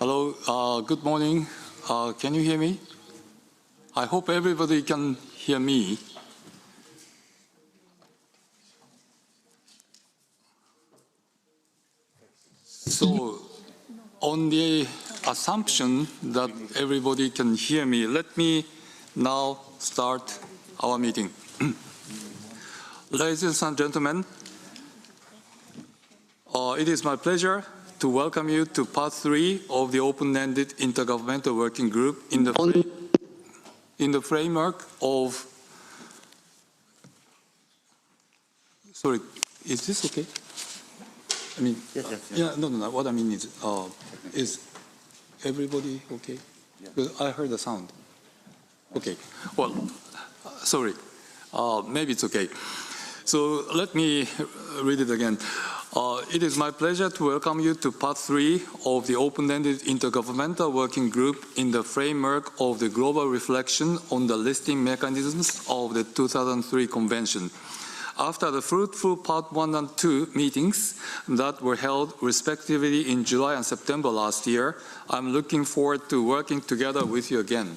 Hello, good morning. Can you hear me? I hope everybody can hear me. So, on the assumption that everybody can hear me, let me now start our meeting. Ladies and gentlemen, it is my pleasure to welcome you to part 3 of the open-ended intergovernmental working group in the framework of... Sorry, is this okay? I mean, yes. No. What I mean is everybody okay? Yeah. Because I heard the sound. Okay. Well, sorry. Maybe it's okay. So let me read it again. It is my pleasure to welcome you to part 3 of the open-ended intergovernmental working group in the framework of the global reflection on the listing mechanisms of the 2003 convention. After the fruitful part 1 and 2 meetings that were held respectively in July and September last year, I'm looking forward to working together with you again.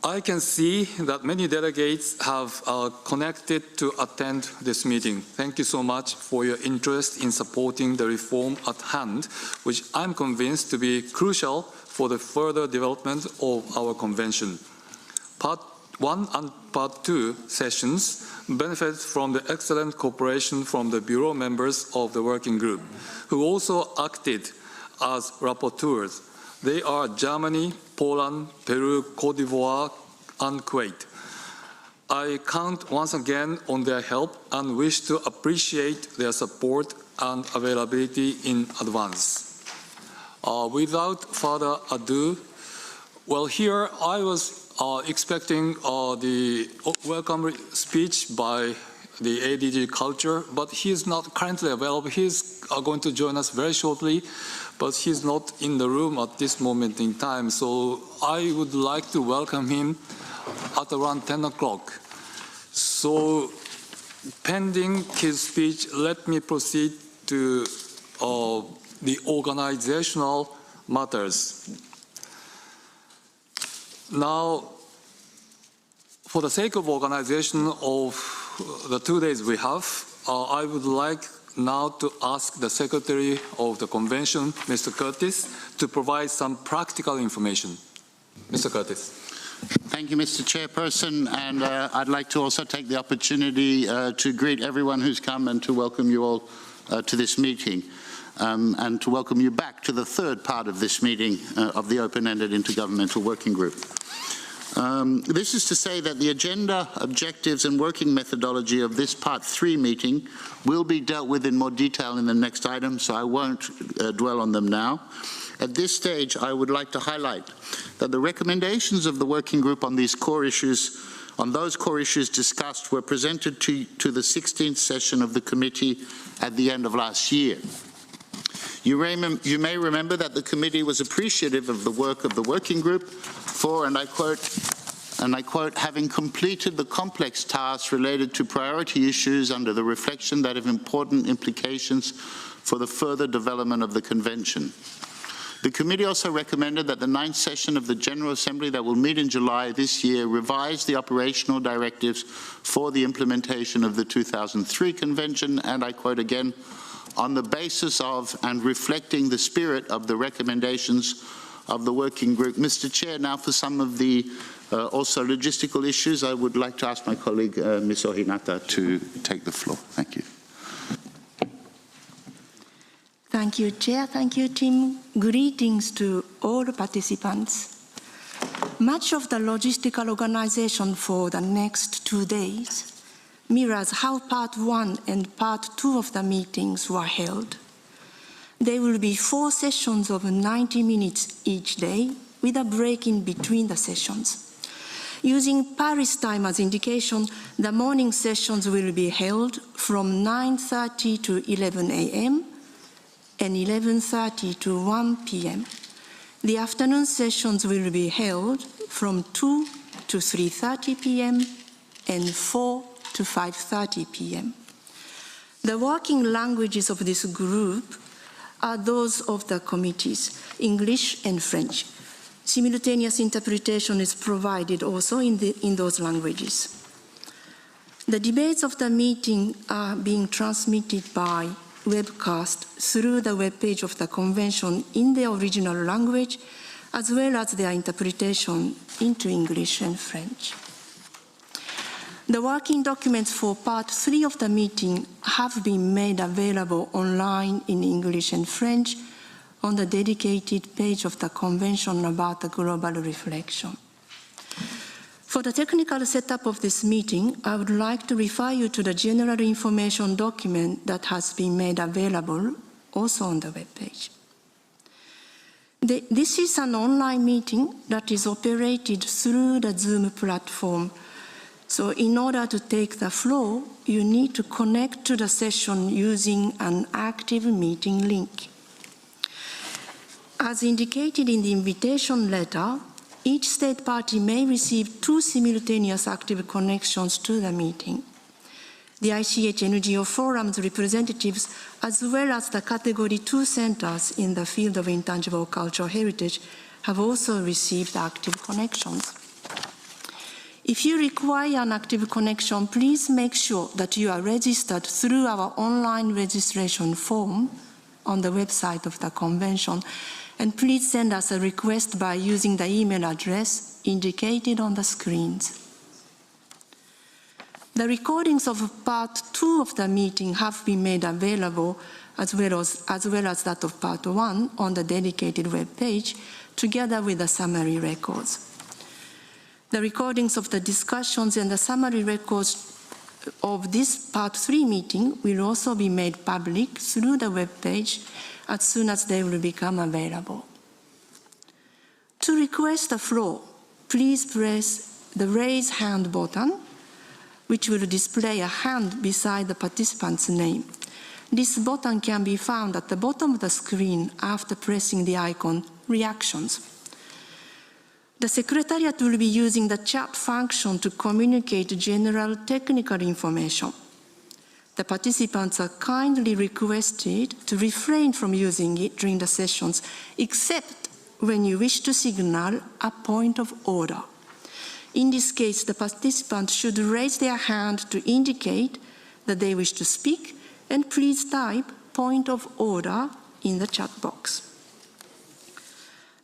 I can see that many delegates have connected to attend this meeting. Thank you so much for your interest in supporting the reform at hand, which I'm convinced to be crucial for the further development of our convention. Part 1 and Part 2 sessions benefit from the excellent cooperation from the Bureau members of the working group, who also acted as rapporteurs. They are Germany, Poland, Peru, Cote d'Ivoire, and Kuwait. I count once again on their help and wish to appreciate their support and availability in advance. Without further ado, well, here I was expecting the welcome speech by the ADG Culture, but he is not currently available. He is going to join us very shortly, but he's not in the room at this moment in time. So I would like to welcome him at around 10 o'clock. So pending his speech, let me proceed to the organizational matters. Now, for the sake of organization of the 2 days we have, I would like now to ask the Secretary of the Convention, Mr. Curtis, to provide some practical information. Mr. Curtis. Thank you, Mr. Chairperson, and I'd like to also take the opportunity to greet everyone who's come and to welcome you all to this meeting, and to welcome you back to the third part of this meeting of the Open-Ended Intergovernmental Working Group. This is to say that the agenda, objectives and working methodology of this Part 3 meeting will be dealt with in more detail in the next item, so I won't dwell on them now. At this stage, I would like to highlight that the recommendations of the working group on these core issues, on those core issues discussed, were presented to the 16th session of the committee at the end of last year. You may remember that the committee was appreciative of the work of the working group for, and I quote, having completed the complex tasks related to priority issues under the reflection that have important implications for the further development of the convention. The committee also recommended that the 9th session of the General Assembly that will meet in July this year revise the operational directives for the implementation of the 2003 convention, and I quote again, on the basis of and reflecting the spirit of the recommendations of the working group. Mr. Chair, now for some of the also logistical issues, I would like to ask my colleague, Ms. Ohinata, to take the floor. Thank you. Thank you, Chair. Thank you, Tim. Greetings to all participants. Much of the logistical organization for the next 2 days mirrors how Part 1 and Part 2 of the meetings were held. There will be 4 sessions of 90 minutes each day, with a break in between the sessions. Using Paris time as indication, the morning sessions will be held from 9:30 to 11 a.m. and 11:30 to 1 p.m. The afternoon sessions will be held from 2 to 3:30 p.m. and 4 to 5:30 p.m. The working languages of this group are those of the committees, English and French. Simultaneous interpretation is provided also in those languages. The debates of the meeting are being transmitted by webcast through the webpage of the convention in the original language, as well as their interpretation into English and French. The working documents for part 3 of the meeting have been made available online in English and French on the dedicated page of the convention about the global reflection. For the technical setup of this meeting, I would like to refer you to the general information document that has been made available also on the webpage. This is an online meeting that is operated through the Zoom platform. So in order to take the floor, you need to connect to the session using an active meeting link. As indicated in the invitation letter, each state party may receive 2 simultaneous active connections to the meeting. The ICH NGO Forum's representatives, as well as the Category 2 centers in the field of intangible cultural heritage, have also received active connections. If you require an active connection, please make sure that you are registered through our online registration form on the website of the convention, and please send us a request by using the email address indicated on the screens. The recordings of part 2 of the meeting have been made available, as well as that of part 1 on the dedicated web page, together with the summary records. The recordings of the discussions and the summary records of this part 3 meeting will also be made public through the web page as soon as they will become available. To request the floor, please press the raise hand button, which will display a hand beside the participant's name. This button can be found at the bottom of the screen after pressing the icon Reactions. The Secretariat will be using the chat function to communicate general technical information. The participants are kindly requested to refrain from using it during the sessions, except when you wish to signal a point of order. In this case, the participant should raise their hand to indicate that they wish to speak, and please type point of order in the chat box.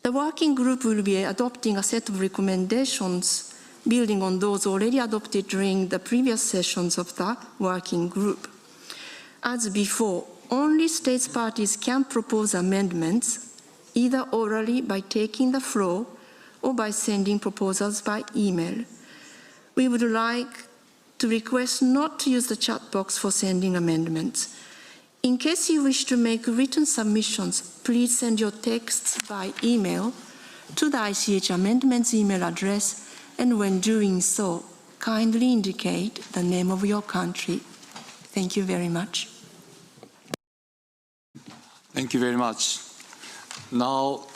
The working group will be adopting a set of recommendations building on those already adopted during the previous sessions of the working group. As before, only states parties can propose amendments, either orally by taking the floor or by sending proposals by email. We would like to request not to use the chat box for sending amendments. In case you wish to make written submissions, please send your texts by email to the ICH Amendments email address, and when doing so, kindly indicate the name of your country. Thank you very much. Thank you very much. Now,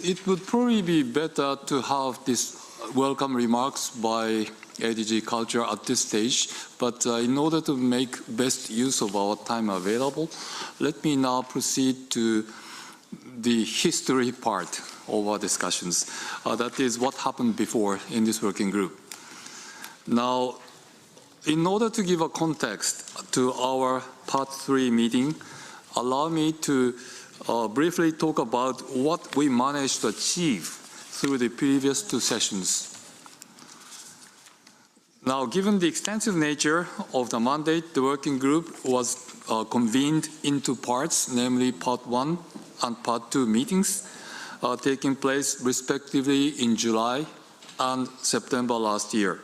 it would probably be better to have this welcome remarks by ADG Culture at this stage, but in order to make best use of our time available, let me now proceed to the history part of our discussions. That is what happened before in this working group. Now, in order to give a context to our part 3 meeting, allow me to briefly talk about what we managed to achieve through the previous 2 sessions. Now, given the extensive nature of the mandate, the working group was convened into parts, namely Part 1 and Part 2 meetings, taking place respectively in July and September last year.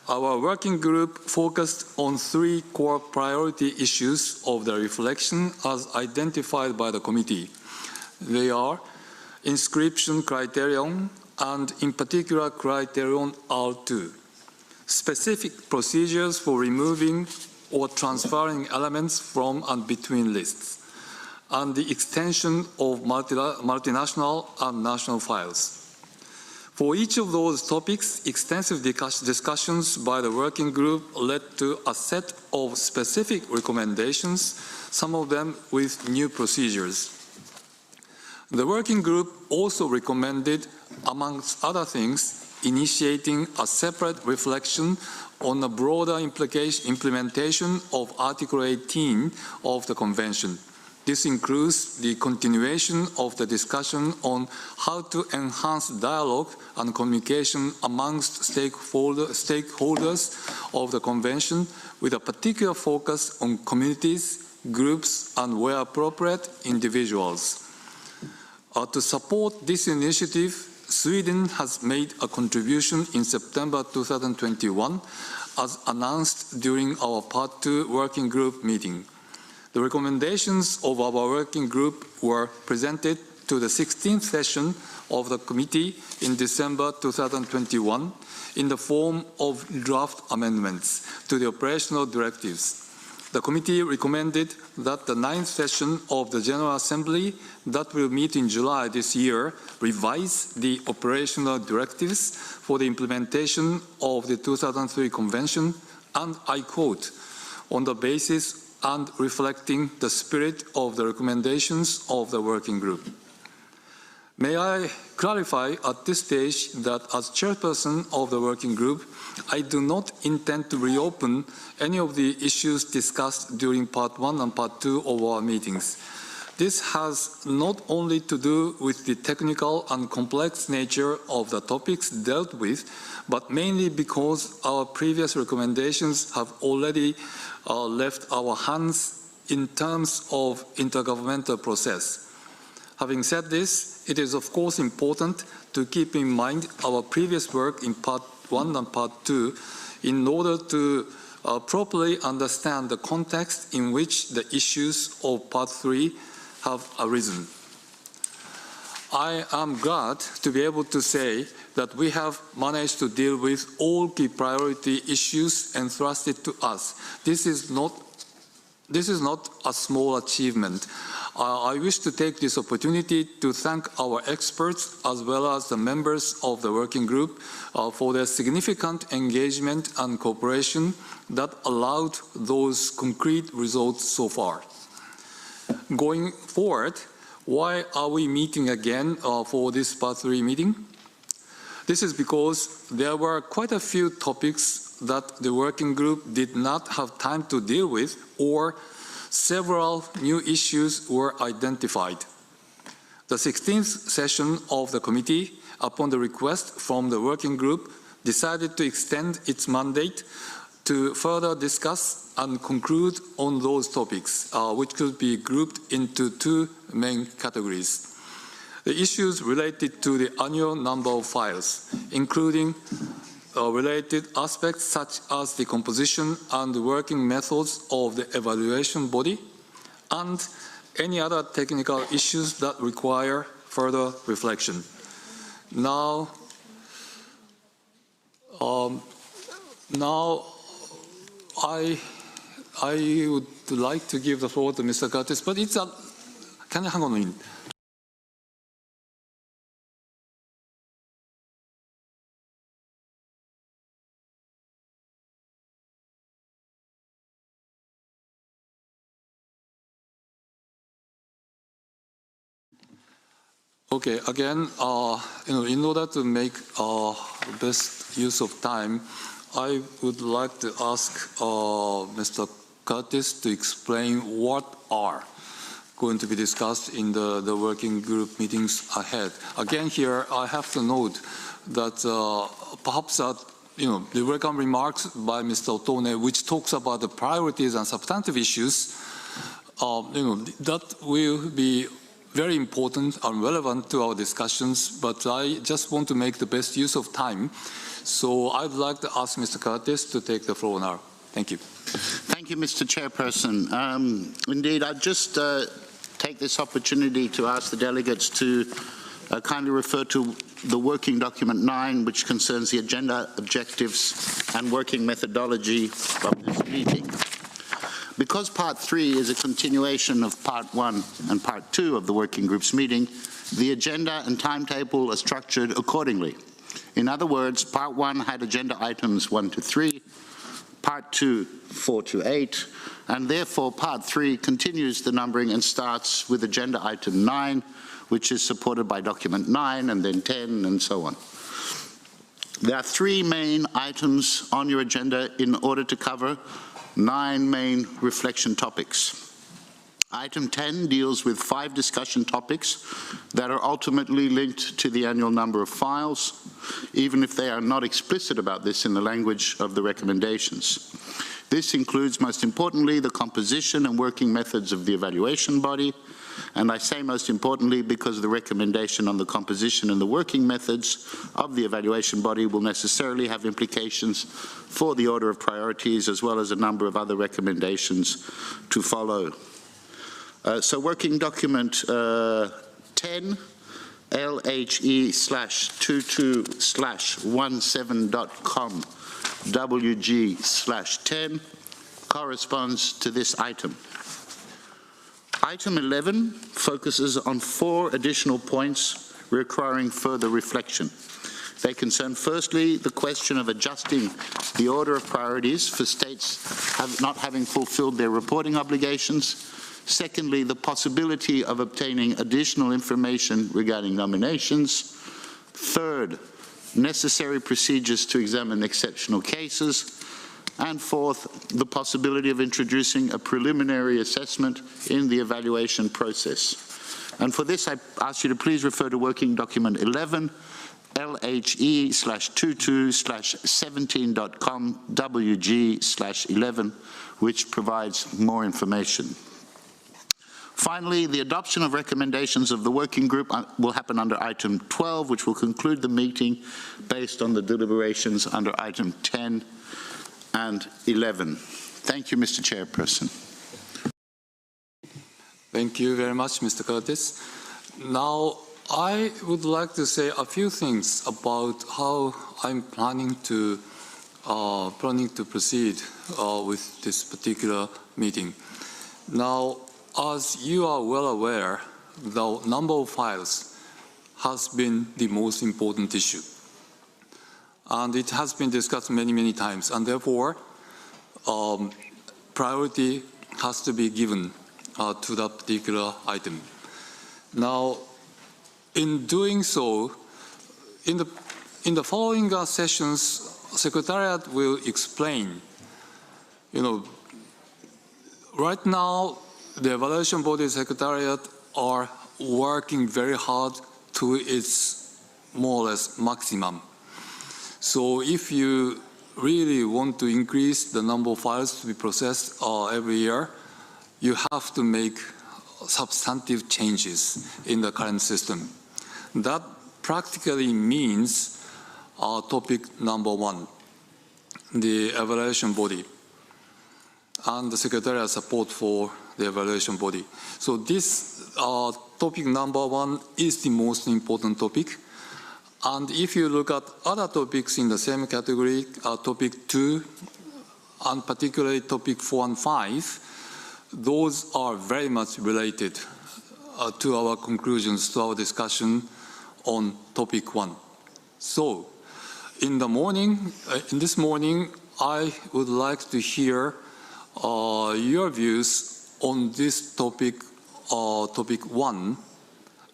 Our working group focused on 3 core priority issues of the reflection as identified by the committee. They are inscription criterion and, in particular, criterion R2. Specific procedures for removing or transferring elements from and between lists, and the extension of multinational and national files. For each of those topics, extensive discussions by the working group led to a set of specific recommendations, some of them with new procedures. The working group also recommended, amongst other things, initiating a separate reflection on the broader implementation of Article 18 of the Convention. This includes the continuation of the discussion on how to enhance dialogue and communication amongst stakeholders of the Convention, with a particular focus on communities, groups, and where appropriate, individuals. To support this initiative, Sweden has made a contribution in September 2021, as announced during our Part 2 working group meeting. The recommendations of our working group were presented to the 16th session of the committee in December 2021 in the form of draft amendments to the operational directives. The committee recommended that the 9th session of the General Assembly that will meet in July this year revise the operational directives for the implementation of the 2003 Convention, and I quote, on the basis and reflecting the spirit of the recommendations of the working group. May I clarify at this stage that as chairperson of the working group, I do not intend to reopen any of the issues discussed during Part 1 and Part 2 of our meetings. This has not only to do with the technical and complex nature of the topics dealt with, but mainly because our previous recommendations have already left our hands in terms of intergovernmental process. Having said this, it is of course important to keep in mind our previous work in Part 1 and Part 2 in order to properly understand the context in which the issues of Part 3 have arisen. I am glad to be able to say that we have managed to deal with all key priority issues entrusted to us. This is not a small achievement. I wish to take this opportunity to thank our experts as well as the members of the working group for their significant engagement and cooperation that allowed those concrete results so far. Going forward, why are we meeting again for this Part 3 meeting? This is because there were quite a few topics that the working group did not have time to deal with, or several new issues were identified. The 16th session of the committee, upon the request from the working group, decided to extend its mandate to further discuss and conclude on those topics, which could be grouped into two main categories. The issues related to the annual number of files, including related aspects such as the composition and working methods of the evaluation body, and any other technical issues that require further reflection. Now I would like to give the floor to Mr. Curtis, but it's a, can you hang on a minute? Okay, again, in order to make best use of time, I would like to ask Mr. Curtis to explain what are going to be discussed in the working group meetings ahead. Again, here I have to note that perhaps the welcome remarks by Mr. Otone, which talks about the priorities and substantive issues, that will be very important and relevant to our discussions, but I just want to make the best use of time. So I'd like to ask Mr. Curtis to take the floor now. Thank you. Thank you, Mr. Chairperson. Indeed, I'd just take this opportunity to ask the delegates to kindly refer to the working document 9, which concerns the agenda, objectives, and working methodology of this meeting. Because Part 3 is a continuation of Part 1 and Part 2 of the working group's meeting, the agenda and timetable are structured accordingly. In other words, Part 1 had agenda items 1 to 3, Part 2, 4 to 8, and therefore Part 3 continues the numbering and starts with agenda item 9, which is supported by document 9, and then 10, and so on. There are 3 main items on your agenda in order to cover 9 main reflection topics. Item 10 deals with 5 discussion topics that are ultimately linked to the annual number of files, even if they are not explicit about this in the language of the recommendations. This includes, most importantly, the composition and working methods of the evaluation body, and I say most importantly because the recommendation on the composition and the working methods of the evaluation body will necessarily have implications for the order of priorities as well as a number of other recommendations to follow. So working document 10, LHE/22/17.com WG/10 corresponds to this item. Item 11 focuses on 4 additional points requiring further reflection. They concern, firstly, the question of adjusting the order of priorities for states not having fulfilled their reporting obligations. Secondly, the possibility of obtaining additional information regarding nominations. Third, necessary procedures to examine exceptional cases. And fourth, the possibility of introducing a preliminary assessment in the evaluation process. And for this, I ask you to please refer to working document 11, LHE/22/17.com WG/11, which provides more information. Finally, the adoption of recommendations of the working group will happen under item 12, which will conclude the meeting based on the deliberations under item 10 and 11. Thank you, Mr. Chairperson. Thank you very much, Mr. Curtis. Now, I would like to say a few things about how I'm planning to proceed with this particular meeting. Now, as you are well aware, the number of files has been the most important issue. And it has been discussed many, many times. And therefore, priority has to be given to that particular item. Now, in doing so, in the following sessions, Secretariat will explain, right now, the Evaluation Body Secretariat are working very hard to its more or less maximum. So if you really want to increase the number of files to be processed every year, you have to make substantive changes in the current system. That practically means topic number 1, the evaluation body, and the Secretariat support for the evaluation body. So this topic number 1 is the most important topic. And if you look at other topics in the same category, topic 2, and particularly topic 4 and 5, those are very much related to our conclusions, to our discussion on topic 1. So, in this morning, I would like to hear your views on this topic, topic 1,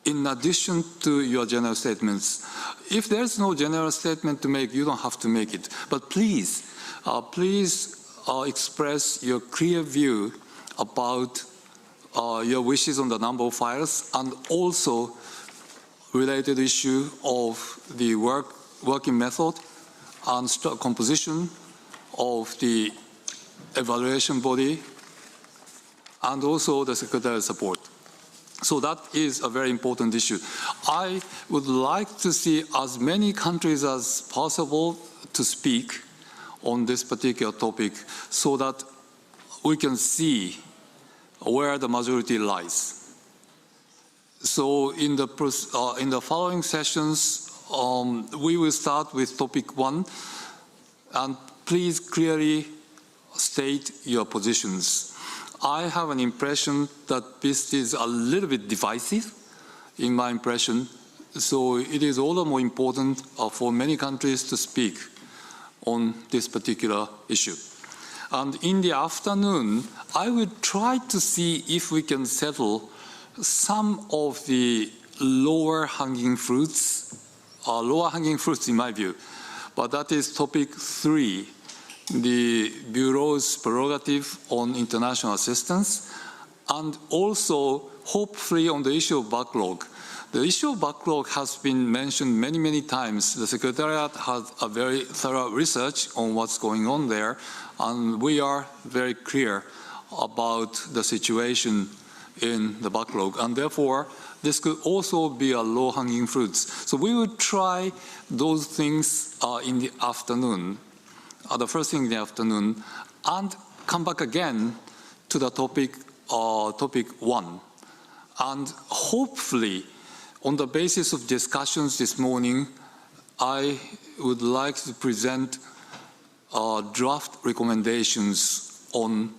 in addition to your general statements. If there's no general statement to make, you don't have to make it. But please express your clear view about your wishes on the number of files, and also related issue of the working method and composition of the evaluation body, and also the Secretariat support. So that is a very important issue. I would like to see as many countries as possible to speak on this particular topic so that we can see where the majority lies. So in the following sessions, we will start with topic 1, and please clearly state your positions. I have an impression that this is a little bit divisive, in my impression, So it is all the more important for many countries to speak on this particular issue. And in the afternoon, I will try to see if we can settle some of the lower hanging fruits in my view. But that is topic 3, the Bureau's prerogative on international assistance, and also hopefully on the issue of backlog. The issue of backlog has been mentioned many, many times. The Secretariat has a very thorough research on what's going on there, and we are very clear about the situation in the backlog, and therefore this could also be a low-hanging fruit. So we will try those things in the afternoon, the first thing in the afternoon, and come back again to the topic 1. And hopefully, on the basis of discussions this morning, I would like to present draft recommendations on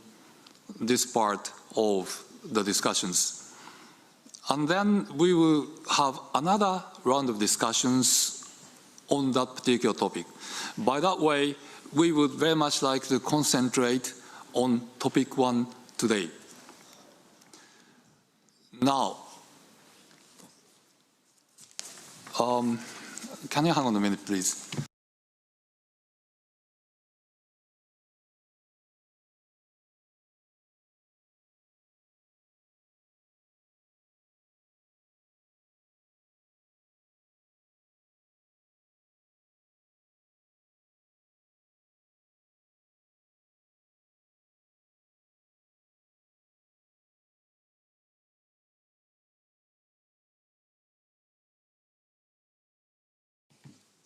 this part of the discussions. And then we will have another round of discussions on that particular topic. By that way, we would very much like to concentrate on topic 1 today. Now, can you hang on a minute, please?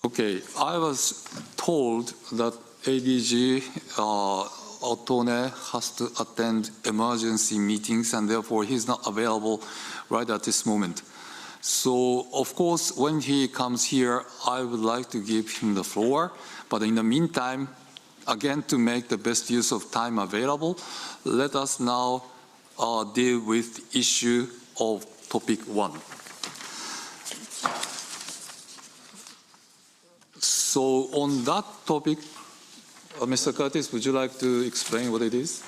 Okay, I was told that ADG Otone has to attend emergency meetings, and therefore he's not available right at this moment. So, of course, when he comes here, I would like to give him the floor. But in the meantime, again, to make the best use of time available, let us now deal with the issue of topic 1. So on that topic, Mr. Curtis, would you like to explain what it is?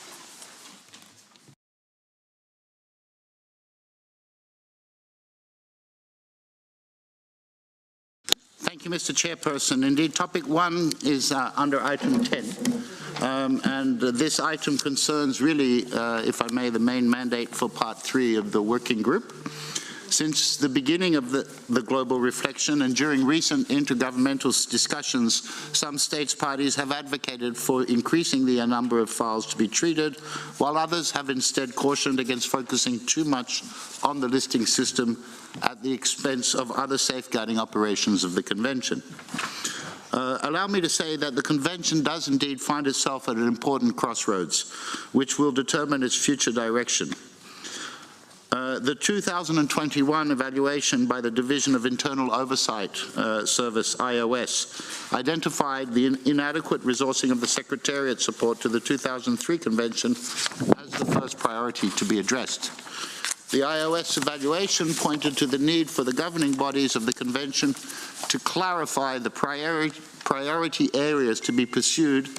Thank you, Mr. Chairperson. Indeed, topic 1 is under item 10. And this item concerns really, if I may, the main mandate for part 3 of the working group. Since the beginning of the global reflection and during recent intergovernmental discussions, some states parties have advocated for increasing the number of files to be treated, while others have instead cautioned against focusing too much on the listing system at the expense of other safeguarding operations of the Convention. Allow me to say that the Convention does indeed find itself at an important crossroads, which will determine its future direction. The 2021 evaluation by the Division of Internal Oversight Service, IOS, identified the inadequate resourcing of the Secretariat support to the 2003 Convention as the first priority to be addressed. The IOS evaluation pointed to the need for the governing bodies of the Convention to clarify the priority areas to be pursued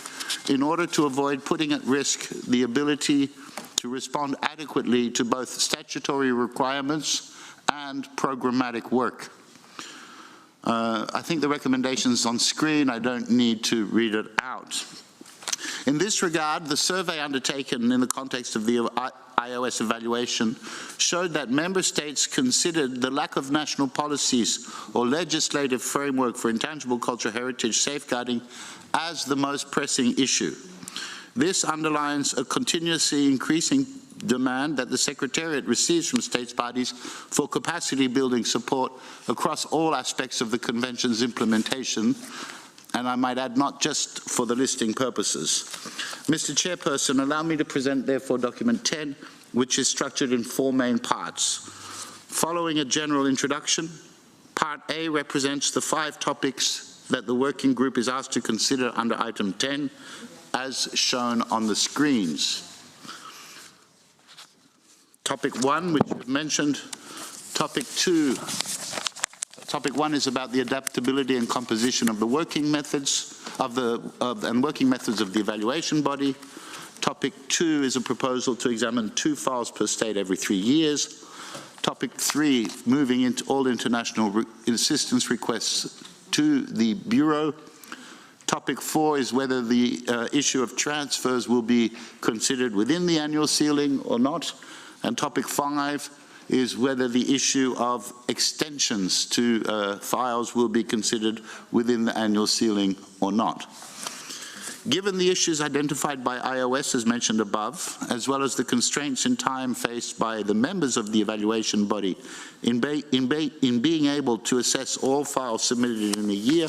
in order to avoid putting at risk the ability to respond adequately to both statutory requirements and programmatic work. I think the recommendation's on screen. I don't need to read it out. In this regard, the survey undertaken in the context of the IOS evaluation showed that member states considered the lack of national policies or legislative framework for intangible cultural heritage safeguarding as the most pressing issue. This underlines a continuously increasing demand that the Secretariat receives from states parties for capacity building support across all aspects of the Convention's implementation, and I might add not just for the listing purposes. Mr. Chairperson, allow me to present therefore document 10, which is structured in 4 main parts. Following a general introduction, part A represents the 5 topics that the working group is asked to consider under item 10, as shown on the screens. Topic 1, which you've mentioned. Topic 2, Topic 1 is about the adaptability and composition of the working methods of the evaluation body. Topic 2 is a proposal to examine 2 files per state every 3 years. Topic 3, moving into all international assistance requests to the Bureau. Topic 4 is whether the issue of transfers will be considered within the annual ceiling or not. And topic 5 is whether the issue of extensions to files will be considered within the annual ceiling or not. Given the issues identified by IOS as mentioned above, as well as the constraints in time faced by the members of the evaluation body in being able to assess all files submitted in a year,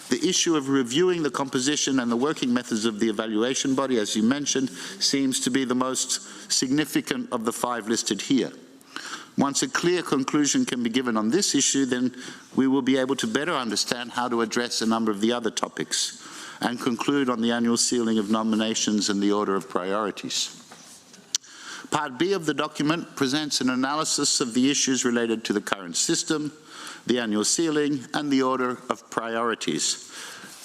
the issue of reviewing the composition and the working methods of the evaluation body, as you mentioned, seems to be the most significant of the 5 listed here. Once a clear conclusion can be given on this issue, then we will be able to better understand how to address a number of the other topics and conclude on the annual ceiling of nominations and the order of priorities. Part B of the document presents an analysis of the issues related to the current system, the annual ceiling, and the order of priorities.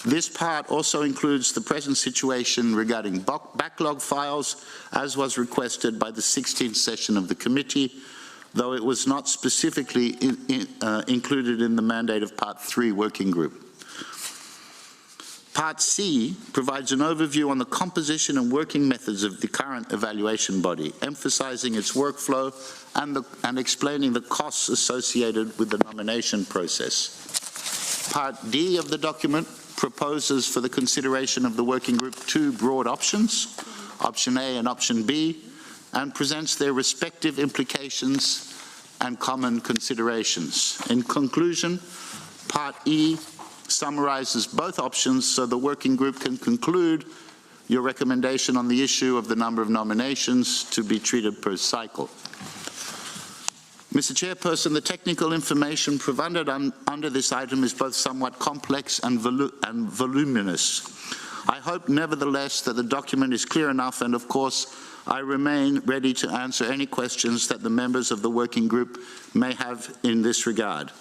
This part also includes the present situation regarding backlog files, as was requested by the 16th session of the committee, though it was not specifically included in the mandate of Part 3 working group. Part C provides an overview on the composition and working methods of the current evaluation body, emphasizing its workflow and explaining the costs associated with the nomination process. Part D of the document proposes for the consideration of the working group 2 broad options, option A and option B, and presents their respective implications and common considerations. In conclusion, Part E summarizes both options so the working group can conclude your recommendation on the issue of the number of nominations to be treated per cycle. Mr. Chairperson, the technical information provided under this item is both somewhat complex and voluminous. I hope nevertheless that the document is clear enough, and of course I remain ready to answer any questions that the members of the working group may have in this regard.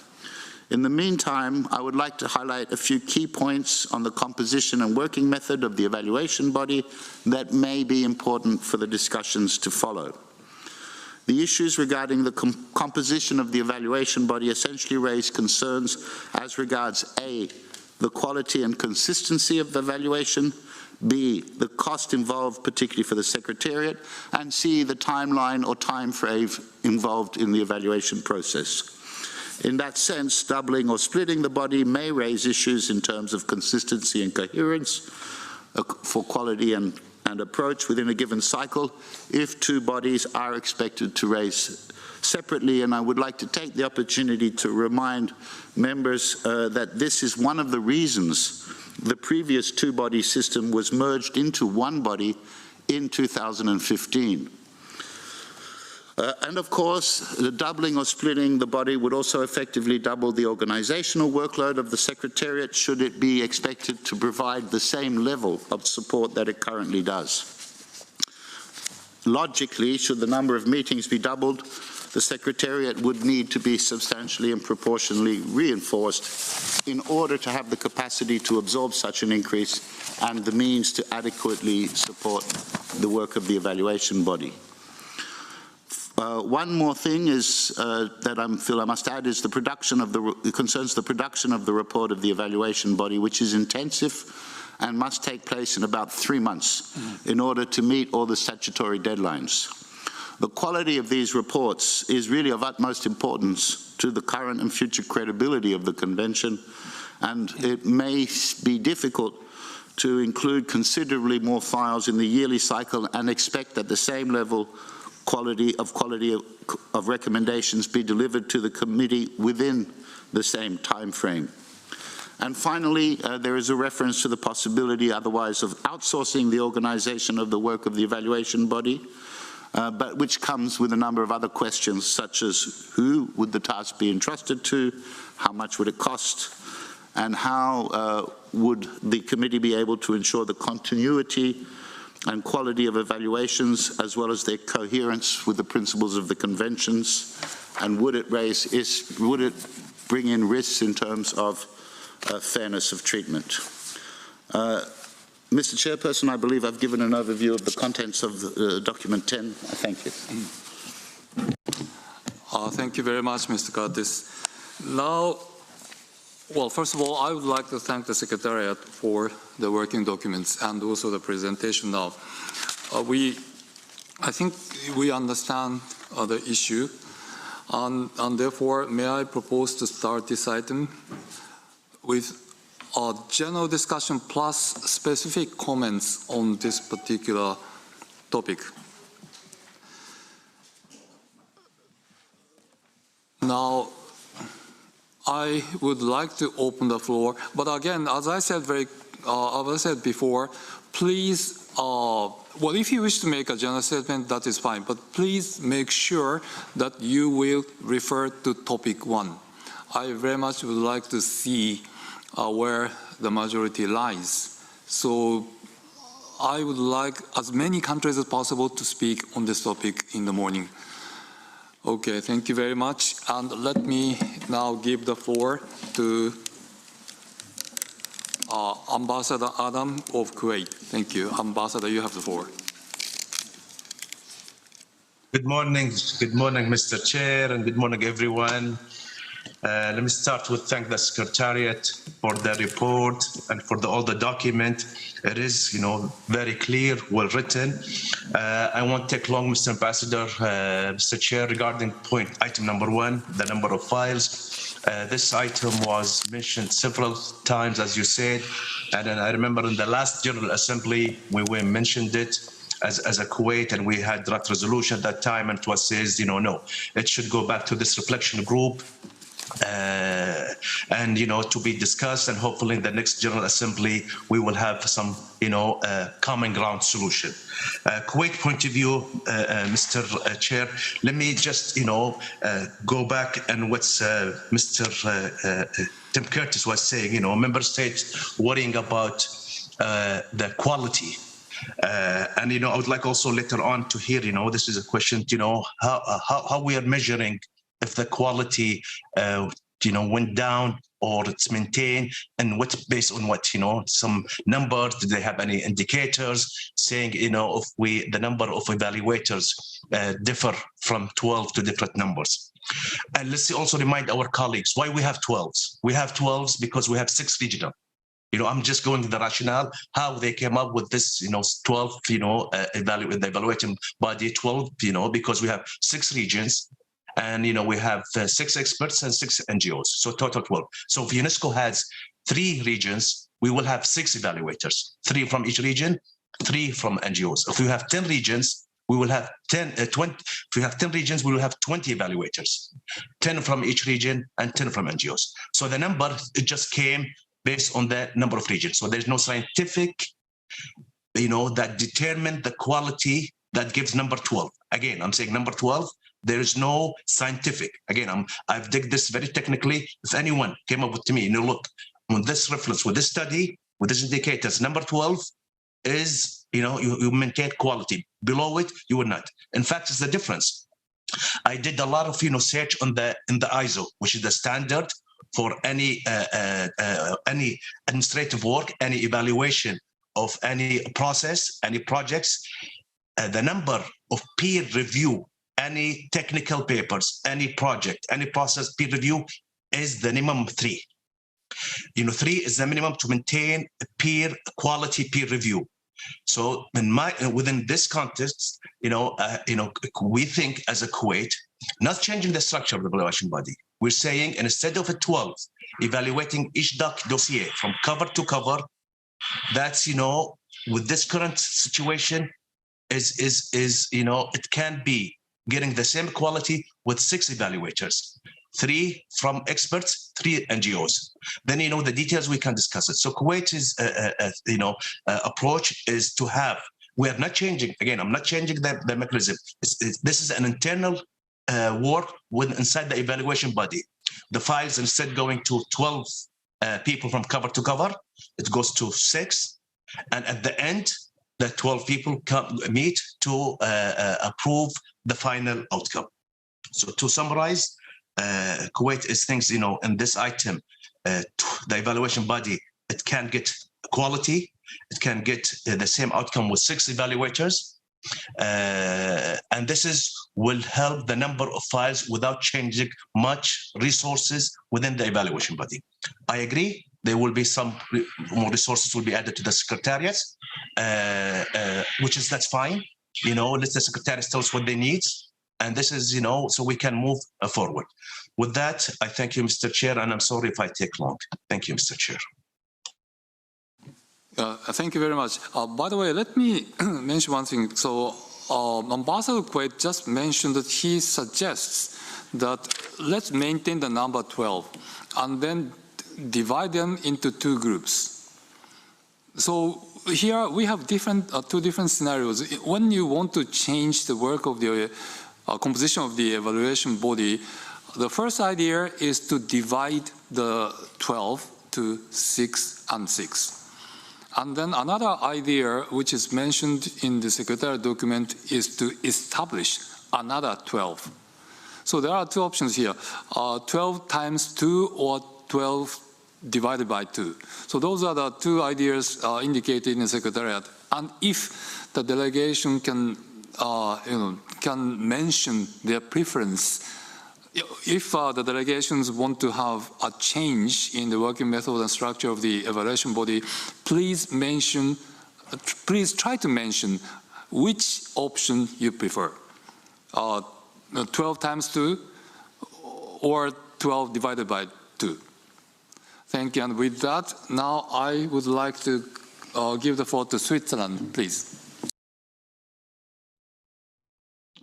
In the meantime, I would like to highlight a few key points on the composition and working method of the evaluation body that may be important for the discussions to follow. The issues regarding the composition of the evaluation body essentially raise concerns as regards A, the quality and consistency of the evaluation, B, the cost involved, particularly for the Secretariat, and C, the timeline or time frame involved in the evaluation process. In that sense, doubling or splitting the body may raise issues in terms of consistency and coherence for quality and approach within a given cycle if 2 bodies are expected to raise separately. And I would like to take the opportunity to remind members that this is one of the reasons the previous 2-body system was merged into 1 body in 2015. And of course, the doubling or splitting the body would also effectively double the organizational workload of the Secretariat should it be expected to provide the same level of support that it currently does. Logically, should the number of meetings be doubled, the Secretariat would need to be substantially and proportionally reinforced in order to have the capacity to absorb such an increase and the means to adequately support the work of the evaluation body. One more thing is that I feel I must add is the production of concerns the production of the report of the evaluation body, which is intensive and must take place in about 3 months in order to meet all the statutory deadlines. The quality of these reports is really of utmost importance to the current and future credibility of the Convention, and it may be difficult to include considerably more files in the yearly cycle and expect that the same level quality of recommendations be delivered to the committee within the same time frame. And finally, there is a reference to the possibility otherwise of outsourcing the organization of the work of the evaluation body, but which comes with a number of other questions such as who would the task be entrusted to, how much would it cost, and how would the committee be able to ensure the continuity and quality of evaluations as well as their coherence with the principles of the conventions, and would it bring in risks in terms of fairness of treatment. Mr. Chairperson, I believe I've given an overview of the contents of document 10. Thank you. Thank you very much, Mr. Curtis. Now, well, first of all, I would like to thank the Secretariat for the working documents and also the presentation now. I think we understand the issue, and therefore, may I propose to start this item with a general discussion plus specific comments on this particular topic. Now, I would like to open the floor, but again, as I said before, please, well, if you wish to make a general statement, that is fine, but please make sure that you will refer to topic 1. I very much would like to see where the majority lies. So I would like as many countries as possible to speak on this topic in the morning. Okay, thank you very much. And let me now give the floor to Ambassador Adam of Kuwait. Thank you. Ambassador, you have the floor. Good morning, Mr. Chair, and good morning, everyone. Let me start with thank the Secretariat for the report and for all the document. It is, very clear, well written. I won't take long, Mr. Ambassador, Mr. Chair, regarding item number 1, the number of files. This item was mentioned several times, as you said, and then I remember in the last General Assembly, we mentioned it as a Kuwait, and we had draft resolution at that time, and it was says, no, it should go back to this reflection group. And to be discussed, and hopefully in the next General Assembly we will have some common ground solution. Kuwait point of view, Mr. Chair, let me just go back and what's Mr. Tim Curtis was saying. Member states worrying about the quality. And I would like also later on to hear, this is a question, how we are measuring if the quality, went down or it's maintained, and what's based on what, some numbers, do they have any indicators saying, if the number of evaluators differ from 12 to different numbers. And let's also remind our colleagues why we have 12s. We have 12s because we have 6 regional. I'm just going to the rationale, how they came up with this, 12, the evaluating body 12, because we have 6 regions. And, we have 6 experts and 6 NGOs, so total 12. So if UNESCO has 3 regions, we will have 6 evaluators, 3 from each region, 3 from NGOs. If we have 10 regions, we will have 20. If we have 10 regions, we will have 20 evaluators, 10 from each region and 10 from NGOs. So the number, it just came based on the number of regions. So there's no scientific, that determine the quality that gives number 12. Again, I'm saying number 12. There is no scientific. Again, I've dig this very technically. If anyone came up with me, look, on this reference, with this study, with these indicators, number 12 is, you maintain quality. Below it, you will not. In fact, it's the difference. I did a lot of, search in the ISO, which is the standard for any administrative work, any evaluation of any process, any projects. The number of peer review, any technical papers, any project, any process peer review is the minimum 3. 3 is the minimum to maintain a quality peer review. So within this context, we think as a Kuwait, not changing the structure of the evaluation body. We're saying instead of a 12, evaluating each dossier from cover to cover, that's, with this current situation, is it can be getting the same quality with 6 evaluators, 3 from experts, 3 NGOs. Then, the details we can discuss it. So Kuwait's approach is to have, we are not changing, again, I'm not changing the mechanism. This is an internal work inside the evaluation body. The files, instead going to 12 people from cover to cover, it goes to 6. And at the end, the 12 people meet to approve the final outcome. So to summarize, Kuwait is things, in this item, the evaluation body, it can get quality, it can get the same outcome with 6 evaluators. And this will help the number of files without changing much resources within the evaluation body. I agree. There will be some more resources will be added to the secretariats, that's fine. Let the secretariats tell us what they need. And this is, so we can move forward. With that, I thank you, Mr. Chair, and I'm sorry if I take long. Thank you, Mr. Chair. Thank you very much. By the way, let me mention one thing. So Ambassador Kuwait just mentioned that he suggests that let's maintain the number 12 and then divide them into 2 groups. So here we have two different scenarios. When you want to change the work of the composition of the evaluation body, the first idea is to divide the 12 to 6 and 6. And then another idea, which is mentioned in the secretariat document, is to establish another 12. So there are 2 options here, 12 times 2 or 12 divided by 2. So those are the 2 ideas indicated in the secretariat. And if the delegation can mention their preference, if the delegations want to have a change in the working method and structure of the evaluation body, please try to mention which option you prefer, 12 times 2 or 12 divided by 2. Thank you. And with that, now I would like to give the floor to Switzerland, please.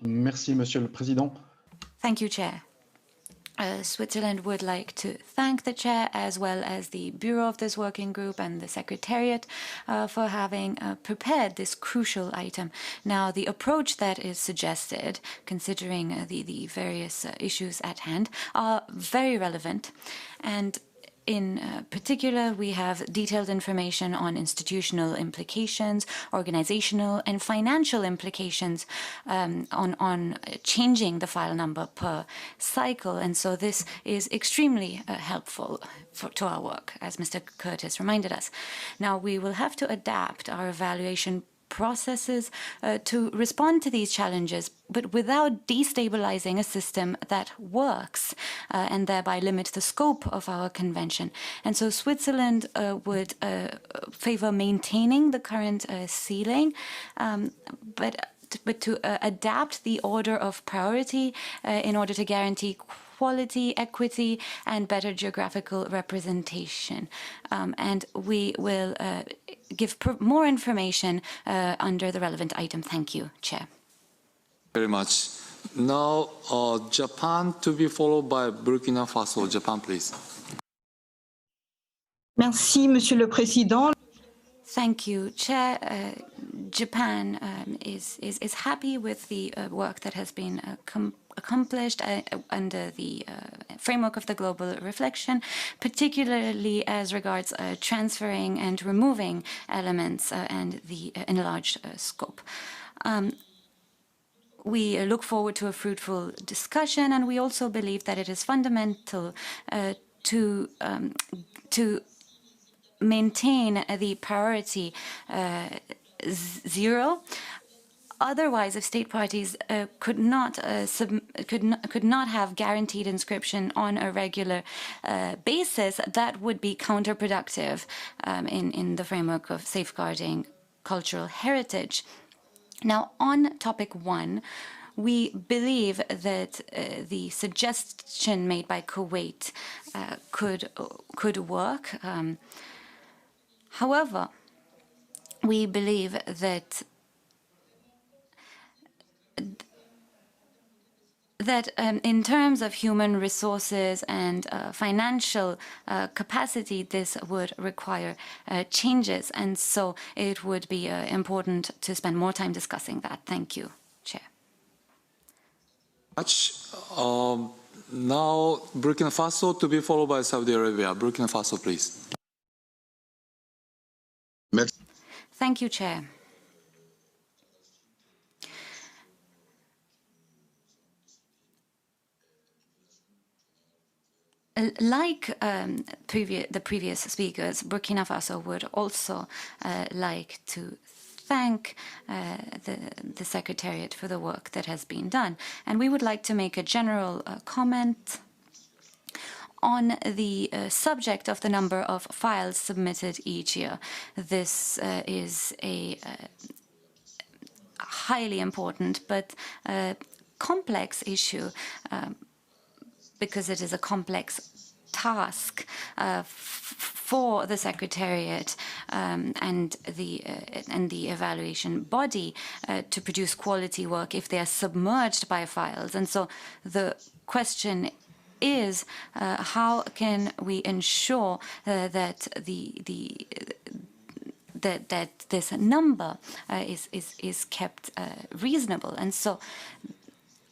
Merci, Monsieur le Président. Thank you, Chair. Switzerland would like to thank the Chair as well as the Bureau of this working group and the Secretariat for having prepared this crucial item. Now, the approach that is suggested, considering the various issues at hand, are very relevant, and in particular, we have detailed information on institutional implications, organizational and financial implications on changing the file number per cycle. And so this is extremely helpful to our work, as Mr. Curtis reminded us. Now, we will have to adapt our evaluation processes to respond to these challenges, but without destabilizing a system that works and thereby limit the scope of our convention. And so Switzerland would favor maintaining the current ceiling, but to adapt the order of priority in order to guarantee quality, equity, and better geographical representation. And we will give more information under the relevant item. Thank you, Chair. Very much. Now, Japan to be followed by Burkina Faso. Japan, please. Merci, Monsieur le Président. Thank you, Chair. Japan is happy with the work that has been accomplished under the framework of the global reflection, particularly as regards transferring and removing elements and the enlarged scope. We look forward to a fruitful discussion, and we also believe that it is fundamental to maintain the priority 0. Otherwise, if state parties could not have guaranteed inscription on a regular basis, that would be counterproductive in the framework of safeguarding cultural heritage. Now, on topic 1, we believe that the suggestion made by Kuwait could work. However, we believe that in terms of human resources and financial capacity, this would require changes, and so it would be important to spend more time discussing that. Thank you, Chair. Now, Burkina Faso to be followed by Saudi Arabia. Burkina Faso, please. Thank you, Chair. like the previous speakers, Burkina Faso would also like to thank the Secretariat for the work that has been done. And we would like to make a general comment on the subject of the number of files submitted each year. This is a highly important but complex issue because it is a complex task for the Secretariat and the evaluation body to produce quality work if they are submerged by files. And so the question is how can we ensure that that this number is kept reasonable. And so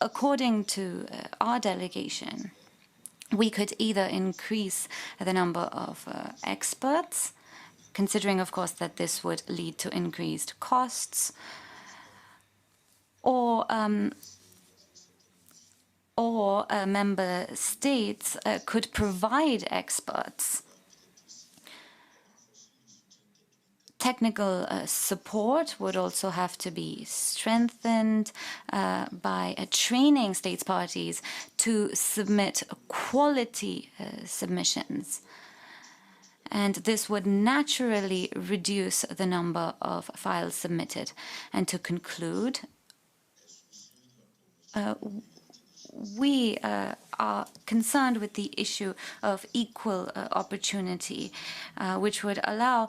according to our delegation, we could either increase the number of experts, considering, of course, that this would lead to increased costs, or member states could provide experts. Technical support would also have to be strengthened by training states parties to submit quality submissions. And this would naturally reduce the number of files submitted. And to conclude, we are concerned with the issue of equal opportunity, which would allow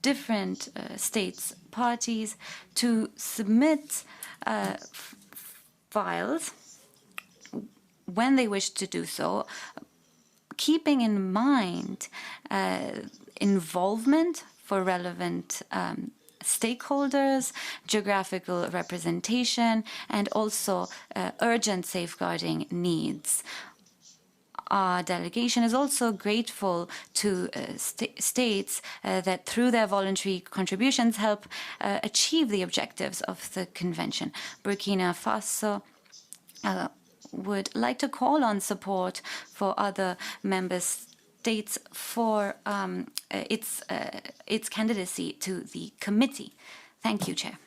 different states parties to submit files when they wish to do so, keeping in mind involvement for relevant stakeholders, geographical representation, and also urgent safeguarding needs. Our delegation is also grateful to states that through their voluntary contributions help achieve the objectives of the convention. Burkina Faso would like to call on support for other member states for its candidacy to the committee. Thank you, Chair.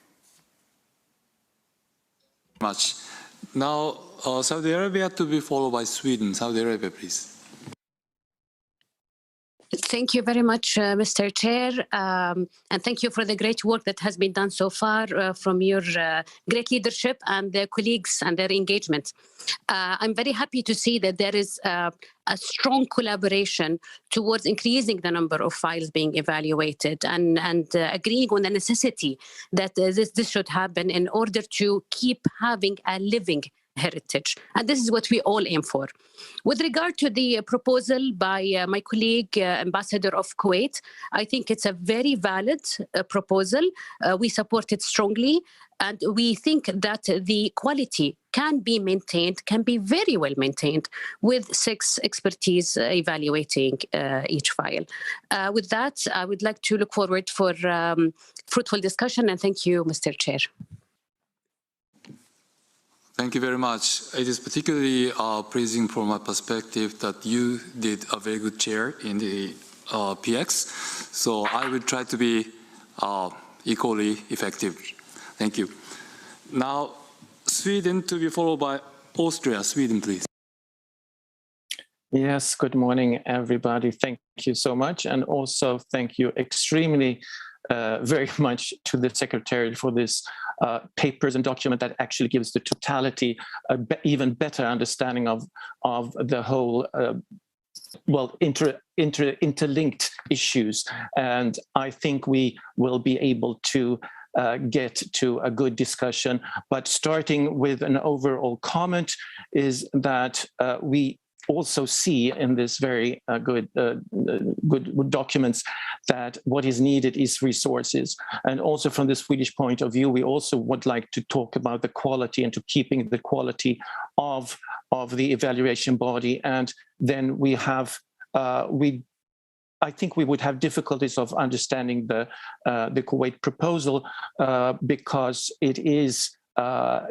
Much. Now, Saudi Arabia to be followed by Sweden. Saudi Arabia, please. Thank you very much, Mr. Chair, and thank you for the great work that has been done so far from your great leadership and their colleagues and their engagement. I'm very happy to see that there is a strong collaboration towards increasing the number of files being evaluated and agreeing on the necessity that this should happen in order to keep having a living heritage. And this is what we all aim for. With regard to the proposal by my colleague, Ambassador of Kuwait, I think it's a very valid proposal. We support it strongly. And we think that the quality can be maintained, can be very well maintained with 6 expertise evaluating each file. With that, I would like to look forward for fruitful discussion. And thank you, Mr. Chair. Thank you very much. It is particularly pleasing from my perspective that you did a very good chair in the PX. So I will try to be equally effective. Thank you. Now, Sweden to be followed by Austria. Sweden, please. Yes, good morning, everybody. Thank you so much. And also thank you extremely very much to the Secretariat for this papers and document that actually gives the totality, even better understanding of the whole, well, interlinked issues. And I think we will be able to get to a good discussion. But starting with an overall comment is that we also see in this very good documents that what is needed is resources. And also from the Swedish point of view, we also would like to talk about the quality and to keeping the quality of the evaluation body. And then we have, I think we would have difficulties of understanding the Kuwait proposal because it is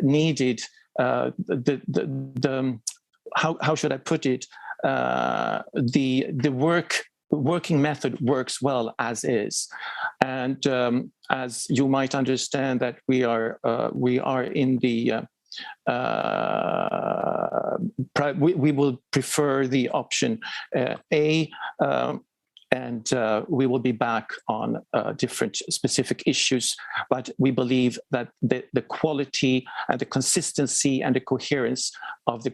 needed, how should I put it? working method works well as is. And as you might understand, that we are in the we will prefer the option A, and we will be back on different specific issues. But we believe that the quality and the consistency and the coherence of the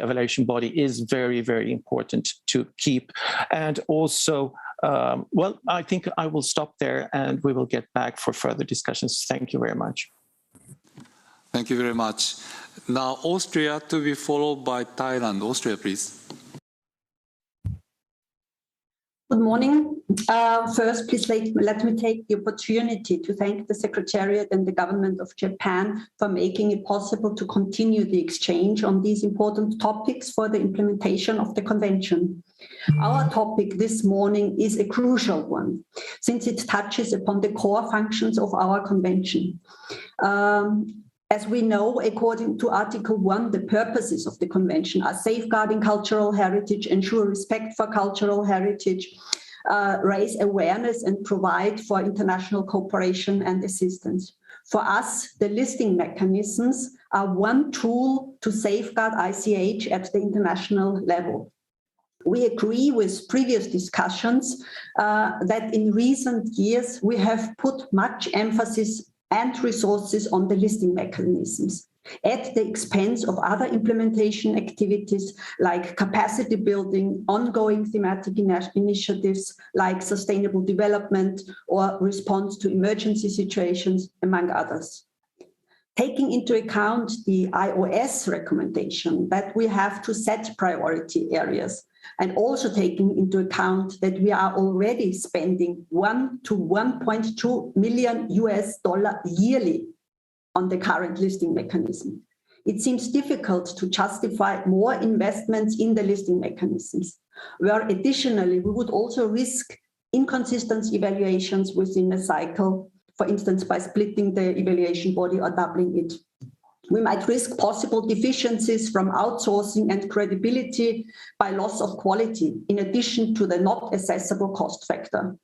evaluation body is very, very important to keep. And also, well, I think I will stop there and we will get back for further discussions. Thank you very much. Thank you very much. Now, Austria to be followed by Thailand. Austria, please. Good morning. First, please let me take the opportunity to thank the Secretariat and the Government of Japan for making it possible to continue the exchange on these important topics for the implementation of the Convention. Our topic this morning is a crucial one, since it touches upon the core functions of our Convention. As we know, according to Article 1, the purposes of the Convention are safeguarding cultural heritage, ensure respect for cultural heritage, raise awareness and provide for international cooperation and assistance. For us, the listing mechanisms are one tool to safeguard ICH at the international level. We agree with previous discussions that in recent years we have put much emphasis and resources on the listing mechanisms at the expense of other implementation activities like capacity building, ongoing thematic initiatives like sustainable development or response to emergency situations, among others. Taking into account the IOS recommendation that we have to set priority areas, and also taking into account that we are already spending $1 to $1.2 million yearly on the current listing mechanism, it seems difficult to justify more investments in the listing mechanisms, where additionally we would also risk inconsistent evaluations within a cycle, for instance, by splitting the evaluation body or doubling it. We might risk possible deficiencies from outsourcing and credibility by loss of quality, in addition to the not accessible cost factor.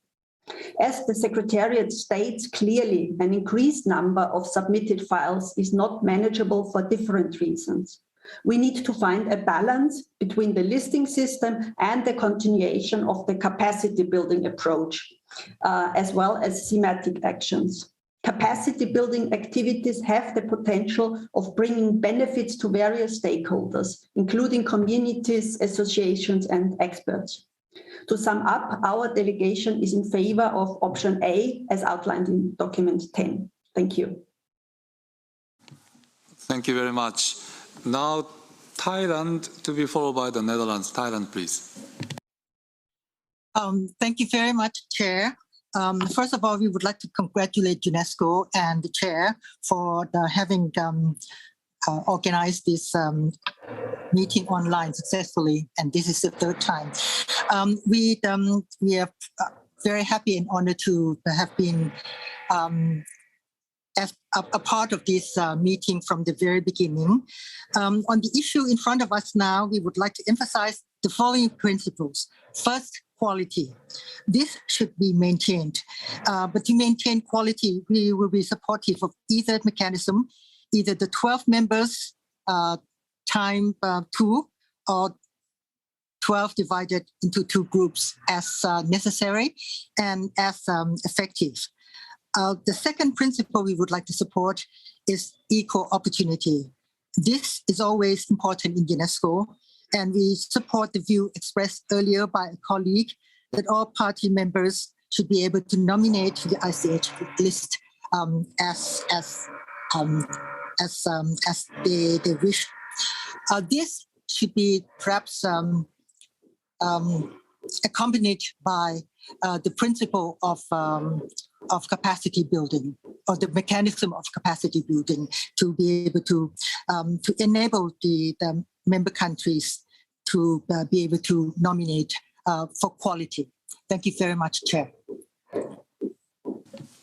As the Secretariat states clearly, an increased number of submitted files is not manageable for different reasons. We need to find a balance between the listing system and the continuation of the capacity building approach, as well as thematic actions. Capacity building activities have the potential of bringing benefits to various stakeholders, including communities, associations, and experts. To sum up, our delegation is in favor of option A as outlined in document 10. Thank you. Thank you very much. Now, Thailand to be followed by the Netherlands. Thailand, please. Thank you very much, Chair. First of all, we would like to congratulate UNESCO and the Chair for having organized this meeting online successfully, and this is the third time. We are very happy and honored to have been as a part of this meeting from the very beginning. On the issue in front of us now, we would like to emphasize the following principles. First, quality. This should be maintained. But to maintain quality, we will be supportive of either mechanism, either the 12 members time 2 or 12 divided into 2 groups as necessary and as effective. The second principle we would like to support is equal opportunity. This is always important in UNESCO, and we support the view expressed earlier by a colleague that all party members should be able to nominate to the ICH list as they wish. This should be perhaps accompanied by the principle of capacity building, or the mechanism of capacity building, to be able to enable the member countries to be able to nominate for quality. Thank you very much, Chair.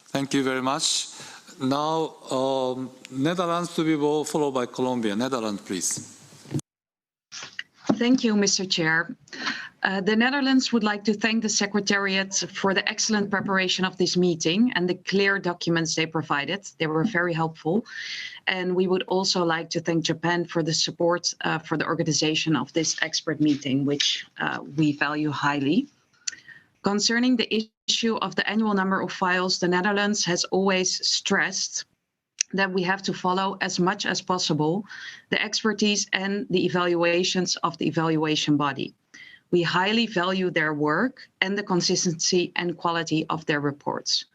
Thank you very much. Now, Netherlands to be followed by Colombia. Netherlands, please. Thank you, Mr. Chair. The Netherlands would like to thank the Secretariat for the excellent preparation of this meeting and the clear documents they provided. They were very helpful. And we would also like to thank Japan for the support for the organization of this expert meeting, which we value highly. Concerning the issue of the annual number of files, the Netherlands has always stressed that we have to follow as much as possible the expertise and the evaluations of the evaluation body. We highly value their work and the consistency and quality of their reports.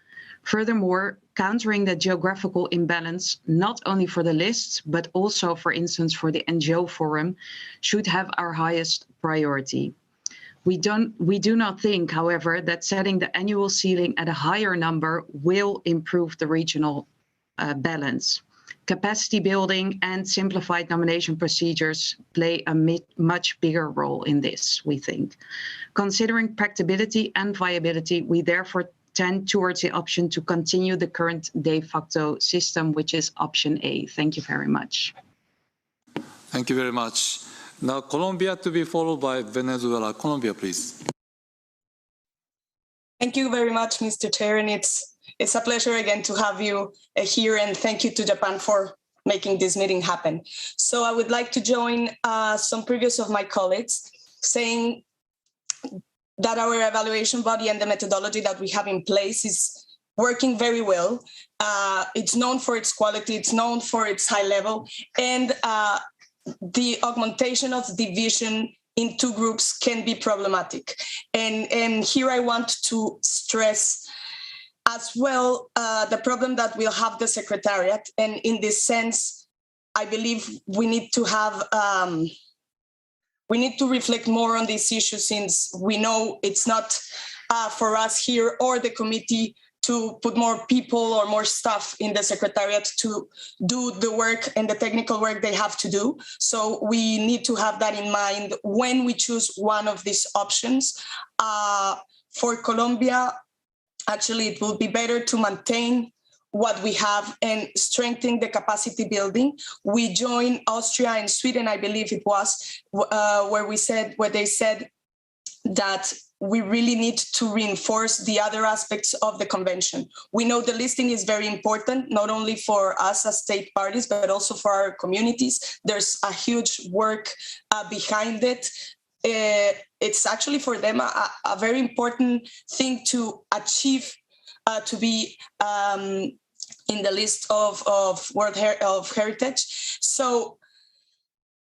Furthermore, countering the geographical imbalance, not only for the lists, but also, for instance, for the NGO forum, should have our highest priority. We do not think, however, that setting the annual ceiling at a higher number will improve the regional balance. Capacity building and simplified nomination procedures play a much bigger role in this, we think. Considering practicability and viability, we therefore tend towards the option to continue the current de facto system, which is option A. Thank you very much. Thank you very much. Now, Colombia to be followed by Venezuela. Colombia, please. Thank you very much, Mr. Chair, and it's a pleasure again to have you here, and thank you to Japan for making this meeting happen. So I would like to join some previous of my colleagues saying that our evaluation body and the methodology that we have in place is working very well. It's known for its quality, it's known for its high level, and the augmentation of division in two groups can be problematic. And here I want to stress as well the problem that we'll have the Secretariat. And in this sense, I believe we need to have, we need to reflect more on this issue, since we know it's not for us here or the committee to put more people or more staff in the Secretariat to do the work and the technical work they have to do. So we need to have that in mind when we choose one of these options. For Colombia, actually, it will be better to maintain what we have and strengthen the capacity building. We joined Austria and Sweden, I believe it was, where they said that we really need to reinforce the other aspects of the convention. We know the listing is very important, not only for us as state parties, but also for our communities. There's a huge work behind it. It's actually for them a very important thing to achieve, to be in the list of World Heritage. So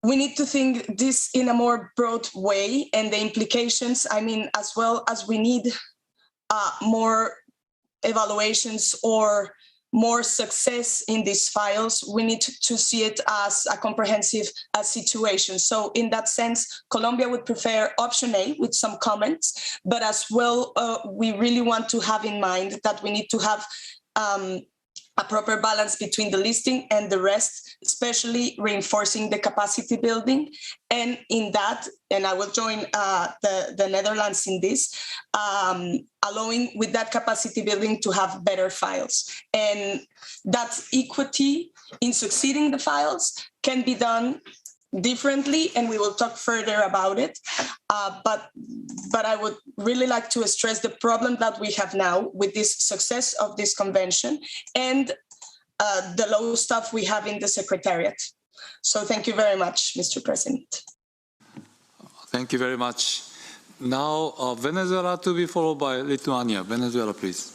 we need to think this in a more broad way, and the implications, I mean, as well as we need more evaluations or more success in these files, we need to see it as a comprehensive situation. So in that sense, Colombia would prefer option A with some comments, but as well, we really want to have in mind that we need to have a proper balance between the listing and the rest, especially reinforcing the capacity building. And in that, and I will join the Netherlands in this, allowing with that capacity building to have better files. And that equity in succeeding the files can be done differently, and we will talk further about it. But I would really like to stress the problem that we have now with this success of this convention and the low staff we have in the Secretariat. So thank you very much, Mr. President. Thank you very much. Now, Venezuela to be followed by Lithuania. Venezuela, please.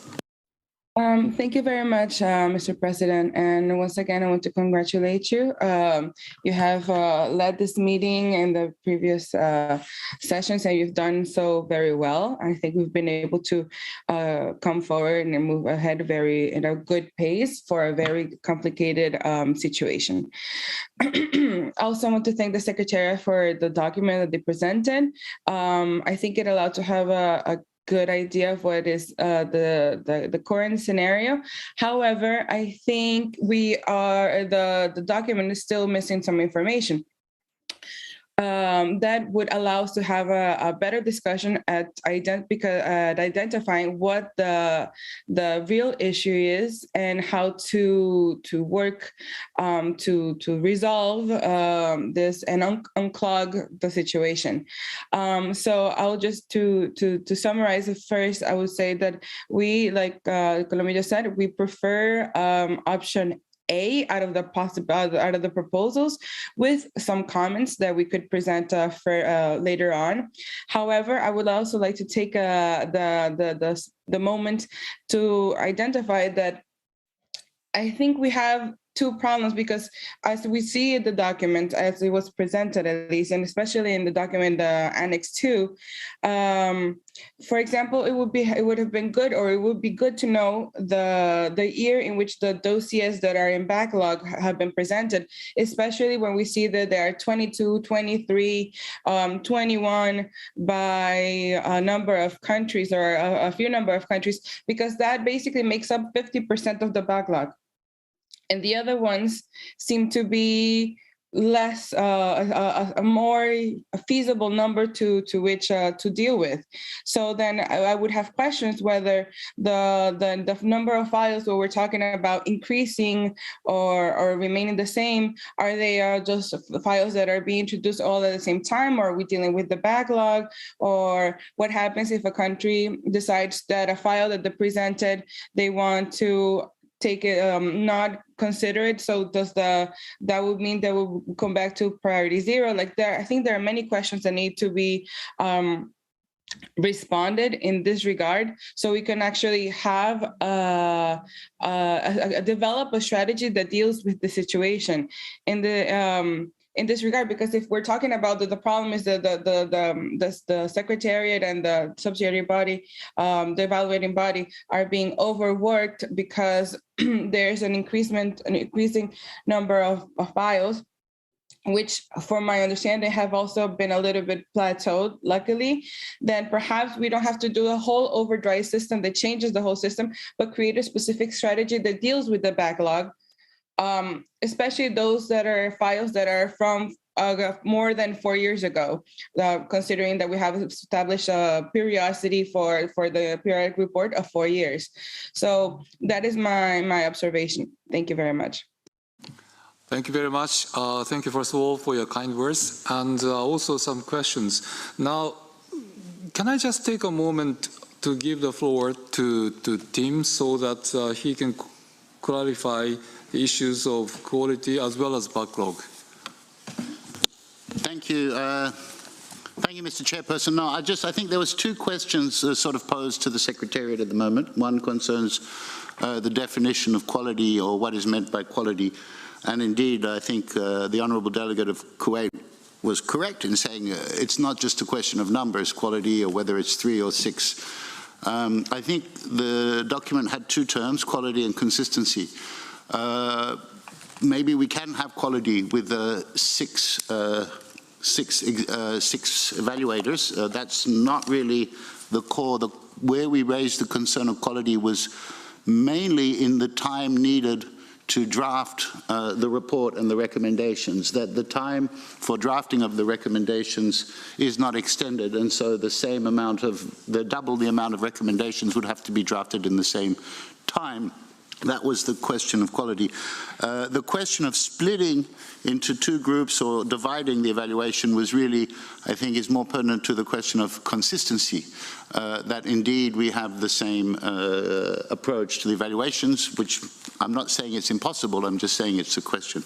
Thank you very much, Mr. President. And once again, I want to congratulate you. You have led this meeting in the previous sessions, and you've done so very well. I think we've been able to come forward and move ahead in a good pace for a very complicated situation. Also, I want to thank the Secretariat for the document that they presented. I think it allowed to have a good idea of what is the current scenario. However, I think the document is still missing some information. that would allow us to have a better discussion at identifying what the real issue is and how to work to resolve this and unclog the situation. So I'll just to summarize it first, I would say that we, like Colombia just said, we prefer option A out of the proposals, with some comments that we could present for later on. However, I would also like to take the moment to identify that I think we have two problems, because as we see the document, as it was presented at least, and especially in the document Annex 2, for example, it would have been good, or it would be good to know the year in which the dossiers that are in backlog have been presented, especially when we see that there are 22, 23, 21 by a number of countries, or a few number of countries, because that basically makes up 50% of the backlog. And the other ones seem to be less, a more feasible number to which to deal with. So then I would have questions whether the number of files that we're talking about increasing or remaining the same, are they just files that are being introduced all at the same time, or are we dealing with the backlog? Or what happens if a country decides that a file that they presented, they want to take it, not consider it? So that would mean that we'll come back to priority 0? Like I think there are many questions that need to be responded in this regard, so we can actually have develop a strategy that deals with the situation in this regard. Because if we're talking about the problem is the Secretariat and the subsidiary body, the evaluating body, are being overworked because there's an increasing number of files, which, from my understanding, have also been a little bit plateaued, luckily, then perhaps we don't have to do a whole overdrive system that changes the whole system, but create a specific strategy that deals with the backlog, especially those that are files that are from more than 4 years ago, considering that we have established a periodicity for the periodic report of 4 years. So that is my observation. Thank you very much. Thank you very much. Thank you, first of all, for your kind words, and also some questions. Now, can I just take a moment to give the floor to Tim so that he can clarify the issues of quality as well as backlog? Thank you. Thank you, Mr. Chairperson. No, I think there was two questions sort of posed to the Secretariat at the moment. One concerns the definition of quality, or what is meant by quality. And indeed, I think the Honourable Delegate of Kuwait was correct in saying it's not just a question of numbers, quality, or whether it's 3 or 6. I think the document had two terms, quality and consistency. Maybe we can have quality with six evaluators. That's not really the core. Where we raised the concern of quality was mainly in the time needed to draft the report and the recommendations, that the time for drafting of the recommendations is not extended, and so double the amount of recommendations would have to be drafted in the same time. That was the question of quality. The question of splitting into two groups or dividing the evaluation was really, I think, is more pertinent to the question of consistency, that indeed we have the same approach to the evaluations, which I'm not saying it's impossible, I'm just saying it's a question.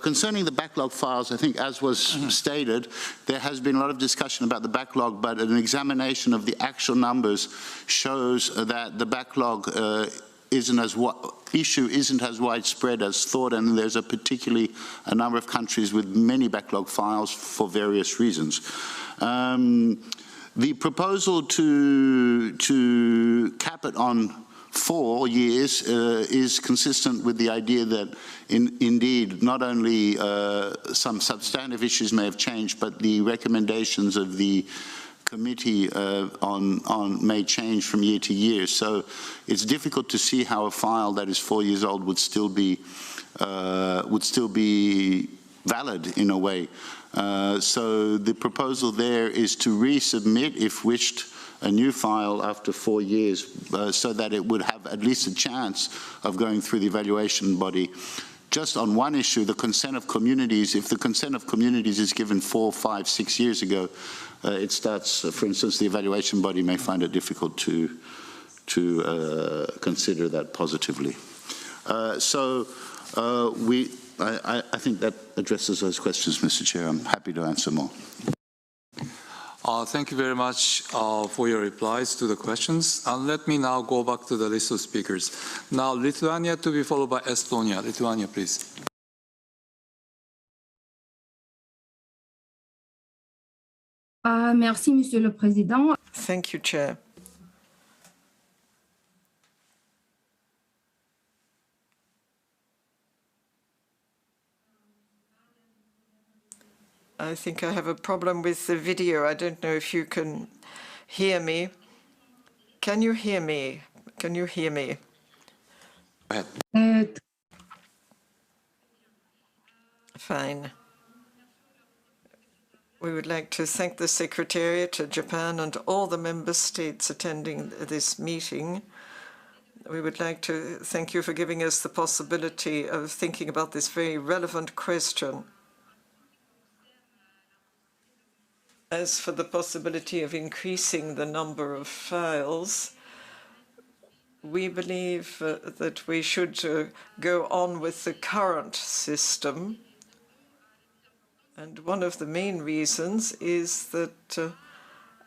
Concerning the backlog files, I think, as was stated, there has been a lot of discussion about the backlog, but an examination of the actual numbers shows that the backlog issue isn't as widespread as thought, and there's particularly a number of countries with many backlog files for various reasons. The proposal to cap it on 4 years is consistent with the idea that indeed not only some substantive issues may have changed, but the recommendations of the committee may change from year to year. So it's difficult to see how a file that is 4 years old would still be valid in a way. So the proposal there is to resubmit, if wished, a new file after 4 years, so that it would have at least a chance of going through the evaluation body. Just on one issue, the consent of communities, if the consent of communities is given 4, 5, 6 years ago, it starts, for instance, the evaluation body may find it difficult to consider that positively. I think that addresses those questions, Mr. Chair. I'm happy to answer more. Thank you very much for your replies to the questions. Let me now go back to the list of speakers. Now, Lithuania to be followed by Estonia. Lithuania, please. Merci, Monsieur le Président. Thank you, Chair. I think I have a problem with the video. I don't know if you can hear me. Can you hear me? Can you hear me? Go ahead. Fine. We would like to thank the Secretariat of Japan and all the member states attending this meeting. We would like to thank you for giving us the possibility of thinking about this very relevant question. As for the possibility of increasing the number of files, we believe that we should go on with the current system. And one of the main reasons is that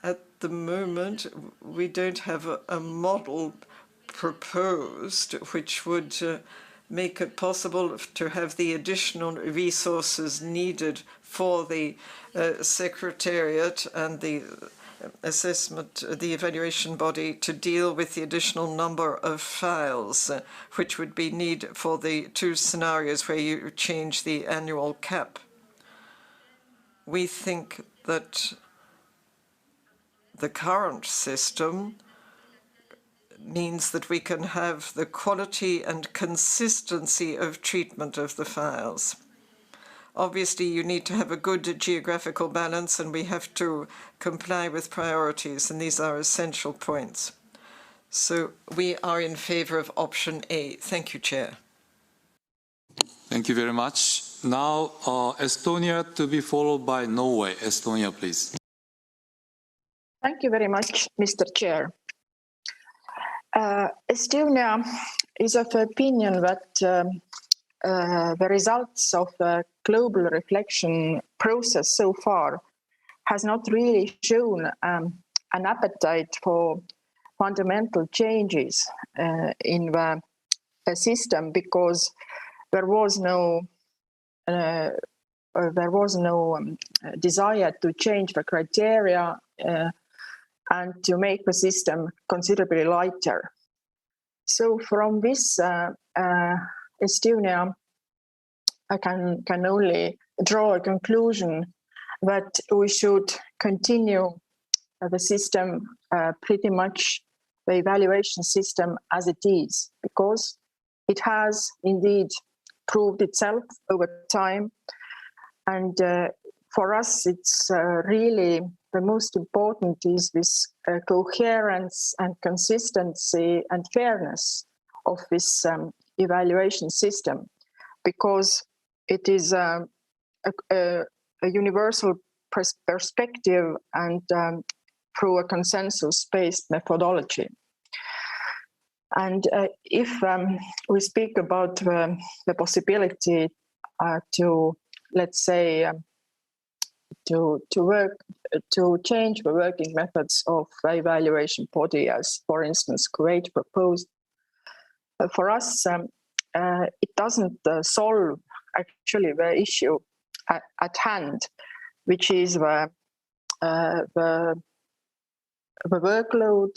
at the moment we don't have a model proposed which would make it possible to have the additional resources needed for the Secretariat and the assessment, the evaluation body to deal with the additional number of files, which would be needed for the 2 scenarios where you change the annual cap. We think that the current system means that we can have the quality and consistency of treatment of the files. Obviously, you need to have a good geographical balance, and we have to comply with priorities, and these are essential points. So we are in favor of option A. Thank you, Chair. Thank you very much. Now, Estonia to be followed by Norway. Estonia, please. Thank you very much, Mr. Chair. Estonia is of opinion that the results of the global reflection process so far has not really shown an appetite for fundamental changes in the system, because there was no desire to change the criteria and to make the system considerably lighter. So from this, Estonia, I can only draw a conclusion that we should continue the system, pretty much the evaluation system as it is, because it has indeed proved itself over time. And for us, it's really the most important is this coherence and consistency and fairness of this evaluation system, because it is a universal perspective and through a consensus-based methodology. And if we speak about the possibility to, let's say, to change the working methods of the evaluation body, as for instance Kuwait proposed, for us it doesn't solve actually the issue at hand, which is the workload,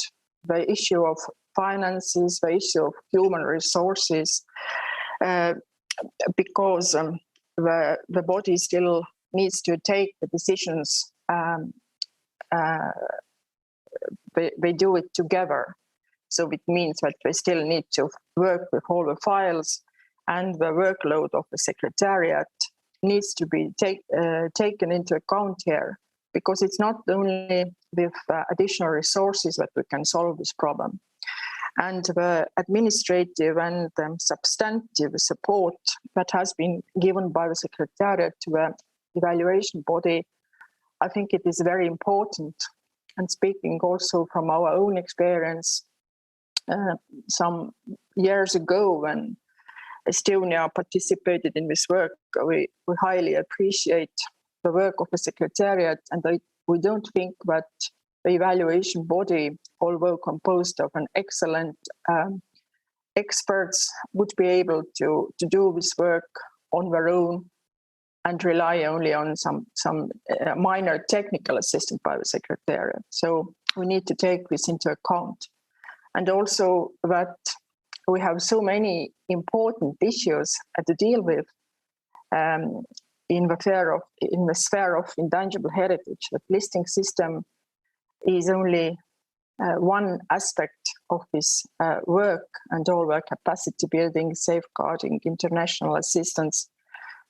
the issue of finances, the issue of human resources, because the body still needs to take the decisions. They do it together. So it means that they still need to work with all the files, and the workload of the Secretariat needs to be taken into account here, because it's not only with additional resources that we can solve this problem. And the administrative and substantive support that has been given by the Secretariat to the evaluation body, I think it is very important. And speaking also from our own experience, some years ago when Estonia participated in this work, we highly appreciate the work of the Secretariat, and we don't think that the evaluation body, although composed of an excellent experts, would be able to do this work on their own and rely only on some minor technical assistance by the Secretariat. So we need to take this into account. And also that we have so many important issues to deal with in the sphere of intangible heritage. The listing system is only one aspect of this work, and all the capacity building, safeguarding, international assistance.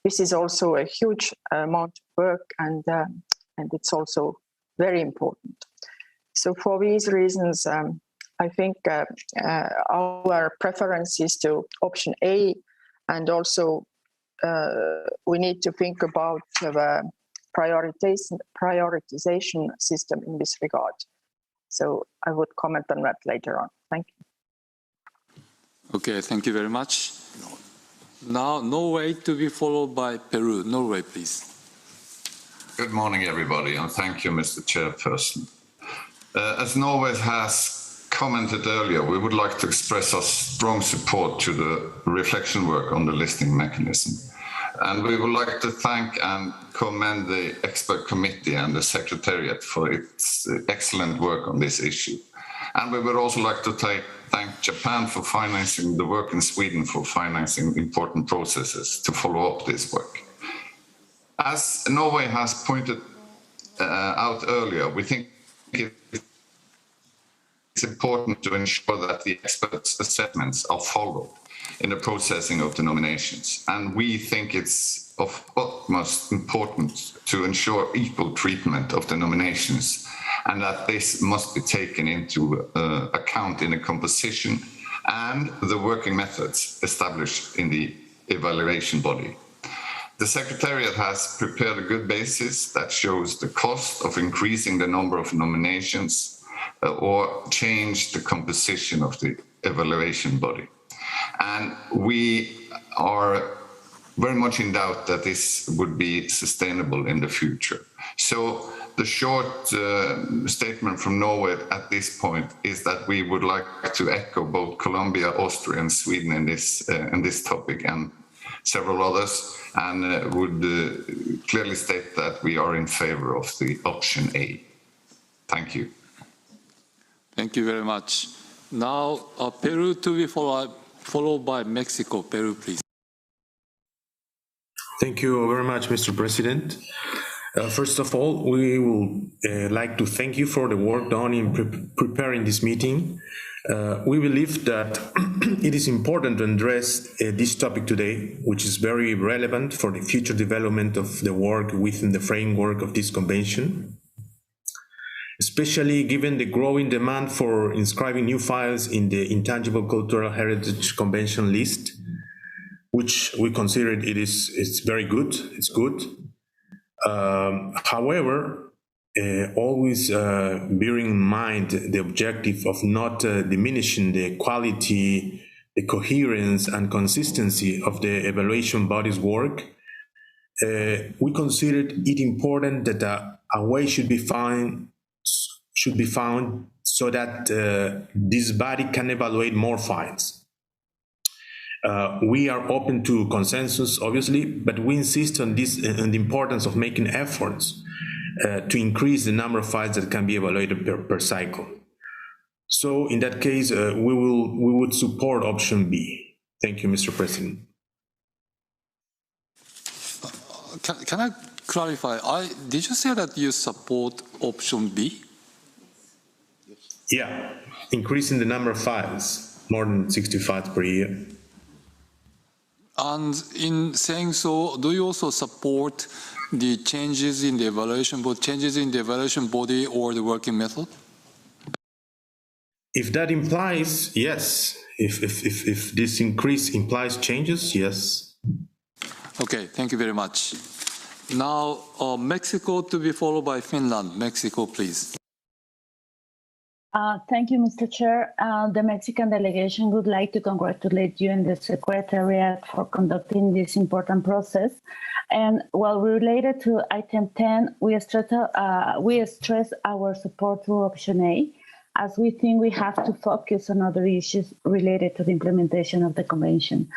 This is also a huge amount of work, and it's also very important. So for these reasons, I think our preference is to option A, and also we need to think about the prioritization system in this regard. So I would comment on that later on. Thank you. Okay, thank you very much. Now, Norway to be followed by Peru. Norway, please. Good morning, everybody, and thank you, Mr. Chairperson. As Norway has commented earlier, we would like to express our strong support to the reflection work on the listing mechanism. And we would like to thank and commend the expert committee and the Secretariat for its excellent work on this issue. And we would also like to thank Japan for financing the work in Sweden for financing important processes to follow up this work. As Norway has pointed out earlier, we think it's important to ensure that the experts' assessments are followed in the processing of the nominations. And we think it's of utmost importance to ensure equal treatment of the nominations, and that this must be taken into account in the composition and the working methods established in the evaluation body. The Secretariat has prepared a good basis that shows the cost of increasing the number of nominations or change the composition of the evaluation body. And we are very much in doubt that this would be sustainable in the future. So the short statement from Norway at this point is that we would like to echo both Colombia, Austria, and Sweden in this topic, and several others, and would clearly state that we are in favor of the option A. Thank you. Thank you very much. Now, Peru to be followed by Mexico. Peru, please. Thank you very much, Mr. President. First of all, we would like to thank you for the work done in preparing this meeting. We believe that it is important to address this topic today, which is very relevant for the future development of the work within the framework of this convention, especially given the growing demand for inscribing new files in the Intangible Cultural Heritage Convention list, which we consider it's very good, it's good. However, always bearing in mind the objective of not diminishing the quality, the coherence and consistency of the evaluation body's work, we considered it important that a way should be found so that this body can evaluate more files. We are open to consensus, obviously, but we insist on this and the importance of making efforts to increase the number of files that can be evaluated per cycle. So in that case, we would support option B. Thank you, Mr. President. Can I clarify? Did you say that you support option B? Yeah, increasing the number of files, more than 65 per year. And in saying so, do you also support the changes in the evaluation body or the working method? If that implies, yes. If this increase implies changes, yes. Okay, thank you very much. Now, Mexico to be followed by Finland. Mexico, please. Thank you, Mr. Chair. The Mexican delegation would like to congratulate you and the Secretariat for conducting this important process. And while related to item 10, we stress our support to option A, as we think we have to focus on other issues related to the implementation of the convention.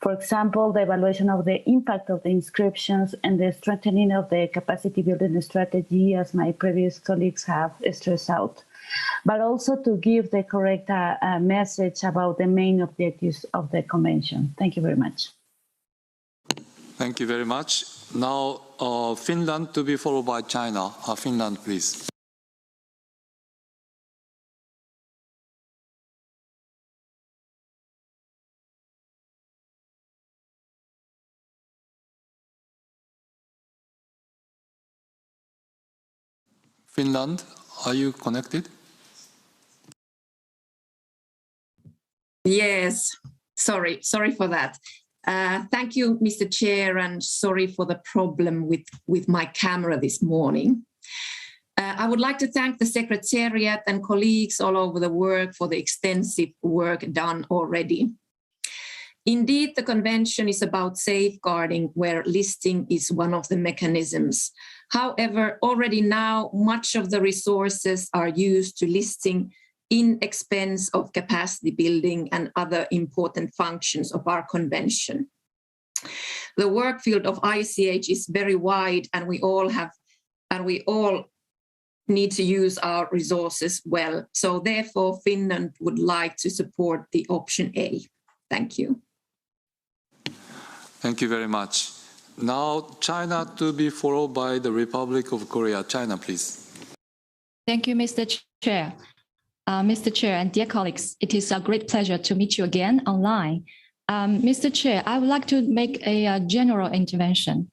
For example, the evaluation of the impact of the inscriptions and the strengthening of the capacity building strategy, as my previous colleagues have stressed out, but also to give the correct message about the main objectives of the convention. Thank you very much. Thank you very much. Now, Finland to be followed by China. Finland, please. Finland, are you connected? Yes, sorry for that. Thank you, Mr. Chair, and sorry for the problem with my camera this morning. I would like to thank the Secretariat and colleagues all over the world for the extensive work done already. Indeed, the convention is about safeguarding where listing is one of the mechanisms. However, already now, much of the resources are used to listing in expense of capacity building and other important functions of our convention. The work field of ICH is very wide, and we all need to use our resources well. So therefore, Finland would like to support the option A. Thank you. Thank you very much. Now, China to be followed by the Republic of Korea. China, please. Thank you, Mr. Chair. Mr. Chair and dear colleagues, it is a great pleasure to meet you again online. Mr. Chair, I would like to make a general intervention.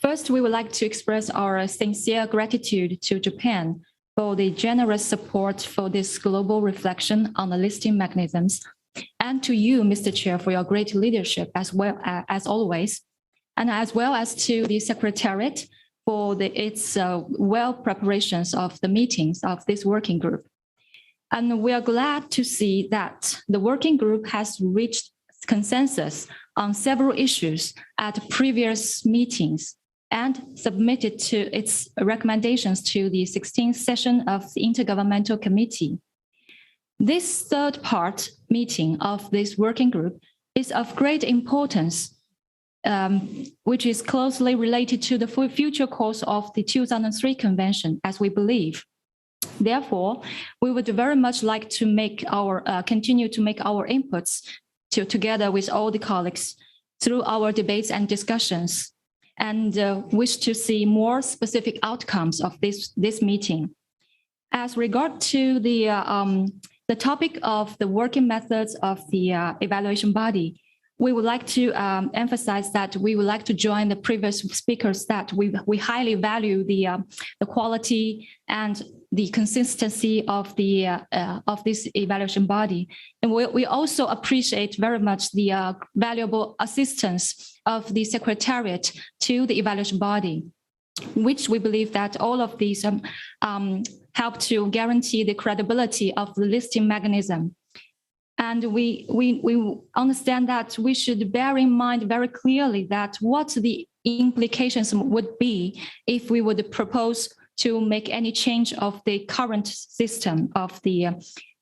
First, we would like to express our sincere gratitude to Japan for the generous support for this global reflection on the listing mechanisms, and to you, Mr. Chair, for your great leadership as well as always, and as well as to the Secretariat for its well preparations of the meetings of this working group. And we are glad to see that the working group has reached consensus on several issues at previous meetings and submitted to its recommendations to the 16th session of the Intergovernmental Committee. This third part meeting of this working group is of great importance, which is closely related to the future course of the 2003 Convention, as we believe. Therefore, we would very much like to continue to make our inputs together with all the colleagues through our debates and discussions, and wish to see more specific outcomes of this meeting. As regard to the topic of the working methods of the evaluation body, we would like to emphasize that we would like to join the previous speakers that we highly value the quality and the consistency of this evaluation body. And we also appreciate very much the valuable assistance of the Secretariat to the evaluation body, which we believe that all of these help to guarantee the credibility of the listing mechanism. And we understand that we should bear in mind very clearly that what the implications would be if we would propose to make any change of the current system of the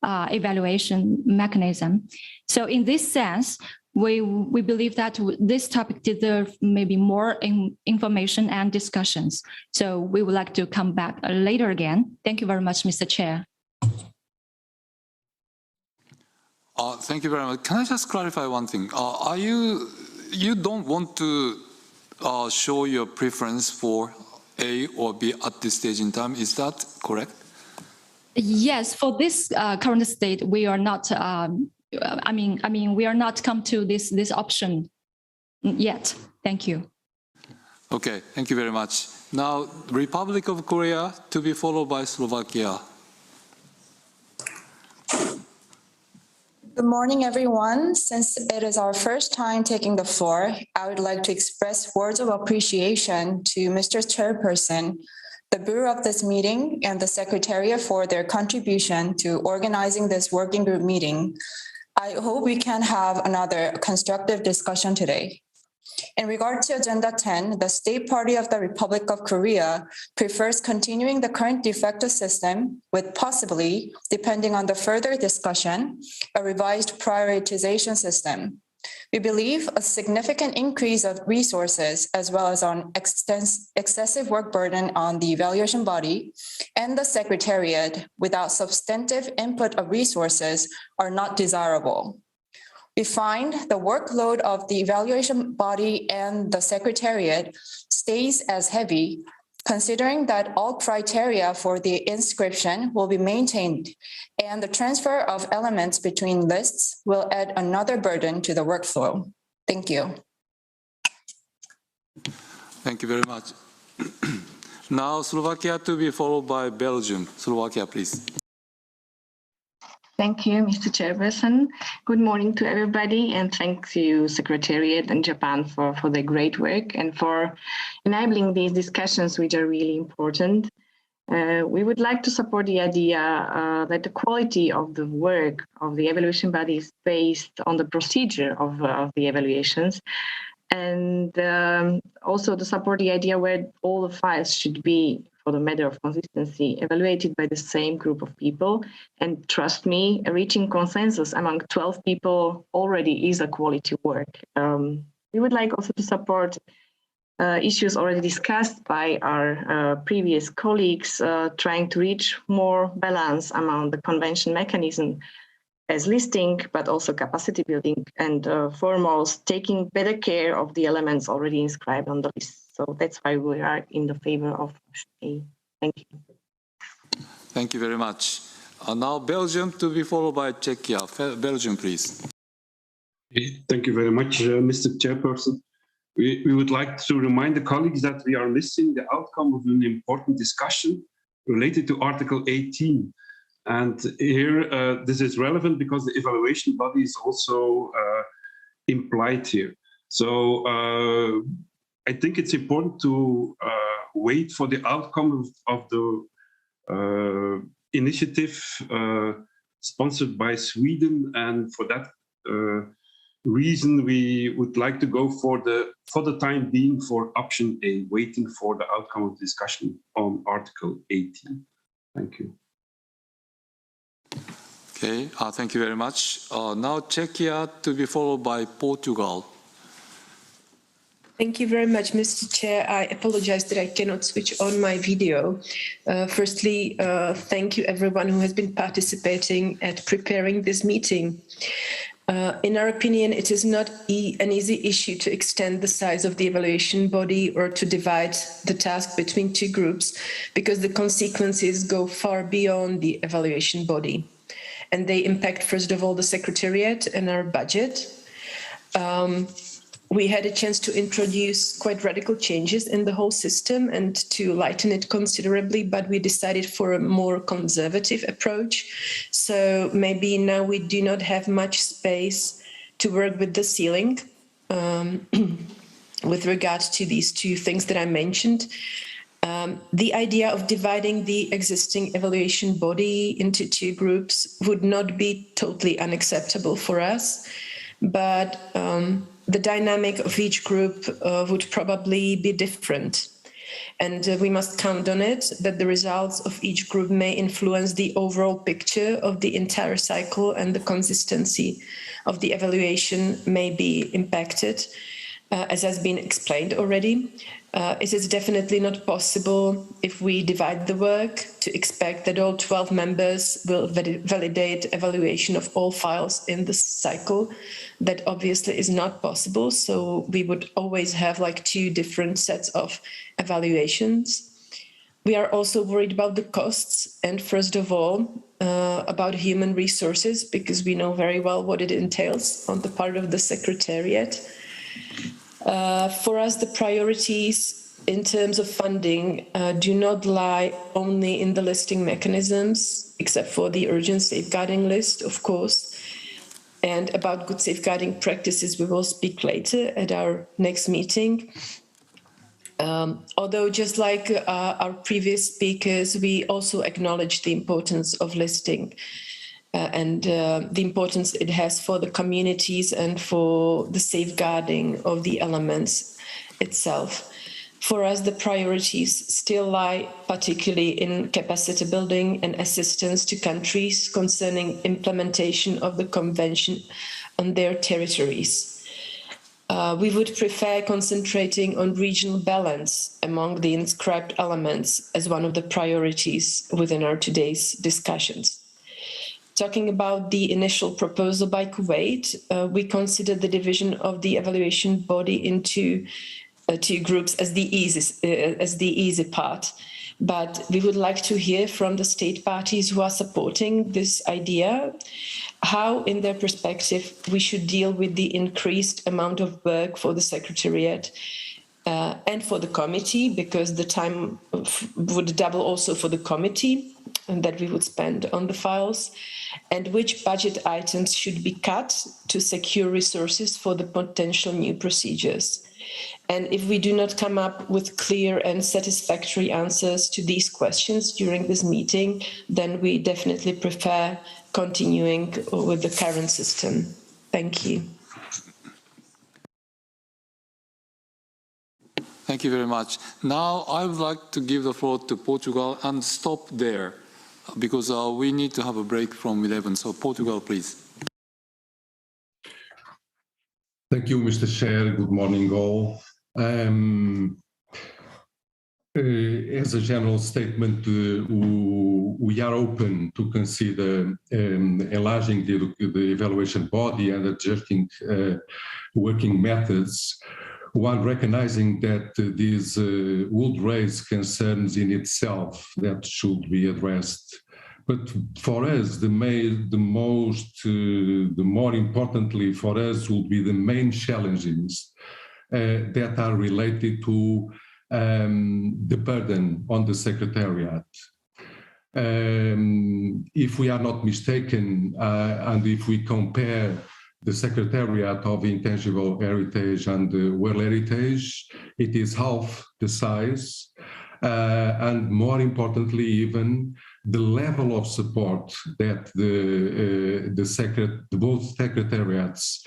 evaluation mechanism. So in this sense, we believe that this topic deserves maybe more information and discussions. So we would like to come back later again. Thank you very much, Mr. Chair. Thank you very much. Can I just clarify one thing? You don't want to show your preference for A or B at this stage in time, is that correct? Yes, for this current state, we are not. We are not come to this option yet. Thank you. Okay, thank you very much. Now, Republic of Korea to be followed by Slovakia. Good morning, everyone. Since it is our first time taking the floor, I would like to express words of appreciation to Mr. Chairperson, the Bureau of this meeting, and the Secretariat for their contribution to organizing this working group meeting. I hope we can have another constructive discussion today. In regard to Agenda 10, the State Party of the Republic of Korea prefers continuing the current de facto system with possibly, depending on the further discussion, a revised prioritization system. We believe a significant increase of resources as well as on excessive work burden on the evaluation body and the Secretariat without substantive input of resources are not desirable. We find the workload of the evaluation body and the Secretariat stays as heavy, considering that all criteria for the inscription will be maintained and the transfer of elements between lists will add another burden to the workflow. Thank you. Thank you very much. Now, Slovakia to be followed by Belgium. Slovakia, please. Thank you, Mr. Chairperson. Good morning to everybody, and thanks to Secretariat and Japan for their great work and for enabling these discussions, which are really important. We would like to support the idea that the quality of the work of the evaluation body is based on the procedure of the evaluations, and also to support the idea where all the files should be, for the matter of consistency, evaluated by the same group of people. And trust me, reaching consensus among 12 people already is a quality work. We would like also to support issues already discussed by our previous colleagues, trying to reach more balance among the convention mechanism as listing, but also capacity building, and foremost, taking better care of the elements already inscribed on the list. So that's why we are in the favor of option A. Thank you. Thank you very much. Now Belgium to be followed by Czechia. Belgium, please. Thank you very much, Mr. Chairperson. We would like to remind the colleagues that we are missing the outcome of an important discussion related to Article 18. And here, this is relevant because the evaluation body is also implied here. So I think it's important to wait for the outcome of the initiative sponsored by Sweden, and for that reason we would like to go for the time being for option A, waiting for the outcome of the discussion on Article 18. Thank you. Okay, thank you very much. Now Czechia to be followed by Portugal. Thank you very much, Mr. Chair. I apologize that I cannot switch on my video. Firstly, thank you everyone who has been participating at preparing this meeting. In our opinion, it is not an easy issue to extend the size of the evaluation body or to divide the task between two groups, because the consequences go far beyond the evaluation body. And they impact, first of all, the Secretariat and our budget. We had a chance to introduce quite radical changes in the whole system and to lighten it considerably, but we decided for a more conservative approach. So maybe now we do not have much space to work with the ceiling with regard to these two things that I mentioned. The idea of dividing the existing evaluation body into two groups would not be totally unacceptable for us, but the dynamic of each group would probably be different. And we must count on it that the results of each group may influence the overall picture of the entire cycle, and the consistency of the evaluation may be impacted, as has been explained already. It is definitely not possible, if we divide the work, to expect that all 12 members will validate evaluation of all files in the cycle. That obviously is not possible, so we would always have like two different sets of evaluations. We are also worried about the costs, and first of all, about human resources, because we know very well what it entails on the part of the Secretariat. For us, the priorities in terms of funding do not lie only in the listing mechanisms, except for the urgent safeguarding list, of course. And about good safeguarding practices, we will speak later at our next meeting. Although just like our previous speakers, we also acknowledge the importance of listing and the importance it has for the communities and for the safeguarding of the elements itself. For us, the priorities still lie particularly in capacity building and assistance to countries concerning implementation of the Convention on their territories. We would prefer concentrating on regional balance among the inscribed elements as one of the priorities within our today's discussions. Talking about the initial proposal by Kuwait, we consider the division of the evaluation body into two groups as the easy part. But we would like to hear from the state parties who are supporting this idea, how, in their perspective, we should deal with the increased amount of work for the Secretariat and for the committee, because the time would double also for the committee and that we would spend on the files, and which budget items should be cut to secure resources for the potential new procedures. And if we do not come up with clear and satisfactory answers to these questions during this meeting, then we definitely prefer continuing with the current system. Thank you. Thank you very much. Now I would like to give the floor to Portugal and stop there because we need to have a break from 11. So Portugal, please. Thank you, Mr. Chair. Good morning, all. As a general statement, we are open to consider enlarging the evaluation body and adjusting working methods, while recognizing that these would raise concerns in itself that should be addressed. But for us, the more importantly for us will be the main challenges that are related to the burden on the Secretariat. If we are not mistaken, and if we compare the Secretariat of Intangible Heritage and World Heritage, it is half the size, and more importantly even, the level of support that both secretariats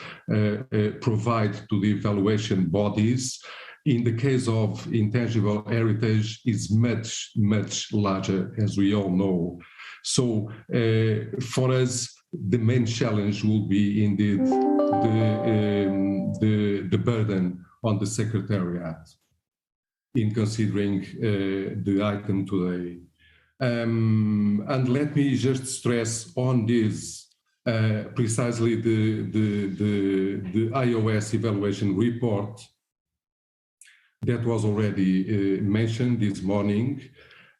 provide to the evaluation bodies in the case of intangible heritage is much, much larger, as we all know. So for us, the main challenge will be indeed the burden on the Secretariat in considering the item today. And let me just stress on this precisely the iOS evaluation report that was already mentioned this morning,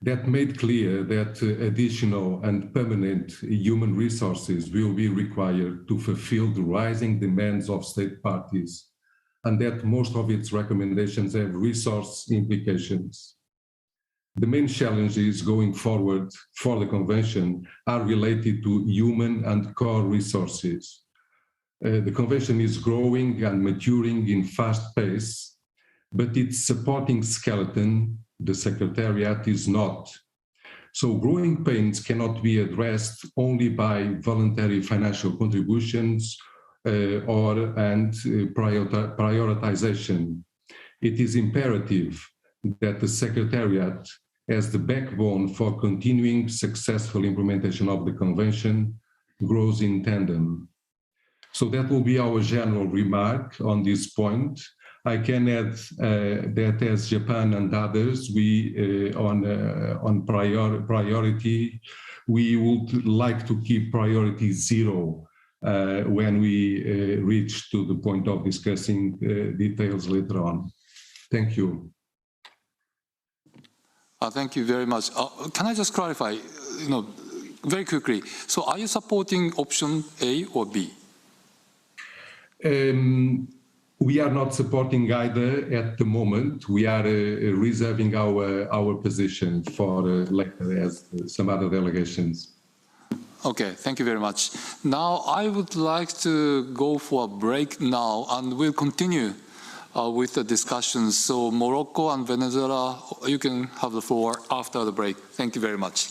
that made clear that additional and permanent human resources will be required to fulfill the rising demands of state parties, and that most of its recommendations have resource implications. The main challenges going forward for the Convention are related to human and core resources. The Convention is growing and maturing in fast pace, but its supporting skeleton, the Secretariat, is not. So growing pains cannot be addressed only by voluntary financial contributions and prioritization. It is imperative that the Secretariat, as the backbone for continuing successful implementation of the Convention, grows in tandem. So that will be our general remark on this point. I can add that as Japan and others, we on priority, we would like to keep priority 0 when we reach to the point of discussing details later on. Thank you. Thank you very much. Can I just clarify, very quickly? So are you supporting option A or B? we are not supporting either at the moment. We are reserving our position for later as some other delegations. Okay, thank you very much. Now I would like to go for a break now, and we'll continue with the discussions. So Morocco and Venezuela, you can have the floor after the break. Thank you very much.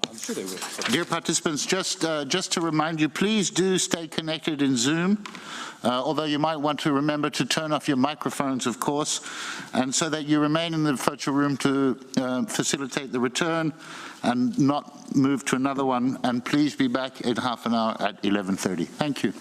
I'm sure they will. Dear participants, just to remind you, please do stay connected in Zoom, although you might want to remember to turn off your microphones, of course, and so that you remain in the virtual room to facilitate the return and not move to another one. And please be back in half an hour at 11:30. Thank you.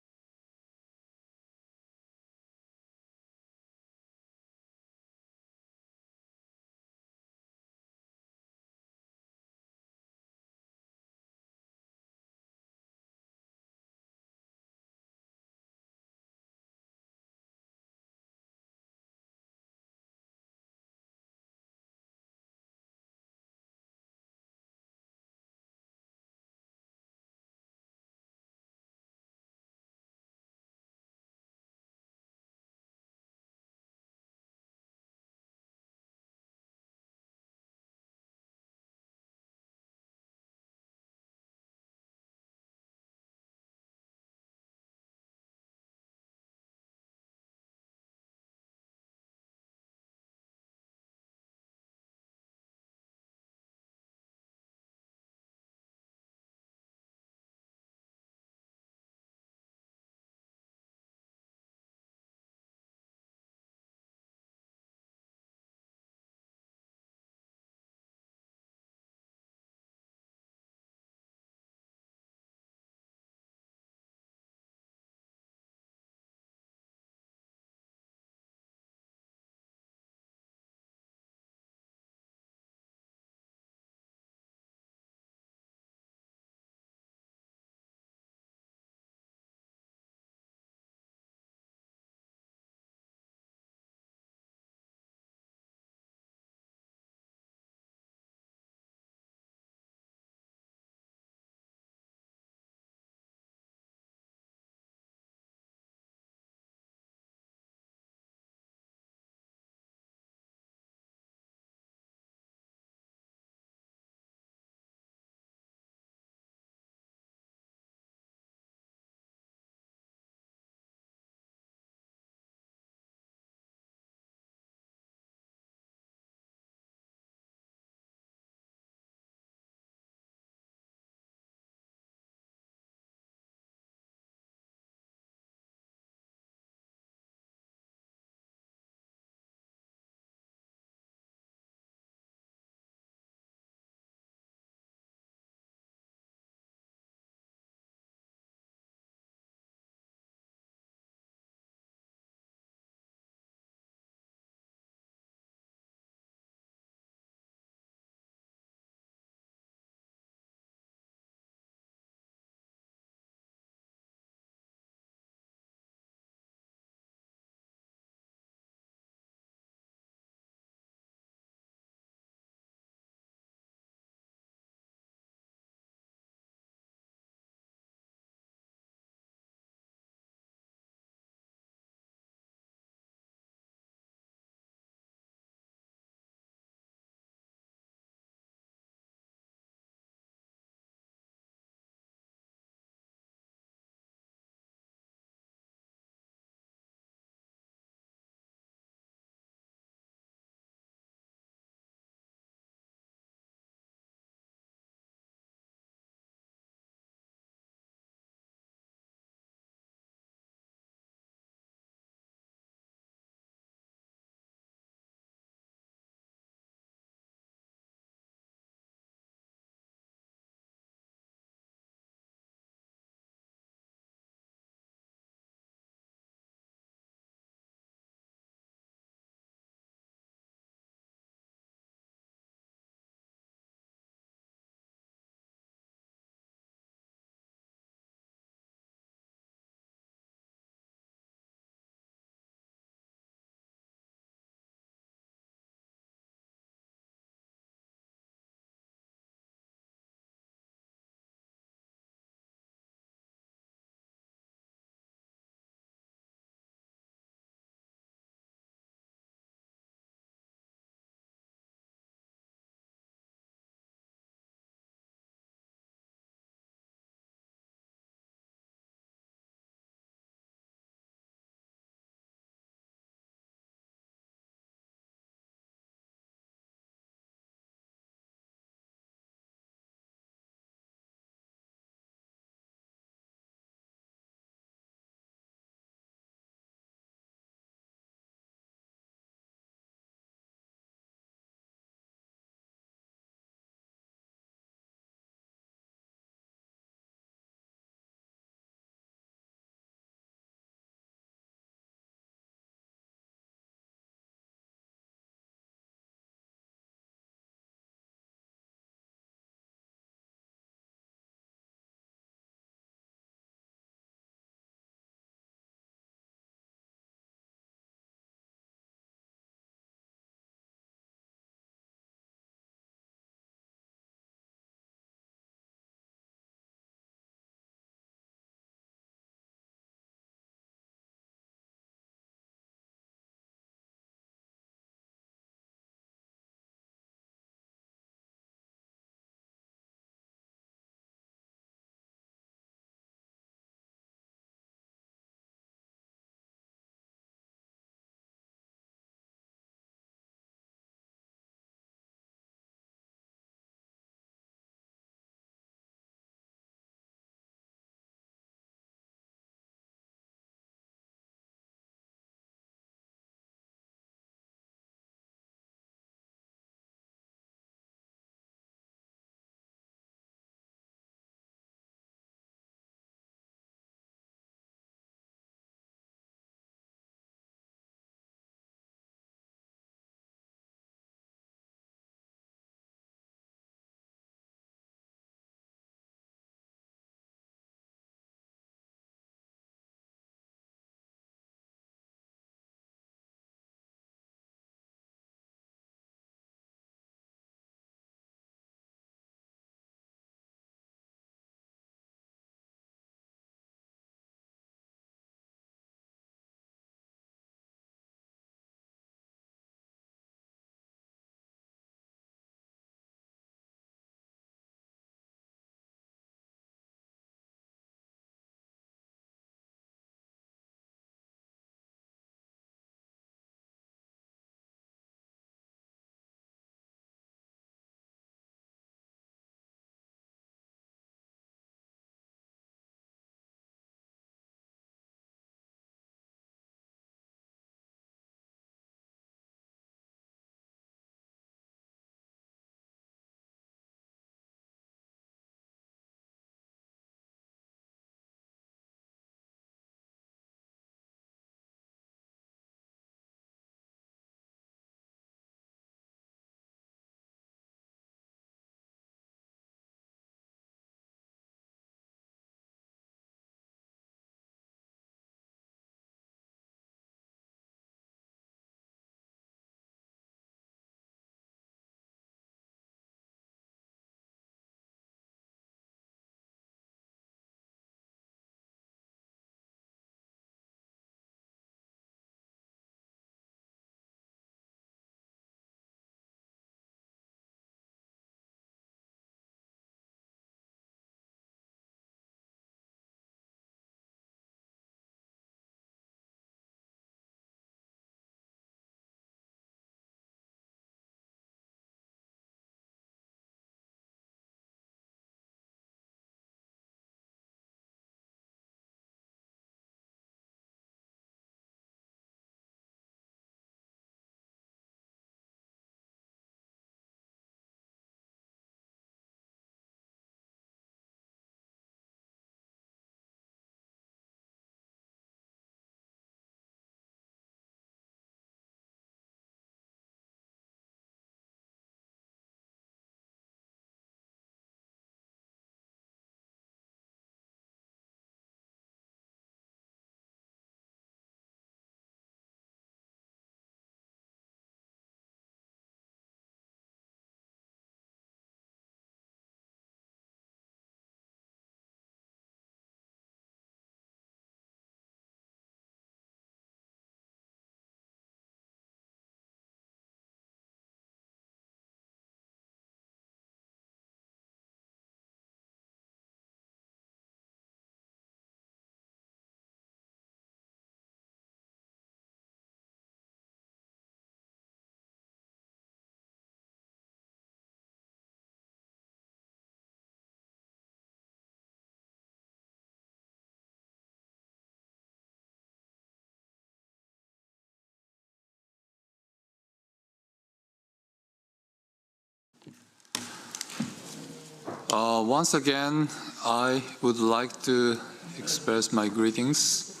Once again, I would like to express my greetings,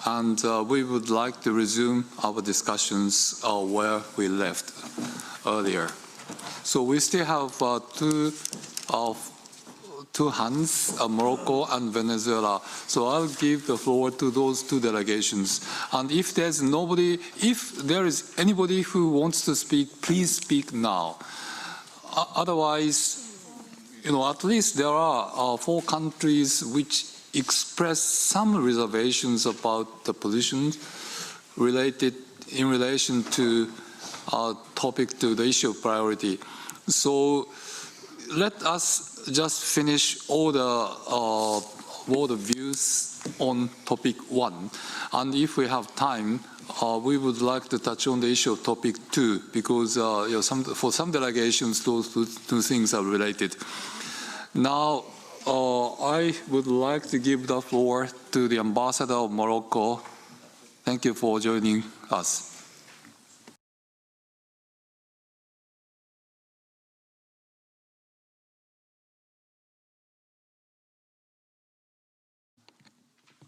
and we would like to resume our discussions where we left earlier. So we still have two hands, Morocco and Venezuela. So I'll give the floor to those two delegations. And if there is anybody who wants to speak, please speak now. Otherwise, at least there are 4 countries which express some reservations about the position in relation to our topic, to the issue of priority. So let us just finish all the views on topic 1. And if we have time, we would like to touch on the issue of topic 2, because for some delegations, those two things are related. Now, I would like to give the floor to the Ambassador of Morocco. Thank you for joining us.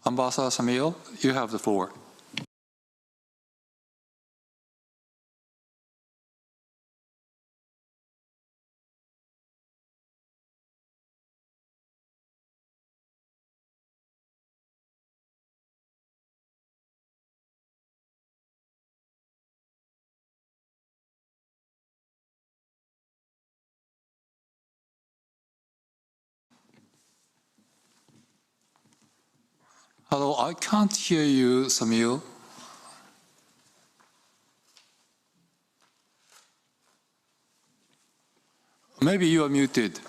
Ambassador Samuel, you have the floor. Hello, I can't hear you, Samuel. Maybe you are muted.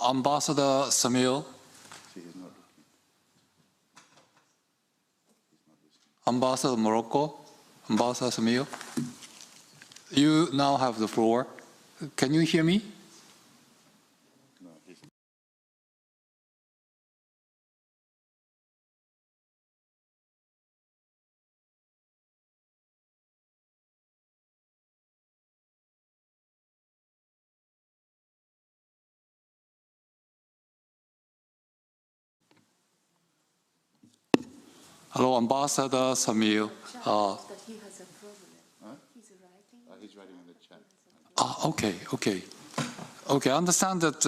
Ambassador Samuel. Ambassador Morocco. Ambassador Samuel. You now have the floor. Can you hear me? Hello, Ambassador Samuel. He's writing in the chat. Okay, I understand that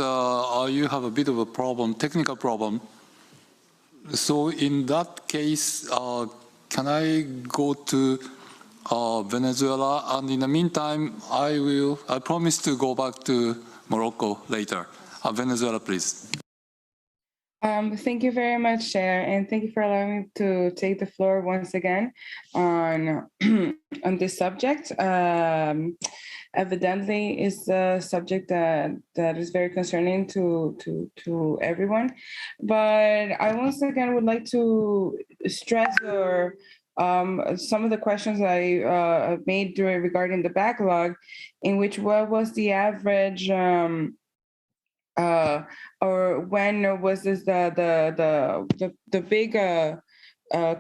you have a bit of a problem, technical problem. So in that case, can I go to Venezuela? And in the meantime, I promise to go back to Morocco later. Venezuela, please. Thank you very much, Chair, and thank you for allowing me to take the floor once again on on this subject. Evidently, is a subject that is very concerning to everyone. But I once again would like to stress some of the questions I made regarding the backlog, in which what was the average. Or when was this the big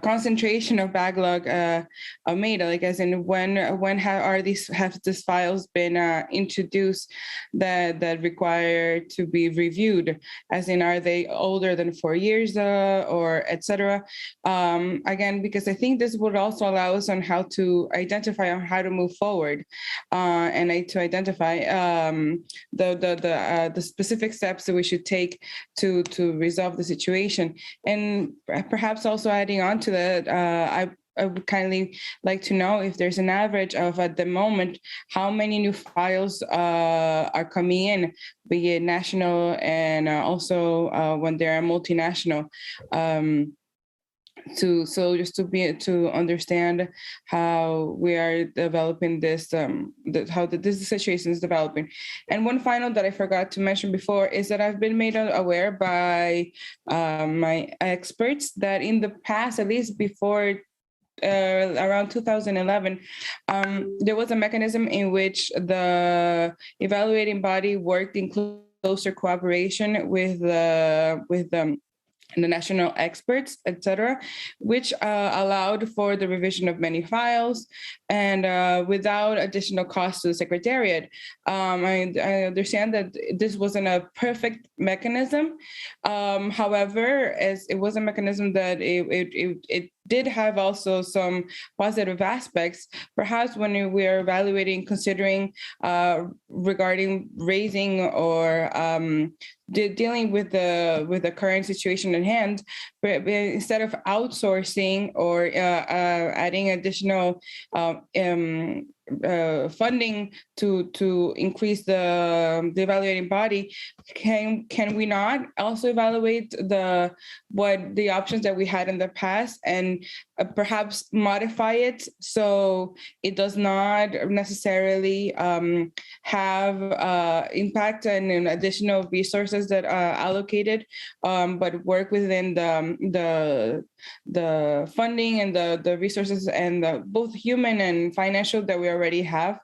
concentration of backlog made? Like, as in when have these files been introduced that require to be reviewed? As in, are they older than 4 years or etc.? Again, because I think this would also allow us on how to identify on how to move forward, and to identify the specific steps that we should take to resolve the situation, and perhaps also adding on to that, I would kindly like to know if there's an average of, at the moment, how many new files are coming in, be it national and also when they are multinational. to understand how we are developing this, how this situation is developing. And one final that I forgot to mention before is that I've been made aware by my experts that in the past, at least before around 2011, there was a mechanism in which the evaluating body worked in closer cooperation with the national experts, etc., which allowed for the revision of many files and without additional cost to the Secretariat. I understand that this wasn't a perfect mechanism. However, as it was a mechanism that it did have also some positive aspects, perhaps when we are evaluating, considering regarding raising or dealing with the current situation at hand, but instead of outsourcing or adding additional funding to increase the evaluating body, can we not also evaluate the options that we had in the past and perhaps modify it so it does not necessarily have impact and additional resources that are allocated, but work within the funding and the resources and both human and financial that we already have?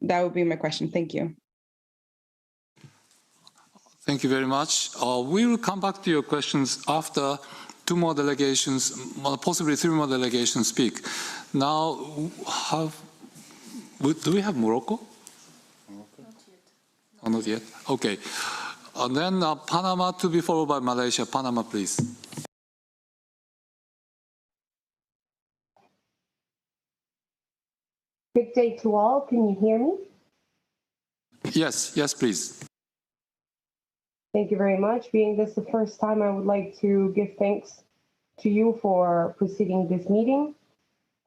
That would be my question. Thank you. Thank you very much. We will come back to your questions after two more delegations, possibly three more delegations speak. Now, do we have Morocco? Not yet. Oh, not yet? Okay. And then Panama to be followed by Malaysia. Panama, please. Good day to all. Can you hear me? Yes, please. Thank you very much. Being this the first time, I would like to give thanks to you for preceding this meeting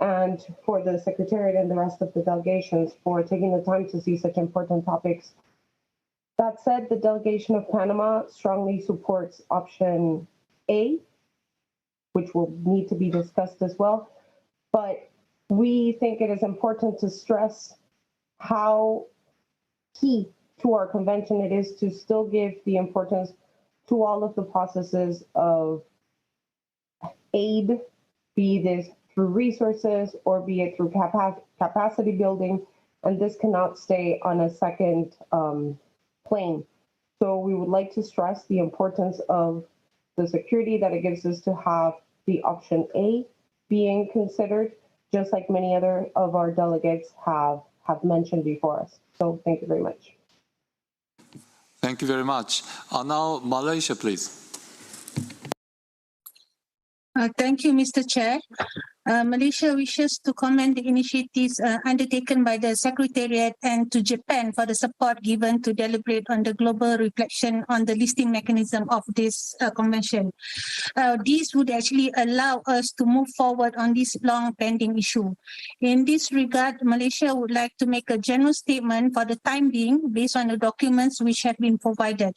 and for the Secretariat and the rest of the delegations for taking the time to see such important topics. That said, the delegation of Panama strongly supports option A, which will need to be discussed as well. But we think it is important to stress how key to our convention it is to still give the importance to all of the processes of aid, be this through resources or be it through capacity building, and this cannot stay on a second plane. So we would like to stress the importance of the security that it gives us to have the option A being considered, just like many other of our delegates have mentioned before us. So thank you very much. Thank you very much. Now, Malaysia, please. Thank you, Mr. Chair. Malaysia wishes to commend the initiatives undertaken by the Secretariat and to Japan for the support given to deliberate on the global reflection on the listing mechanism of this convention. This would actually allow us to move forward on this long pending issue. In this regard, Malaysia would like to make a general statement for the time being based on the documents which have been provided.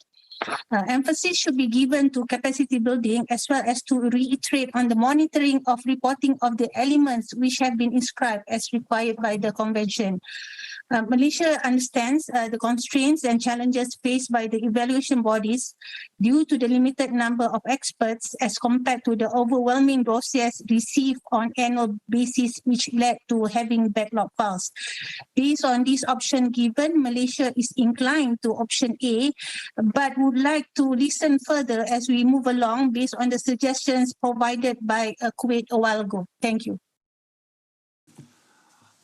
Emphasis should be given to capacity building as well as to reiterate on the monitoring of reporting of the elements which have been inscribed as required by the convention. Malaysia understands the constraints and challenges faced by the evaluation bodies due to the limited number of experts as compared to the overwhelming dossiers received on annual basis, which led to having backlog files. Based on this option given, Malaysia is inclined to option A, but would like to listen further as we move along based on the suggestions provided by Kuwait a while ago. Thank you.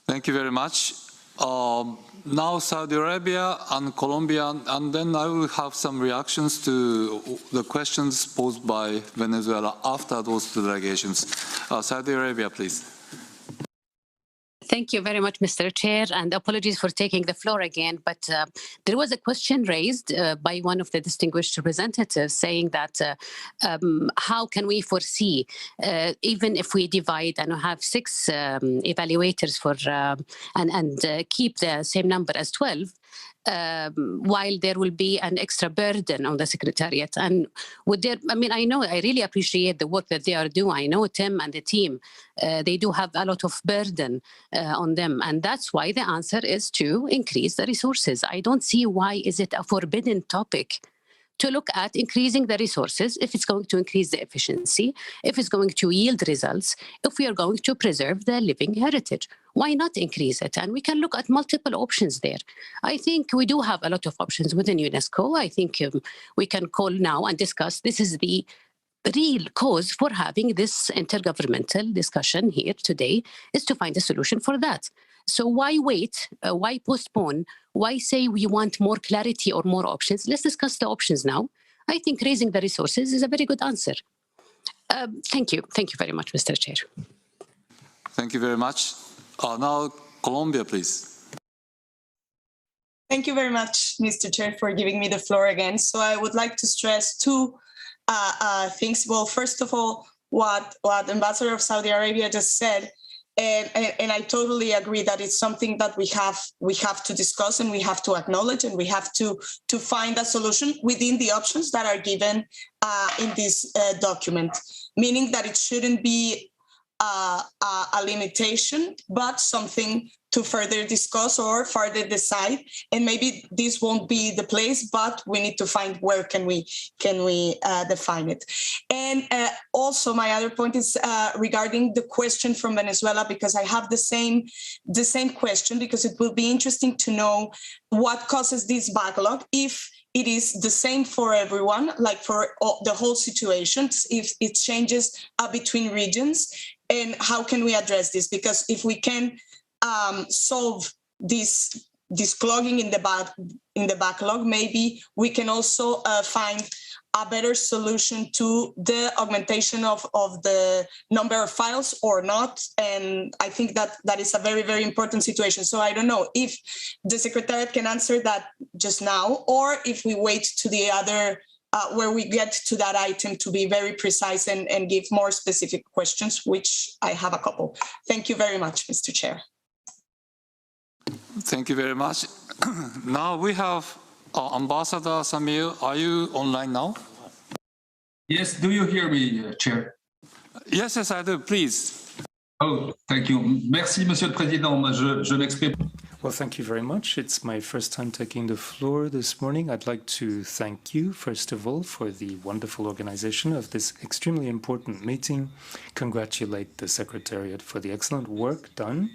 Thank you very much. Now Saudi Arabia and Colombia, and then I will have some reactions to the questions posed by Venezuela after those two delegations. Saudi Arabia, please. Thank you very much, Mr. Chair, and apologies for taking the floor again, but there was a question raised by one of the distinguished representatives saying that how can we foresee, even if we divide and have 6 evaluators for and keep the same number as 12, while there will be an extra burden on the Secretariat. And would there, I mean, I really appreciate the work that they are doing. I know Tim and the team, they do have a lot of burden on them. And that's why the answer is to increase the resources. I don't see why is it a forbidden topic to look at increasing the resources if it's going to increase the efficiency, if it's going to yield results, if we are going to preserve the living heritage. Why not increase it? And we can look at multiple options there. I think we do have a lot of options within UNESCO. I think we can call now and discuss. This is the real cause for having this intergovernmental discussion here today, is to find a solution for that. So why wait? Why postpone? Why say we want more clarity or more options? Let's discuss the options now. I think raising the resources is a very good answer. Thank you. Thank you very much, Mr. Chair. Thank you very much. Now, Colombia, please. Thank you very much, Mr. Chair, for giving me the floor again. So I would like to stress two things. Well, first of all, what Ambassador of Saudi Arabia just said, and I totally agree that it's something that we have to discuss and we have to acknowledge, and we have to find a solution within the options that are given in this document, meaning that it shouldn't be a limitation, but something to further discuss or further decide. And maybe this won't be the place, but we need to find where can we define it. And also my other point is regarding the question from Venezuela, because I have the same question, because it will be interesting to know what causes this backlog, if it is the same for everyone, like for the whole situation, if it changes between regions, and how can we address this? Because if we can solve this clogging in the backlog, maybe we can also find a better solution to the augmentation of the number of files or not. And I think that is a very, very important situation. So I don't know if the Secretariat can answer that just now, or if we wait to the other where we get to that item to be very precise and give more specific questions, which I have a couple. Thank you very much, Mr. Chair. Thank you very much. Now we have Ambassador Samir. Are you online now? Yes, do you hear me, Chair? Yes, I do, please. Oh, thank you. Merci, Monsieur le Président. Je m'exprime. Well, thank you very much. It's my first time taking the floor this morning. I'd like to thank you, first of all, for the wonderful organization of this extremely important meeting, congratulate the Secretariat for the excellent work done,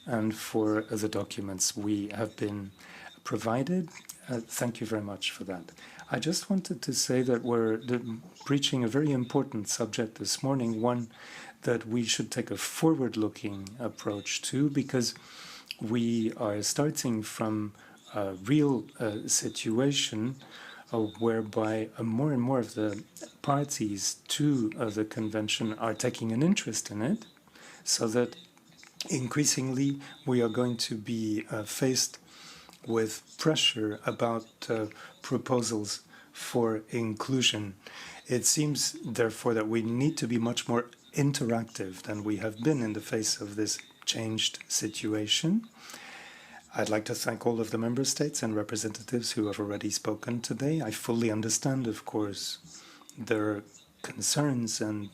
and for the documents we have been provided. Thank you very much for that. I just wanted to say that we're breaching a very important subject this morning, one that we should take a forward-looking approach to, because we are starting from a real situation whereby more and more of the parties to the convention are taking an interest in it, so that increasingly we are going to be faced with pressure about proposals for inclusion. It seems, therefore, that we need to be much more interactive than we have been in the face of this changed situation. I'd like to thank all of the member states and representatives who have already spoken today. I fully understand, of course, their concerns and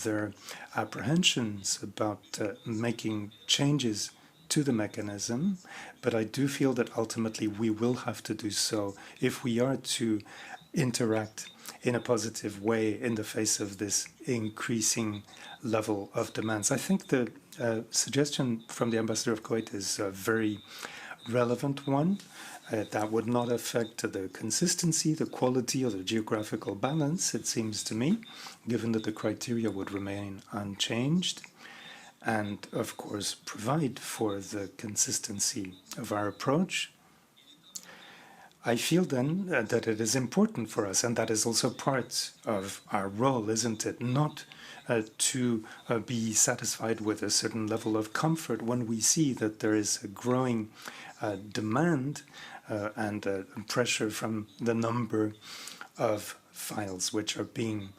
their apprehensions about making changes to the mechanism, but I do feel that ultimately we will have to do so if we are to interact in a positive way in the face of this increasing level of demands. I think the suggestion from the Ambassador of Kuwait is a very relevant one. That would not affect the consistency, the quality, or the geographical balance, it seems to me, given that the criteria would remain unchanged, and of course provide for the consistency of our approach. I feel then that it is important for us, and that is also part of our role, isn't it, not to be satisfied with a certain level of comfort when we see that there is a growing demand and pressure from the number of files which are being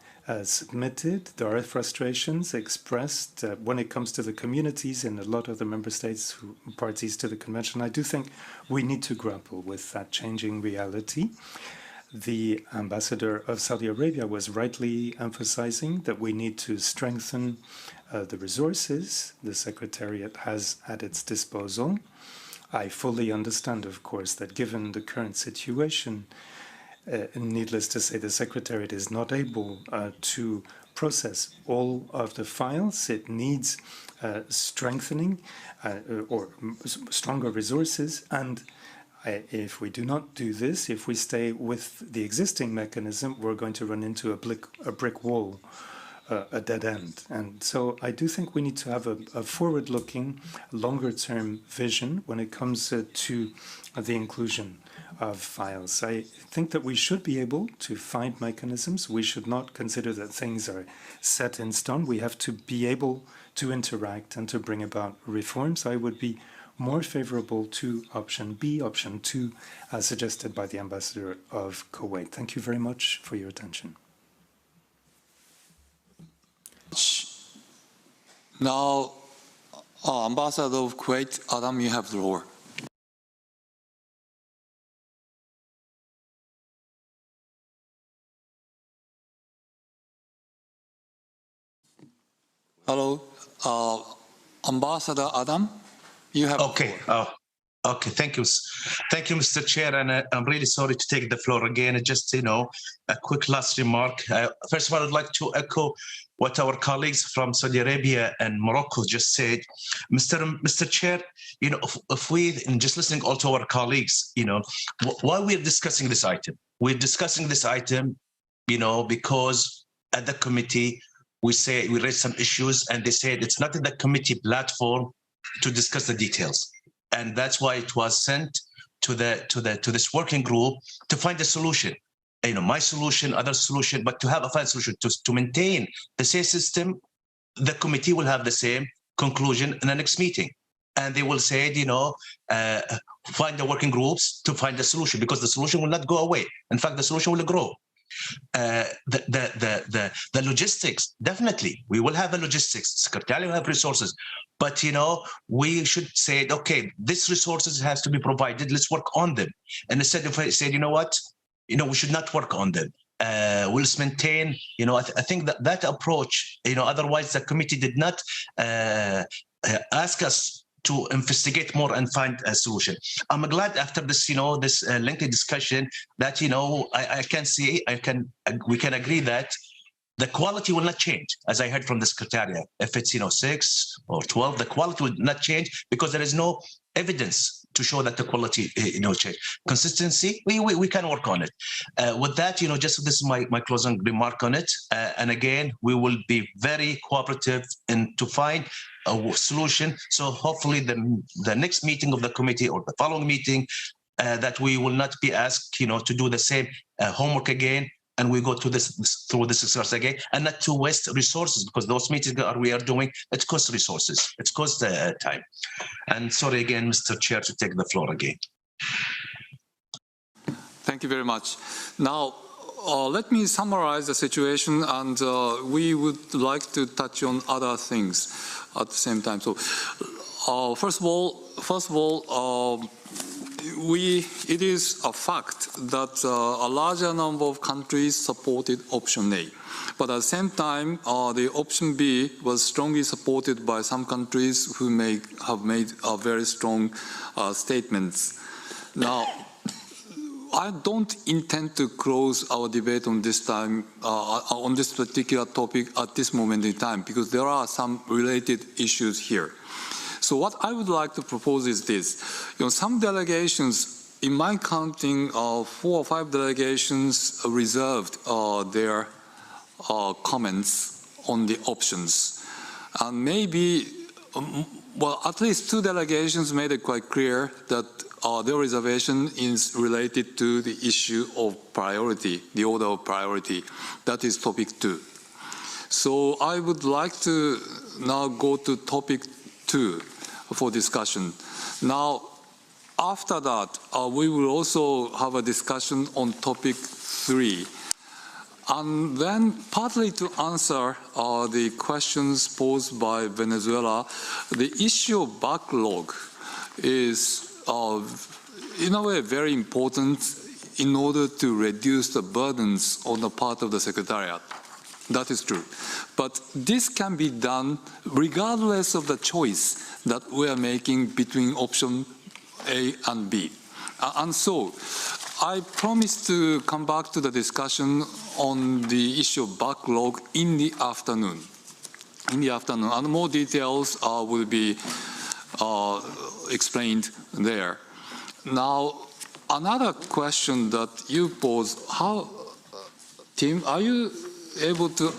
submitted. There are frustrations expressed when it comes to the communities in a lot of the member states who are parties to the convention. I do think we need to grapple with that changing reality. The ambassador of Saudi Arabia was rightly emphasizing that we need to strengthen the resources the Secretariat has at its disposal. I fully understand, of course, that given the current situation, needless to say, the Secretariat is not able to process all of the files. It needs strengthening or stronger resources. And if we do not do this, if we stay with the existing mechanism, we're going to run into a brick wall, a dead end. And so I do think we need to have a forward-looking, longer-term vision when it comes to the inclusion of files. I think that we should be able to find mechanisms. We should not consider that things are set in stone. We have to be able to interact and to bring about reforms. I would be more favorable to option B, option 2, as suggested by the Ambassador of Kuwait. Thank you very much for your attention. Now, Ambassador of Kuwait, Adam, you have the floor. Hello, Ambassador Adam, you have okay. Okay, thank you. Thank you, Mr. Chair, and I'm really sorry to take the floor again. Just, a quick last remark. First of all, I'd like to echo what our colleagues from Saudi Arabia and Morocco just said. Mr. Chair, if we, and just listening also to our colleagues, why we're discussing this item? We're discussing this item, because at the committee, we raised some issues, and they said it's not in the committee platform to discuss the details. And that's why it was sent to this working group to find a solution. My solution, other solution, but to have a final solution to maintain the same system. The committee will have the same conclusion in the next meeting, and they will say, find the working groups to find a solution, because the solution will not go away. In fact, the solution will grow. The logistics, definitely, we will have a logistics. Secretariat will have resources, but we should say, okay, these resources has to be provided. Let's work on them. And instead of saying, you know what, we should not work on them. We'll maintain. I think that approach. Otherwise, the committee did not ask us to investigate more and find a solution. I'm glad after this, this lengthy discussion that, I can see, we can agree that the quality will not change, as I heard from the Secretariat. If it's, 6 or 12, the quality will not change because there is no evidence to show that the quality, change. Consistency, we can work on it. With that, just this is my closing remark on it. And again, we will be very cooperative to find a solution. So hopefully the next meeting of the committee or the following meeting, that we will not be asked, to do the same homework again, and we go through this exercise again, and not to waste resources, because those meetings we are doing, it costs resources, it costs time. And sorry again, Mr. Chair, to take the floor again. Thank you very much. Now, let me summarize the situation, and we would like to touch on other things at the same time. So, first of all, it is a fact that a larger number of countries supported option A. But at the same time, the option B was strongly supported by some countries who have made very strong statements. Now, I don't intend to close our debate on this time, on this particular topic at this moment in time, because there are some related issues here. So what I would like to propose is this. Some delegations, in my counting, 4 or 5 delegations reserved their comments on the options. And maybe, well, at least 2 delegations made it quite clear that their reservation is related to the issue of priority, the order of priority. That is topic 2. So I would like to now go to topic 2 for discussion. Now, after that, we will also have a discussion on topic 3. And then partly to answer the questions posed by Venezuela, the issue of backlog is in a way very important in order to reduce the burdens on the part of the Secretariat. That is true. But this can be done regardless of the choice that we are making between option A and B. And so I promise to come back to the discussion on the issue of backlog in the afternoon. And more details will be explained there. Now, another question that you posed, Tim, are you able to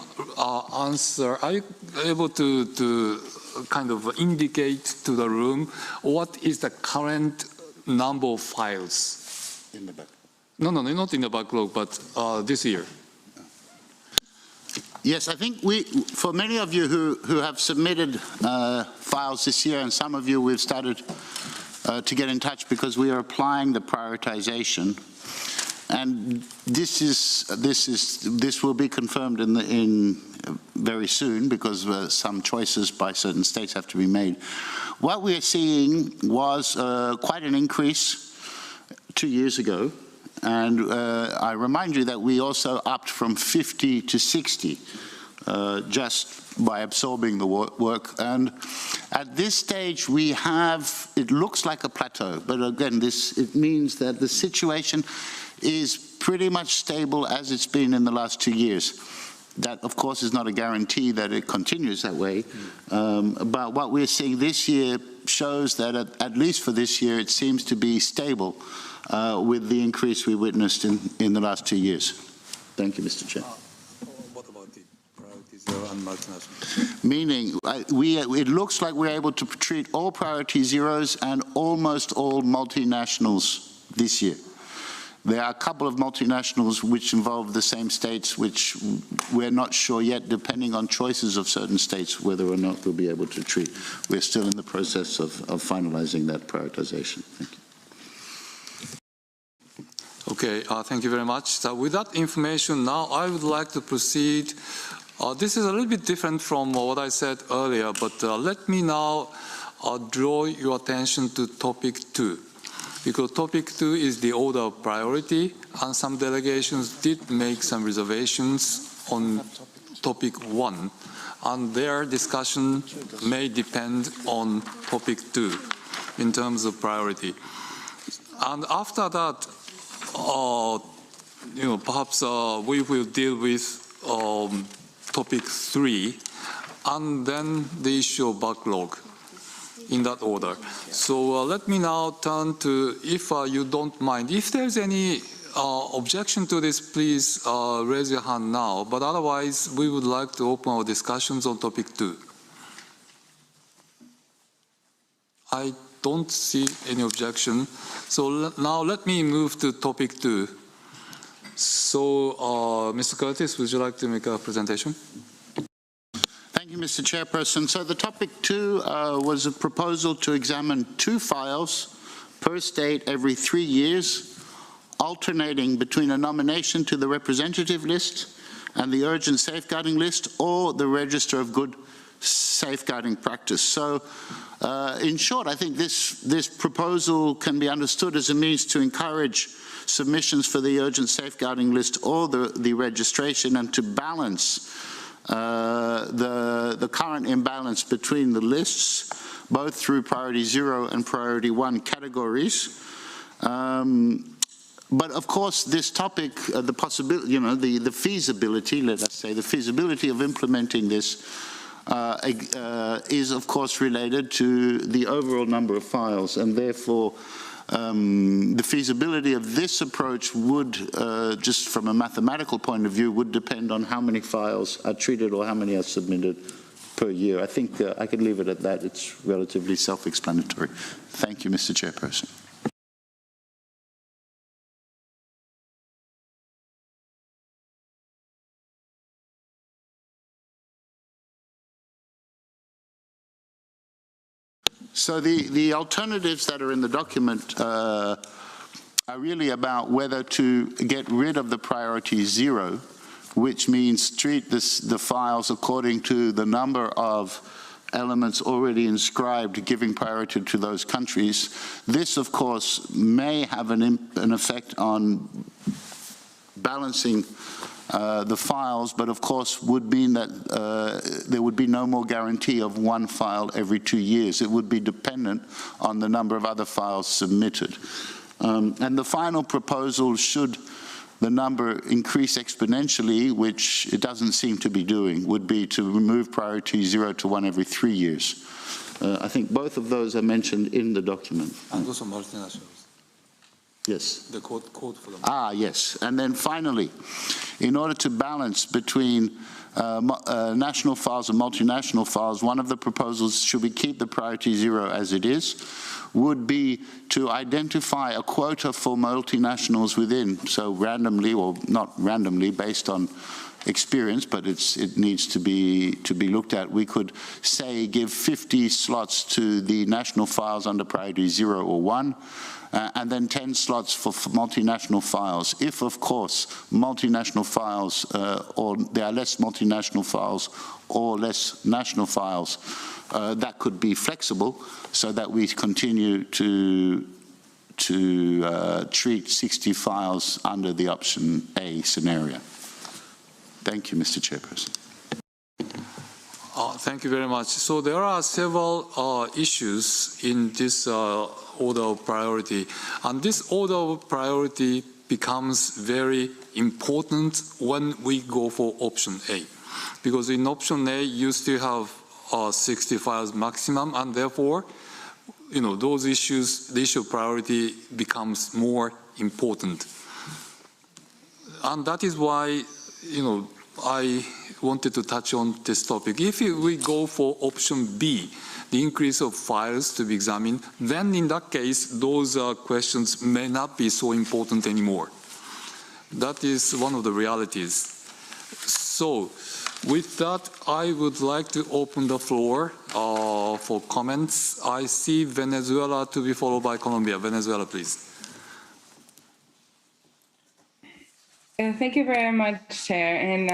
answer, are you able to kind of indicate to the room what is the current number of files? In the back. No, not in the backlog, but this year. Yes, I think for many of you who have submitted files this year, and some of you we've started to get in touch because we are applying the prioritization, and this will be confirmed in very soon because some choices by certain states have to be made. What we are seeing was quite an increase 2 years ago. And I remind you that we also upped from 50 to 60 just by absorbing the work. And at this stage, we have, it looks like a plateau. But again, it means that the situation is pretty much stable as it's been in the last 2 years. That, of course, is not a guarantee that it continues that way. But what we're seeing this year shows that, at least for this year, it seems to be stable with the increase we witnessed in the last 2 years. Thank you, Mr. Chair. What about the priority zero and multinational? Meaning, it looks like we're able to treat all priority zeros and almost all multinationals this year. There are a couple of multinationals which involve the same states, which we're not sure yet, depending on choices of certain states, whether or not we'll be able to treat. We're still in the process of finalizing that prioritization. Thank you. Okay, thank you very much. So with that information, now I would like to proceed. This is a little bit different from what I said earlier, but let me now draw your attention to topic 2. Because topic 2 is the order of priority, and some delegations did make some reservations on topic 1, and their discussion may depend on topic 2 in terms of priority. And after that, perhaps we will deal with topic 3, and then the issue of backlog, in that order. So let me now turn to, if you don't mind, if there's any objection to this, please raise your hand now. But otherwise, we would like to open our discussions on topic 2. I don't see any objection. So now let me move to topic 2. So, Mr. Curtis, would you like to make a presentation? Thank you, Mr. Chairperson. So the topic 2 was a proposal to examine 2 files per state every 3 years, alternating between a nomination to the representative list and the urgent safeguarding list, or the register of good safeguarding practice. So in short, I think this proposal can be understood as a means to encourage submissions for the urgent safeguarding list or the registration, and to balance the current imbalance between the lists, both through priority 0 and priority 1 categories. But of course, this topic, the possibility, the feasibility, let us say, the feasibility of implementing this is of course related to the overall number of files, and therefore the feasibility of this approach would, just from a mathematical point of view, would depend on how many files are treated or how many are submitted per year. I think I could leave it at that. It's relatively self-explanatory. Thank you, Mr. Chairperson. So the alternatives that are in the document are really about whether to get rid of the priority 0 which means treat the files according to the number of elements already inscribed, giving priority to those countries. This, of course, may have an effect on balancing the files, but of course would mean that there would be no more guarantee of one file every 2 years. It would be dependent on the number of other files submitted. And the final proposal, should the number increase exponentially, which it doesn't seem to be doing, would be to remove priority 0 to 1 every 3 years. I think both of those are mentioned in the document. And also multinationals. Yes. The code for them. Ah, yes. And then finally, in order to balance between national files and multinational files, one of the proposals, should we keep the priority 0 as it is, would be to identify a quota for multinationals within, so randomly, or not randomly, based on experience, but it needs to be looked at. We could say give 50 slots to the national files under priority 0 or 1, and then 10 slots for multinational files. If, of course, multinational files, or there are less multinational files or less national files, that could be flexible so that we continue to treat 60 files under the option A scenario. Thank you, Mr. Chairperson. Thank you very much. So there are several issues in this order of priority, and this order of priority becomes very important when we go for option A, because in option A you still have 60 files maximum, and therefore, those issues, the issue of priority becomes more important, and that is why, I wanted to touch on this topic. If we go for option B, the increase of files to be examined, then in that case, those questions may not be so important anymore. That is one of the realities. So, with that, I would like to open the floor for comments. I see Venezuela to be followed by Colombia. Venezuela, please. Thank you very much, Chair. And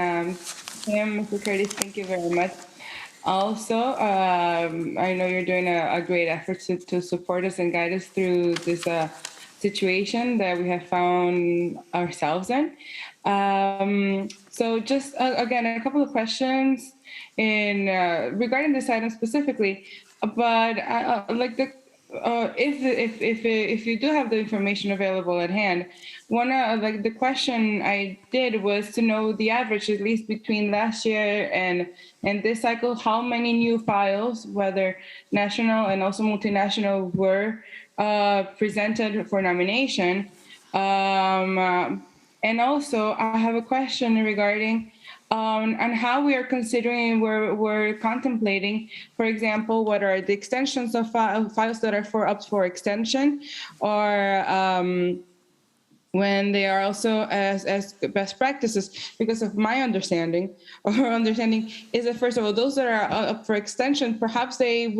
Mr. Curtis, thank you very much. Also, I know you're doing a great effort to support us and guide us through this situation that we have found ourselves in. So just, again, a couple of questions regarding this item specifically, but if you do have the information available at hand, the question I did was to know the average, at least between last year and this cycle, how many new files, whether national and also multinational, were presented for nomination. And also, I have a question regarding on how we are considering, we're contemplating, for example, what are the extensions of files that are up for extension, or when they are also as best practices, because of my understanding is that, first of all, those that are up for extension, perhaps they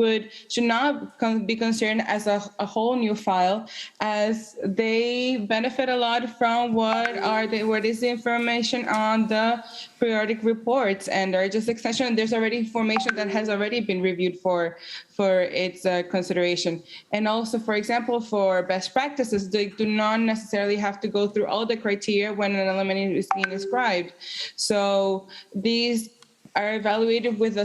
should not be considered as a whole new file, as they benefit a lot from what is the information on the periodic reports, and are just extension. There's already information that has already been reviewed for its consideration. And also, for example, for best practices, they do not necessarily have to go through all the criteria when an element is being described. So these are evaluated with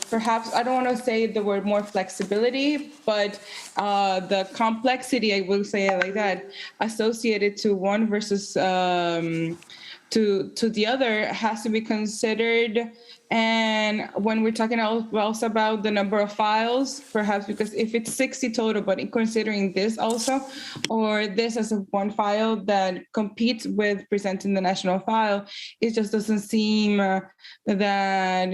perhaps, I don't want to say the word more flexibility, but the complexity, I will say it like that, associated to one versus to the other has to be considered. And when we're talking also about the number of files, perhaps, because if it's 60 total, but considering this also, or this as one file that competes with presenting the national file, it just doesn't seem that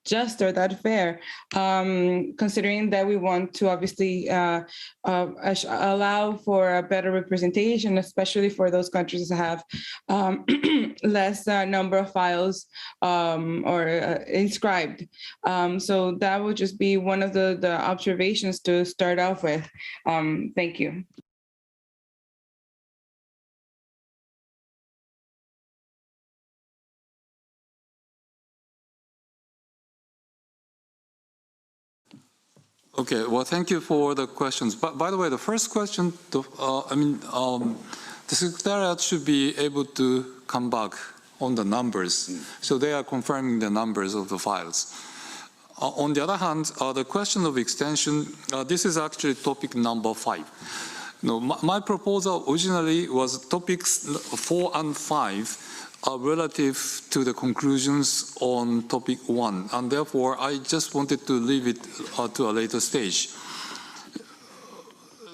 just or that fair, considering that we want to obviously allow for a better representation, especially for those countries that have less number of files or inscribed. So that would just be one of the observations to start off with. Thank you. Okay, well, thank you for the questions. But by the way, the first question, the Secretariat should be able to come back on the numbers. So they are confirming the numbers of the files. On the other hand, the question of extension, this is actually topic number 5. No, my proposal originally was topics 4 and 5 are relative to the conclusions on topic 1, and therefore I just wanted to leave it to a later stage.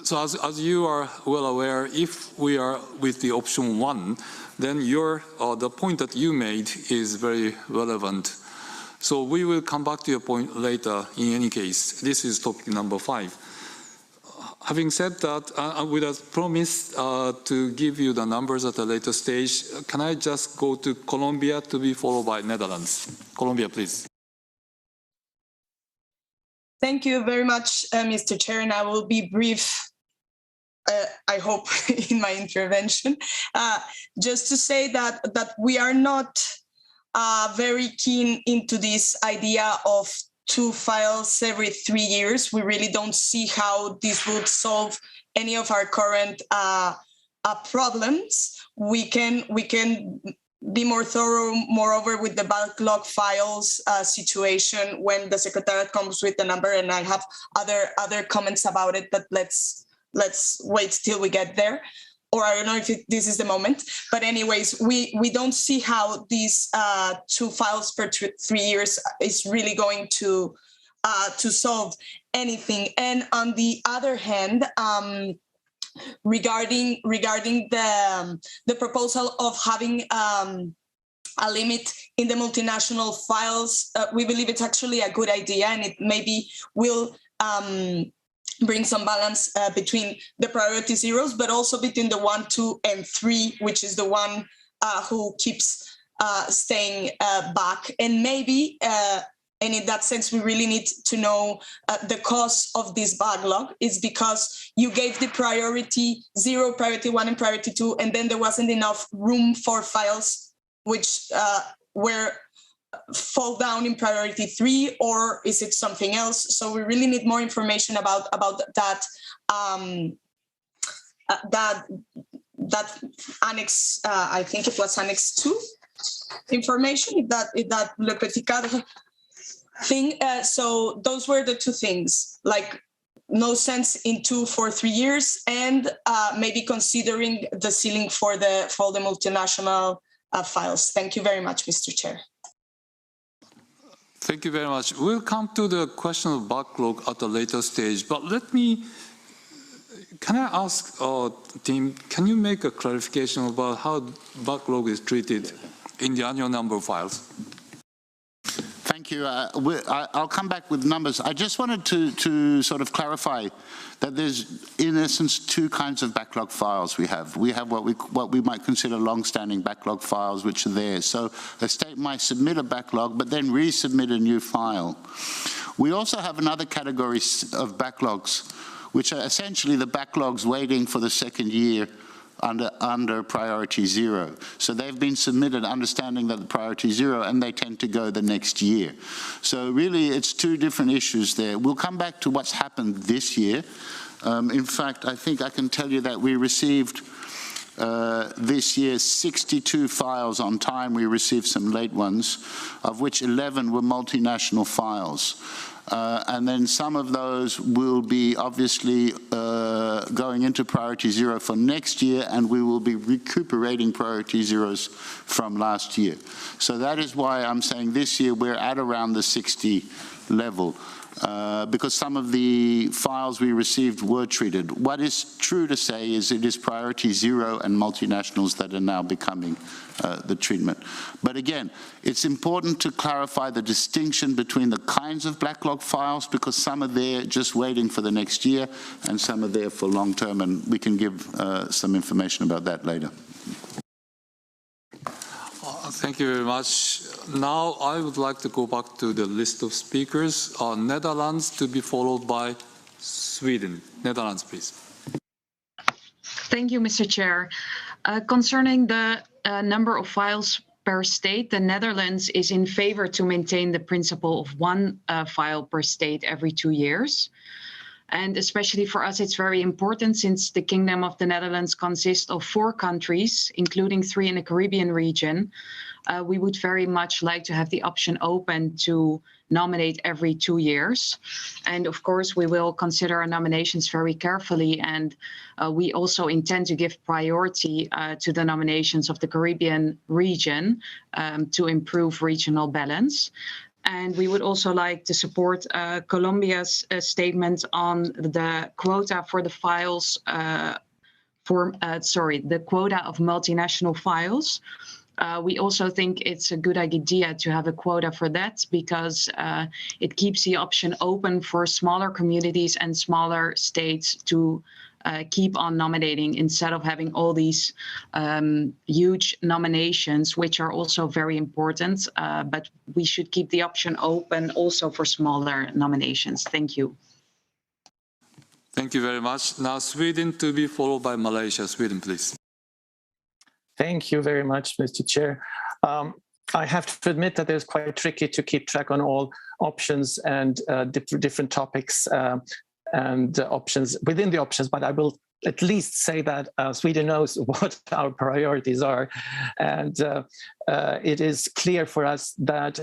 So as you are well aware, if we are with the option 1, then the point that you made is very relevant. So we will come back to your point later in any case. This is topic number 5. Having said that, with a promise to give you the numbers at a later stage, can I just go to Colombia to be followed by Netherlands? Colombia, please. Thank you very much, Mr. Chair, and I will be brief, I hope, in my intervention. Just to say that we are not very keen into this idea of 2 files every 3 years. We really don't see how this would solve any of our current problems. We can be more thorough, moreover, with the backlog files situation when the Secretariat comes with the number, and I have other comments about it, but let's wait till we get there. Or I don't know if this is the moment, but anyways, we don't see how these 2 files per 3 years is really going to solve anything. And on the other hand, regarding the proposal of having a limit in the multinational files, we believe it's actually a good idea, and it maybe will bring some balance between the priority zeros, but also between the 1, 2, and 3, which is the one who keeps staying back. And maybe, and in that sense, we really need to know the cause of this backlog is because you gave the priority 0, priority 1, and priority 2, and then there wasn't enough room for files which were fall down in priority 3, or is it something else? So we really need more information about that that annex. I think it was annex 2 information. If that Le Petit Cadre thing. So those were the 2 things. Like no sense in 2 for 3 years, and maybe considering the ceiling for the multinational files. Thank you very much, Mr. Chair. Thank you very much. We'll come to the question of backlog at a later stage, but can I ask team, can you make a clarification about how backlog is treated in the annual number of files? Thank you. I'll come back with numbers. I just wanted to sort of clarify that there's, in essence, 2 kinds of backlog files we have. We have what we might consider long-standing backlog files, which are there. So a state might submit a backlog, but then resubmit a new file. We also have another category of backlogs, which are essentially the backlogs waiting for the 2nd year under priority 0. So they've been submitted understanding that the priority 0, and they tend to go the next year. So really it's 2 different issues there. We'll come back to what's happened this year. In fact, I think I can tell you that we received this year 62 files on time. We received some late ones, of which 11 were multinational files. And then some of those will be obviously going into priority 0 for next year, and we will be recuperating priority 0s from last year. So that is why I'm saying this year we're at around the 60 level, because some of the files we received were treated. What is true to say is it is priority 0 and multinationals that are now becoming the treatment. But again, it's important to clarify the distinction between the kinds of backlog files, because some are there just waiting for the next year and some are there for long term, and we can give some information about that later. Thank you very much. Now I would like to go back to the list of speakers. Netherlands to be followed by Sweden. Netherlands, please. Thank you, Mr. Chair. Concerning the number of files per state, the Netherlands is in favor to maintain the principle of one file per state every 2 years. And especially for us, it's very important since the Kingdom of the Netherlands consists of 4 countries, including 3 in the Caribbean region. We would very much like to have the option open to nominate every 2 years. And of course, we will consider our nominations very carefully. And we also intend to give priority to the nominations of the Caribbean region to improve regional balance. And we would also like to support Colombia's statement on the quota for the files the quota of multinational files. We also think it's a good idea to have a quota for that because it keeps the option open for smaller communities and smaller states to keep on nominating instead of having all these huge nominations, which are also very important, but we should keep the option open also for smaller nominations. Thank you. Thank you very much. Now Sweden to be followed by Malaysia. Sweden, please. Thank you very much, Mr. Chair. I have to admit that it's quite tricky to keep track on all options and different topics and options within the options, but I will at least say that Sweden knows what our priorities are. And it is clear for us that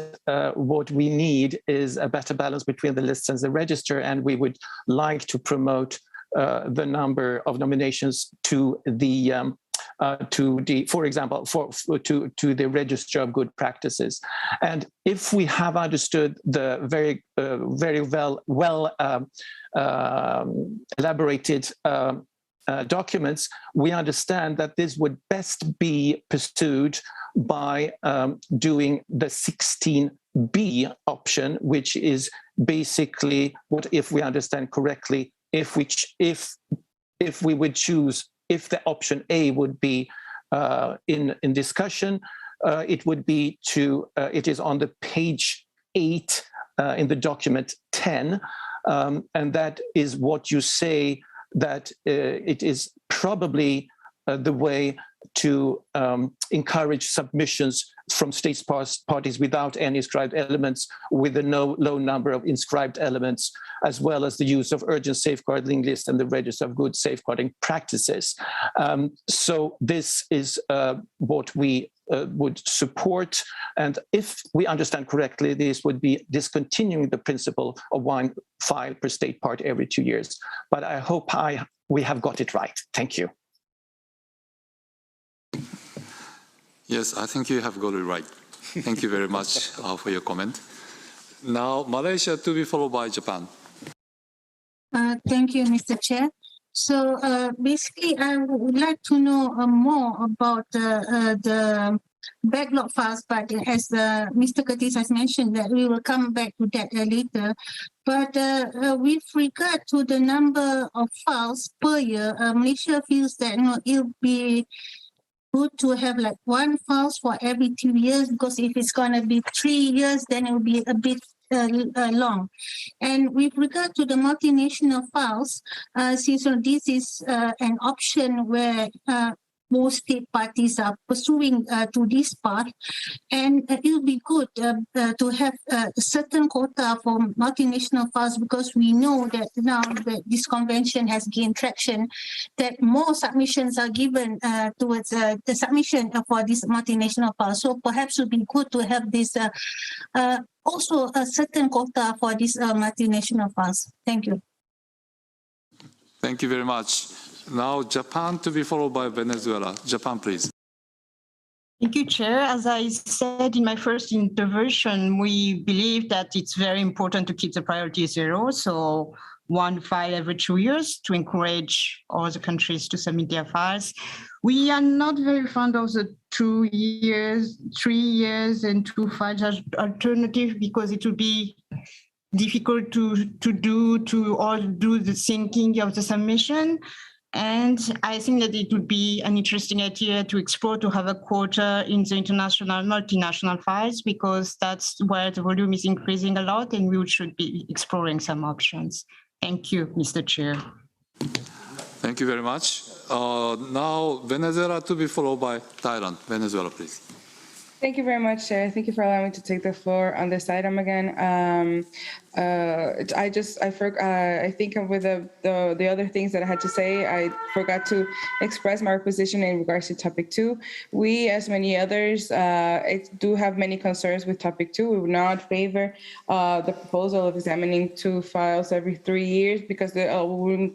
what we need is a better balance between the lists and the register, and we would like to promote the number of nominations to the for example, to the register of good practices. And if we have understood the very well elaborated documents, we understand that this would best be pursued by doing the 16B option, which is basically what, if we understand correctly, if we would choose, if the option A would be in discussion, it would be it is on the page 8 in the document 10, and that is what you say, that it is probably the way to encourage submissions from states parties without any inscribed elements, with a low number of inscribed elements, as well as the use of urgent safeguarding list and the register of good safeguarding practices. So this is what we would support. And if we understand correctly, this would be discontinuing the principle of one file per state part every 2 years. But I hope we have got it right. Thank you. Yes, I think you have got it right. Thank you very much for your comment. Now, Malaysia to be followed by Japan. Thank you, Mr. Chair. So basically, I would like to know more about the backlog files, but as Mr. Curtis has mentioned, that we will come back to that later. But with regard to the number of files per year, Malaysia feels that it'll be good to have like one files for every 2 years, because if it's going to be 3 years, then it will be a bit long. And with regard to the multinational files, since this is an option where most state parties are pursuing to this path, and it will be good to have a certain quota for multinational files, because we know that now that this convention has gained traction, that more submissions are given towards the submission for these multinational files. So perhaps it would be good to have this also a certain quota for these multinational files. Thank you. Thank you very much. Now, Japan to be followed by Venezuela. Japan, please. Thank you, Chair. As I said in my first intervention, we believe that it's very important to keep the priority 0, so one file every 2 years to encourage all the countries to submit their files. We are not very fond of the 2 years, 3 years, and 2 files as alternative, because it would be difficult to all do the thinking of the submission. And I think that it would be an interesting idea to explore to have a quota in the international multinational files, because that's where the volume is increasing a lot, and we should be exploring some options. Thank you, Mr. Chair. Thank you very much. Now, Venezuela to be followed by Thailand. Venezuela, please. Thank you very much, Chair. Thank you for allowing me to take the floor on this item again. I think with the other things that I had to say, I forgot to express my position in regards to topic 2. We, as many others, do have many concerns with topic 2. We would not favor the proposal of examining 2 files every 3 years because they will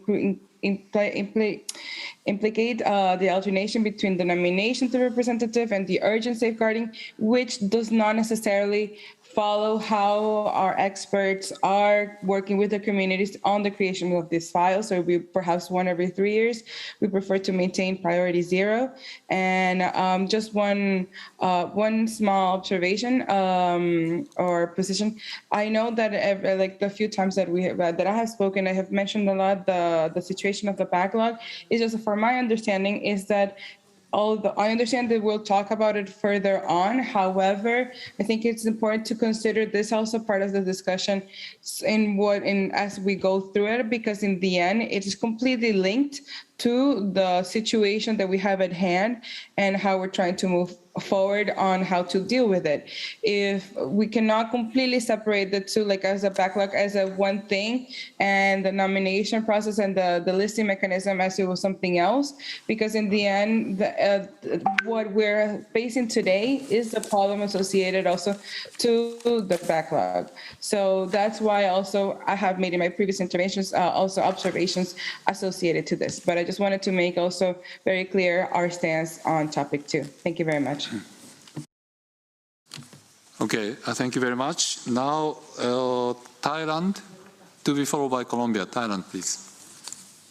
implicate the alternation between the nomination to representative and the urgent safeguarding, which does not necessarily follow how our experts are working with the communities on the creation of these files. So we perhaps 1 every 3 years. We prefer to maintain priority 0. And just one small observation or position. I know that like the few times that I have spoken, I have mentioned a lot the situation of the backlog. It's just for my understanding is that I understand that we'll talk about it further on. However, I think it's important to consider this also part of the discussion as we go through it, because in the end, it is completely linked to the situation that we have at hand and how we're trying to move forward on how to deal with it. If we cannot completely separate the two, like as a backlog as a one thing, and the nomination process and the listing mechanism as it was something else, because in the end, what we're facing today is the problem associated also to the backlog. So that's why also I have made in my previous interventions also observations associated to this. But I just wanted to make also very clear our stance on topic 2. Thank you very much. Okay, thank you very much. Now, Thailand, to be followed by Colombia. Thailand, please.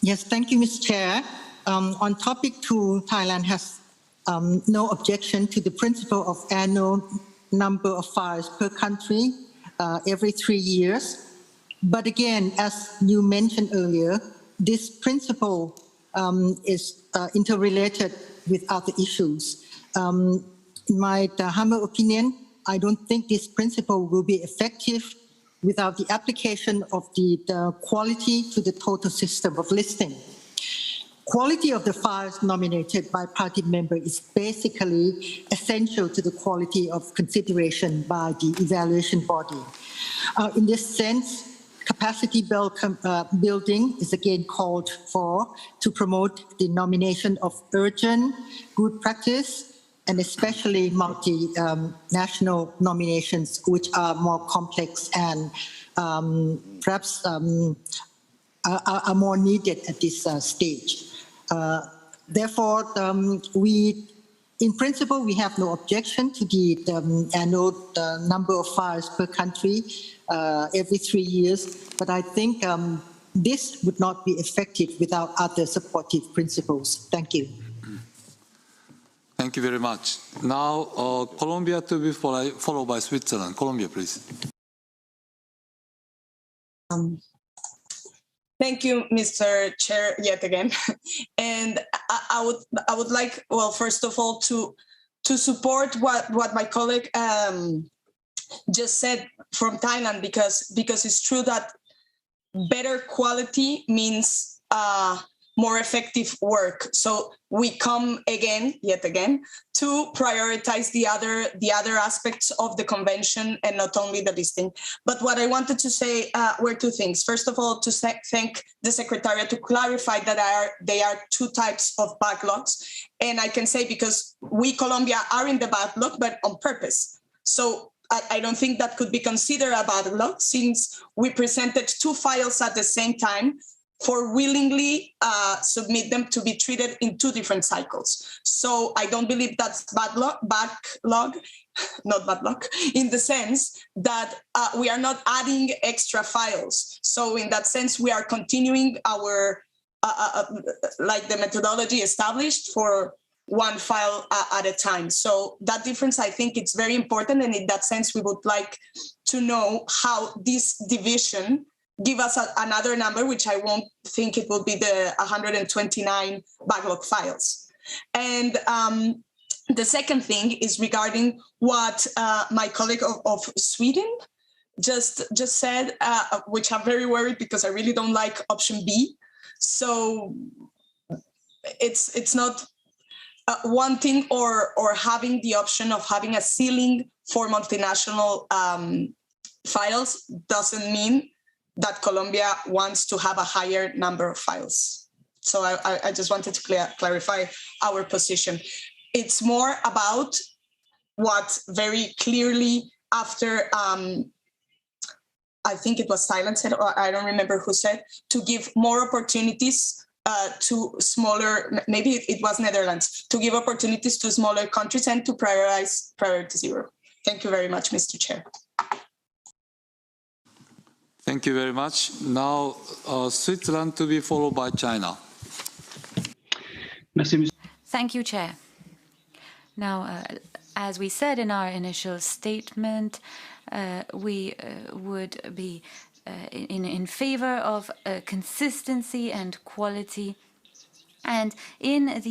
Yes, thank you, Mr. Chair. On topic 2, Thailand has no objection to the principle of annual number of files per country every 3 years. But again, as you mentioned earlier, this principle is interrelated with other issues. In my humble opinion, I don't think this principle will be effective without the application of the quality to the total system of listing. Quality of the files nominated by party member is basically essential to the quality of consideration by the evaluation body. In this sense, capacity building is again called for to promote the nomination of urgent, good practice, and especially multinational nominations, which are more complex and perhaps are more needed at this stage. Therefore, in principle, we have no objection to the annual number of files per country every 3 years, but I think this would not be effective without other supportive principles. Thank you. Thank you very much. Now, Colombia to be followed by Switzerland. Colombia, please. Thank you, Mr. Chair, yet again. And I would like, well, first of all, to support what my colleague just said from Thailand, because it's true that better quality means more effective work. So we come yet again, to prioritize the other aspects of the convention and not only the listing. But what I wanted to say were 2 things. First of all, to thank the Secretariat to clarify that they are 2 types of backlogs. And I can say because we, Colombia, are in the backlog, but on purpose. So I don't think that could be considered a backlog since we presented 2 files at the same time for willingly submit them to be treated in 2 different cycles. So I don't believe that's backlog, not backlog, in the sense that we are not adding extra files. So in that sense, we are continuing our, like the methodology established for 1 file at a time. So that difference, I think it's very important. And in that sense, we would like to know how this division give us another number, which I won't think it will be the 129 backlog files. And the second thing is regarding what my colleague of Sweden just said, which I'm very worried because I really don't like option B. So it's not wanting or having the option of having a ceiling for multinational files doesn't mean that Colombia wants to have a higher number of files. So I just wanted to clarify our position. It's more about what very clearly after, I think it was Thailand said, or I don't remember who said, to give more opportunities to smaller, maybe it was Netherlands, to give opportunities to smaller countries and to prioritize priority zero. Thank you very much, Mr. Chair. Thank you very much. Now, Switzerland to be followed by China. Thank you, Chair. Now, as we said in our initial statement, we would be in favor of consistency and quality. And in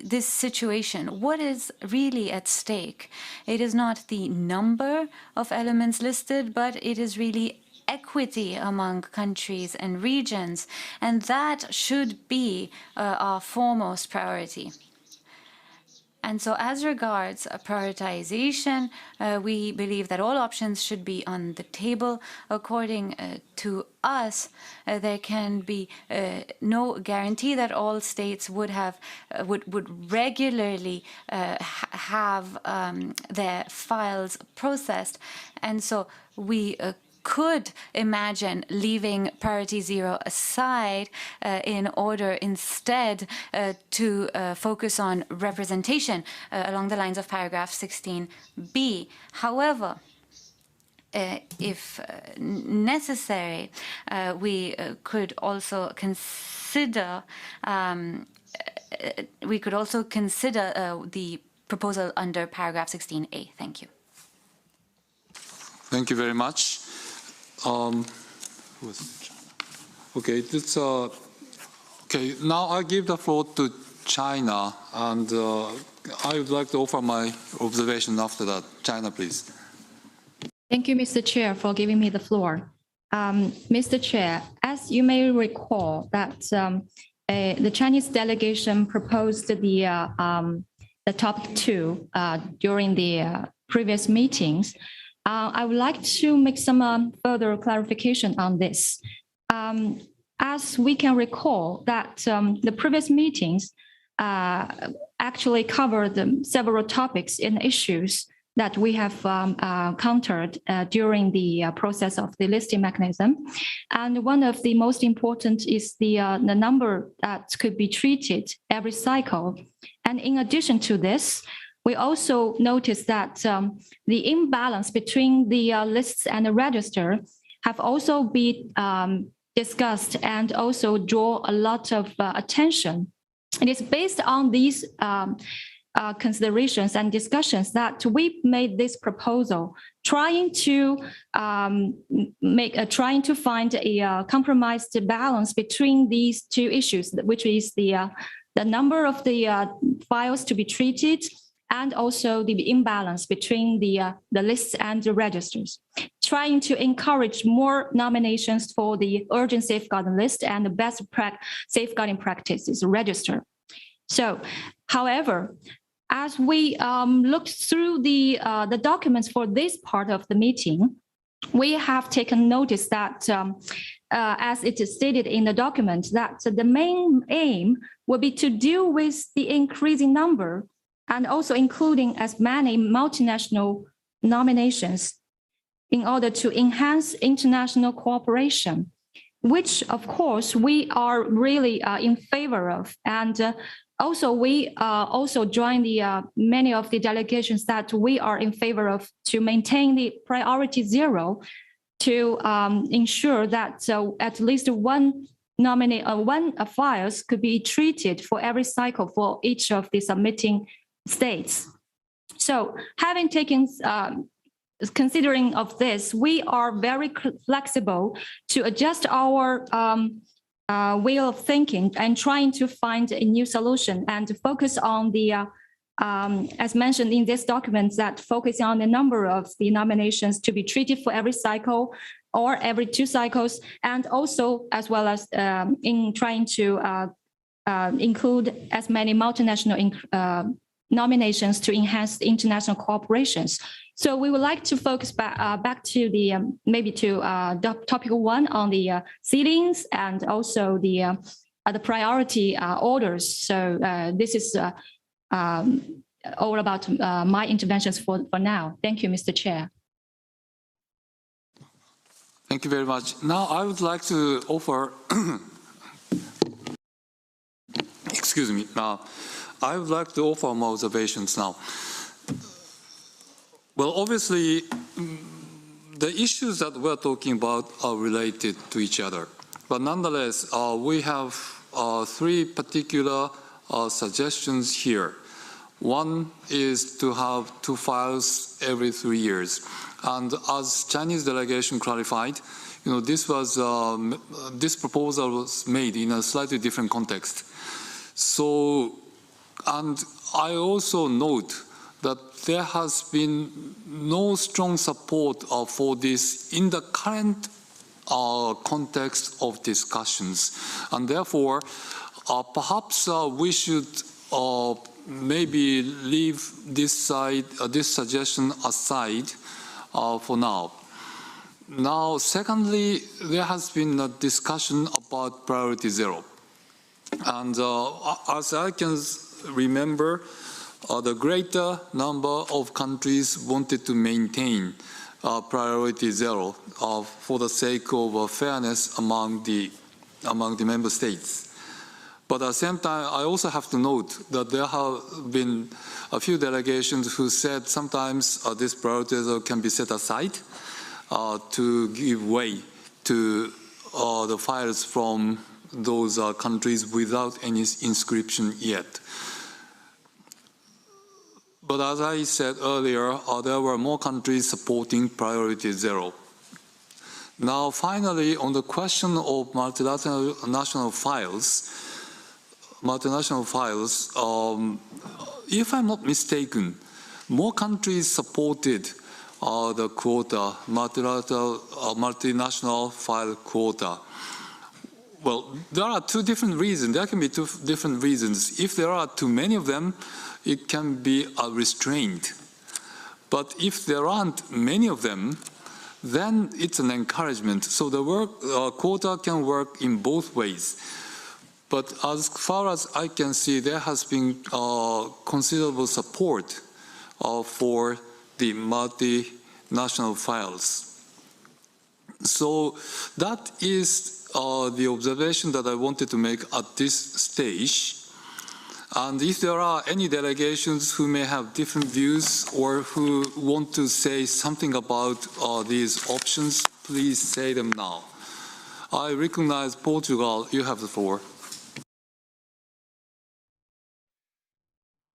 this situation, what is really at stake? It is not the number of elements listed, but it is really equity among countries and regions, and that should be our foremost priority. And so as regards prioritization, we believe that all options should be on the table. According to us, there can be no guarantee that all states would regularly have their files processed. And so we could imagine leaving priority zero aside in order instead to focus on representation along the lines of paragraph 16b. However, if necessary, we could also consider the proposal under paragraph 16a. Thank you. Thank you very much. Okay, okay. Now I give the floor to China, and I would like to offer my observation after that. China, please. Thank you, Mr. Chair, for giving me the floor. Mr. Chair, as you may recall, that the Chinese delegation proposed the topic 2 during the previous meetings. I would like to make some further clarification on this. As we can recall that the previous meetings actually covered several topics and issues that we have countered during the process of the listing mechanism. And one of the most important is the number that could be treated every cycle. And in addition to this, we also noticed that the imbalance between the lists and the register have also been discussed and also draw a lot of attention. It is based on these considerations and discussions that we made this proposal, trying to find a compromised balance between these two issues, which is the number of the files to be treated, and also the imbalance between the lists and the registers, trying to encourage more nominations for the urgent safeguarding list and the best safeguarding practices register. So, however, as we looked through the documents for this part of the meeting, we have taken notice that, as it is stated in the document, that the main aim will be to deal with the increasing number and also including as many multinational nominations in order to enhance international cooperation, which of course we are really in favor of. And also we also join the many of the delegations that we are in favor of to maintain the priority zero to ensure that at least one files could be treated for every cycle for each of the submitting states. So having taken considering of this, we are very flexible to adjust our way of thinking and trying to find a new solution and focus on the, as mentioned in this document, that focusing on the number of the nominations to be treated for every cycle or every 2 cycles, and also as well as in trying to include as many multinational nominations to enhance the international cooperations. So we would like to focus back to the maybe to topic 1 on the seatings and also the priority orders. So this is all about my interventions for now. Thank you, Mr. Chair. Thank you very much. Now I would like to offer, excuse me, I would like to offer more observations now. Well, obviously, the issues that we're talking about are related to each other. But nonetheless, we have 3 particular suggestions here. One is to have 2 files every 3 years. And as Chinese delegation clarified, this proposal was made in a slightly different context. So, and I also note that there has been no strong support for this in the current context of discussions. And therefore, perhaps we should maybe leave this suggestion aside for now. Now, secondly, there has been a discussion about priority 0. And as I can remember, the greater number of countries wanted to maintain priority 0 for the sake of fairness among the member states. But at the same time, I also have to note that there have been a few delegations who said sometimes this priority 0 can be set aside to give way to the files from those countries without any inscription yet. But as I said earlier, there were more countries supporting priority 0. Now, finally, on the question of multinational files, if I'm not mistaken, more countries supported the quota, multinational file quota. Well, there are 2 different reasons. There can be 2 different reasons. If there are too many of them, it can be a restraint. But if there aren't many of them, then it's an encouragement. So the quota can work in both ways. But as far as I can see, there has been considerable support for the multinational files. So that is the observation that I wanted to make at this stage. And if there are any delegations who may have different views or who want to say something about these options, please say them now. I recognize Portugal. You have the floor.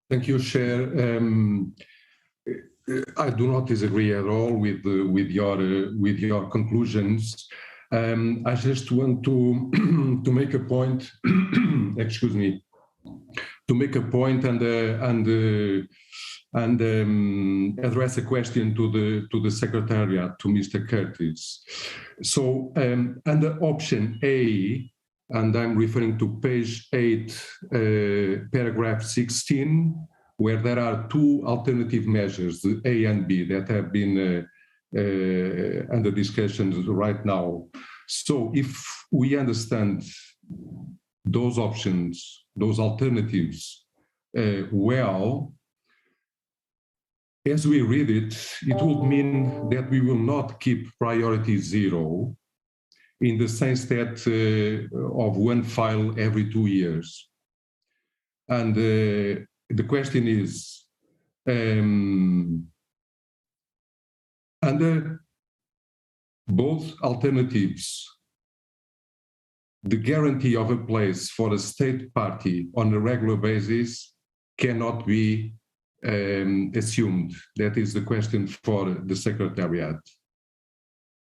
Thank you, Chair. I do not disagree at all with your conclusions. I just want to make a point. Excuse me. To make a point and address a question to the Secretariat, to Mr. Curtis. So under option A, and I'm referring to page 8, paragraph 16, where there are 2 alternative measures, the A and B, that have been under discussion right now. So if we understand those options, those alternatives well, as we read it, it would mean that we will not keep priority 0 in the sense that of 1 file every 2 years. And the question is, under both alternatives, the guarantee of a place for a state party on a regular basis cannot be assumed. That is the question for the Secretariat.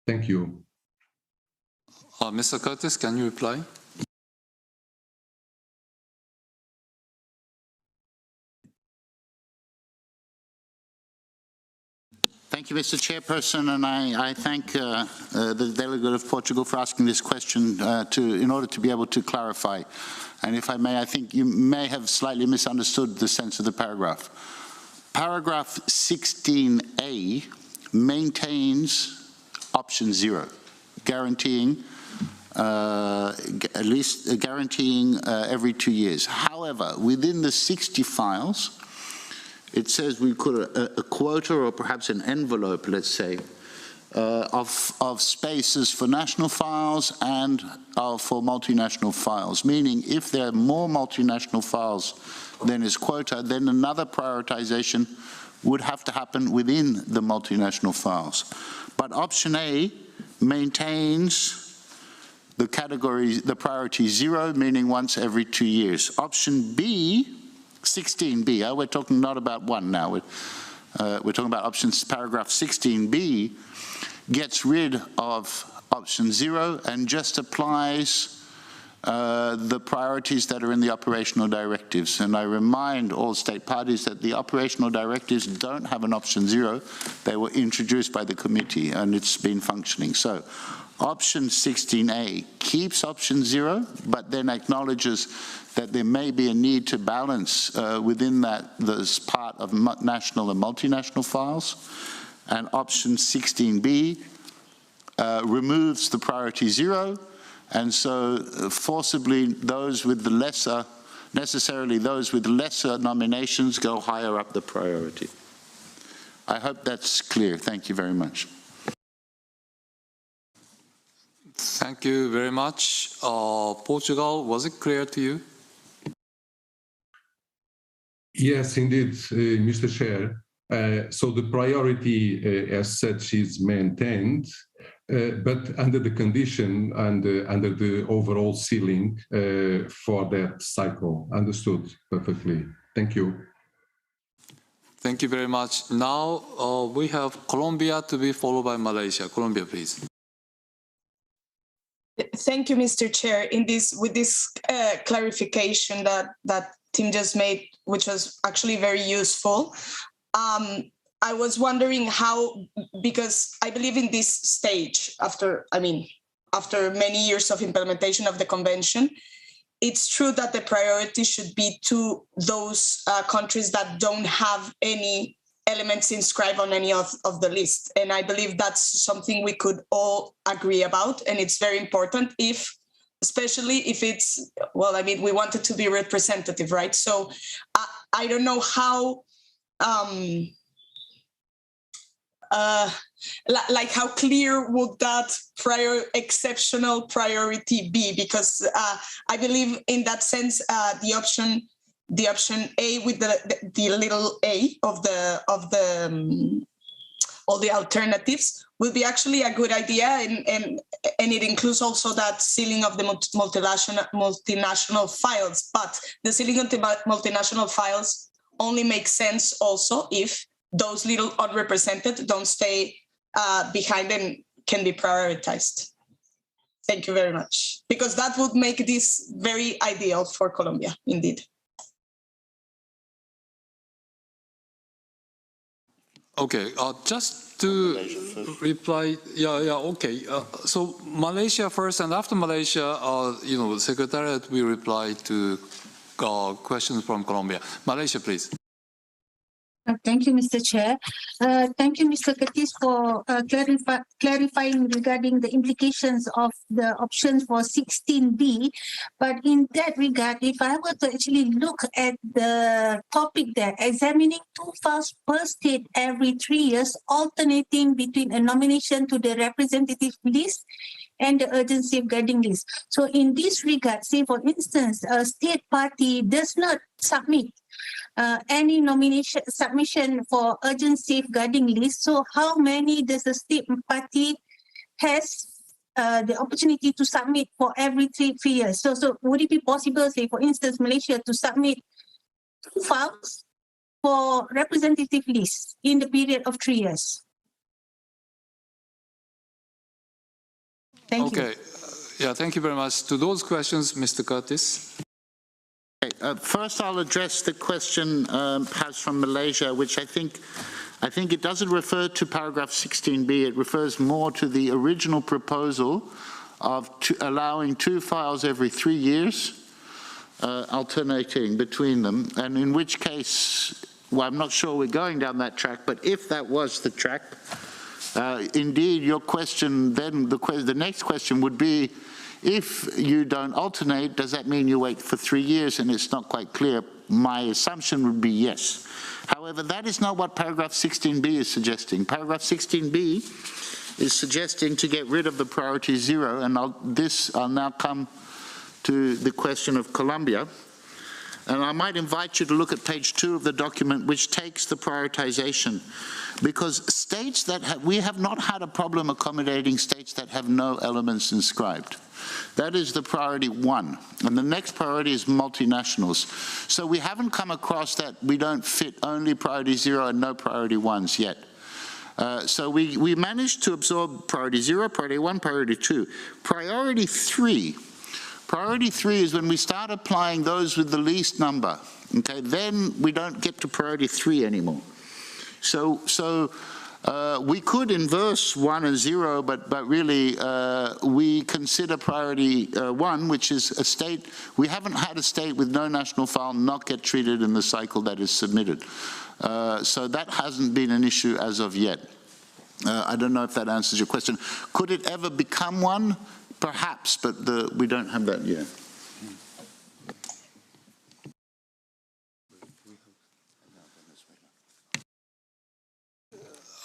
Thank you. Mr. Curtis, can you reply? Thank you, Mr. Chairperson, and I thank the delegate of Portugal for asking this question in order to be able to clarify. And if I may, I think you may have slightly misunderstood the sense of the paragraph. Paragraph 16A maintains option 0, guaranteeing at least every 2 years. However, within the 60 files, it says we put a quota or perhaps an envelope, let's say, of spaces for national files and for multinational files, meaning if there are more multinational files than is quota, then another prioritization would have to happen within the multinational files. But option A maintains the category, the priority 0, meaning once every 2 years. Option B, 16B, we're talking not about 1 now, we're talking about options, paragraph 16B, gets rid of option 0 and just applies the priorities that are in the operational directives. And I remind all state parties that the operational directives don't have an option 0. They were introduced by the committee and it's been functioning. So option 16A keeps option 0, but then acknowledges that there may be a need to balance within that this part of national and multinational files. And option 16B removes the priority 0, and so forcibly those with the lesser, necessarily those with lesser nominations go higher up the priority. I hope that's clear. Thank you very much. Thank you very much. Portugal, was it clear to you? Yes, indeed, Mr. Chair. So the priority as such is maintained, but under the condition and under the overall ceiling for that cycle. Understood perfectly. Thank you. Thank you very much. Now we have Colombia to be followed by Malaysia. Colombia, please. Thank you, Mr. Chair. With this clarification that Tim just made, which was actually very useful, I was wondering how, because I believe in this stage, after many years of implementation of the convention, it's true that the priority should be to those countries that don't have any elements inscribed on any of the list. And I believe that's something we could all agree about. And it's very important especially if it's, we want it to be representative, right? So I don't know how, how clear would that exceptional priority be? Because I believe in that sense, the option A with the little a of all the alternatives will be actually a good idea, and it includes also that ceiling of the multinational files. But the ceiling of the multinational files only makes sense also if those little unrepresented don't stay behind and can be prioritized. Thank you very much, because that would make this very ideal for Colombia, indeed. Okay, just to reply, okay. So Malaysia first, and after Malaysia, the Secretariat will reply to questions from Colombia. Malaysia, please. Thank you, Mr. Chair. Thank you, Mr. Curtis, for clarifying regarding the implications of the options for 16B. But in that regard, if I were to actually look at the topic there, examining 2 files per state every 3 years, alternating between a nomination to the representative list and the urgent safeguarding list. So in this regard, say for instance, a state party does not submit any nomination submission for urgent safeguarding list. So how many does the state party has the opportunity to submit for every 3 years? So would it be possible, say for instance, Malaysia to submit 2 files for representative list in the period of 3 years? Thank you. Yeah, thank you very much. To those questions, Mr. Curtis. First, I'll address the question perhaps from Malaysia, which I think I think it doesn't refer to paragraph 16b. It refers more to the original proposal of allowing 2 files every 3 years, alternating between them, and in which case, well, I'm not sure we're going down that track, but if that was the track, indeed, your question, then the next question would be, if you don't alternate, does that mean you wait for 3 years? And it's not quite clear. My assumption would be yes. However, that is not what paragraph 16b is suggesting. Paragraph 16b is suggesting to get rid of the priority 0, and I'll now come to the question of Colombia. And I might invite you to look at page 2 of the document, which takes the prioritization, because states that we have not had a problem accommodating states that have no elements inscribed. That is the priority 1. And the next priority is multinationals. So we haven't come across that we don't fit only priority 0 and no priority 1s yet. So we managed to absorb priority 0, priority 1, priority 2. Priority 3. Priority 3 is when we start applying those with the least number. Okay, then we don't get to priority 3 anymore. So we could inverse 1 and 0, but really we consider priority 1, which is a state, we haven't had a state with no national file not get treated in the cycle that is submitted. So that hasn't been an issue as of yet. I don't know if that answers your question. Could it ever become one? Perhaps, but we don't have that yet.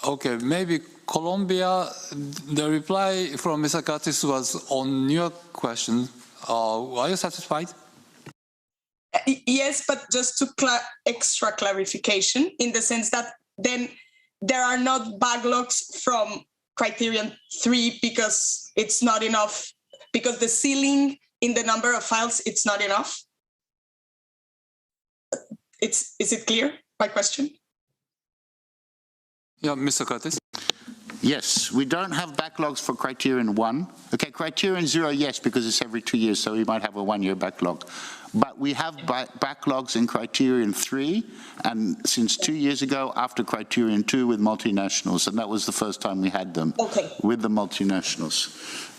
Okay, maybe Colombia, the reply from Mr. Curtis was on your question. Are you satisfied? Yes, but just to extra clarification, in the sense that then there are not backlogs from criterion 3 because it's not enough, because the ceiling in the number of files, it's not enough. Is it clear, my question? Yeah, Mr. Curtis. Yes, we don't have backlogs for criterion 1. Okay, criterion 0, yes, because it's every 2 years, so we might have a 1-year backlog. But we have backlogs in criterion 3, and since 2 years ago, after criterion 2 with multinationals, and that was the first time we had them with the multinationals.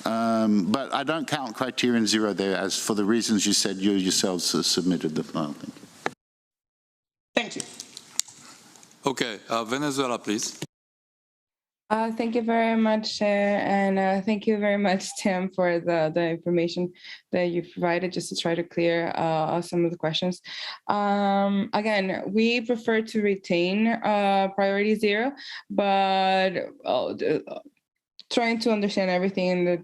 But I don't count criterion 0 there, as for the reasons you said you yourselves submitted the file. Thank you. Okay, Venezuela, please. Thank you very much, Chair, and thank you very much, Tim, for the information that you provided just to try to clear some of the questions. Again, we prefer to retain priority 0, but trying to understand everything,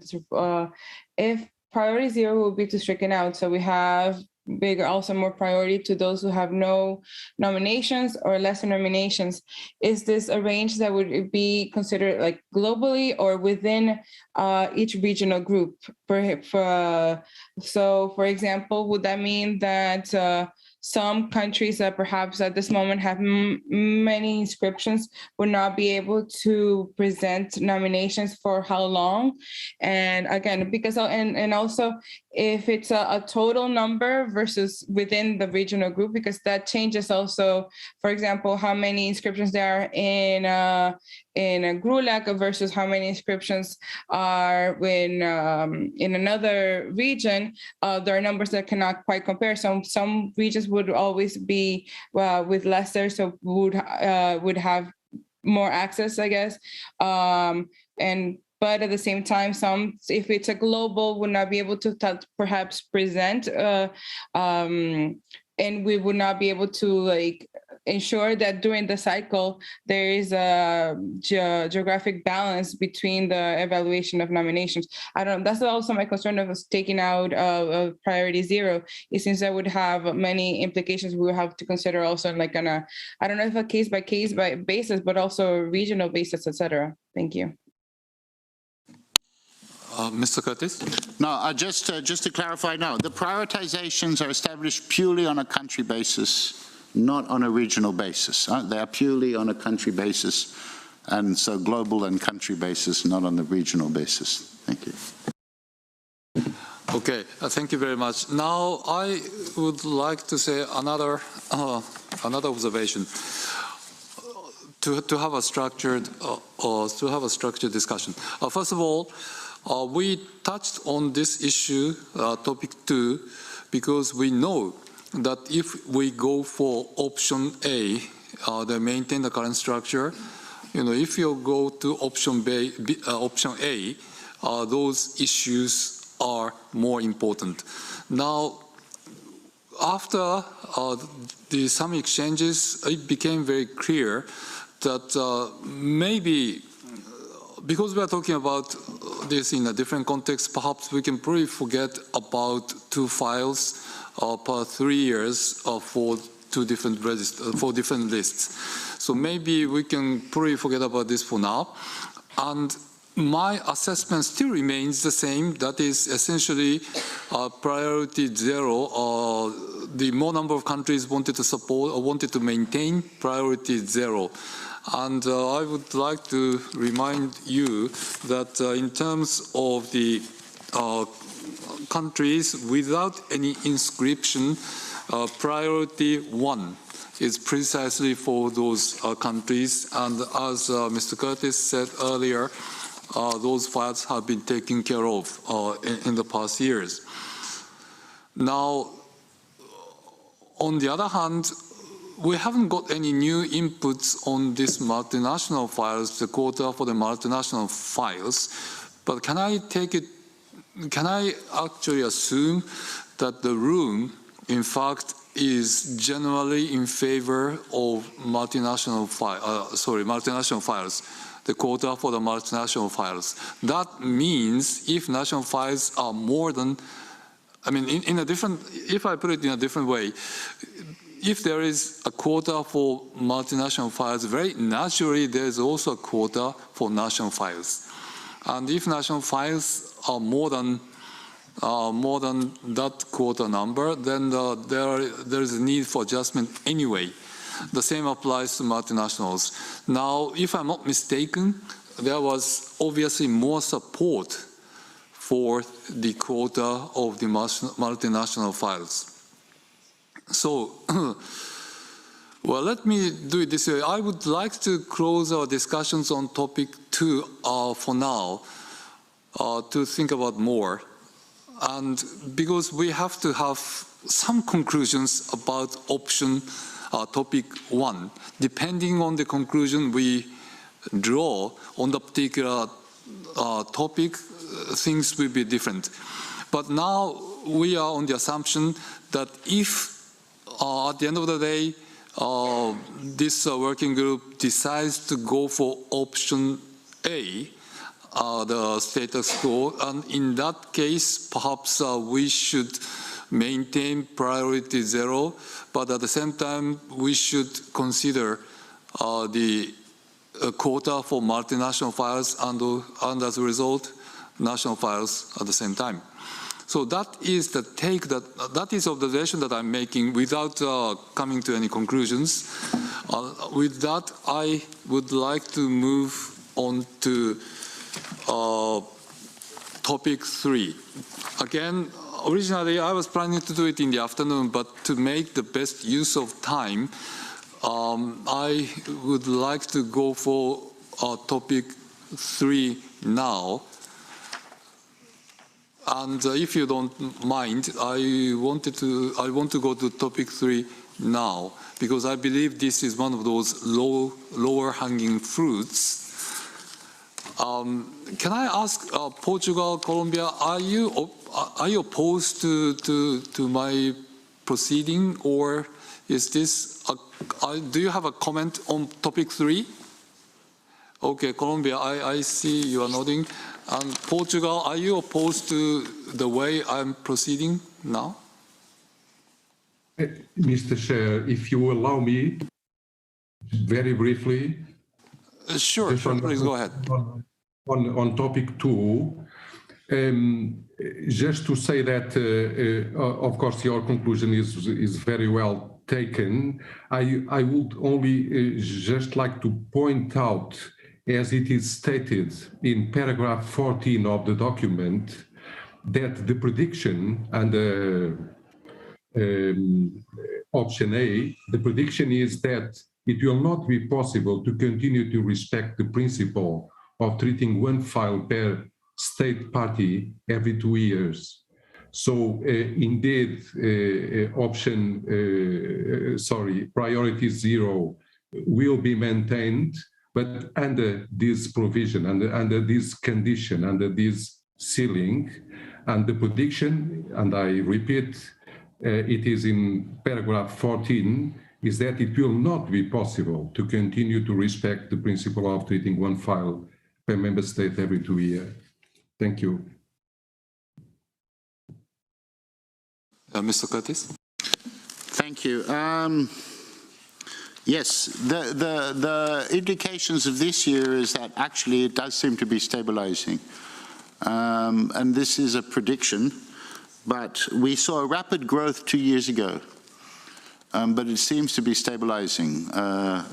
if priority 0 will be to stricken out, so we have bigger, also more priority to those who have no nominations or lesser nominations. Is this a range that would be considered like globally or within each regional group? So, for example, would that mean that some countries that perhaps at this moment have many inscriptions would not be able to present nominations for how long? And again, because, and also if it's a total number versus within the regional group, because that changes also, for example, how many inscriptions there are in a GRULAC versus how many inscriptions are in another region. There are numbers that cannot quite compare. Some regions would always be with lesser, so would have more access, I guess. But at the same time, some, if it's a global, would not be able to perhaps present, and we would not be able to like ensure that during the cycle there is a geographic balance between the evaluation of nominations. I don't know, that's also my concern of us taking out priority 0. It seems that would have many implications. We will have to consider also like on a, I don't know if a case by basis, but also regional basis, etc. Thank you. Mr. Curtis? No, just to clarify, no, the prioritizations are established purely on a country basis, not on a regional basis. They are purely on a country basis, and so global and country basis, not on the regional basis. Thank you. Okay, thank you very much. Now I would like to say another observation. to have a structured discussion. First of all, we touched on this issue, topic 2, because we know that if we go for option A, they maintain the current structure. If you go to option A, those issues are more important. Now, after some exchanges, it became very clear that maybe, because we are talking about this in a different context, perhaps we can probably forget about 2 files per 3 years for different lists. So maybe we can probably forget about this for now. And my assessment still remains the same. That is essentially priority 0. The more number of countries wanted to support or wanted to maintain priority 0. And I would like to remind you that in terms of the countries without any inscription, priority 1 is precisely for those countries. And as Mr. Curtis said earlier, those files have been taken care of in the past years. Now, on the other hand, we haven't got any new inputs on these multinational files, the quota for the multinational files. But can I actually assume that the room, in fact, is generally in favor of multinational files, the quota for the multinational files? That means if national files are more than, if I put it in a different way, if there is a quota for multinational files, very naturally there is also a quota for national files. And if national files are more than that quota number, then there is a need for adjustment anyway. The same applies to multinationals. Now, if I'm not mistaken, there was obviously more support for the quota of the multinational files. So, well, let me do it this way. I would like to close our discussions on topic 2 for now, to think about more. And because we have to have some conclusions about option topic 1, depending on the conclusion we draw on the particular topic, things will be different. But now we are on the assumption that if at the end of the day this working group decides to go for option A, the status quo, and in that case perhaps we should maintain priority 0, but at the same time we should consider the quota for multinational files and as a result national files at the same time. So that is the take, that is observation that I'm making without coming to any conclusions. With that, I would like to move on to topic 3. Again, originally I was planning to do it in the afternoon, but to make the best use of time, I would like to go for topic 3 now. And if you don't mind, I want to go to topic 3 now, because I believe this is one of those lower hanging fruits. Can I ask Portugal, Colombia, are you opposed to my proceeding, or is this do you have a comment on topic 3? Okay, Colombia, I see you are nodding. And Portugal, are you opposed to the way I'm proceeding now? Mr. Chair, if you allow me, very briefly. Sure, please go ahead. On topic 2, just to say that, of course, your conclusion is very well taken. I would only just like to point out, as it is stated in paragraph 14 of the document, that the prediction and option A, the prediction is that it will not be possible to continue to respect the principle of treating one file per state party every 2 years. So indeed, priority 0 will be maintained, but under this provision, under this condition, under this ceiling, and the prediction, and I repeat, it is in paragraph 14, is that it will not be possible to continue to respect the principle of treating one file per member state every 2 years. Thank you. Mr. Curtis? Thank you. Yes, the indications of this year is that actually it does seem to be stabilizing. And this is a prediction, but we saw a rapid growth 2 years ago. But it seems to be stabilizing.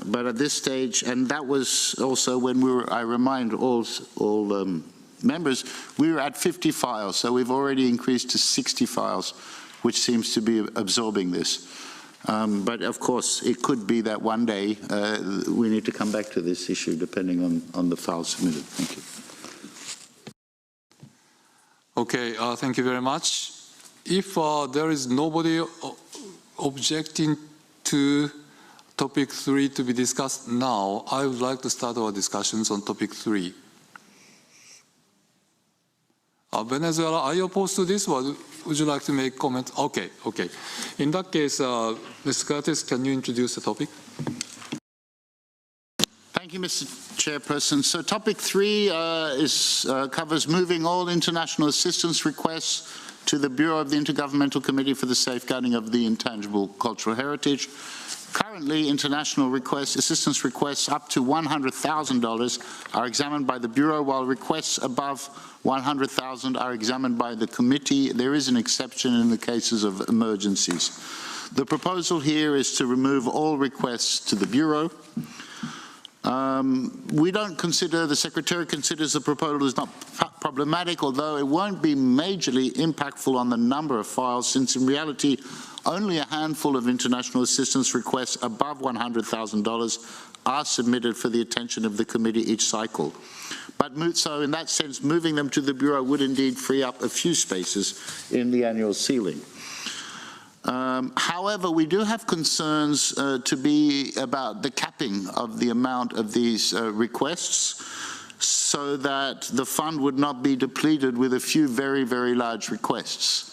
But at this stage, and that was also when we were, I remind all members, we were at 50 files, so we've already increased to 60 files, which seems to be absorbing this. But of course, it could be that one day we need to come back to this issue depending on the files submitted. Thank you. Okay, thank you very much. If there is nobody objecting to topic 3 to be discussed now, I would like to start our discussions on topic 3. Venezuela, are you opposed to this, or would you like to make comment? Okay, okay. In that case, Ms. Curtis, can you introduce the topic? Thank you, Mr. Chairperson. So topic 3 covers moving all international assistance requests to the Bureau of the Intergovernmental Committee for the Safeguarding of the Intangible Cultural Heritage. Currently, international assistance requests up to $100,000 are examined by the Bureau, while requests above $100,000 are examined by the committee. There is an exception in the cases of emergencies. The proposal here is to remove all requests to the Bureau. The Secretary considers the proposal is not problematic, although it won't be majorly impactful on the number of files, since in reality, only a handful of international assistance requests above $100,000 are submitted for the attention of the committee each cycle. But so in that sense, moving them to the Bureau would indeed free up a few spaces in the annual ceiling. However, we do have concerns about the capping of the amount of these requests, so that the fund would not be depleted with a few very, very large requests.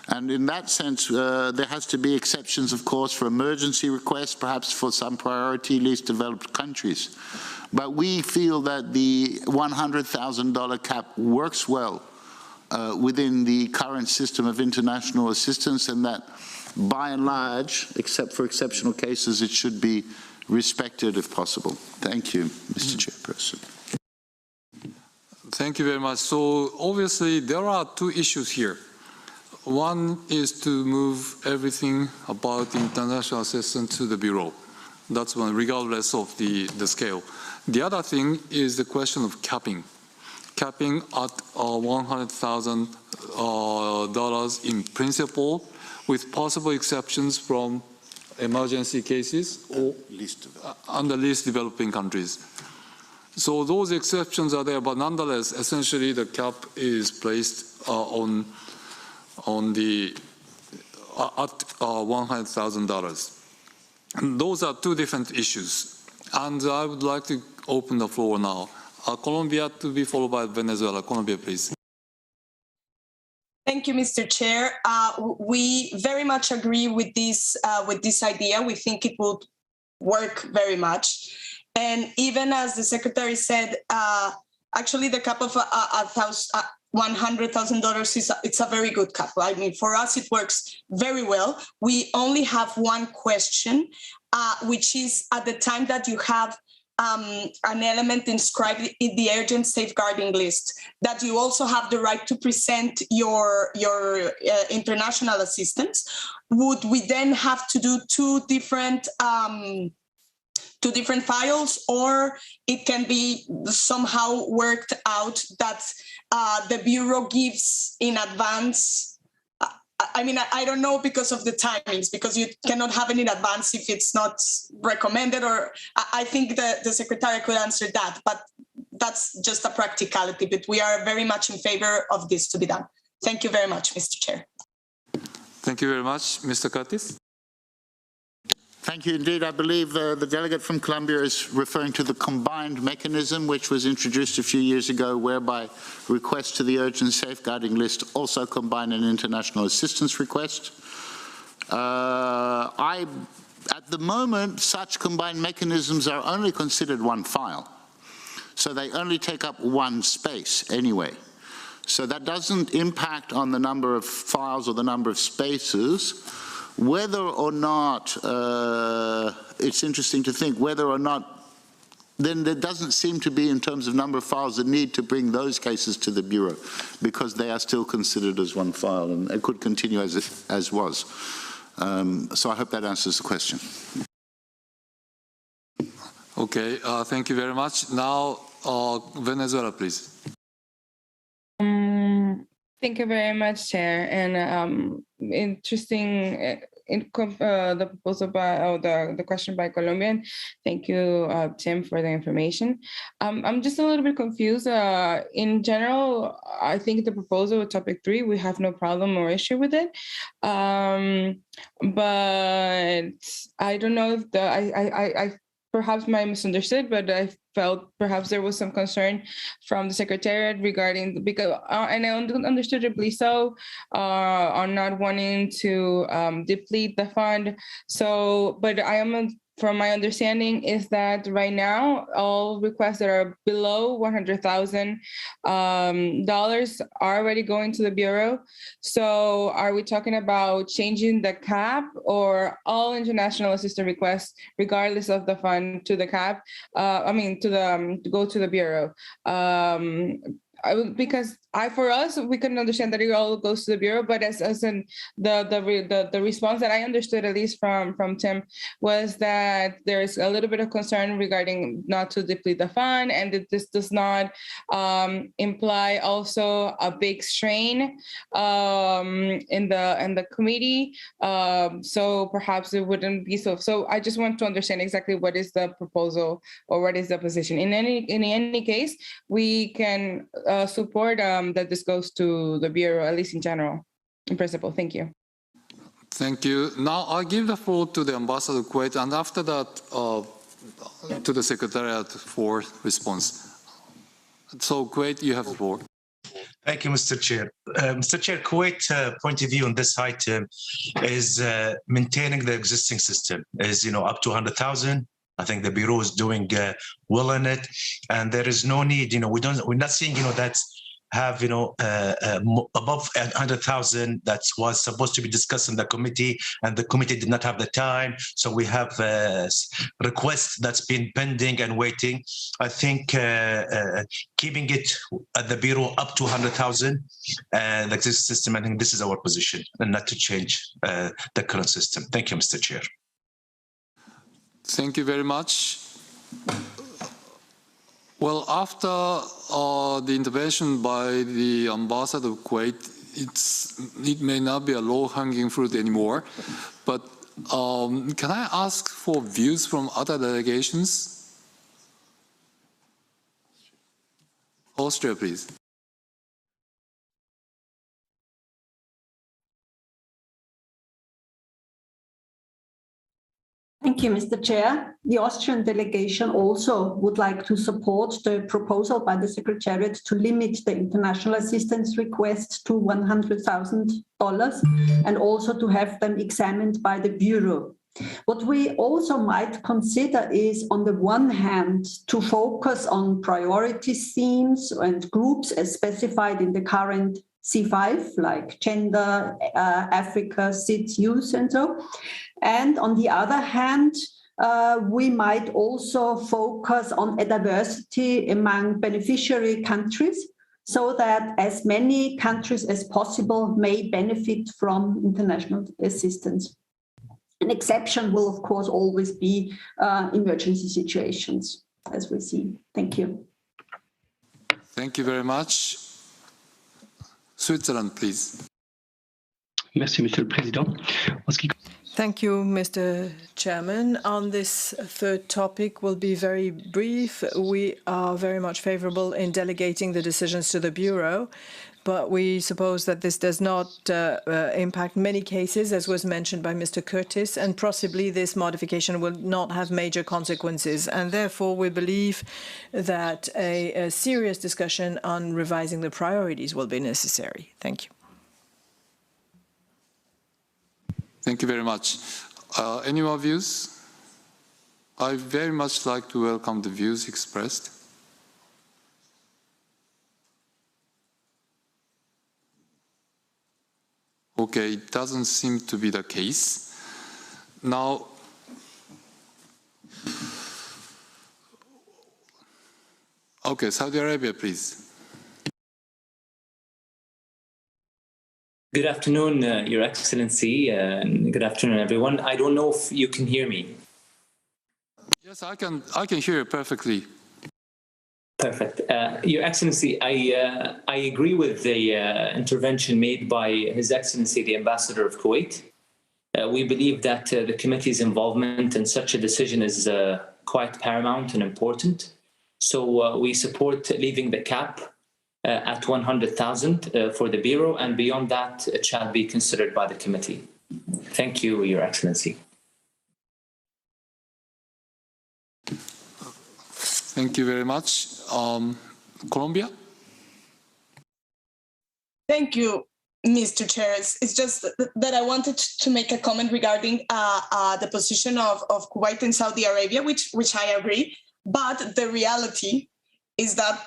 And in that sense, there has to be exceptions, of course, for emergency requests, perhaps for some priority least developed countries. But we feel that the $100,000 cap works well within the current system of international assistance, and that by and large, except for exceptional cases, it should be respected if possible. Thank you, Mr. Chairperson. Thank you very much. So obviously there are two issues here. One is to move everything about international assistance to the Bureau. That's one, regardless of the scale. The other thing is the question of capping. Capping at $100,000 in principle, with possible exceptions from emergency cases or under least developing countries. So those exceptions are there, but nonetheless, essentially the cap is placed at $100,000. Those are two different issues, and I would like to open the floor now. Colombia to be followed by Venezuela. Colombia, please. Thank you, Mr. Chair. We very much agree with this idea. We think it would work very much. And even as the Secretary said, actually the cap of $100,000 it's a very good cap. I mean, for us, it works very well. We only have one question, which is at the time that you have an element inscribed in the urgent safeguarding list, that you also have the right to present your international assistance. Would we then have to do two different files, or it can be somehow worked out that the Bureau gives in advance I mean, I don't know because of the timings, because you cannot have it in advance if it's not recommended, or I think that the Secretary could answer that, but that's just a practicality. But we are very much in favor of this to be done. Thank you very much, Mr. Chair. Thank you very much. Mr. Curtis? Thank you indeed. I believe the delegate from Colombia is referring to the combined mechanism, which was introduced a few years ago, whereby requests to the urgent safeguarding list also combine an international assistance request. At the moment, such combined mechanisms are only considered one file. So they only take up one space anyway. So that doesn't impact on the number of files or the number of spaces. Whether or not, it's interesting to think whether or not, then there doesn't seem to be, in terms of number of files, a need to bring those cases to the Bureau, because they are still considered as one file, and it could continue as was. So I hope that answers the question. Okay, thank you very much. Now, Venezuela, please. Thank you very much, Chair. And interesting the proposal by the question by Colombian. Thank you, Tim, for the information. I'm just a little bit confused. In general, I think the proposal with topic 3, we have no problem or issue with it. But I don't know if I perhaps might misunderstood, but I felt perhaps there was some concern from the Secretariat regarding, because, and I understandably so, on not wanting to deplete the fund. So, but I am, from my understanding, is that right now, all requests that are below $100,000 are already going to the Bureau. So are we talking about changing the cap, or all international assistance requests, regardless of the fund, to the cap? To go to the Bureau? Because for us, we couldn't understand that it all goes to the Bureau, but as in the response that I understood, at least from Tim, was that there is a little bit of concern regarding not to deplete the fund, and that this does not imply also a big strain in the committee. So perhaps it wouldn't be so. So I just want to understand exactly what is the proposal, or what is the position. In any case, we can support that this goes to the Bureau, at least in general, in principle. Thank you. Thank you. Now I'll give the floor to the Ambassador Kuwait, and after that to the Secretariat for response. So Kuwait, you have the floor. Thank you, Mr. Chair. Mr. Chair, Kuwait's point of view on this item is maintaining the existing system, is up to 100,000. I think the Bureau is doing well in it, and there is no need. We're not seeing that have above 100,000 that was supposed to be discussed in the committee, and the committee did not have the time. So we have requests that's been pending and waiting. I think keeping it at the Bureau up to 100,000, the existing system. I think this is our position, and not to change the current system. Thank you, Mr. Chair. Thank you very much. Well, after the intervention by the Ambassador of Kuwait, it may not be a low-hanging fruit anymore, but can I ask for views from other delegations? Austria, please. Thank you, Mr. Chair. The Austrian delegation also would like to support the proposal by the Secretariat to limit the international assistance requests to $100,000 and also to have them examined by the Bureau. What we also might consider is, on the one hand, to focus on priority themes and groups as specified in the current C5, like gender, Africa, SIDS, youth, and so. And on the other hand, we might also focus on a diversity among beneficiary countries, so that as many countries as possible may benefit from international assistance. An exception will, of course, always be emergency situations, as we see. Thank you. Thank you very much. Switzerland, please. Merci, Monsieur le Président. Thank you, Mr. Chairman. On this third topic, we'll be very brief. We are very much favorable in delegating the decisions to the Bureau, but we suppose that this does not impact many cases, as was mentioned by Mr. Curtis, and possibly this modification will not have major consequences. And therefore, we believe that a serious discussion on revising the priorities will be necessary. Thank you. Thank you very much. Any more views? I very much like to welcome the views expressed. Okay, it doesn't seem to be the case. Now, okay, Saudi Arabia, please. Good afternoon, Your Excellency, and good afternoon, everyone. I don't know if you can hear me. Yes, I can hear you perfectly. Perfect. Your Excellency, I agree with the intervention made by His Excellency, the Ambassador of Kuwait. We believe that the committee's involvement in such a decision is quite paramount and important. So we support leaving the cap at 100,000 for the Bureau, and beyond that, it shall be considered by the committee. Thank you, Your Excellency. Thank you very much. Colombia? Thank you, Mr. Chair. It's just that I wanted to make a comment regarding the position of Kuwait and Saudi Arabia, which I agree. But the reality is that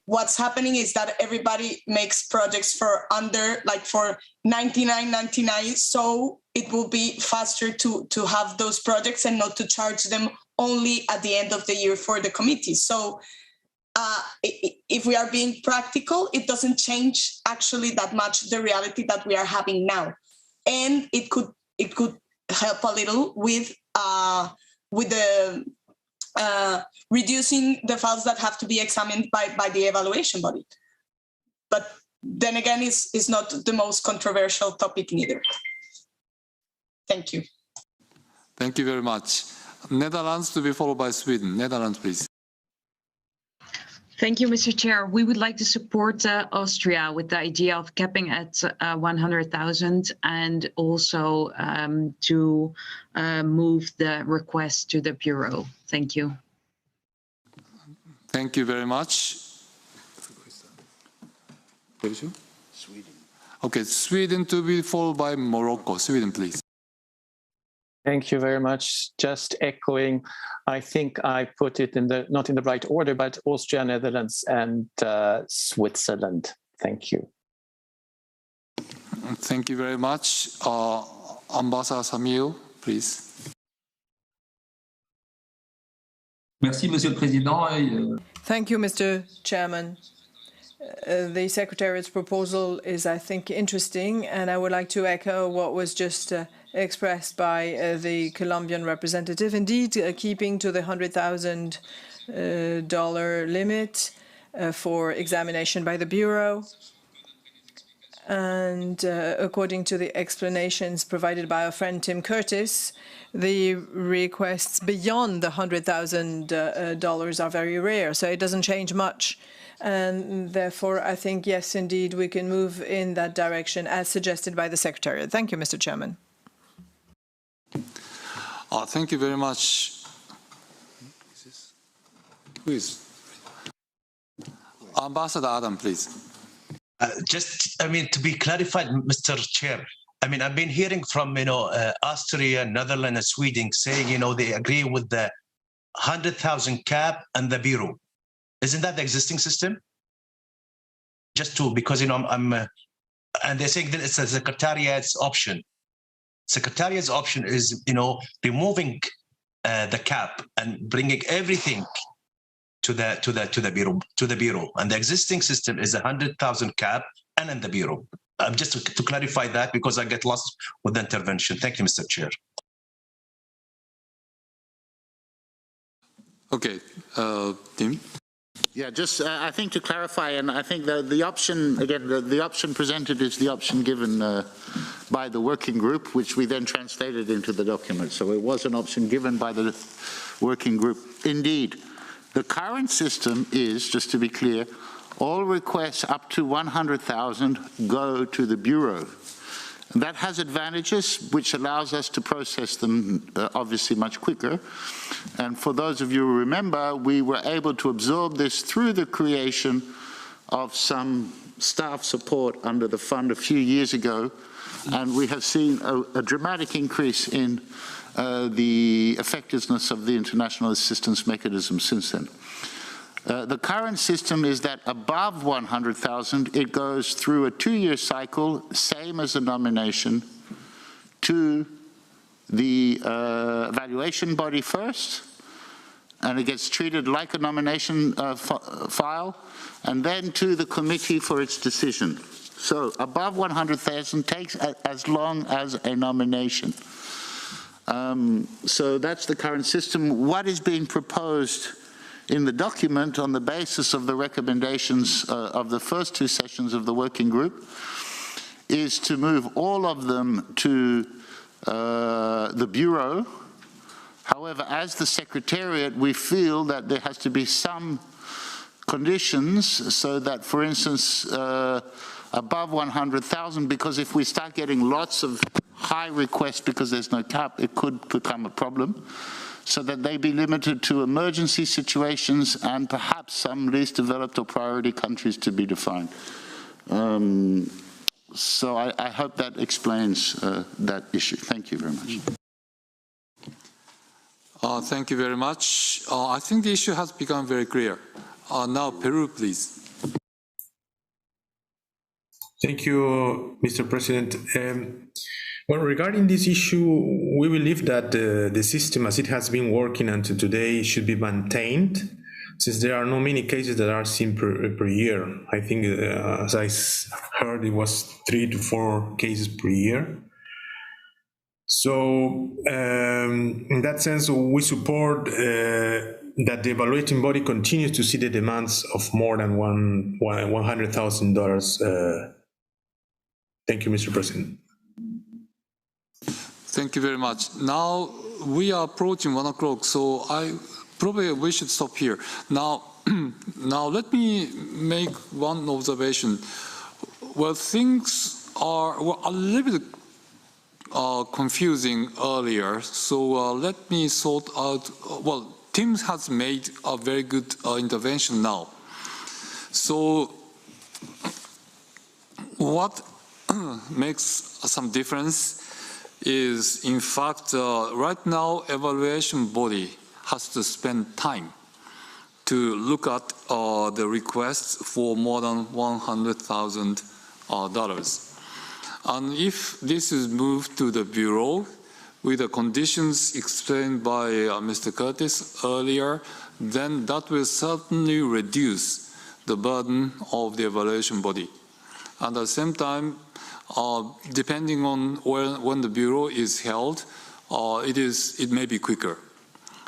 what's happening is that everybody makes projects for under, like for 99.99, so it will be faster to have those projects and not to charge them only at the end of the year for the committee. So if we are being practical, it doesn't change actually that much the reality that we are having now, and it could help a little with the reducing the files that have to be examined by the evaluation body. But then again, it's not the most controversial topic neither. Thank you. Thank you very much. Netherlands to be followed by Sweden. Netherlands, please. Thank you, Mr. Chair. We would like to support Austria with the idea of capping at 100,000 and also to move the request to the Bureau. Thank you. Thank you very much. Sweden. Okay, Sweden to be followed by Morocco. Sweden, please. Thank you very much. Just echoing, I think I put it in the not in the right order, but Austria, Netherlands, and Switzerland. Thank you. Thank you very much. Ambassador Samil, please. Merci, Monsieur le Président. Thank you, Mr. Chairman. The Secretariat's proposal is, I think, interesting, and I would like to echo what was just expressed by the Colombian representative. Indeed, keeping to the $100,000 limit for examination by the Bureau. And according to the explanations provided by our friend Tim Curtis, the requests beyond the $100,000 are very rare, so it doesn't change much. And therefore, I think, yes, indeed, we can move in that direction as suggested by the Secretariat. Thank you, Mr. Chairman. Thank you very much. Who is? Ambassador Adam, please. To be clarified, Mr. Chair, I've been hearing from, Austria, Netherlands, and Sweden saying, they agree with the 100,000 cap and the Bureau. Isn't that the existing system? Because, and they're saying that it's a Secretariat's option. Secretariat's option is, removing the cap and bringing everything to the Bureau. And the existing system is 100,000 cap and then the Bureau. Just to clarify that, because I get lost with the intervention. Thank you, Mr. Chair. Okay, Tim. Yeah, just I think to clarify, and I think the option, again, the option presented is the option given by the working group, which we then translated into the document. So it was an option given by the working group. Indeed, the current system is, just to be clear, all requests up to 100,000 go to the Bureau. And that has advantages, which allows us to process them obviously much quicker. And for those of you who remember, we were able to absorb this through the creation of some staff support under the fund a few years ago. And we have seen a dramatic increase in the effectiveness of the international assistance mechanism since then. The current system is that above 100,000, it goes through a 2-year cycle, same as a nomination, to the evaluation body first, and it gets treated like a nomination file, and then to the committee for its decision. So above 100,000 takes as long as a nomination. So that's the current system. What is being proposed in the document on the basis of the recommendations of the first 2 sessions of the working group is to move all of them to the Bureau. However, as the Secretariat, we feel that there has to be some conditions so that, for instance, above 100,000, because if we start getting lots of high requests because there's no cap, it could become a problem, so that they be limited to emergency situations and perhaps some least developed or priority countries to be defined. So I hope that explains that issue. Thank you very much. Thank you very much. I think the issue has become very clear. Now, Peru, please. Thank you, Mr. President. Well, regarding this issue, we believe that the system as it has been working until today should be maintained, since there are not many cases that are seen per year. I think, as I heard, it was 3 to 4 cases per year. So, in that sense, we support that the evaluating body continues to see the demands of more than $100,000. Thank you, Mr. President. Thank you very much. Now we are approaching 1 o'clock, so we should stop here. Now, let me make one observation. Well, things were a little bit confusing earlier, so let me sort out. Well, Tim has made a very good intervention now. So, what makes some difference is, in fact, right now, evaluation body has to spend time to look at the requests for more than $100,000. And if this is moved to the Bureau with the conditions explained by Mr. Curtis earlier, then that will certainly reduce the burden of the evaluation body. And at the same time, depending on when the Bureau is held, it may be quicker.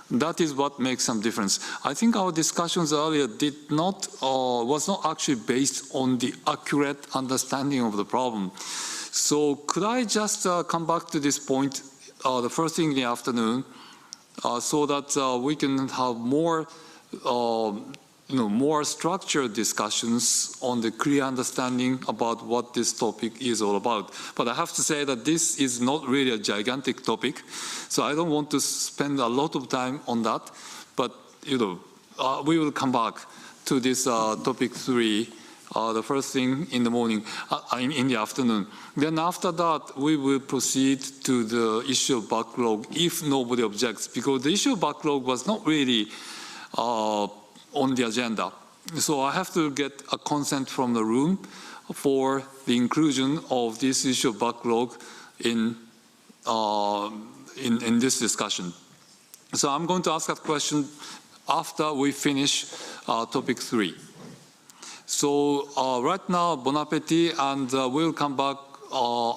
That is what makes some difference. I think our discussions earlier was not actually based on the accurate understanding of the problem. So could I just come back to this point the first thing in the afternoon, so that we can have more more structured discussions on the clear understanding about what this topic is all about. But I have to say that this is not really a gigantic topic, so I don't want to spend a lot of time on that. But we will come back to this topic 3, the first thing in the morning, in the afternoon. Then after that, we will proceed to the issue of backlog, if nobody objects, because the issue of backlog was not really on the agenda. So I have to get a consent from the room for the inclusion of this issue of backlog in this discussion. So I'm going to ask that question after we finish topic 3. So right now, bon appetit, and we'll come back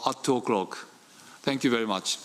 at 2 o'clock. Thank you very much.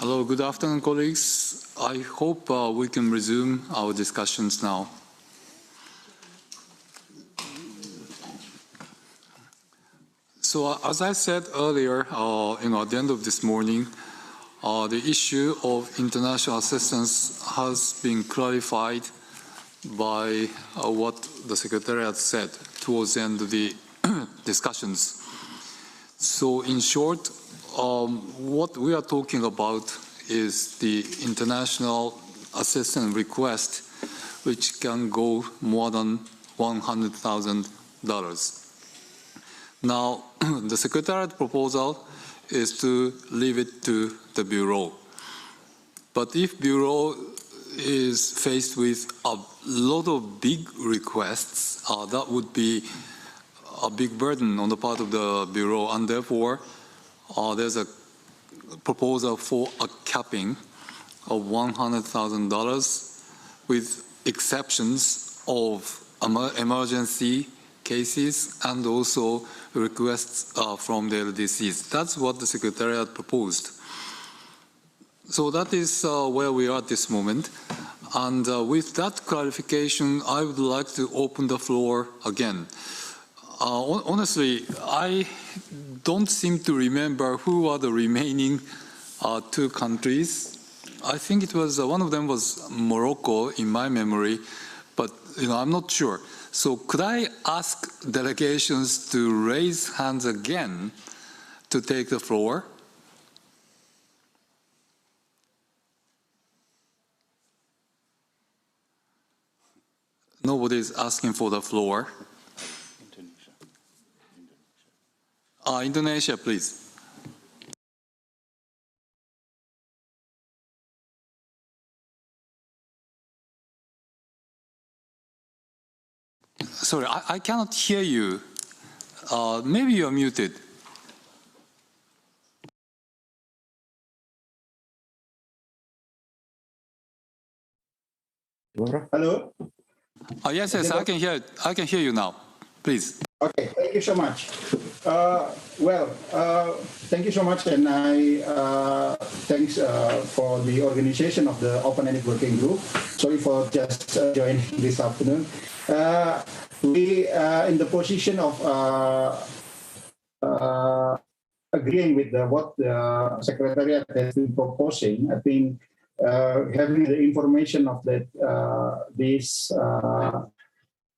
Hello, good afternoon, colleagues. I hope we can resume our discussions now. So as I said earlier, at the end of this morning, the issue of international assistance has been clarified by what the Secretariat said towards the end of the discussions. So in short, what we are talking about is the international assistance request, which can go more than $100,000. Now, the Secretariat proposal is to leave it to the Bureau. But if Bureau is faced with a lot of big requests, that would be a big burden on the part of the Bureau, and therefore there's a proposal for a capping of $100,000 with exceptions of emergency cases and also requests from the LDCs. That's what the Secretariat proposed. So that is where we are at this moment. And with that clarification, I would like to open the floor again. Honestly, I don't seem to remember who are the remaining two countries. I think it was one of them was Morocco in my memory, but I'm not sure. So could I ask delegations to raise hands again to take the floor? Nobody is asking for the floor. Indonesia, please. Sorry, I cannot hear you. Maybe you're muted. Hello? Yes, I can hear. I can hear you now. Please. Okay, thank you so much. Thank you so much, and thanks for the organization of the Open-Ended Working Group. Sorry for just joining this afternoon. We in the position of agreeing with what the Secretariat has been proposing. I think having the information of that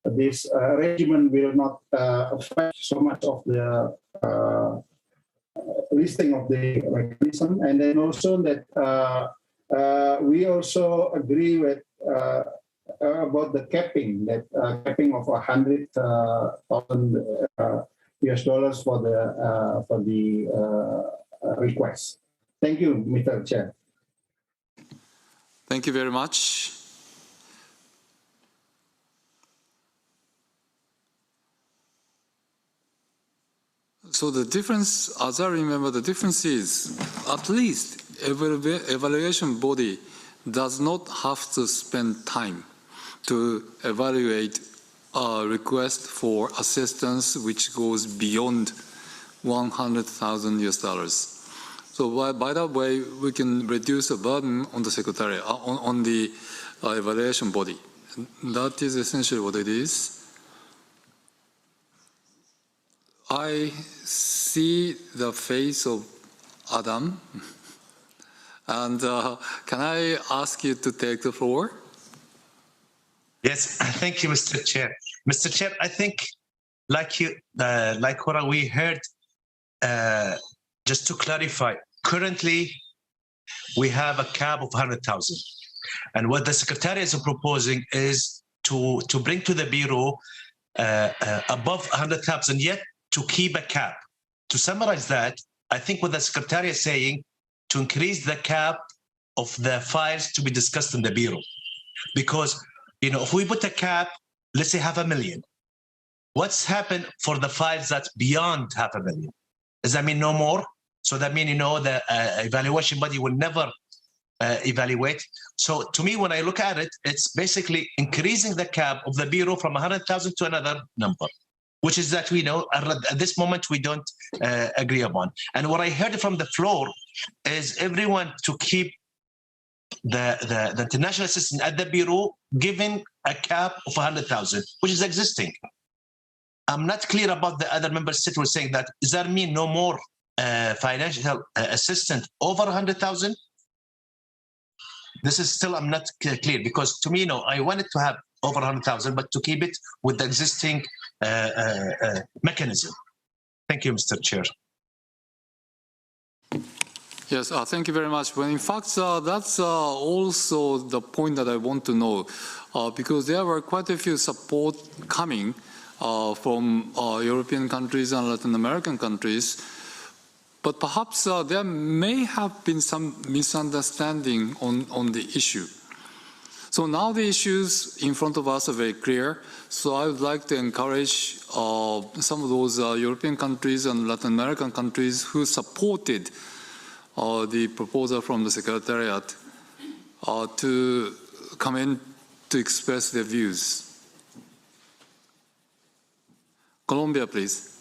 this arrangement will not affect so much of the listing of the mechanism, and then also that we also agree with about the capping, that capping of $100,000 US for the request. Thank you, Mr. Chair. Thank you very much. So the difference, as I remember, the difference is at least every evaluation body does not have to spend time to evaluate a request for assistance which goes beyond $100,000 US. So by that way, we can reduce the burden on the Secretariat, on the evaluation body. That is essentially what it is. I see the face of Adam, and can I ask you to take the floor? Yes, thank you, Mr. Chair. Mr. Chair, I think, like what we heard, just to clarify, currently we have a cap of 100,000, and what the Secretariat is proposing is to bring to the Bureau above 100,000, yet to keep a cap. To summarize that, I think what the Secretariat is saying, to increase the cap of the files to be discussed in the Bureau. Because, if we put a cap, let's say $500,000, what's happened for the files that's beyond $500,000? Does that mean no more? So that means, the evaluation body will never evaluate. So to me, when I look at it, it's basically increasing the cap of the Bureau from 100,000 to another number, which is that we know at this moment we don't agree upon. And what I heard from the floor is everyone to keep the international assistance at the Bureau given a cap of 100,000, which is existing. I'm not clear about the other member states were saying that. Does that mean no more financial assistance over 100,000? This is still, I'm not clear, because to me, no, I wanted to have over 100,000, but to keep it with the existing mechanism. Thank you, Mr. Chair. Yes, thank you very much. Well, in fact, that's also the point that I want to know, because there were quite a few support coming from European countries and Latin American countries, but perhaps there may have been some misunderstanding on the issue. So now the issues in front of us are very clear. So I would like to encourage some of those European countries and Latin American countries who supported the proposal from the Secretariat to come in to express their views. Colombia, please.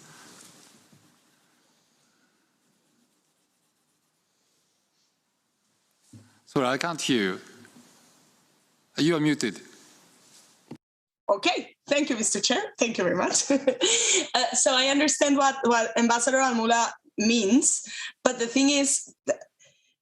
Sorry, I can't hear you. You are muted. Okay, thank you, Mr. Chair. Thank you very much. So I understand what Ambassador Almula means, but the thing is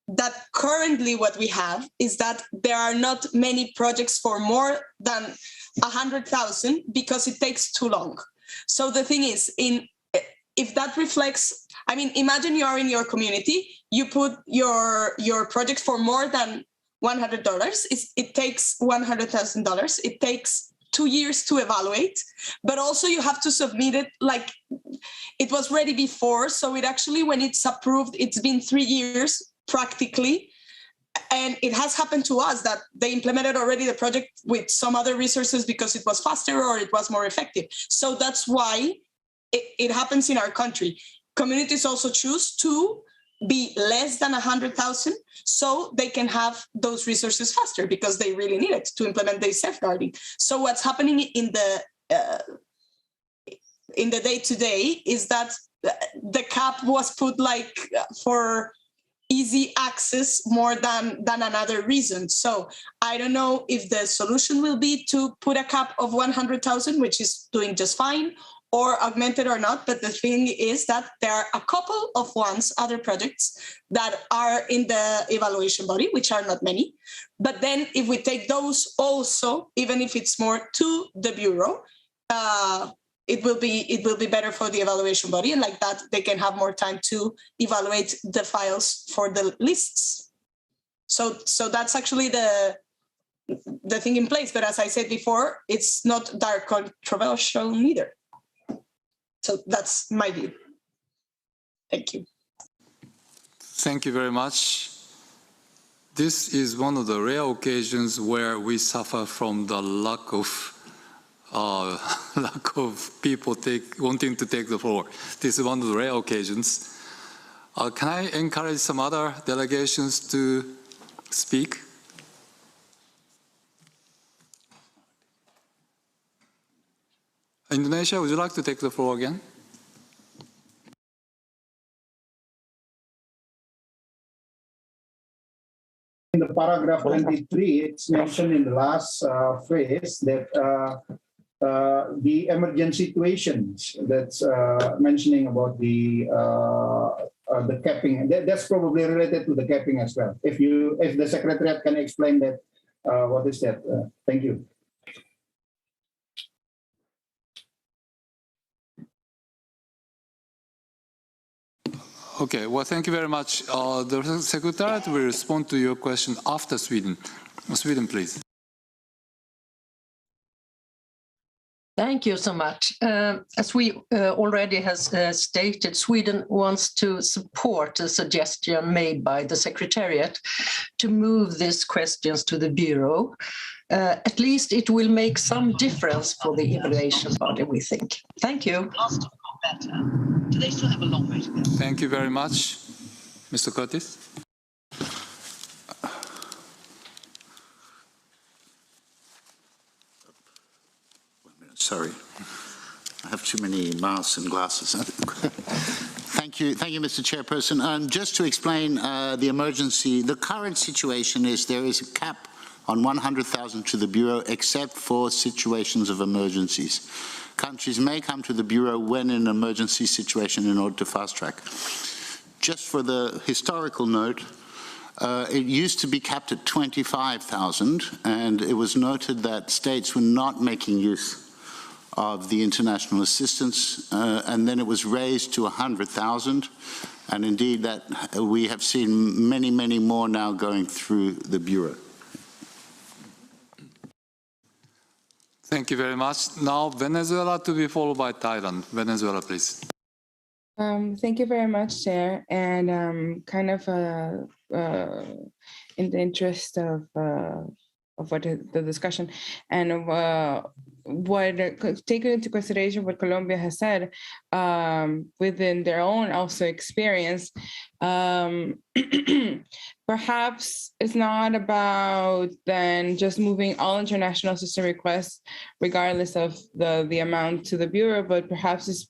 that currently what we have is that there are not many projects for more than 100,000 because it takes too long. So the thing is, if that reflects, I mean, imagine you are in your community, you put your project for more than $100, it takes $100,000, it takes 2 years to evaluate, but also you have to submit it like it was ready before. So it actually, when it's approved, it's been 3 years practically. And it has happened to us that they implemented already the project with some other resources because it was faster or it was more effective. So that's why it happens in our country. Communities also choose to be less than 100,000 so they can have those resources faster because they really need it to implement the safeguarding. So what's happening in the day-to-day is that the cap was put like for easy access more than another reason. So I don't know if the solution will be to put a cap of 100,000, which is doing just fine, or augmented or not. But the thing is that there are a couple of other projects that are in the evaluation body, which are not many. But then if we take those also, even if it's more to the Bureau, it will be better for the evaluation body, and like that they can have more time to evaluate the files for the lists. So that's actually the thing in place. But as I said before, it's not that controversial neither. So that's my view. Thank you. Thank you very much. This is one of the rare occasions where we suffer from the lack of people wanting to take the floor. This is one of the rare occasions. Can I encourage some other delegations to speak? Indonesia, would you like to take the floor again? In the paragraph 23, it's mentioned in the last phrase that the emergency situations that's mentioning about the capping. That's probably related to the capping as well. If the Secretariat can explain that, what is that? Thank you. Okay, well, thank you very much. The Secretariat will respond to your question after Sweden. Sweden, please. Thank you so much. As we already has stated, Sweden wants to support a suggestion made by the Secretariat to move these questions to the Bureau. At least it will make some difference for the evaluation body, we think. Thank you. Do they still have a long way to go? Thank you very much. Mr. Curtis? Sorry, I have too many masks and glasses. Thank you, Mr. Chairperson. Just to explain the emergency, the current situation is there is a cap on 100,000 to the Bureau except for situations of emergencies. Countries may come to the Bureau when in an emergency situation in order to fast track. Just for the historical note, it used to be capped at 25,000, and it was noted that states were not making use of the international assistance, and then it was raised to 100,000, and indeed that we have seen many, many more now going through the Bureau. Thank you very much. Now Venezuela to be followed by Thailand. Venezuela, please. Thank you very much, Chair. And kind of in the interest of what the discussion and what taking into consideration what Colombia has said within their own also experience, perhaps it's not about then just moving all international assistance requests, regardless of the amount to the Bureau, but perhaps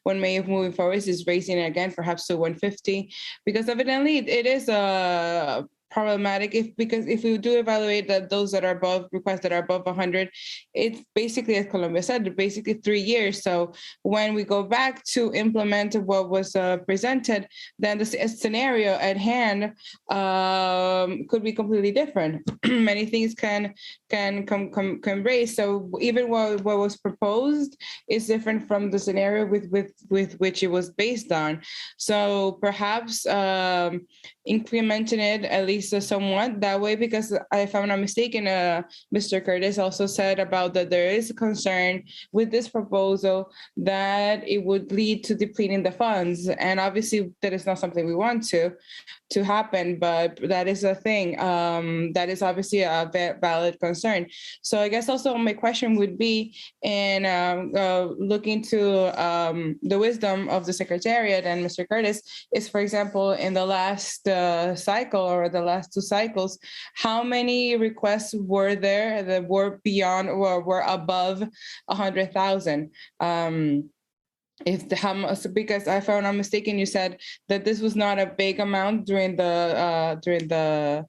one way of moving forward is raising it again, perhaps to 150, because evidently it is problematic because if we do evaluate that those that are above requests that are above 100, it's basically, as Colombia said, basically 3 years. So when we go back to implement what was presented, then the scenario at hand could be completely different. Many things can raise. So even what was proposed is different from the scenario with which it was based on. So perhaps incrementing it at least somewhat that way, because if I'm not mistaken, Mr. Curtis also said about that there is a concern with this proposal that it would lead to depleting the funds, and obviously that is not something we want to happen, but that is a thing that is obviously a valid concern. So I guess also my question would be in looking to the wisdom of the Secretariat and Mr. Curtis is, for example, in the last cycle or the last 2 cycles, how many requests were there that were beyond or were above 100,000? Because if I'm not mistaken, you said that this was not a big amount during the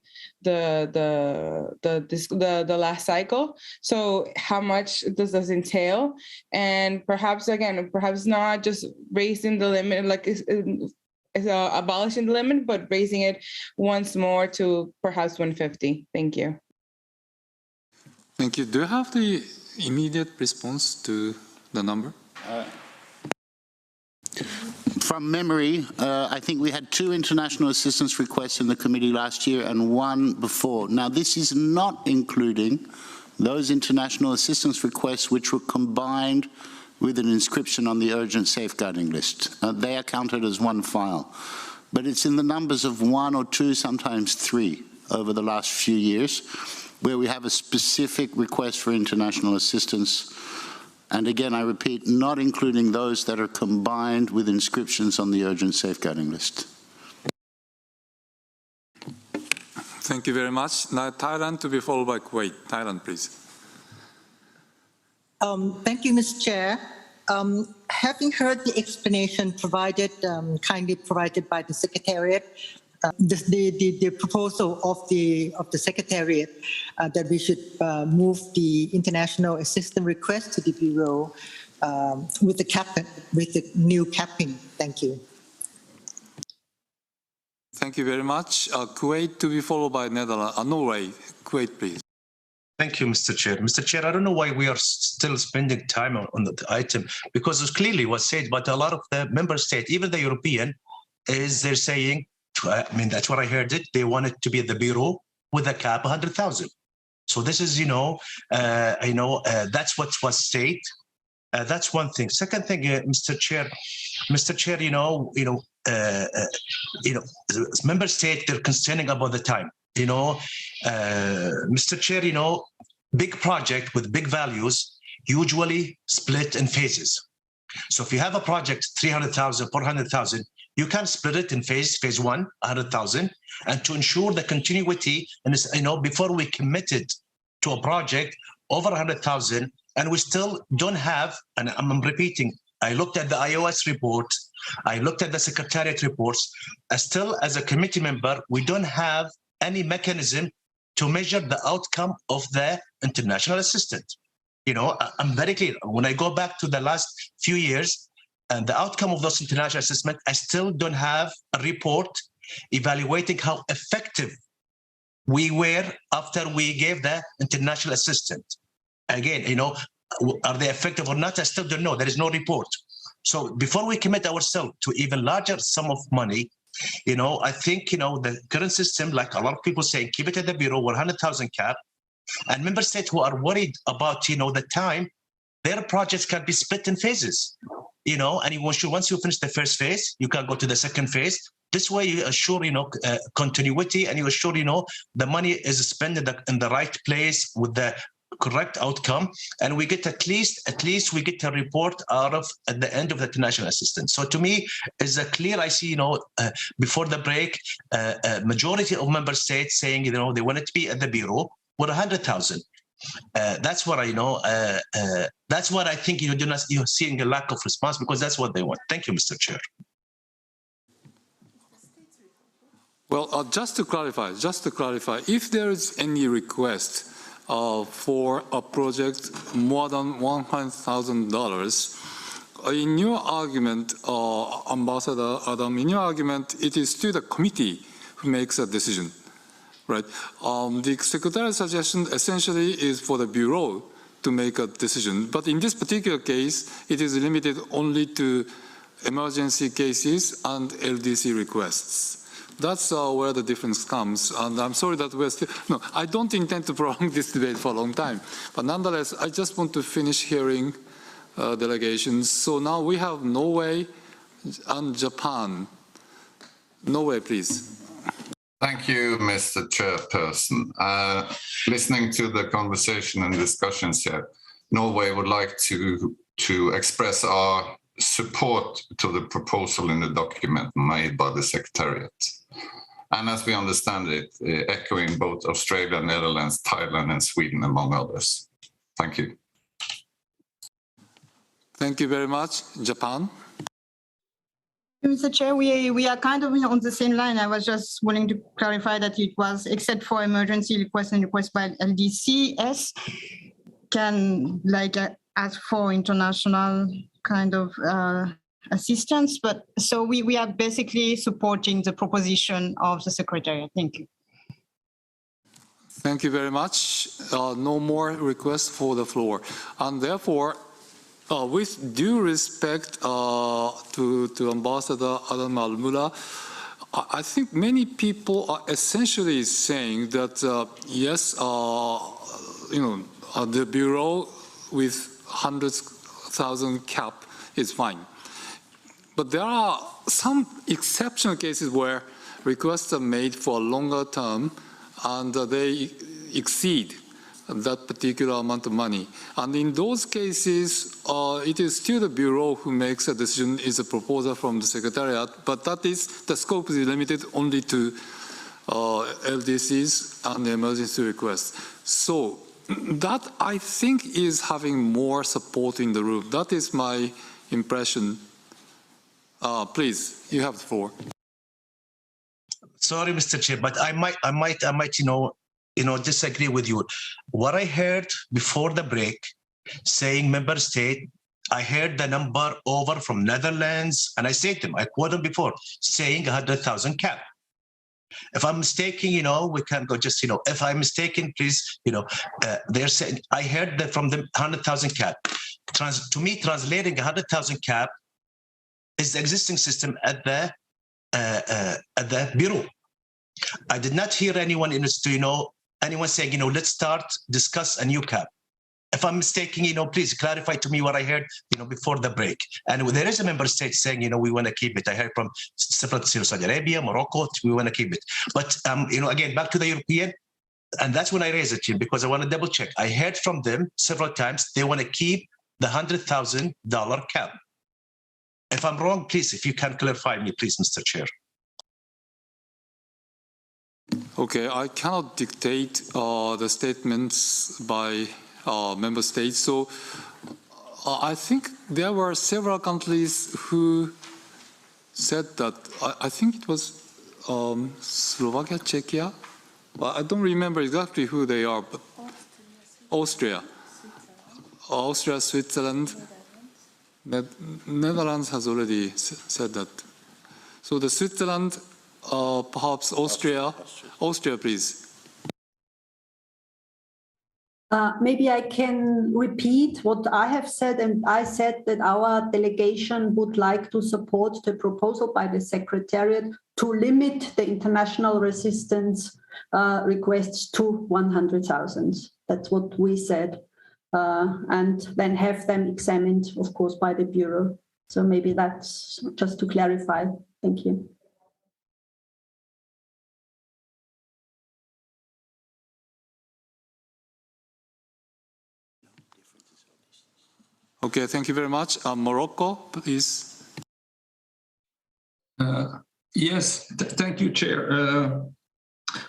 last cycle. So how much does this entail? And perhaps not just raising the limit, like abolishing the limit, but raising it once more to perhaps 150. Thank you. Thank you. Do you have the immediate response to the number? From memory, I think we had 2 international assistance requests in the committee last year and 1 before. Now, this is not including those international assistance requests which were combined with an inscription on the urgent safeguarding list. They are counted as 1 file. But it's in the numbers of 1 or 2, sometimes 3, over the last few years, where we have a specific request for international assistance. And again, I repeat, not including those that are combined with inscriptions on the urgent safeguarding list. Thank you very much. Now Thailand to be followed by Kuwait. Thailand, please. Thank you, Mr. Chair. Having heard the explanation kindly provided by the Secretariat, the proposal of the Secretariat that we should move the international assistance request to the Bureau with the new capping. Thank you. Thank you very much. Kuwait to be followed by Netherlands. Norway. Kuwait, please. Thank you, Mr. Chair. Mr. Chair, I don't know why we are still spending time on the item, because it clearly was said, but a lot of the member states, even the European, they're saying, I mean, that's what I heard it, they want it to be at the Bureau with a cap 100,000. So this is, that's what was said. That's one thing. Second thing, Mr. Chair, member state, they're concerning about the time. Mr. Chair, big project with big values usually split in phases. So if you have a project 300,000, 400,000, you can split it in phase 1, 100,000, and to ensure the continuity. And before we committed to a project over 100,000, and we still don't have. And I'm repeating. I looked at the iOS report. I looked at the Secretariat reports. Still, as a committee member, we don't have any mechanism to measure the outcome of the international assistance. You know, I'm very clear. When I go back to the last few years and the outcome of those international assessments, I still don't have a report evaluating how effective we were after we gave the international assistance. Again, you know, are they effective or not? I still don't know. There is no report. So before we commit ourselves to even larger sum of money, you know, I think, you know, the current system, like a lot of people saying, keep it at the Bureau, 100,000 cap, and member states who are worried about, you know, the time, their projects can be split in phases, you know, and once you finish the first phase, you can go to the second phase. This way you assure, you know, continuity, and you assure, you know, the money is spent in the right place with the correct outcome, and we get at least we get a report out of at the end of the international assistance. So to me, is a clear. I see, you know, before the break, majority of member states saying, you know, they want it to be at the Bureau with 100,000. That's what I know. That's what I think you're seeing a lack of response, because that's what they want. Thank you, Mr. Chair. Well, just to clarify, if there is any request for a project more than $100,000, in your argument, Ambassador Adam, in your argument, it is still the committee who makes a decision, right? The Secretariat's suggestion essentially is for the Bureau to make a decision, but in this particular case, it is limited only to emergency cases and LDC requests. That's where the difference comes, and I'm sorry that we're still, no, I don't intend to prolong this debate for a long time, but nonetheless, I just want to finish hearing delegations. So now we have Norway and Japan. Norway, please. Thank you, Mr. Chairperson. Listening to the conversation and discussions here, Norway would like to express our support to the proposal in the document made by the Secretariat. And as we understand it, echoing both Australia, Netherlands, Thailand, and Sweden, among others. Thank you. Thank you very much. Japan? Mr. Chair, we are kind of on the same line. I was just willing to clarify that it was, except for emergency requests and requests by LDCS, can like ask for international kind of assistance, but so we are basically supporting the proposition of the Secretariat. Thank you. Thank you very much. No more requests for the floor, and therefore, with due respect to Ambassador Adam Al-Mullah, I think many people are essentially saying that yes, you know, the Bureau with 100,000 cap is fine. But there are some exceptional cases where requests are made for a longer term and they exceed that particular amount of money. And in those cases, it is still the Bureau who makes a decision, is a proposal from the Secretariat, but that is, the scope is limited only to LDCs and emergency requests. So that, I think, is having more support in the room. That is my impression. Please, you have the floor. Sorry, Mr. Chair, but I might, disagree with you. What I heard before the break, saying member state, I heard the number over from Netherlands, and I said them, I quoted them before, saying 100,000 cap. If I'm mistaken, we can go just, if I'm mistaken, please, they're saying, I heard that from the 100,000 cap. To me, translating 100,000 cap is the existing system at the Bureau. I did not hear anyone anyone saying, let's discuss a new cap. If I'm mistaken, please clarify to me what I heard, before the break. And there is a member state saying, we want to keep it. I heard from several Saudi Arabia, Morocco, we want to keep it. But, again, back to the European, and that's when I raise it, because I want to double check. I heard from them several times, they want to keep the $100,000 cap. If I'm wrong, please, if you can clarify me, please, Mr. Chair. Okay, I cannot dictate the statements by member states. So I think there were several countries who said that, I think it was Slovakia, Czechia. Well, I don't remember exactly who they are, but Austria, Switzerland, Netherlands has already said that. So the Switzerland, perhaps Austria, please. Maybe I can repeat what I have said, and I said that our delegation would like to support the proposal by the Secretariat to limit the international resistance requests to 100,000. That's what we said, and then have them examined, of course, by the Bureau. So maybe that's just to clarify. Thank you. Okay, thank you very much. Morocco, please. Yes, thank you, Chair.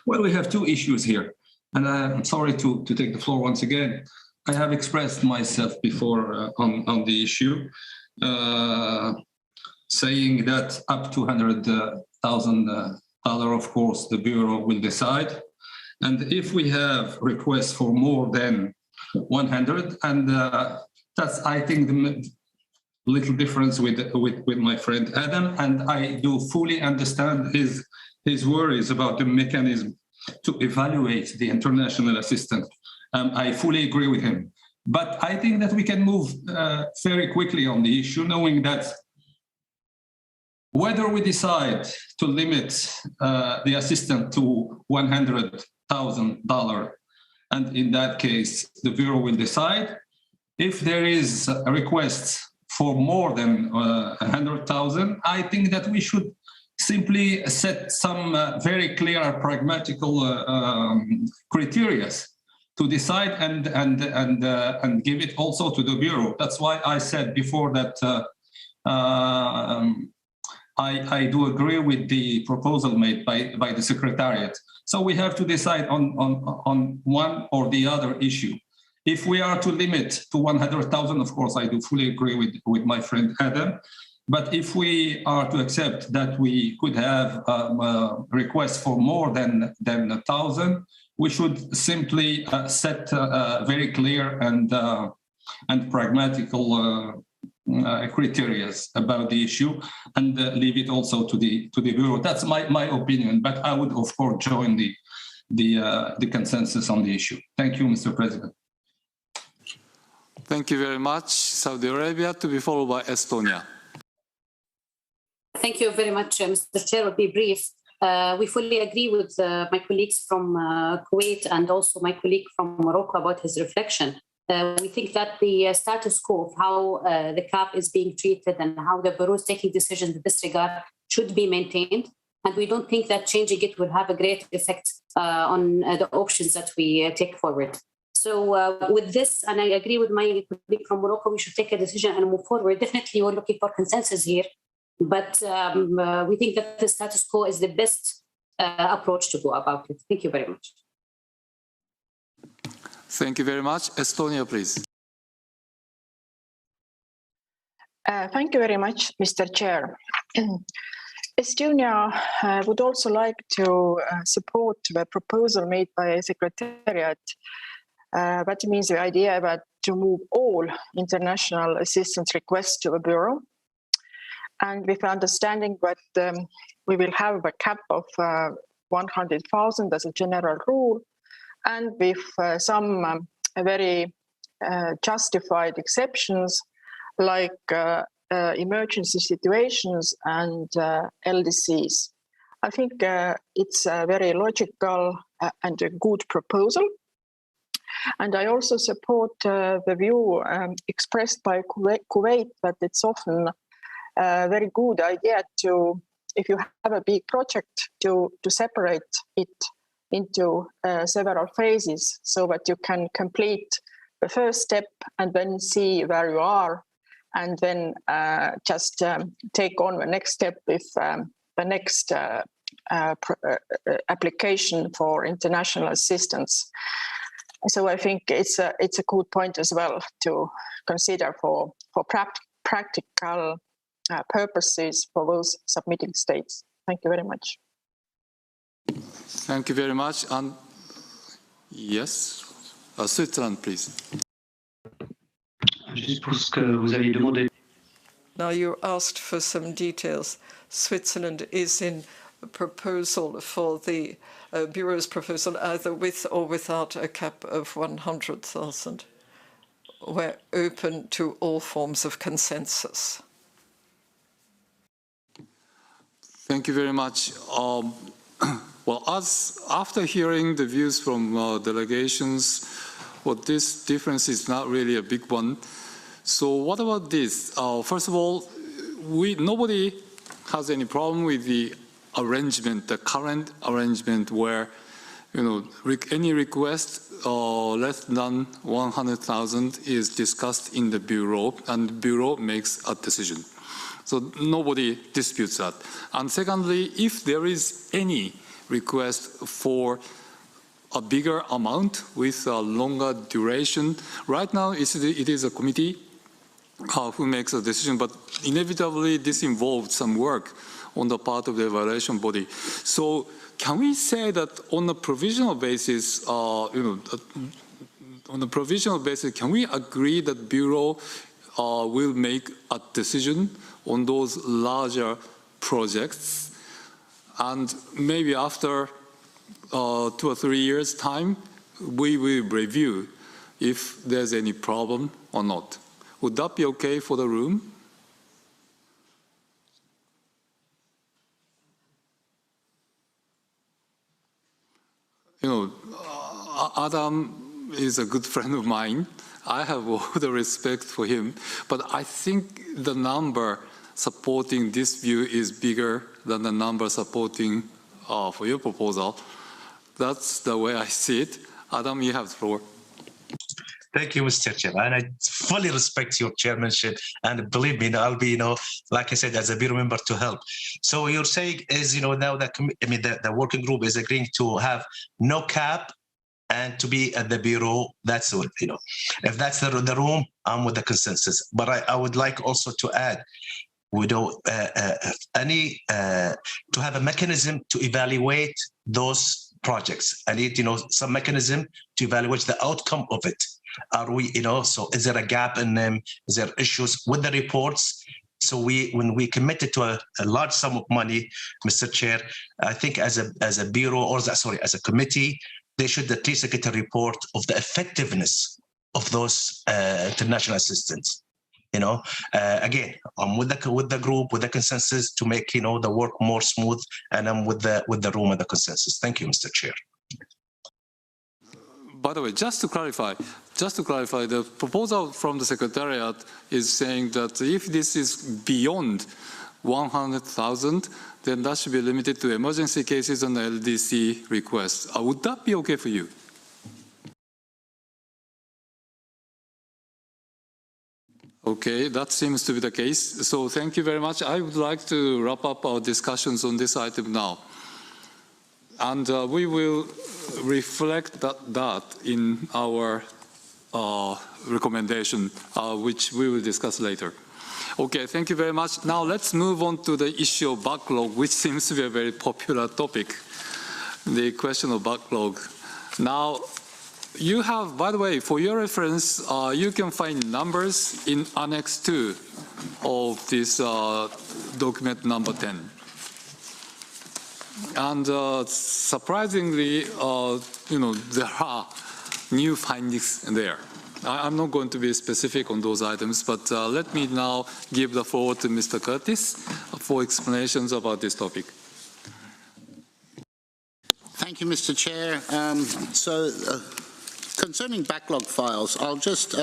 Well, we have two issues here, and I'm sorry to take the floor once again. I have expressed myself before on the issue, saying that up to $100,000, of course, the Bureau will decide. And if we have requests for more than 100, and that's, I think, the little difference with my friend Adam, and I do fully understand his worries about the mechanism to evaluate the international assistance. I fully agree with him. But I think that we can move very quickly on the issue, knowing that whether we decide to limit the assistance to $100,000, and in that case, the Bureau will decide. If there is a request for more than 100,000, I think that we should simply set some very clear, pragmatical criteria to decide and give it also to the Bureau. That's why I said before that I do agree with the proposal made by the Secretariat. So we have to decide on one or the other issue. If we are to limit to 100,000, of course, I do fully agree with my friend Adam. But if we are to accept that we could have requests for more than 1,000, we should simply set very clear and pragmatical criteria about the issue and leave it also to the Bureau. That's my opinion, but I would, of course, join the consensus on the issue. Thank you, Mr. President. Thank you very much. Saudi Arabia, to be followed by Estonia. Thank you very much, Mr. Chair. I'll be brief. We fully agree with my colleagues from Kuwait and also my colleague from Morocco about his reflection. We think that the status quo of how the cap is being treated and how the Bureau is taking decisions in this regard should be maintained. And we don't think that changing it will have a great effect on the options that we take forward. So with this, and I agree with my colleague from Morocco, we should take a decision and move forward. Definitely, we're looking for consensus here, but we think that the status quo is the best approach to go about it. Thank you very much. Thank you very much. Estonia, please. Thank you very much, Mr. Chair. Estonia would also like to support the proposal made by Secretariat. That means the idea about to move all international assistance requests to the Bureau, and with the understanding that we will have a cap of 100,000 as a general rule, and with some very justified exceptions like emergency situations and LDCs. I think it's a very logical and a good proposal. And I also support the view expressed by Kuwait that it's often a very good idea to, if you have a big project, to separate it into several phases so that you can complete the first step and then see where you are, and then just take on the next step with the next application for international assistance. So I think it's a good point as well to consider for practical purposes for those submitting states. Thank you very much. Thank you very much. And yes, Switzerland, please. Now you asked for some details. Switzerland is in a proposal for the Bureau's proposal, either with or without a cap of 100,000. We're open to all forms of consensus. Thank you very much. Well, after hearing the views from delegations, this difference is not really a big one. So what about this? First of all, nobody has any problem with the arrangement, the current arrangement where, any request less than 100,000 is discussed in the Bureau, and the Bureau makes a decision. So nobody disputes that. And secondly, if there is any request for a bigger amount with a longer duration, right now it is a committee who makes a decision, but inevitably this involves some work on the part of the evaluation body. So can we say that on a provisional basis, can we agree that Bureau will make a decision on those larger projects, and maybe after 2 or 3 years' time, we will review if there's any problem or not? Would that be okay for the room? Adam is a good friend of mine. I have all the respect for him, but I think the number supporting this view is bigger than the number supporting for your proposal. That's the way I see it. Adam, you have the floor. Thank you, Mr. Chair. And I fully respect your chairmanship. And believe me, I'll be, like I said, as a Bureau member to help. So you're saying is, now that the working group is agreeing to have no cap and to be at the Bureau. That's what, if that's the room, I'm with the consensus. But I would like also to add, we don't to have a mechanism to evaluate those projects. I need, some mechanism to evaluate the outcome of it. Are we, so is there a gap in them? Is there issues with the reports? So when we committed to a large sum of money, Mr. Chair, I think as a Bureau or as a committee, they should at least get a report of the effectiveness of those international assistance. Again, I'm with the group, with the consensus to make the work more smooth, and I'm with the room and the consensus. Thank you, Mr. Chair. By the way, just to clarify, the proposal from the Secretariat is saying that if this is beyond 100,000, then that should be limited to emergency cases and LDC requests. Would that be okay for you? Okay, that seems to be the case. So thank you very much. I would like to wrap up our discussions on this item now. And we will reflect that in our recommendation, which we will discuss later. Okay, thank you very much. Now let's move on to the issue of backlog, which seems to be a very popular topic, the question of backlog. Now, you have, by the way, for your reference, you can find numbers in Annex 2 of this document number 10. And surprisingly, there are new findings there. I'm not going to be specific on those items, but let me now give the floor to Mr. Curtis for explanations about this topic. Thank you, Mr. Chair. Concerning backlog files, I'll just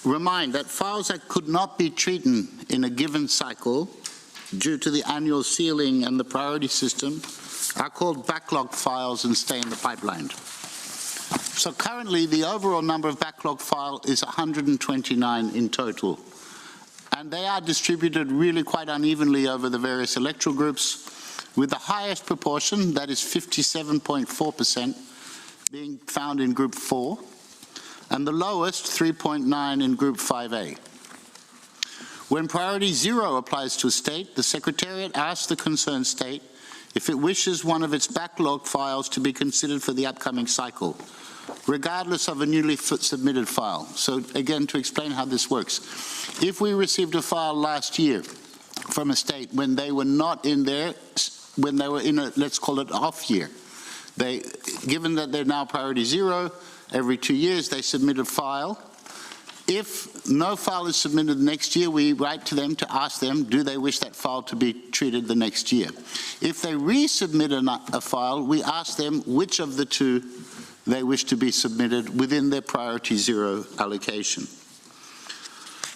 remind that files that could not be treated in a given cycle due to the annual sealing and the priority system are called backlog files and stay in the pipeline. So currently, the overall number of backlog files is 129 in total. And they are distributed really quite unevenly over the various electoral groups, with the highest proportion, that is 57.4%, being found in Group 4, and the lowest, 3.9, in Group 5A. When priority 0 applies to a state, the Secretariat asks the concerned state if it wishes one of its backlog files to be considered for the upcoming cycle, regardless of a newly submitted file. So again, to explain how this works. If we received a file last year from a state when they were not in there, when they were in a, let's call it off year, given that they're now priority 0, every 2 years they submit a file. If no file is submitted next year, we write to them to ask them, do they wish that file to be treated the next year? If they resubmit a file, we ask them which of the two they wish to be submitted within their priority 0 allocation.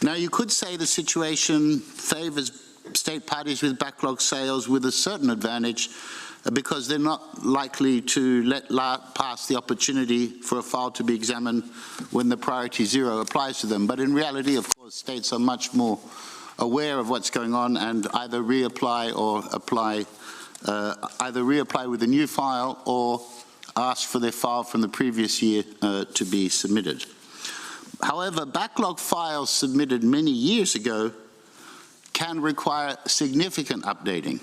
Now, you could say the situation favors state parties with backlog sales with a certain advantage because they're not likely to let pass the opportunity for a file to be examined when the priority 0 applies to them. But in reality, of course, states are much more aware of what's going on and either reapply or apply, either reapply with a new file or ask for their file from the previous year to be submitted. However, backlog files submitted many years ago can require significant updating.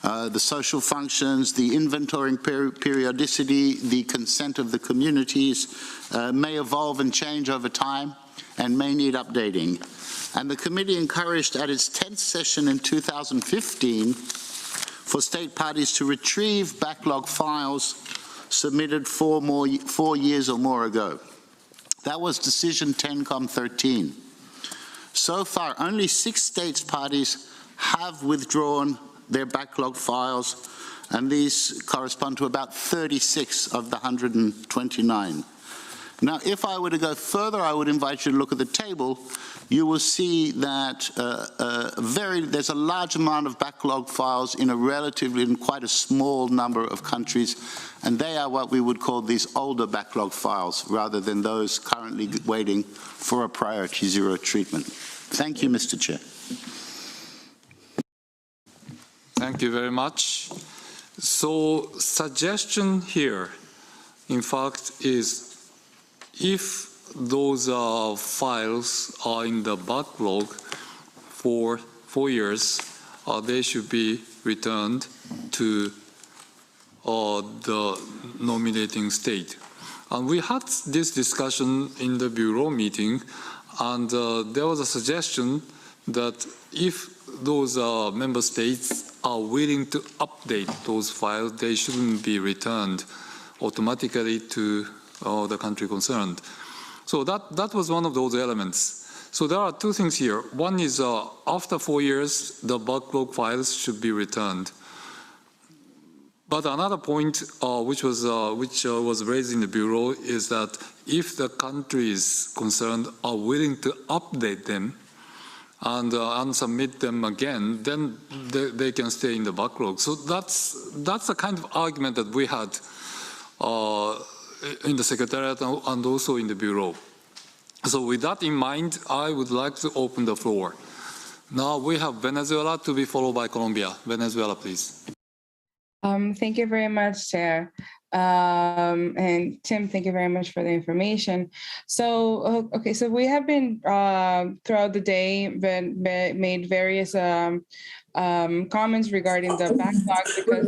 The social functions, the inventorying periodicity, the consent of the communities may evolve and change over time and may need updating. And the committee encouraged at its 10th session in 2015 for state parties to retrieve backlog files submitted 4 years or more ago. That was decision 10-13. So far, only 6 states parties have withdrawn their backlog files, and these correspond to about 36 of the 129. Now, if I were to go further, I would invite you to look at the table. You will see that there's a large amount of backlog files in quite a small number of countries, and they are what we would call these older backlog files, rather than those currently waiting for a priority 0 treatment. Thank you, Mr. Chair. Thank you very much. So, suggestion here, in fact, is if those files are in the backlog for 4 years, they should be returned to the nominating state. And we had this discussion in the Bureau meeting, and there was a suggestion that if those member states are willing to update those files, they shouldn't be returned automatically to the country concerned. So that was one of those elements. So there are 2 things here. One is after 4 years, the backlog files should be returned. But another point which was raised in the Bureau is that if the countries concerned are willing to update them and submit them again, then they can stay in the backlog. So that's the kind of argument that we had in the Secretariat and also in the Bureau. So with that in mind, I would like to open the floor. Now we have Venezuela to be followed by Colombia. Venezuela, please. Thank you very much, Chair. And Tim, thank you very much for the information. So, okay, so we have been throughout the day made various comments regarding the backlog because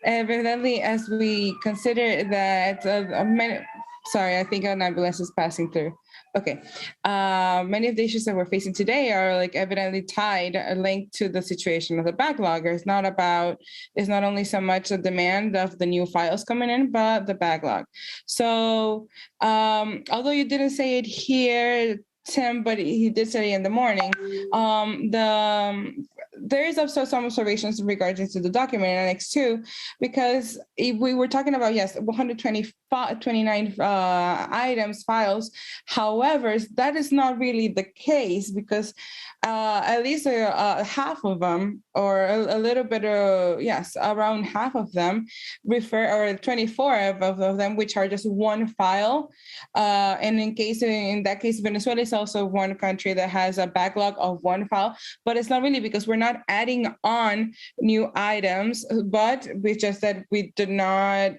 evidently, as we consider that sorry, I think an ambulance is passing through. Okay. Many of the issues that we're facing today are evidently tied, linked to the situation of the backlog. It's not only so much the demand of the new files coming in, but the backlog. So although you didn't say it here, Tim, but he did say it in the morning, there is also some observations regarding to the document in Annex 2, because we were talking about, yes, 129 items, files. However, that is not really the case, because at least half of them, or a little bit, yes, around half of them or 24 of them, which are just one file. And in that case, Venezuela is also one country that has a backlog of one file, but it's not really because we're not adding on new items, but we just that we did not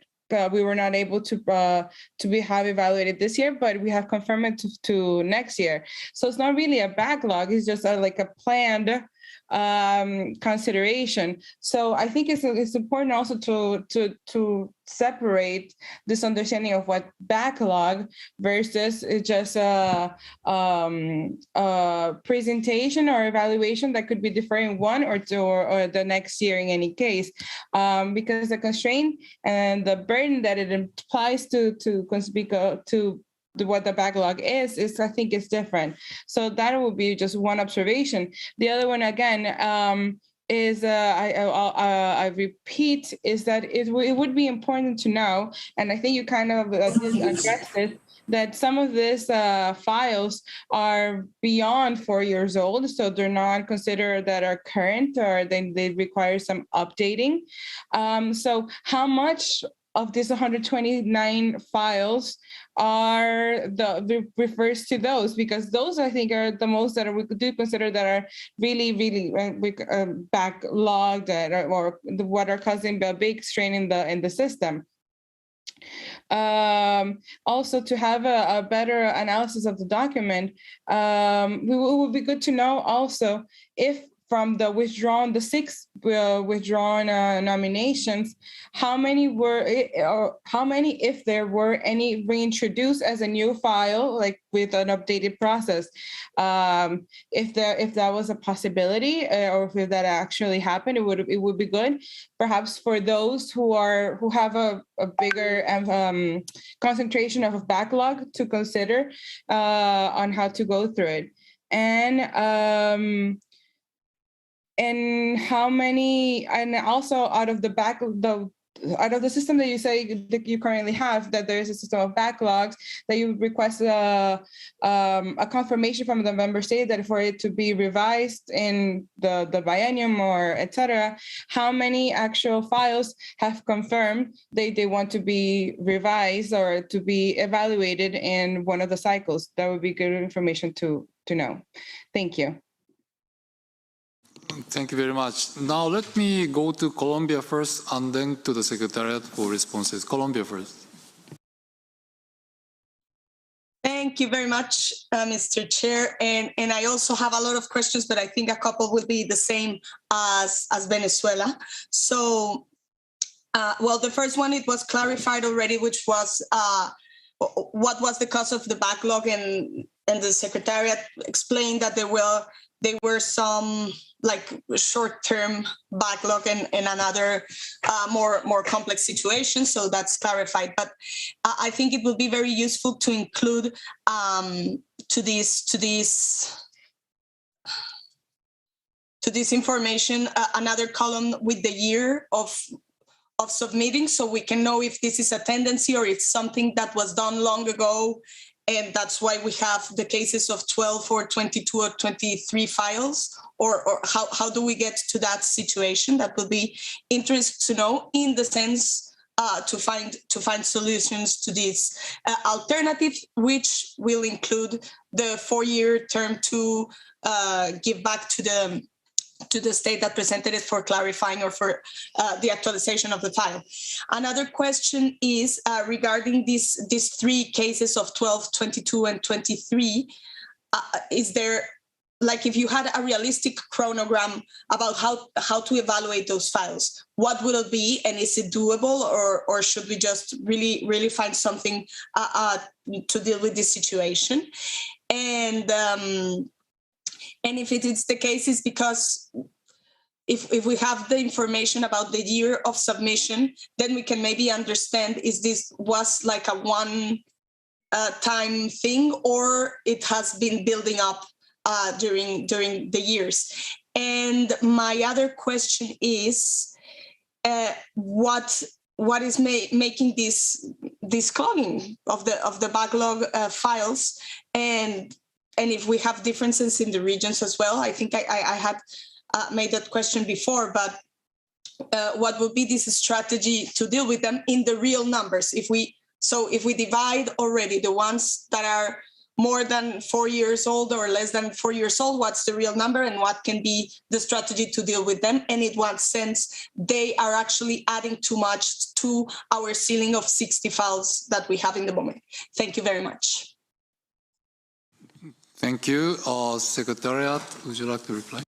we were not able to have evaluated this year, but we have confirmed it to next year. So it's not really a backlog; it's just like a planned consideration. So I think it's important also to separate this understanding of what backlog versus just a presentation or evaluation that could be deferring one or two or the next year in any case, because the constraint and the burden that it implies to what the backlog is I think is different. So that would be just one observation. The other one again is I repeat is that it would be important to know, and I think you kind of addressed it, that some of these files are beyond 4 years old, so they're not considered that are current, or they require some updating. So how much of these 129 files refers to those? Because those I think are the most that we do consider that are really backlogged or what are causing a big strain in the system. Also, to have a better analysis of the document, it would be good to know also if from the 6 withdrawn nominations, how many if there were any reintroduced as a new file, like with an updated process, if that was a possibility, or if that actually happened, it would be good, perhaps for those who have a bigger concentration of a backlog to consider on how to go through it. And how many, and also out of the system that you say that you currently have, that there is a system of backlogs, that you request a confirmation from the member state that for it to be revised in the biennium or etc. How many actual files have confirmed they want to be revised or to be evaluated in one of the cycles? That would be good information to know. Thank you. Thank you very much. Now let me go to Colombia first and then to the Secretariat for responses. Colombia first. Thank you very much, Mr. Chair. And I also have a lot of questions, but I think a couple will be the same as Venezuela. So, well, the first one, it was clarified already, which was what was the cause of the backlog, and the Secretariat explained that there were some like short-term backlog and another more complex situation. So that's clarified. But I think it will be very useful to include to this information another column with the year of submitting, so we can know if this is a tendency or it's something that was done long ago. And that's why we have the cases of 12 or 22 or 23 files, or how do we get to that situation? That will be interesting to know, in the sense to find solutions to this alternative, which will include the 4-year term to give back to the state that presented it for clarifying or for the actualization of the file. Another question is regarding these 3 cases of 12, 22, and 23. Is there, like, if you had a realistic chronogram about how to evaluate those files, what would it be, and is it doable, or should we just really find something to deal with this situation? And if it is the case, is because if we have the information about the year of submission, then we can maybe understand, is this was like a one-time thing, or it has been building up during the years. And my other question is, what is making this clogging of the backlog files, and if we have differences in the regions as well? I think I had made that question before, but what would be this strategy to deal with them in the real numbers? If we divide already the ones that are more than 4 years old or less than 4 years old, what's the real number and what can be the strategy to deal with them. And in what sense they are actually adding too much to our ceiling of 60 files that we have in the moment. Thank you very much. Thank you. Secretariat, would you like to reply?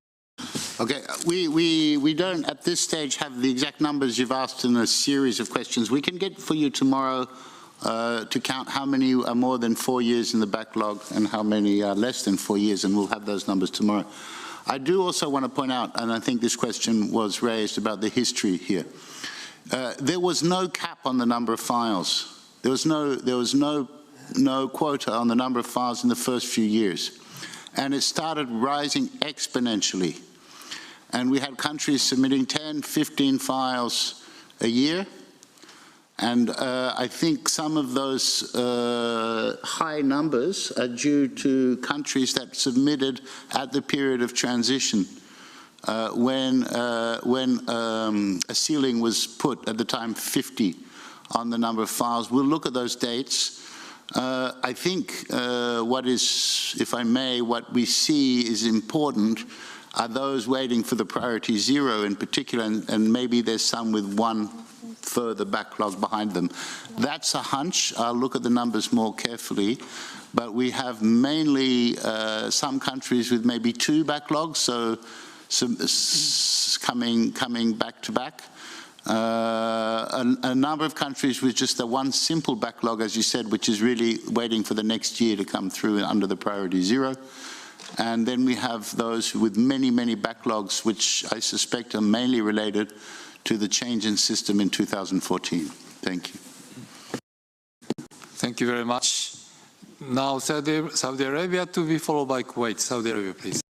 Okay, we don't at this stage have the exact numbers you've asked in a series of questions. We can get for you tomorrow to count how many are more than 4 years in the backlog and how many are less than 4 years, and we'll have those numbers tomorrow. I do also want to point out, and I think this question was raised about the history here. There was no cap on the number of files. There was no quota on the number of files in the first few years. And it started rising exponentially. And we had countries submitting 10, 15 files a year. And I think some of those high numbers are due to countries that submitted at the period of transition when a ceiling was put at the time 50 on the number of files. We'll look at those dates. I think what is, if I may, what we see is important are those waiting for the priority 0 in particular, and maybe there's some with one further backlog behind them. That's a hunch. I'll look at the numbers more carefully, but we have mainly some countries with maybe 2 backlogs, so coming back to back. A number of countries with just the one simple backlog, as you said, which is really waiting for the next year to come through under the priority 0. And then we have those with many, many backlogs, which I suspect are mainly related to the change in system in 2014. Thank you. Thank you very much. Now Saudi Arabia to be followed by Kuwait. Saudi Arabia, please.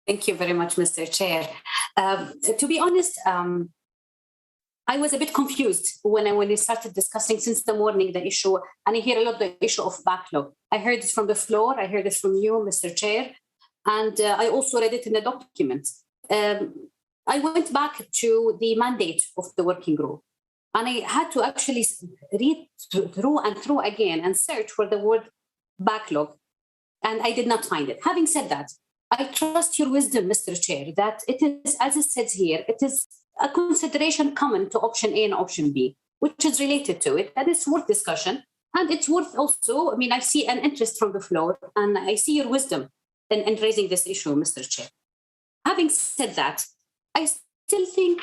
Thank you very much, Mr. Chair. To be honest, I was a bit confused when we started discussing since the morning the issue, and I hear a lot the issue of backlog. I heard it from the floor, I heard it from you, Mr. Chair, and I also read it in the document. I went back to the mandate of the working group, and I had to actually read through and through again and search for the word backlog, and I did not find it. Having said that, I trust your wisdom, Mr. Chair, that it is, as it says here, it is a consideration common to option A and option B, which is related to it, and it's worth discussion. And it's worth also, I mean, I see an interest from the floor, and I see your wisdom in raising this issue, Mr. Chair. Having said that, I still think,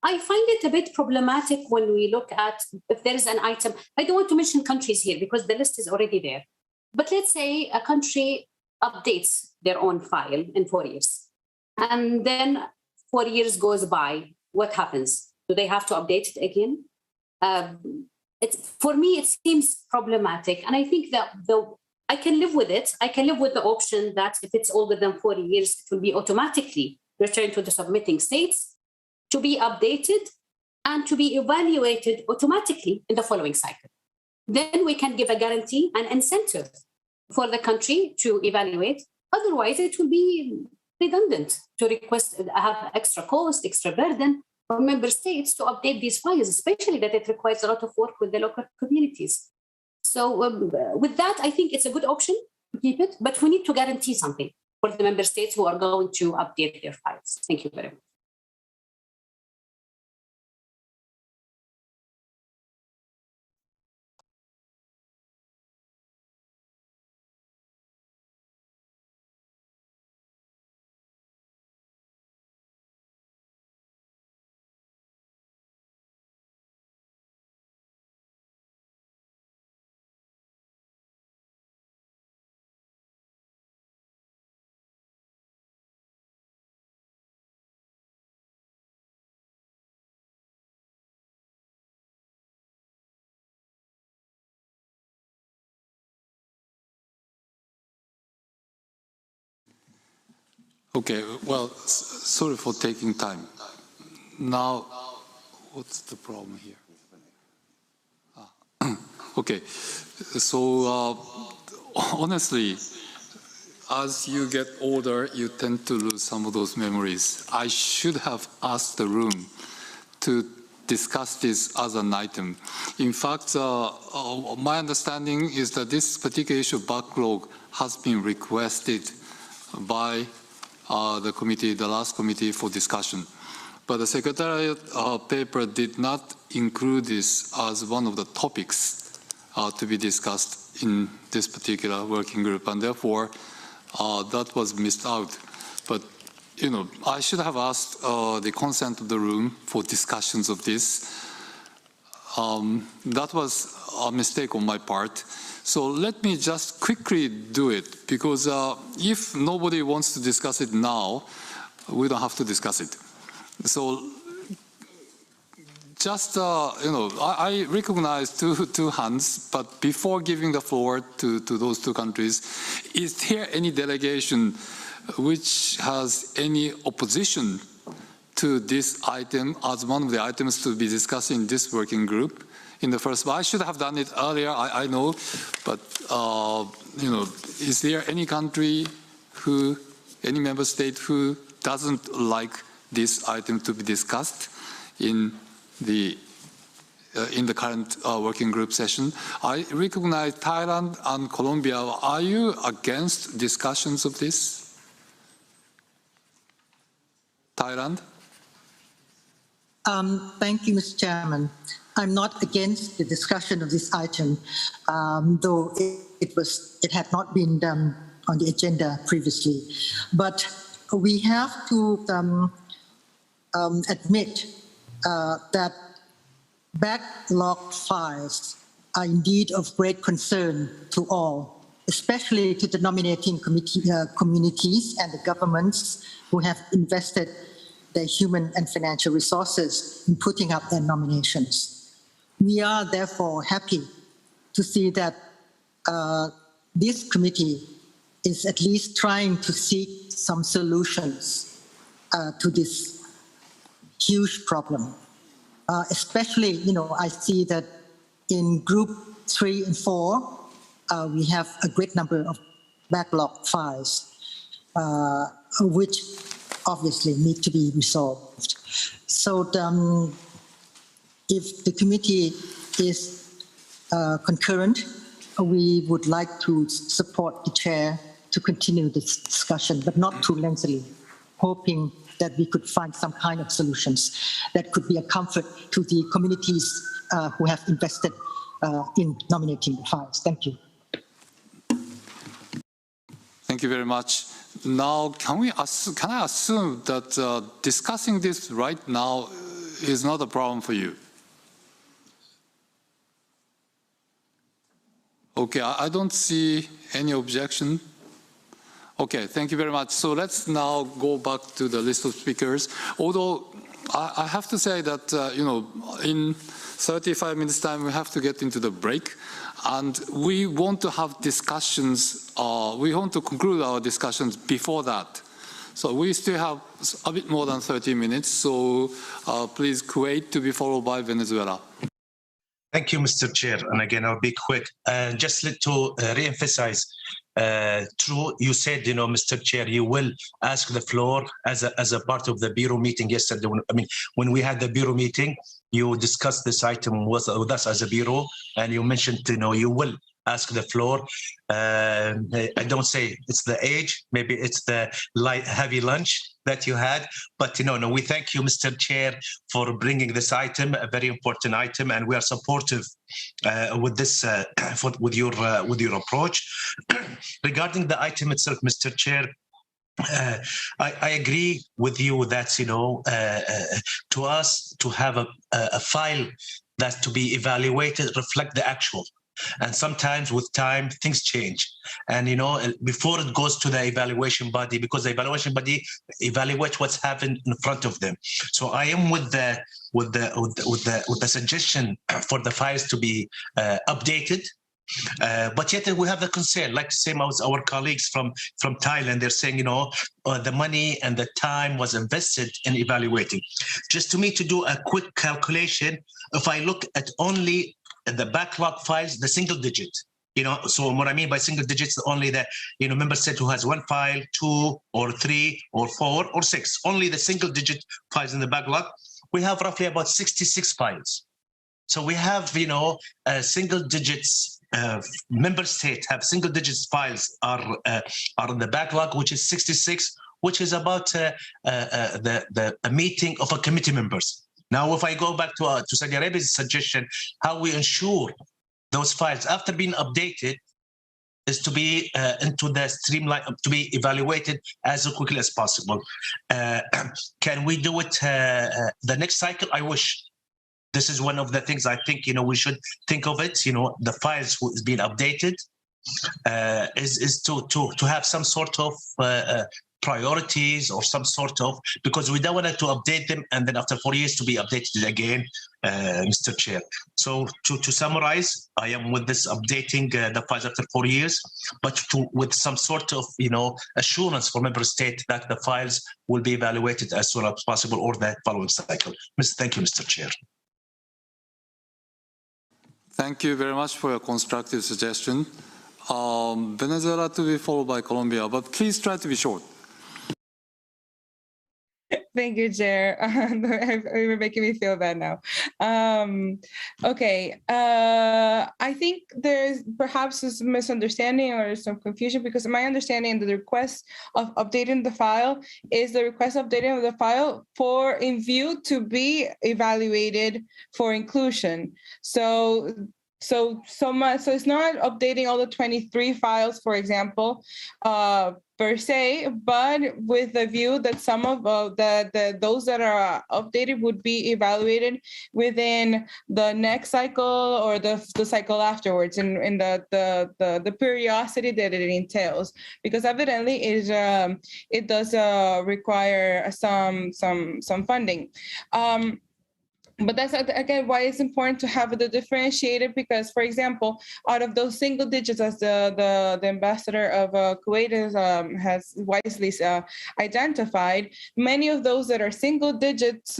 I find it a bit problematic when we look at if there is an item. I don't want to mention countries here because the list is already there. But let's say a country updates their own file in 4 years. And then 4 years goes by. What happens? Do they have to update it again? For me, it seems problematic. And I think that I can live with it. I can live with the option that if it's older than 40 years, it will be automatically returned to the submitting states to be updated and to be evaluated automatically in the following cycle. Then we can give a guarantee and incentive for the country to evaluate. Otherwise, it will be redundant to request, have extra cost, extra burden for member states to update these files, especially that it requires a lot of work with the local communities. So with that, I think it's a good option to keep it, but we need to guarantee something for the member states who are going to update their files. Thank you very much. Okay, well, sorry for taking time. Now, what's the problem here? Okay, so honestly, as you get older, you tend to lose some of those memories. I should have asked the room to discuss this as an item. In fact, my understanding is that this particular issue of backlog has been requested by the committee, the last committee, for discussion. But the Secretariat paper did not include this as one of the topics to be discussed in this particular working group, and therefore that was missed out. But you know, I should have asked the consent of the room for discussions of this. That was a mistake on my part. So let me just quickly do it, because if nobody wants to discuss it now, we don't have to discuss it. So just, you know, I recognize two hands, but before giving the floor to those two countries, is there any delegation which has any opposition to this item as one of the items to be discussed in this working group? In the first, I should have done it earlier, I know, but you know, is there any country who, any member state who doesn't like this item to be discussed in the current working group session? I recognize Thailand and Colombia. Are you against discussions of this? Thailand? Thank you, Mr. Chairman. I'm not against the discussion of this item, though it had not been on the agenda previously. But we have to admit that backlog files are indeed of great concern to all, especially to the nominating communities and the governments who have invested their human and financial resources in putting up their nominations. We are therefore happy to see that this committee is at least trying to seek some solutions to this huge problem. Especially, you know, I see that in group 3 and 4, we have a great number of backlog files, which obviously need to be resolved. So if the committee is concurrent, we would like to support the chair to continue this discussion, but not too lengthily, hoping that we could find some kind of solutions that could be a comfort to the communities who have invested in nominating the files. Thank you. Thank you very much. Now, can I assume that discussing this right now is not a problem for you? Okay, I don't see any objection. Okay, thank you very much. So let's now go back to the list of speakers. Although I have to say that, you know, in 35 minutes time, we have to get into the break. And we want to have discussions, we want to conclude our discussions before that. So we still have a bit more than 30 minutes. So please, Kuwait to be followed by Venezuela. Thank you, Mr. Chair. And again, I'll be quick. Just to re-emphasize, true, you said, you know, Mr. Chair, you will ask the floor as a part of the Bureau meeting yesterday. When we had the Bureau meeting, you discussed this item with us as a Bureau, and you mentioned, you know, you will ask the floor. I don't say it's the age, maybe it's the light, heavy lunch that you had, but you know, no, we thank you, Mr. Chair, for bringing this item, a very important item, and we are supportive with this, with your approach. Regarding the item itself, Mr. Chair, I agree with you that, you know, to us to have a file that's to be evaluated reflect the actual. And sometimes with time, things change. And, you know, before it goes to the evaluation body, because the evaluation body evaluates what's happened in front of them. So I am with the suggestion for the files to be updated. But yet we have the concern, like same as our colleagues from Thailand, they're saying, you know, the money and the time was invested in evaluating. Just to me to do a quick calculation, if I look at only the backlog files, the single digit, you know, so what I mean by single digits, only the, you know, member state who has one file, 2 or 3 or 4 or 6, only the single digit files in the backlog, we have roughly about 66 files. So we have, you know, single digits. Member states have single digits files are in the backlog, which is 66, which is about a meeting of a committee members. Now, if I go back to Saudi Arabia's suggestion, how we ensure those files after being updated is to be into the streamline, to be evaluated as quickly as possible. Can we do it the next cycle? I wish. This is one of the things I think, you know, we should think of it. You know, the files is being updated is to have some sort of priorities or some sort of, because we don't want to update them and then after 4 years to be updated again, Mr. Chair. So to summarize, I am with this updating the files after 4 years, but with some sort of, you know, assurance for member state that the files will be evaluated as soon as possible or the following cycle. Thank you, Mr. Chair. Thank you very much for your constructive suggestion. Venezuela to be followed by Colombia, but please try to be short. Thank you, Chair. You're making me feel bad now. Okay. I think there's perhaps a misunderstanding or some confusion because my understanding that the request of updating the file is the request of updating of the file for in view to be evaluated for inclusion. So it's not updating all the 23 files, for example, per se, but with the view that some of those that are updated would be evaluated within the next cycle or the cycle afterwards, in the periodicity that it entails, because evidently it does require some funding. But that's again why it's important to have the differentiated, because, for example, out of those single digits, as the ambassador of Kuwait has wisely identified, many of those that are single digits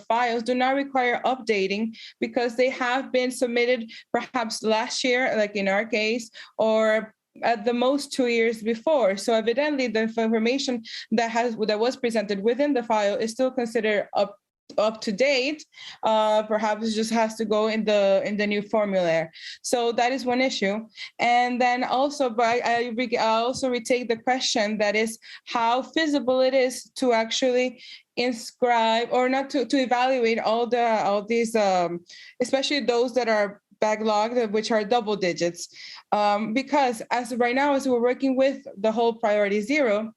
files do not require updating because they have been submitted perhaps last year, like in our case, or at the most 2 years before. So evidently the information that was presented within the file is still considered up to date, perhaps just has to go in the new formula. So that is one issue. And then also, but I also retake the question that is how feasible it is to actually inscribe or not to evaluate all these, especially those that are backlogged, which are double digits. Because as right now, as we're working with the whole priority zero,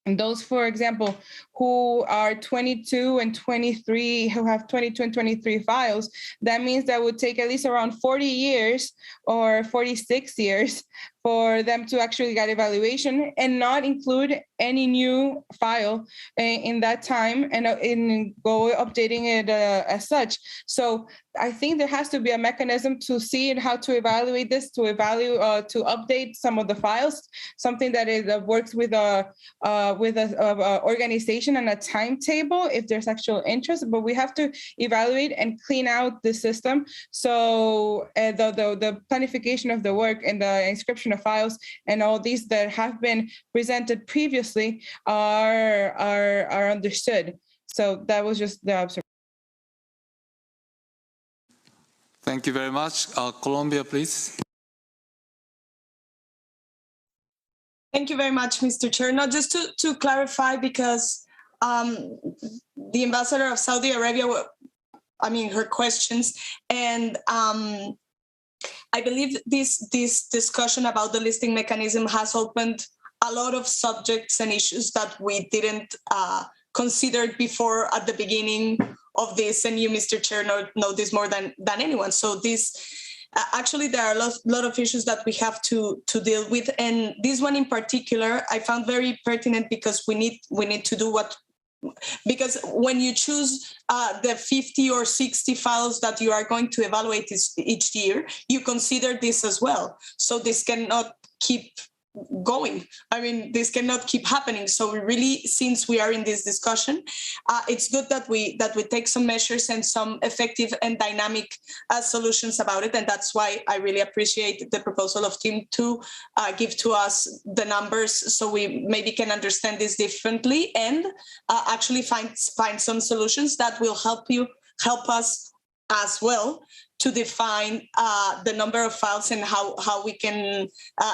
and those, for example, who are 22 and 23, who have 22 and 23 files, that means that would take at least around 40 years or 46 years for them to actually get evaluation and not include any new file in that time and go updating it as such. So I think there has to be a mechanism to see how to evaluate this, to update some of the files, something that works with a organization and a timetable if there's actual interest. But we have to evaluate and clean out the system. So the planification of the work and the inscription of files and all these that have been presented previously are understood. So that was just the observation. Thank you very much. Colombia, please. Thank you very much, Mr. Chair. Now, just to clarify, because the ambassador of Saudi Arabia, her questions, and I believe this discussion about the listing mechanism has opened a lot of subjects and issues that we didn't consider before at the beginning of this, and you, Mr. Chair, know this more than anyone. So this, actually, there are a lot of issues that we have to deal with, and this one in particular, I found very pertinent because we need to do because when you choose the 50 or 60 files that you are going to evaluate each year, you consider this as well. So this cannot keep going. I mean, this cannot keep happening. So we really, since we are in this discussion, it's good that we take some measures and some effective and dynamic solutions about it. And that's why I really appreciate the proposal of Tim to give to us the numbers so we maybe can understand this differently and actually find some solutions that will help us as well to define the number of files and how we can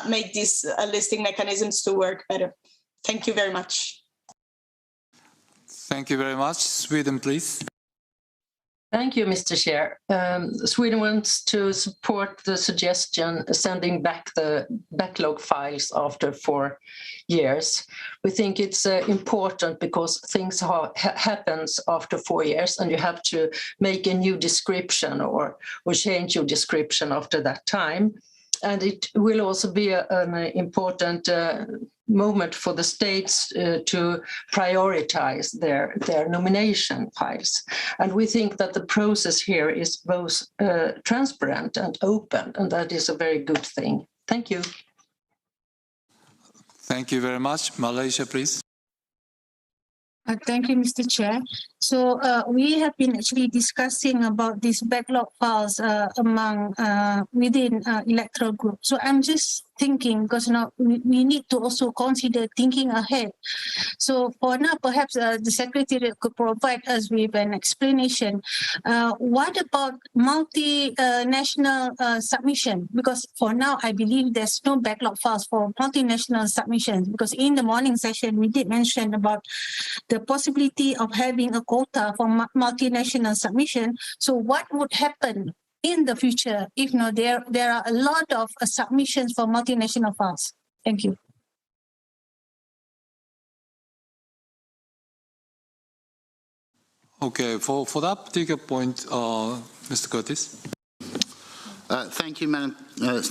make these listing mechanisms to work better. Thank you very much. Thank you very much. Sweden, please. Thank you, Mr. Chair. Sweden wants to support the suggestion sending back the backlog files after 4 years. We think it's important because things happens after 4 years and you have to make a new description or change your description after that time. And it will also be an important moment for the states to prioritize their nomination files. And we think that the process here is both transparent and open, and that is a very good thing. Thank you. Thank you very much. Malaysia, please. Thank you, Mr. Chair. So we have been actually discussing about these backlog files among within electoral group. So I'm just thinking, because now we need to also consider thinking ahead. So for now, perhaps the Secretariat could provide us with an explanation. What about multinational submission? Because for now, I believe there's no backlog files for multinational submissions, because in the morning session, we did mention about the possibility of having a quota for multinational submission. So what would happen in the future if there are a lot of submissions for multinational files? Thank you. Okay, for that particular point, Mr. Curtis. Thank you, Madam.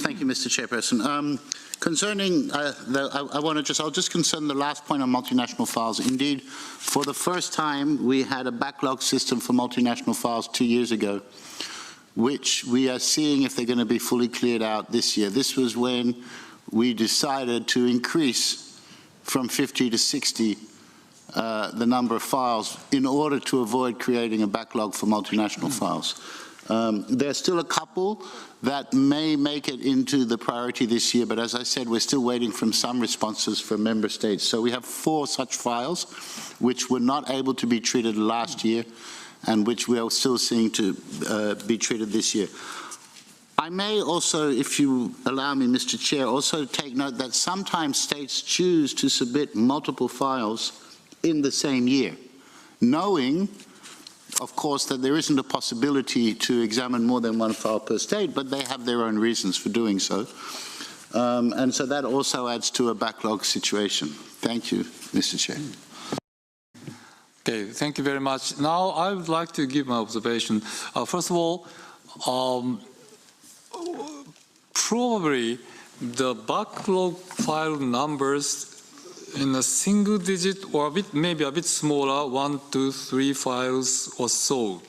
Thank you, Mr. Chairperson. Concerning, I'll just concern the last point on multinational files. Indeed, for the first time, we had a backlog system for multinational files 2 years ago, which we are seeing if they're going to be fully cleared out this year. This was when we decided to increase from 50 to 60 the number of files in order to avoid creating a backlog for multinational files. There's still a couple that may make it into the priority this year, but as I said, we're still waiting from some responses from member states. So we have 4 such files which were not able to be treated last year and which we are still seeing to be treated this year. I may also, if you allow me, Mr. Chair, also take note that sometimes states choose to submit multiple files in the same year, knowing of course, that there isn't a possibility to examine more than one file per state, but they have their own reasons for doing so. And so that also adds to a backlog situation. Thank you, Mr. Chair. Okay, thank you very much. Now I would like to give my observation. First of all, probably the backlog file numbers in a single digit or maybe a bit smaller, 1, 2, 3 files or so,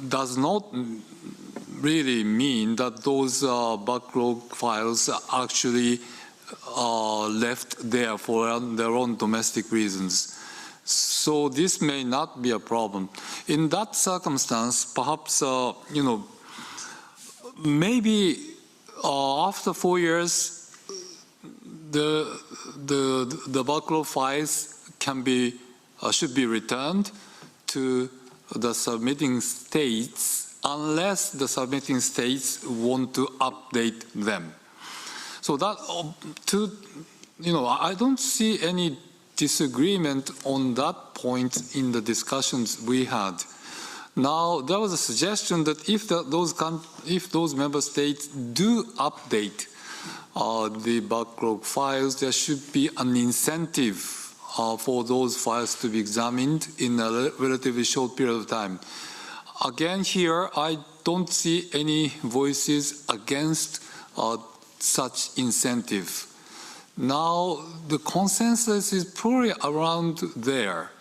does not really mean that those backlog files are actually left there for their own domestic reasons. So this may not be a problem. In that circumstance, perhaps, maybe after 4 years, the backlog files should be returned to the submitting states unless the submitting states want to update them. So that I don't see any disagreement on that point in the discussions we had. Now there was a suggestion that if those member states do update the backlog files, there should be an incentive for those files to be examined in a relatively short period of time. Again, here, I don't see any voices against such incentive. Now, the consensus is probably around there.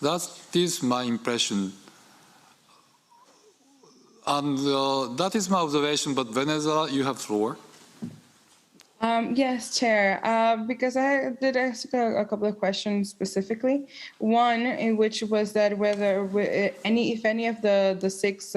That is my impression. And that is my observation, but Vanessa, you have floor. Yes, Chair, because I did ask a couple of questions specifically. One, in which was that whether if any of the six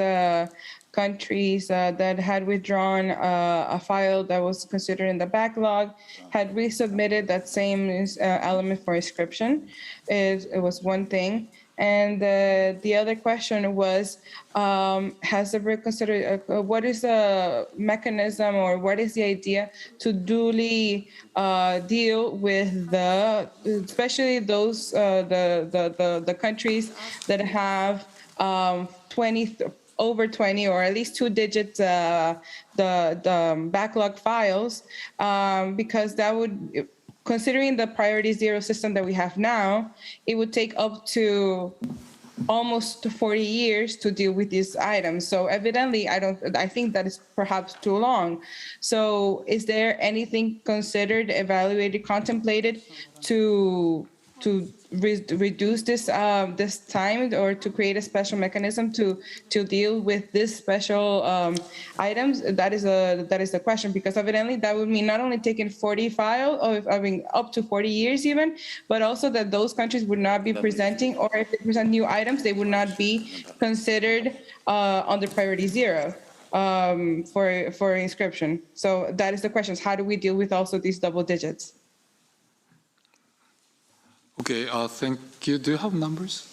countries that had withdrawn a file that was considered in the backlog had resubmitted that same element for inscription. It was one thing. And the other question was, has the board considered, what is the mechanism or what is the idea to duly deal with especially those, the countries that have over 20 or at least 2 digits the backlog files, because that would, considering the priority zero system that we have now, it would take up to almost 40 years to deal with these items. So evidently, I think that is perhaps too long. So is there anything considered, evaluated, contemplated to reduce this this time, or to create a special mechanism to deal with this special items? That is the question, because evidently that would mean not only taking 40 files, or I mean up to 40 years even, but also that those countries would not be presenting, or if they present new items, they would not be considered under priority zero for inscription. So that is the question: how do we deal with also these double digits? Okay, thank you. Do you have numbers?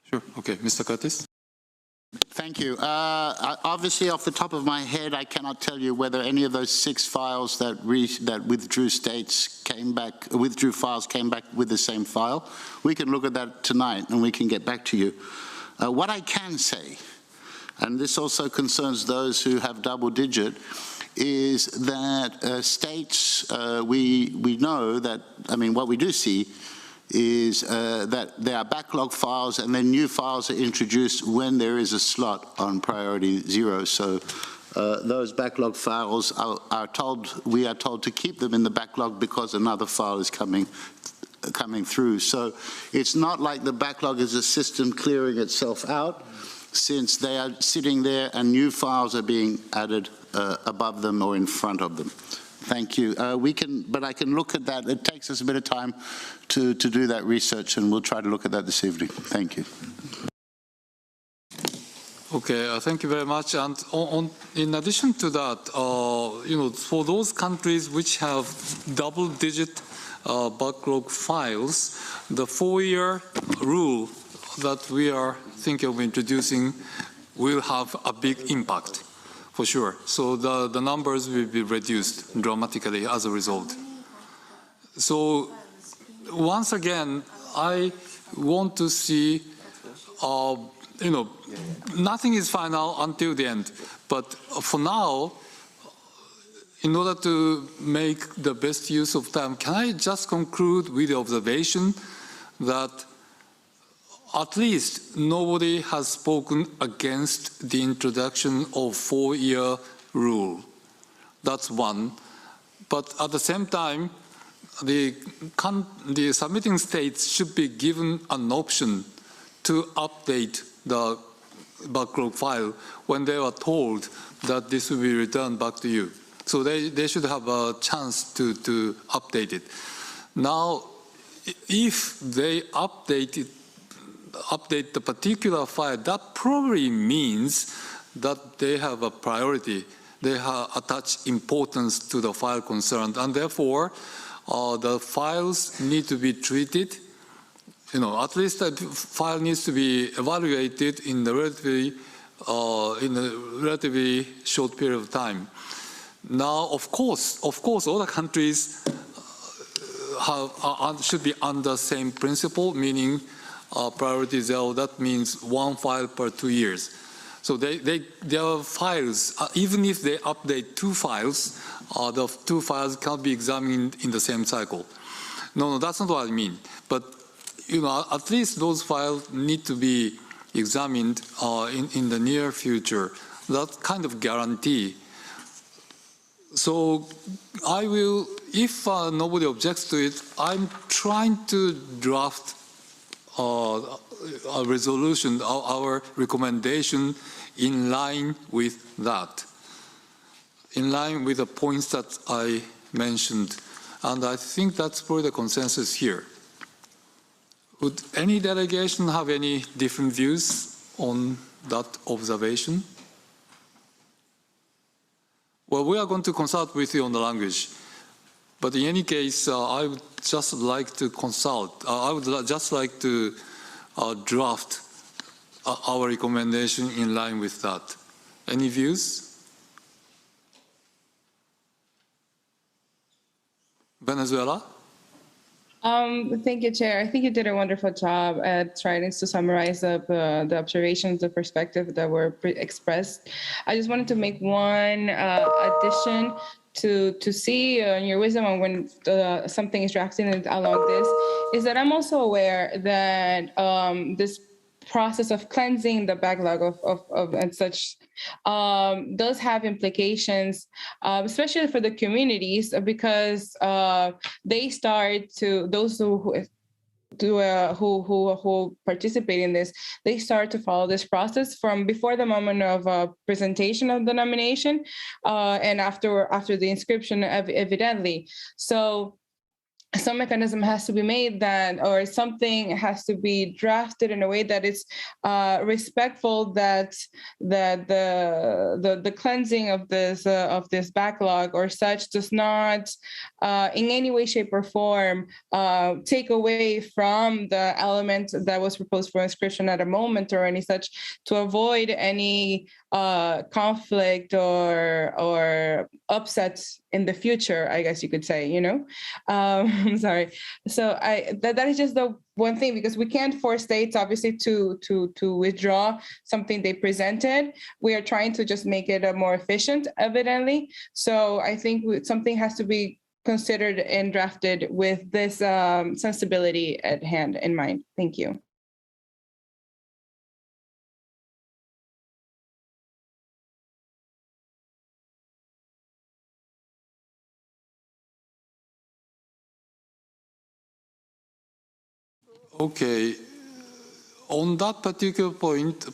Sure. Okay, Mr. Curtis. Thank you. Obviously, off the top of my head, I cannot tell you whether any of those 6 files that withdrew files came back with the same file. We can look at that tonight and we can get back to you. What I can say, and this also concerns those who have double digit, is that states, we know that, I mean, what we do see is that there are backlog files and then new files are introduced when there is a slot on priority zero. So those backlog files we are told to keep them in the backlog because another file is coming through. So it's not like the backlog is a system clearing itself out, since they are sitting there and new files are being added above them or in front of them. Thank you. But I can look at that. It takes us a bit of time to do that research, and we'll try to look at that this evening. Thank you. Okay, thank you very much. And in addition to that, for those countries which have double-digit backlog files, the 4-year rule that we are thinking of introducing will have a big impact, for sure. So the numbers will be reduced dramatically as a result. So once again, I want to see, nothing is final until the end. But for now, in order to make the best use of time, can I just conclude with the observation that at least nobody has spoken against the introduction of 4-year rule. That's one. But at the same time, the submitting states should be given an option to update the backlog file when they are told that this will be returned back to you. So they should have a chance to update it. Now, if they update the particular file, that probably means that they have a priority. They have attached importance to the file concerned, and therefore the files need to be treated. At least the file needs to be evaluated in the relatively short period of time. Now, of course, all the countries should be under the same principle, meaning priority zero. That means 1 file per 2 years. So their files, even if they update 2 files, the 2 files can't be examined in the same cycle. No, that's not what I mean. But at least those files need to be examined in the near future. That kind of guarantee. So I will, if nobody objects to it, I'm trying to draft resolution, our recommendation in line with that, in line with the points that I mentioned. And I think that's probably the consensus here. Would any delegation have any different views on that observation? Well, we are going to consult with you on the language. But in any case, I would just like to consult. I would just like to draft our recommendation in line with that. Any views? Venezuela? Thank you, Chair. I think you did a wonderful job at trying to summarize the observations, the perspective that were expressed. I just wanted to make one addition to see your wisdom on when something is drafted along this, is that I'm also aware that this process of cleansing the backlog of and such does have implications, especially for the communities, because they start to, those who participate in this, they start to follow this process from before the moment of presentation of the nomination and after the inscription, evidently. So some mechanism has to be made that, or something has to be drafted in a way that is respectful, that the cleansing of this backlog or such does not in any way, shape, or form take away from the element that was proposed for inscription at a moment or any such, to avoid any conflict or upsets in the future, I guess you could say, you know. I'm sorry. So that is just the one thing, because we can't force states obviously to withdraw something they presented. We are trying to just make it more efficient, evidently. So I think something has to be considered and drafted with this sensibility at hand in mind. Thank you. Okay, on that particular point,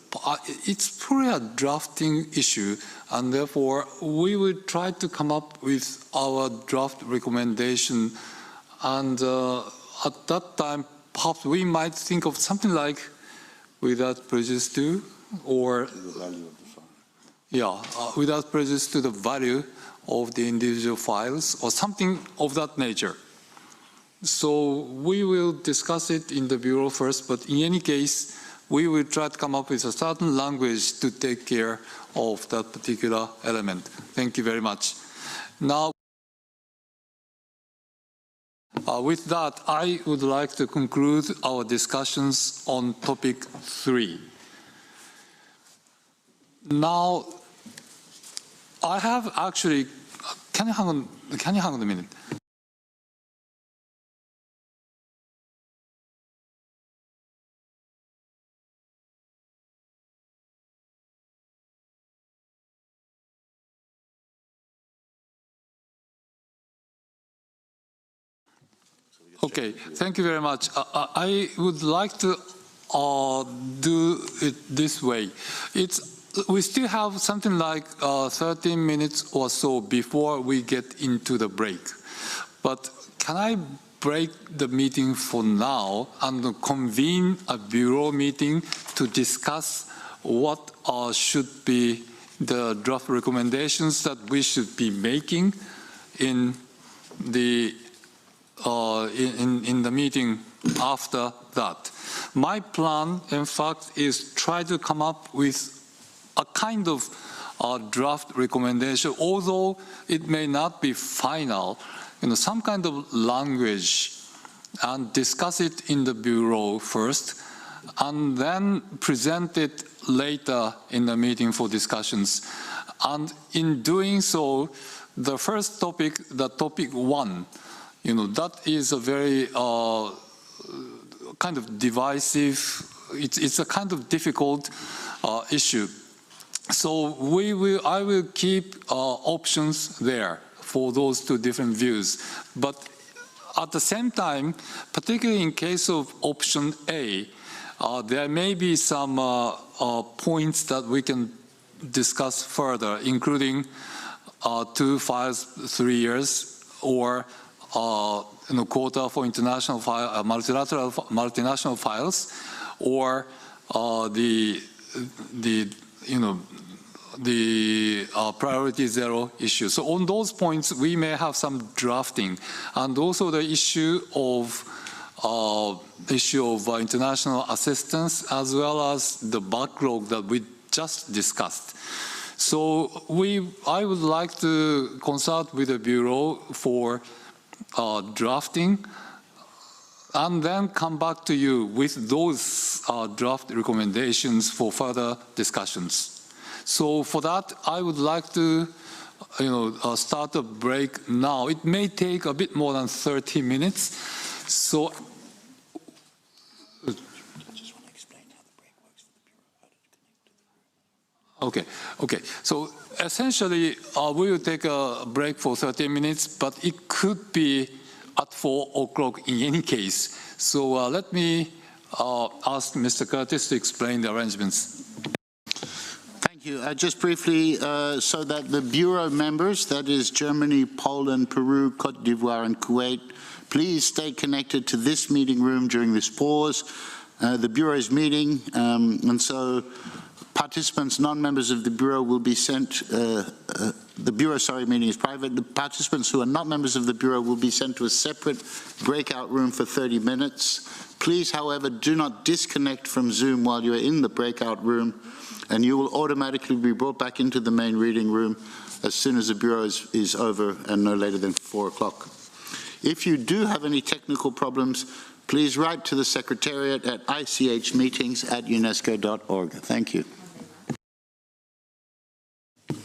it's probably a drafting issue, and therefore we will try to come up with our draft recommendation, and at that time, perhaps we might think of something like without prejudice to, or without prejudice to the value of the individual files, or something of that nature. So we will discuss it in the Bureau first, but in any case, we will try to come up with a certain language to take care of that particular element. Thank you very much. Now, with that, I would like to conclude our discussions on topic 3. Now, I have actually, can you hang on a minute? Okay, thank you very much. I would like to do it this way. We still have something like 13 minutes or so before we get into the break. But can I break the meeting for now and convene a Bureau meeting to discuss what should be the draft recommendations that we should be making in the in the meeting after that. My plan, in fact, is try to come up with a kind of draft recommendation, although it may not be final, some kind of language, and discuss it in the Bureau first, and then present it later in the meeting for discussions. And in doing so, the first topic, the topic 1, that is a very kind of divisive, it's a kind of difficult issue. So I will keep options there for those two different views. But at the same time, particularly in case of option A, there may be some points that we can discuss further, including 2 files, 3 years, or quota for international multinational files, or the priority zero issue. So on those points, we may have some drafting, and also the issue of international assistance, as well as the backlog that we just discussed. So I would like to consult with the Bureau for drafting, and then come back to you with those draft recommendations for further discussions. So for that, I would like to start a break now. It may take a bit more than 30 minutes. So Okay. So essentially, we will take a break for 30 minutes, but it could be at 4 o'clock in any case. So let me ask Mr. Curtis to explain the arrangements. Thank you. Just briefly, so that the Bureau members, that is Germany, Poland, Peru, Cote d'Ivoire, and Kuwait, please stay connected to this meeting room during this pause. The Bureau is meeting, and so participants, non-members of the Bureau will be sent, the Bureau, meeting is private. The participants who are not members of the Bureau will be sent to a separate breakout room for 30 minutes. Please, however, do not disconnect from Zoom while you're in the breakout room, and you will automatically be brought back into the main reading room as soon as the Bureau is over, and no later than 4 o'clock. If you do have any technical problems, please write to the Secretariat at ichmeetings@unesco.org. Thank you.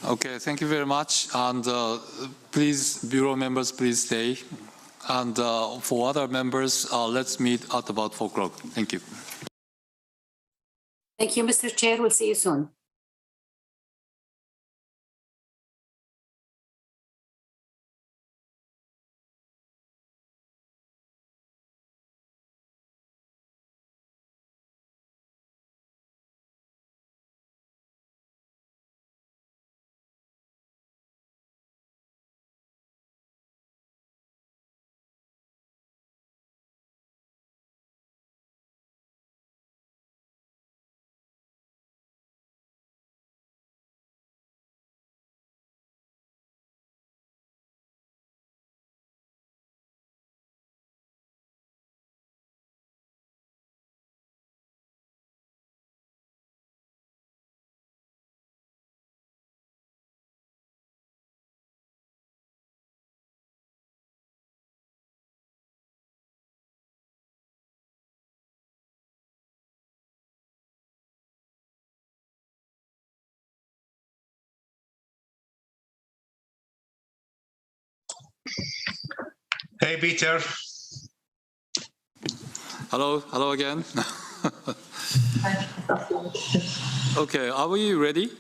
Okay, thank you very much. And please, Bureau members, please stay. And for other members, let's meet at about 4 o'clock. Thank you. Thank you, Mr. Chair. We'll see you soon. Hey, Peter. Hello again. Okay, are we ready?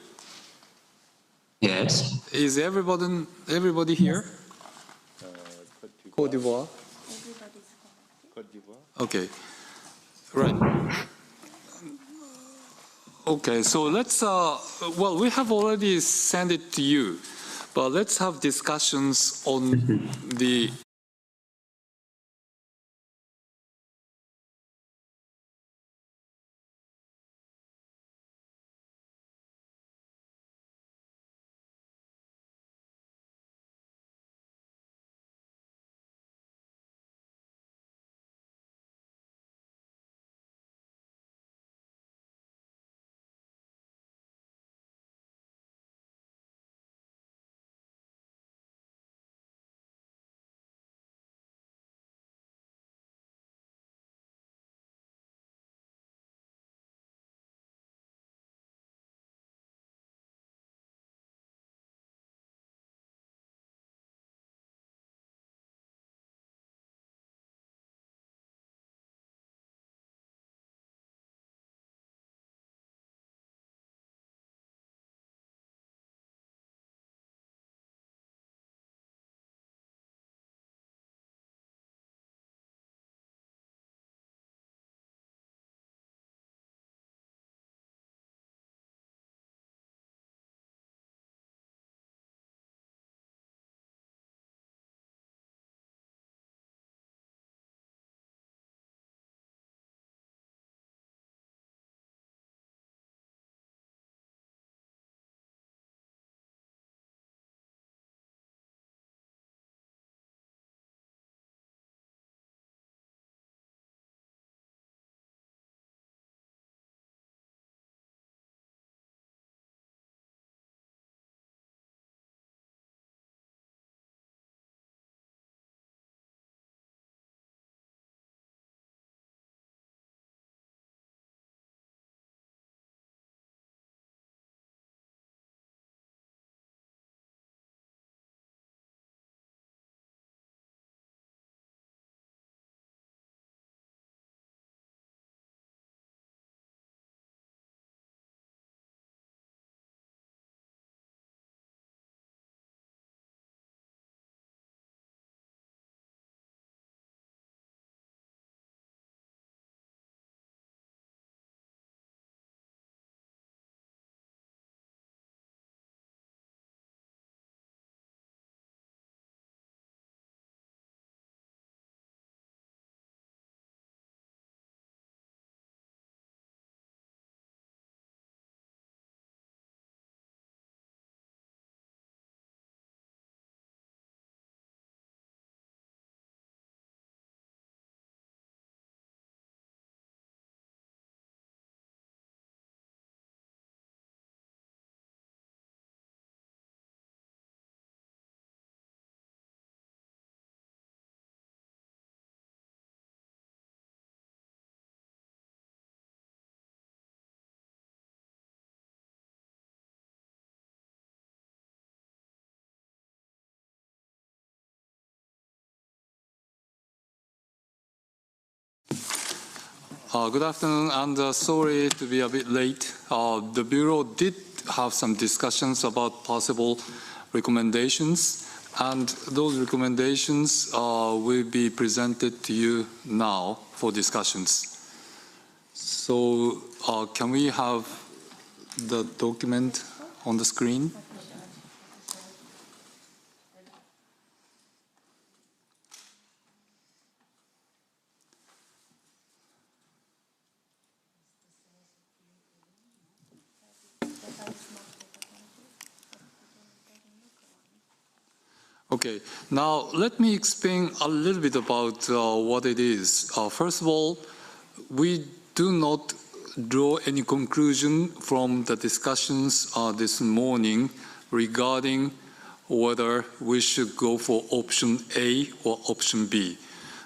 Yes. Is everybody here? Cote d'Ivoire. Okay, right. Okay, so let's. Well, we have already sent it to you, but let's have discussions on the Good afternoon, and sorry to be a bit late. The Bureau did have some discussions about possible recommendations, and those recommendations will be presented to you now for discussions. So can we have the document on the screen? Okay, now let me explain a little bit about what it is. First of all, we do not draw any conclusion from the discussions this morning regarding whether we should go for option A or option B.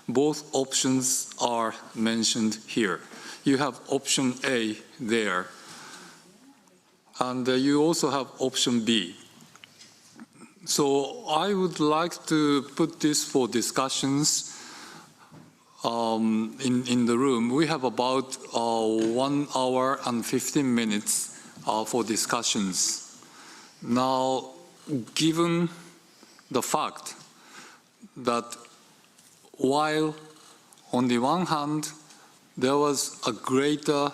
Both options are mentioned here. You have option A there, and you also have option B. So I would like to put this for discussions in the room. We have about 1 hour and 15 minutes for discussions. Now, given the fact that while on the one hand there was a greater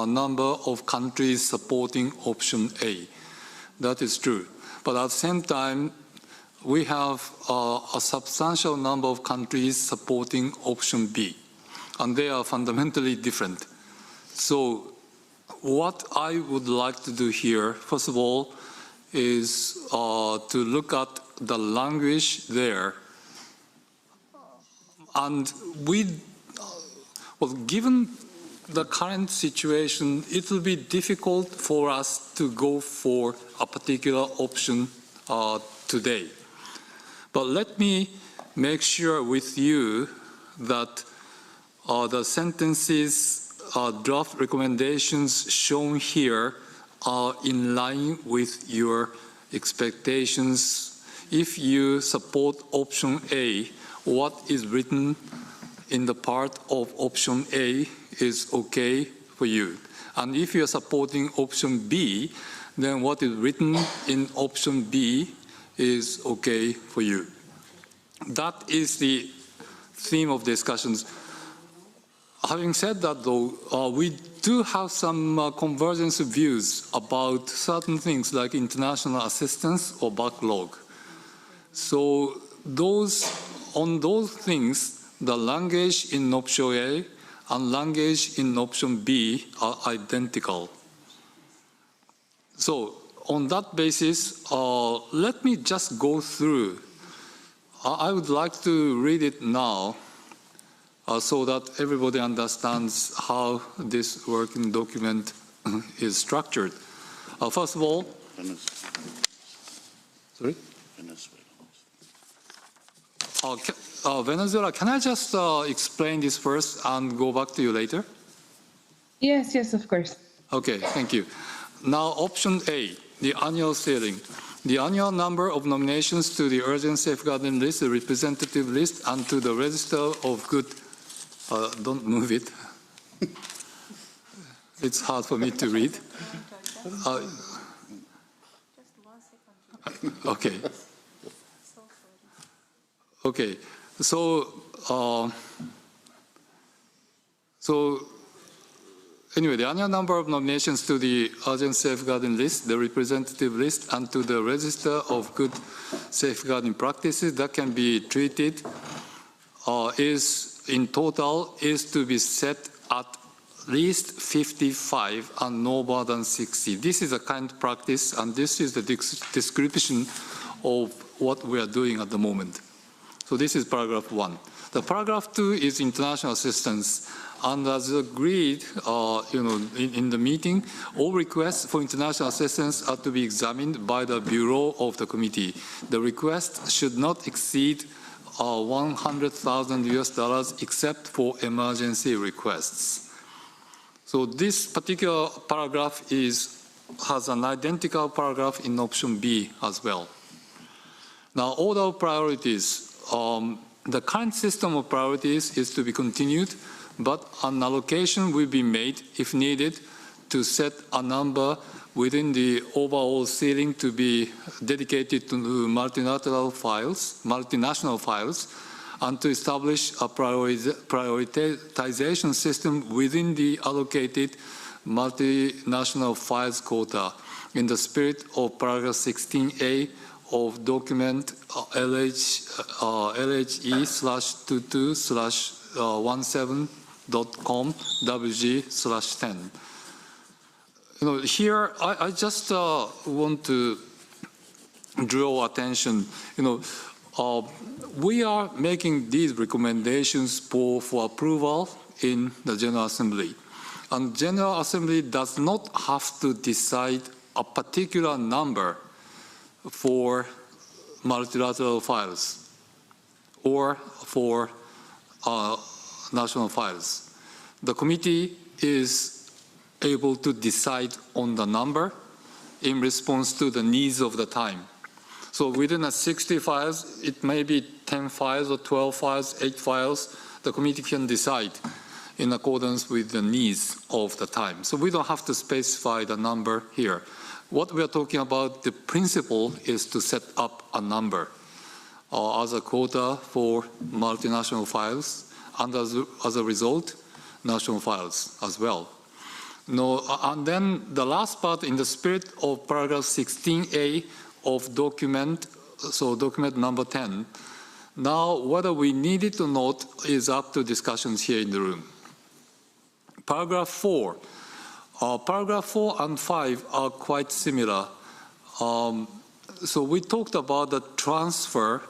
number of countries supporting option A, that is true. But at the same time, we have a substantial number of countries supporting option B, and they are fundamentally different. So what I would like to do here, first of all, is to look at the language there. And given the current situation, it will be difficult for us to go for a particular option today. But let me make sure with you that the sentences, draft recommendations shown here are in line with your expectations. If you support option A, what is written in the part of option A is okay for you. And if you're supporting option B, then what is written in option B is okay for you. That is the theme of discussions. Having said that, though, we do have some convergence of views about certain things like international assistance or backlog. So on those things, the language in option A and language in option B are identical. So on that basis, let me just go through. I would like to read it now so that everybody understands how this working document is structured. First of all, sorry? Venezuela, can I just explain this first and go back to you later? Yes, yes, of course. Okay, thank you. Now, option A, the annual ceiling. The annual number of nominations to the urgent safeguarding list, the representative list, and to the register of good. Don't move it. It's hard for me to read. Okay. Okay. So anyway, the annual number of nominations to the urgent safeguarding list, the representative list, and to the register of good safeguarding practices that can be treated in total is to be set at least 55 and no more than 60. This is a kind of practice, and this is the description of what we are doing at the moment. So this is paragraph 1. The paragraph 2 is international assistance. And as agreed, in the meeting, all requests for international assistance are to be examined by the Bureau of the committee. The request should not exceed $100,000 except for emergency requests. So this particular paragraph has an identical paragraph in option B as well. Now, order of priorities. The current system of priorities is to be continued, but an allocation will be made if needed to set a number within the overall ceiling to be dedicated to multilateral files, multinational files, and to establish a prioritization system within the allocated multinational files quota in the spirit of paragraph 16A of document LHE/22/17.com WG/10. Here I just want to draw attention. We are making these recommendations for approval in the General Assembly. And General Assembly does not have to decide a particular number for multilateral files or for national files. The committee is able to decide on the number in response to the needs of the time. So within a 60 files, it may be 10 files or 12 files, 8 files, the committee can decide in accordance with the needs of the time. So we don't have to specify the number here. What we are talking about, the principle is to set up a number as a quota for multinational files, and as a result, national files as well. And then the last part, in the spirit of paragraph 16A of document, so document number 10. Now, whether we need it or not is up to discussions here in the room. Paragraph 4. Paragraph 4 and 5 are quite similar. So we talked about the transfer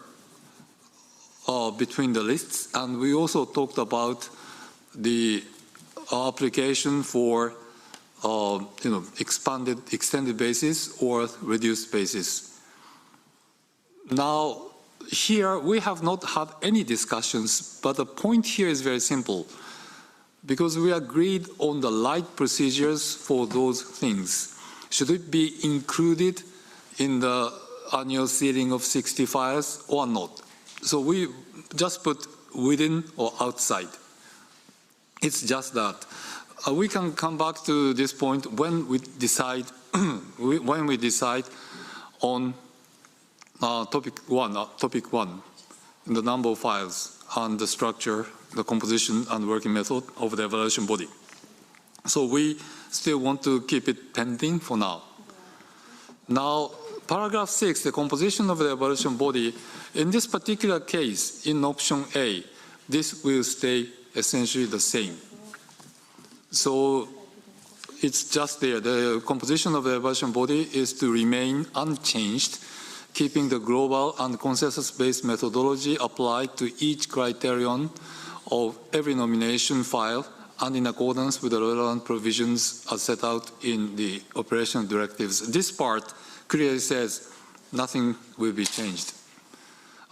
between the lists, and we also talked about the application for extended basis or reduced basis. Now, here we have not had any discussions, but the point here is very simple. Because we agreed on the light procedures for those things. Should it be included in the annual ceiling of 60 files or not? So we just put within or outside. It's just that. We can come back to this point when we decide on topic one, the number of files and the structure, the composition and working method of the evaluation body. So we still want to keep it pending for now. Now, paragraph 6, the composition of the evaluation body, in this particular case, in option A, this will stay essentially the same. So it's just there. The composition of the evaluation body is to remain unchanged, keeping the global and consensus-based methodology applied to each criterion of every nomination file and in accordance with the relevant provisions as set out in the operational directives. This part clearly says nothing will be changed.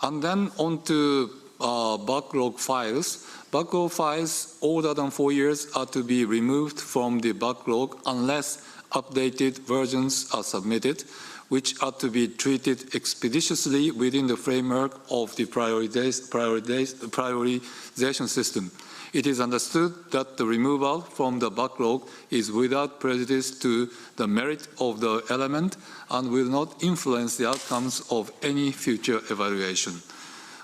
And then on to backlog files. Backlog files older than 4 years are to be removed from the backlog unless updated versions are submitted, which are to be treated expeditiously within the framework of the prioritization system. It is understood that the removal from the backlog is without prejudice to the merit of the element and will not influence the outcomes of any future evaluation.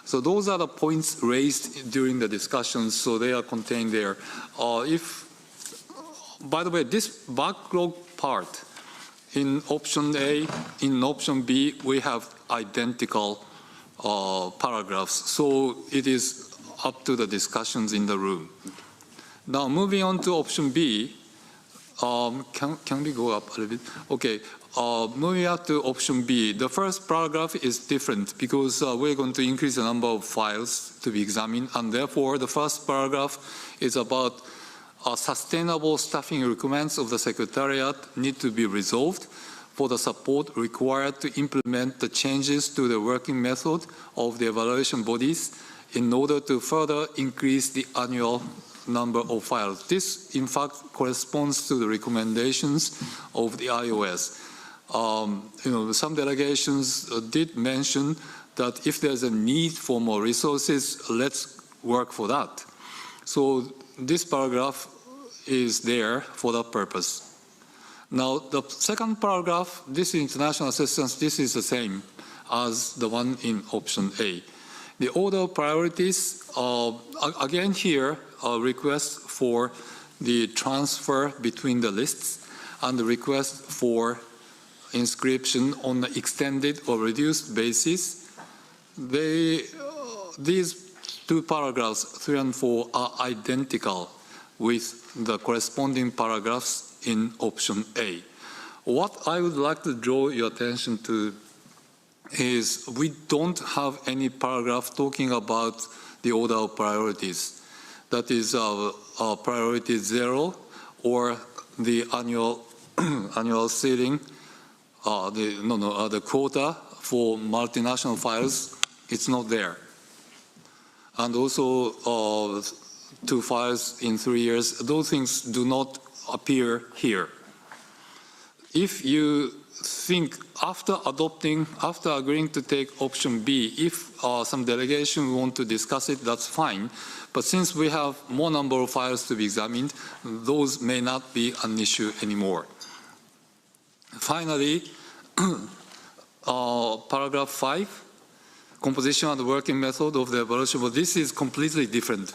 So those are the points raised during the discussions, so they are contained there. By the way, this backlog part, in option A, in option B, we have identical paragraphs. So it is up to the discussions in the room. Now, moving on to option B, can we go up a little bit? Okay, moving up to option B, the first paragraph is different because we're going to increase the number of files to be examined, and therefore the first paragraph is about sustainable staffing requirements of the Secretariat need to be resolved for the support required to implement the changes to the working method of the evaluation bodies in order to further increase the annual number of files. This, in fact, corresponds to the recommendations of the IOS. Some delegations did mention that if there's a need for more resources, let's work for that. So this paragraph is there for that purpose. Now, the second paragraph, this international assistance, this is the same as the one in option A. The order of priorities, again here, a request for the transfer between the lists and the request for inscription on the extended or reduced basis. These two paragraphs, 3 and 4, are identical with the corresponding paragraphs in option A. What I would like to draw your attention to is we don't have any paragraph talking about the order of priorities. That is priority 0 or the annual annual ceiling, the quota for multinational files. It's not there. And also 2 files in 3 years. Those things do not appear here. If you think after agreeing to take option B, if some delegation want to discuss it, that's fine. But since we have more number of files to be examined, those may not be an issue anymore. Finally, paragraph 5, composition and working method of the evaluation. Well, this is completely different.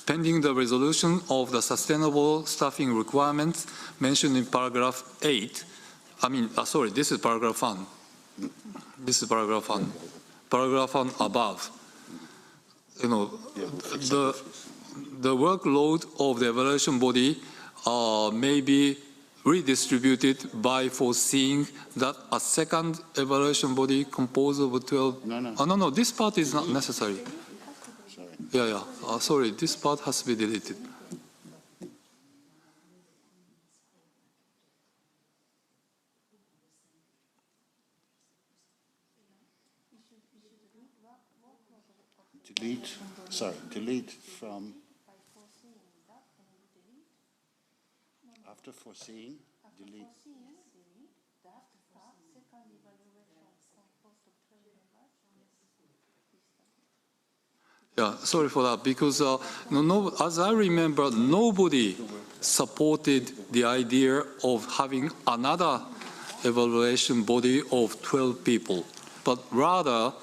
Pending the resolution of the sustainable staffing requirements mentioned in paragraph 8, this is paragraph 1. This is paragraph 1. Paragraph 1 above. The workload of the evaluation body may be redistributed by foreseeing that a second evaluation body composed of 12. No, this part is not necessary. Sorry, this part has to be deleted. Delete from after foreseeing, delete. Yeah, sorry for that, because as I remember, nobody supported the idea of having another evaluation body of 12 people, but rather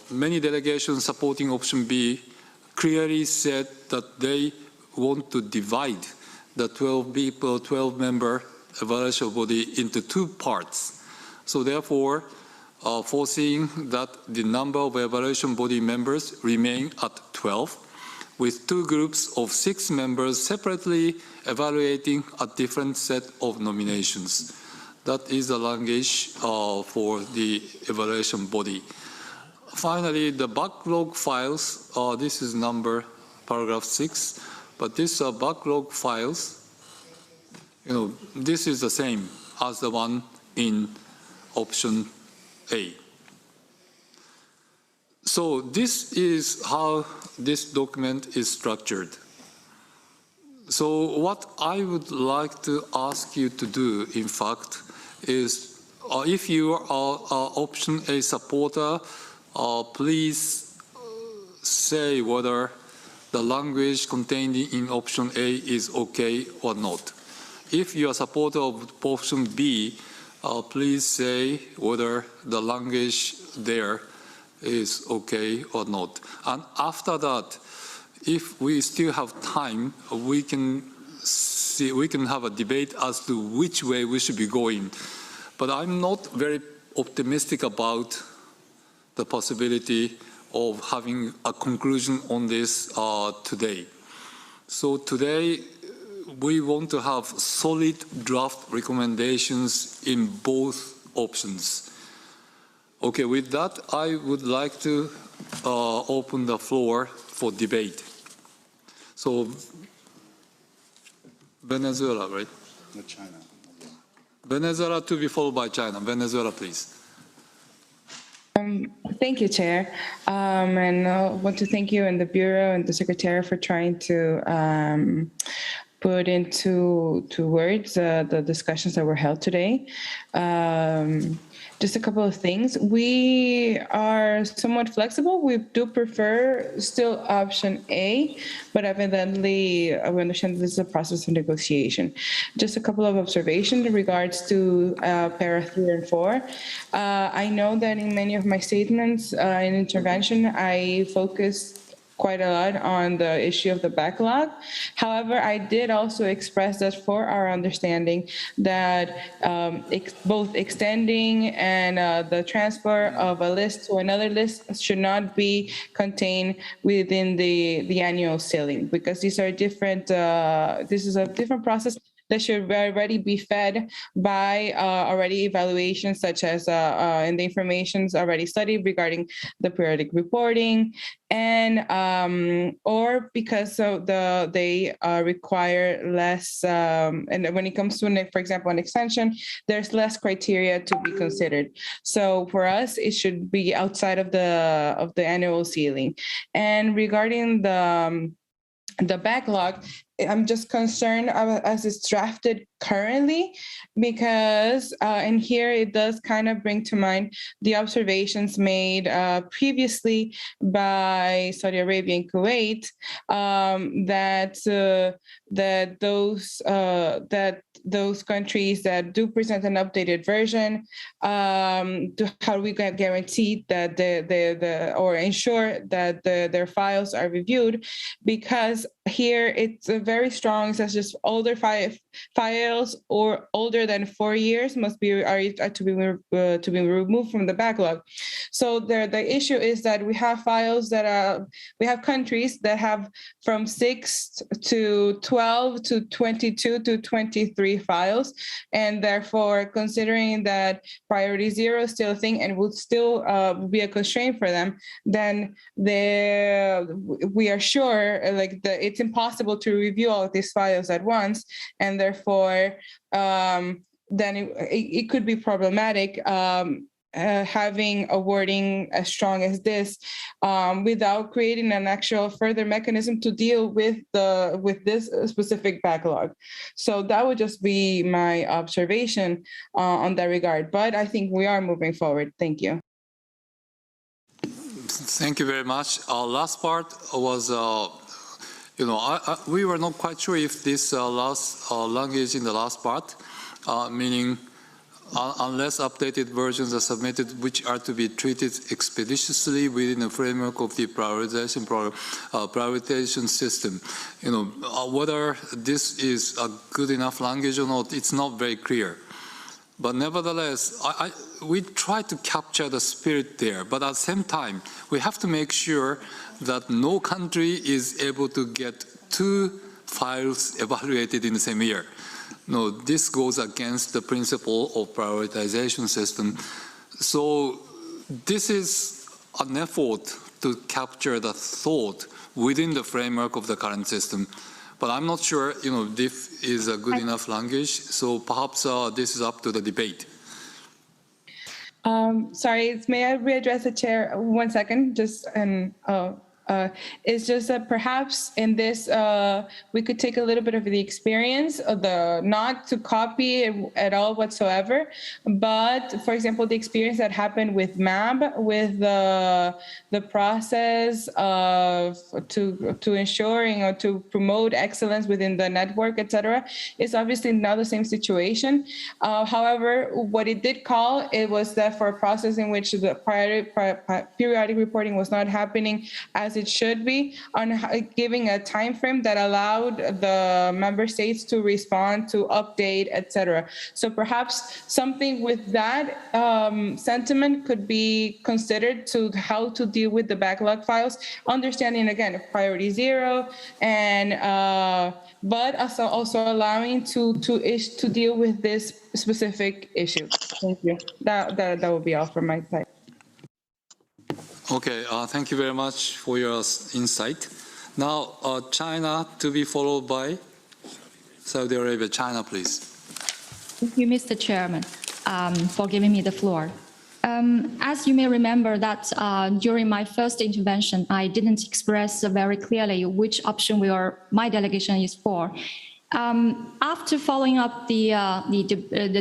many delegations supporting option B clearly said that they want to divide the 12-member evaluation body into 2 parts. So therefore, foreseeing that the number of evaluation body members remain at 12, with 2 groups of 6 members separately evaluating a different set of nominations. That is the language for the evaluation body. Finally, the backlog files, this is paragraph 6, but these are backlog files. This is the same as the one in option A. So this is how this document is structured. So what I would like to ask you to do, in fact, is if you are option A supporter, please say whether the language contained in option A is okay or not. If you are a supporter of option B, please say whether the language there is okay or not. And after that, if we still have time, we can have a debate as to which way we should be going. But I'm not very optimistic about the possibility of having a conclusion on this today. So today, we want to have solid draft recommendations in both options. Okay, with that, I would like to open the floor for debate. So, Venezuela, right? Not China. Venezuela to be followed by China. Venezuela, please. Thank you, Chair. And I want to thank you and the Bureau and the Secretary for trying to put into words the discussions that were held today. Just a couple of things. We are somewhat flexible. We do prefer still option A, but evidently we understand this is a process of negotiation. Just a couple of observations in regards to para 3 and 4. I know that in many of my statements in intervention, I focused quite a lot on the issue of the backlog. However, I did also express that for our understanding that both extending and the transfer of a list to another list should not be contained within the annual ceiling, because these are different, this is a different process that should already be fed by already evaluations such as and the information's already studied regarding the periodic reporting, and or because of they require less and when it comes to, for example, an extension, there's less criteria to be considered. So for us, it should be outside of the annual ceiling. And regarding the backlog, I'm just concerned as it's drafted currently, because, and here it does kind of bring to mind the observations made previously by Saudi Arabia and Kuwait, that those countries that do present an updated version, how we can guarantee that or ensure that their files are reviewed, because here it's very strong. It says just older files or older than 4 years must be to be removed from the backlog. So the issue is that we have files that we have countries that have from 6 to 12 to 22 to 23 files, and therefore considering that priority 0 is still a thing and would still be a constraint for them, then we are sure it's impossible to review all of these files at once, and therefore then it could be problematic having a wording as strong as this without creating an actual further mechanism to deal with this specific backlog. So that would just be my observation on that regard. But I think we are moving forward. Thank you. Thank you very much. Last part was, we were not quite sure if this last language in the last part, meaning unless updated versions are submitted, which are to be treated expeditiously within the framework of the prioritization system. Whether this is a good enough language or not, it's not very clear. But nevertheless, we try to capture the spirit there. But at the same time, we have to make sure that no country is able to get 2 files evaluated in the same year. No, this goes against the principle of prioritization system. So this is an effort to capture the thought within the framework of the current system. But I'm not sure, this is a good enough language. So perhaps this is up to the debate. Sorry, may I readdress the chair 1 second? It's just that perhaps in this, we could take a little bit of the experience of not to copy at all whatsoever, but for example, the experience that happened with MAB, with the process of to ensuring or to promote excellence within the network, etc., is obviously not the same situation. However, what it did call, it was that for a process in which the periodic reporting was not happening as it should be, on giving a time frame that allowed the member states to respond, to update, etc. So perhaps something with that sentiment could be considered to how to deal with the backlog files, understanding again priority 0, and but also allowing to deal with this specific issue. Thank you. That will be all from my side. Okay, thank you very much for your insight. Now, China to be followed by Saudi Arabia. China, please. Thank you, Mr. Chairman, for giving me the floor. As you may remember that during my first intervention, I didn't express very clearly which option my delegation is for. After following up the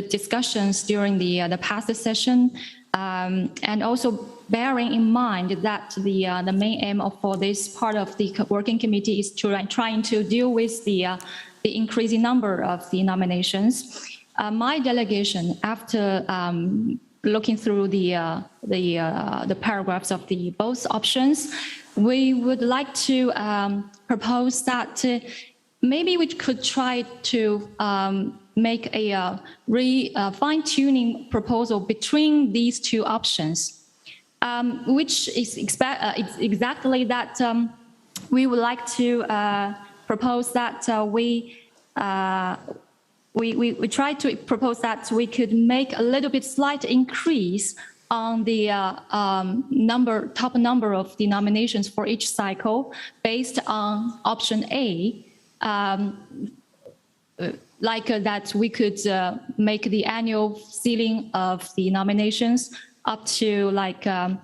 discussions during the past session, and also bearing in mind that the main aim for this part of the working committee is trying to deal with the increasing number of the nominations, my delegation, after looking through the paragraphs of the both options, we would like to propose that maybe we could try to make a fine-tuning proposal between these two options, which is exactly that we would like to propose that we try to propose that we could make a little bit slight increase on the top number of the nominations for each cycle based on option A. That we could make the annual ceiling of the nominations up to 5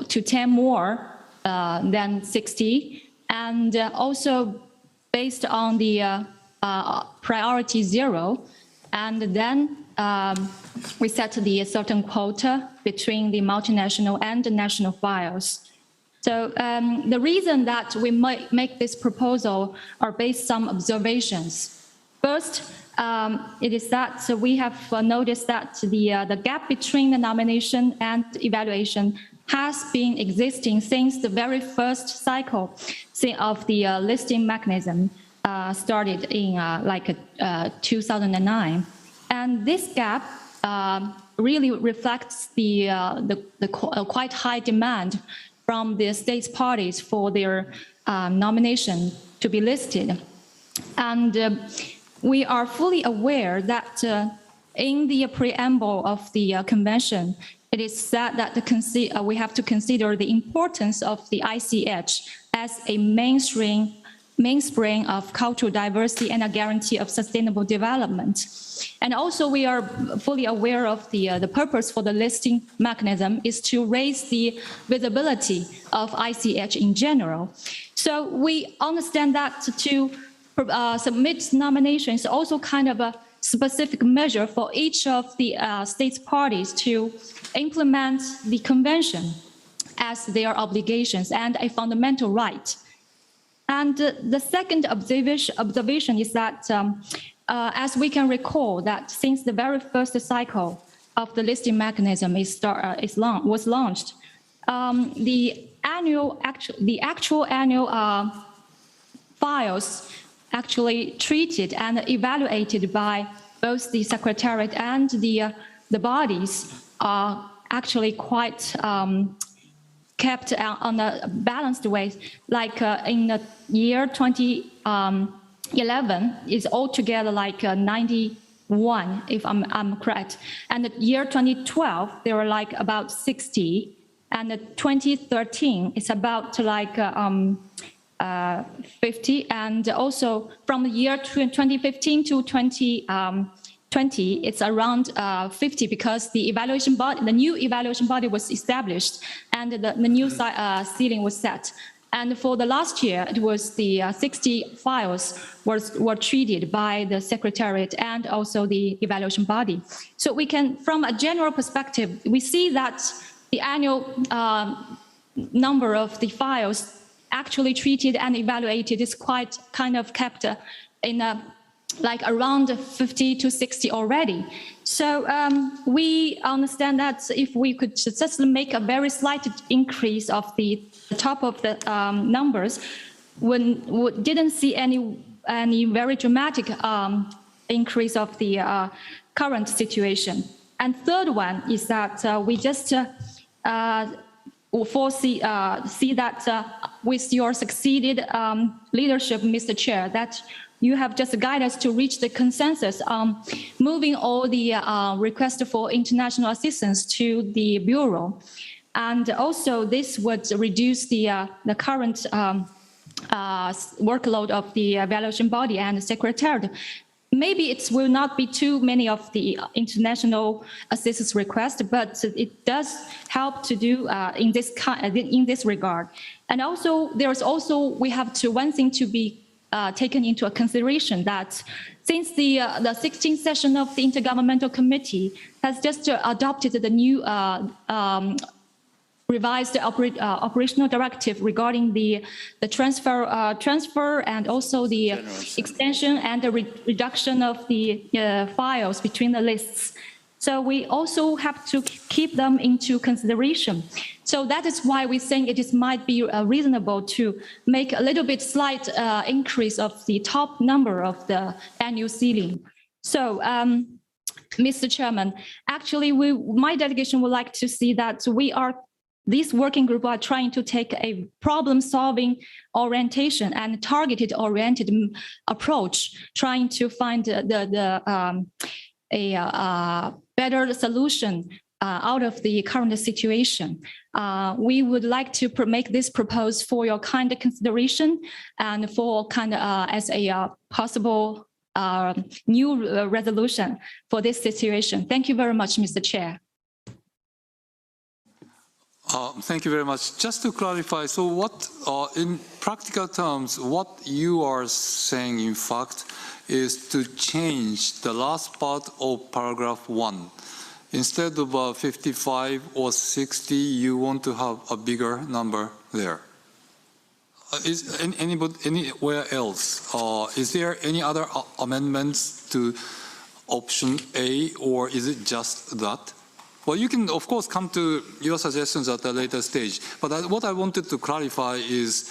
to 10 more than 60, and also based on the priority 0, and then we set the certain quota between the multinational and the national files. So the reason that we might make this proposal are based on some observations. First, it is that we have noticed that the gap between the nomination and evaluation has been existing since the very first cycle of the listing mechanism started in 2009. And this gap really reflects the quite high demand from the states parties for their nomination to be listed. And we are fully aware that in the preamble of the convention, it is said that we have to consider the importance of the ICH as a mainspring of cultural diversity and a guarantee of sustainable development. And also we are fully aware of the purpose for the listing mechanism is to raise the visibility of ICH in general. So we understand that to submit nominations is also kind of a specific measure for each of the states parties to implement the convention as their obligations and a fundamental right. And the second observation is that as we can recall that since the very first cycle of the listing mechanism was launched, the actual annual files actually treated and evaluated by both the Secretariat and the bodies are actually quite kept on a balanced way. Like in the year 2011, it's altogether like 91, if I'm correct. And the year 2012, there were like about 60. And the 2013, it's about like 50. And also from the year 2015 to 2020, it's around 50 because the evaluation body, the new evaluation body was established and the new ceiling was set. And for the last year, it was the 60 files were treated by the Secretariat and also the evaluation body. So we can, from a general perspective, we see that the annual number of the files actually treated and evaluated is quite kind of kept in a like around 50 to 60 already. So we understand that if we could just make a very slight increase of the top of the numbers, we didn't see any very dramatic increase of the current situation. And third one is that we just see that with your succeeded leadership, Mr. Chair, that you have just guided us to reach the consensus on moving all the requests for international assistance to the Bureau. And also this would reduce the current workload of the evaluation body and the Secretariat. Maybe it will not be too many of the international assistance requests, but it does help to do in this regard. And also, there's also, we have to, one thing to be taken into consideration that since the 16th session of the Intergovernmental Committee has just adopted the new revised operational directive regarding the transfer and also the extension and the reduction of the files between the lists. So we also have to keep them into consideration. So that is why we think it might be reasonable to make a little bit slight increase of the top number of the annual ceiling. So, Mr. Chairman, actually, my delegation would like to see that this working group are trying to take a problem-solving orientation and targeted-oriented approach, trying to find a better solution out of the current situation. We would like to make this proposal for your kind of consideration and for as a possible new resolution for this situation. Thank you very much, Mr. Chair. Thank you very much. Just to clarify, so what, in practical terms, what you are saying, in fact, is to change the last part of paragraph 1. Instead of 55 or 60, you want to have a bigger number there. Is anywhere else? Is there any other amendments to option A, or is it just that? Well, you can, of course, come to your suggestions at a later stage. But what I wanted to clarify is,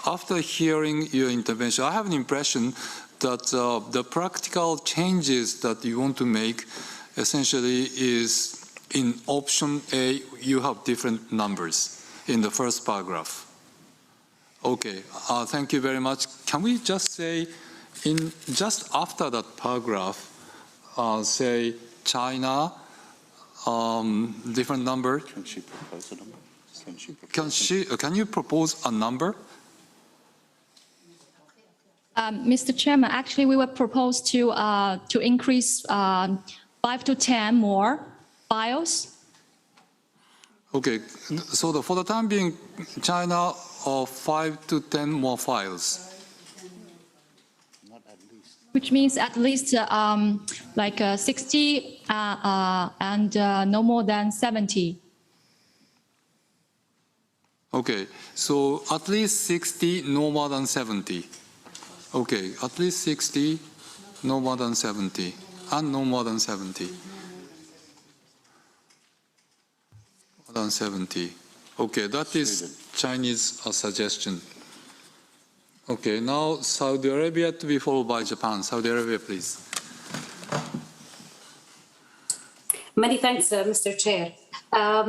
after hearing your intervention, I have an impression that the practical changes that you want to make essentially is in option A, you have different numbers in the first paragraph. Okay, thank you very much. Can we just say, just after that paragraph, say China, different number? Can she propose a number? Can you propose a number? Mr. Chairman, actually, we would propose to increase 5 to 10 more files. Okay, so for the time being, China 5 to 10 more files. Which means at least like 60 and no more than 70. Okay, so at least 60, no more than 70. Okay, at least 60, no more than 70, and no more than 70. More than 70. Okay, that is Chinese suggestion. Okay, now Saudi Arabia to be followed by Japan. Saudi Arabia, please. Many thanks, Mr. Chair. I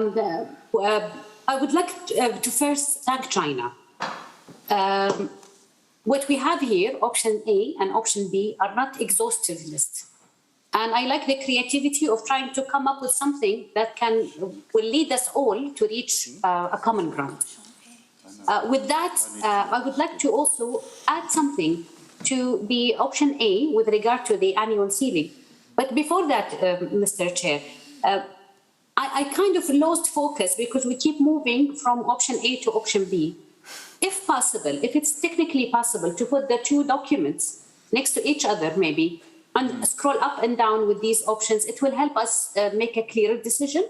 would like to first thank China. What we have here, option A and option B, are not exhaustive lists. And I like the creativity of trying to come up with something that will lead us all to reach a common ground. With that, I would like to also add something to the option A with regard to the annual ceiling. But before that, Mr. Chair, I kind of lost focus because we keep moving from option A to option B. If possible, if it's technically possible to put the two documents next to each other, maybe, and scroll up and down with these options, it will help us make a clearer decision.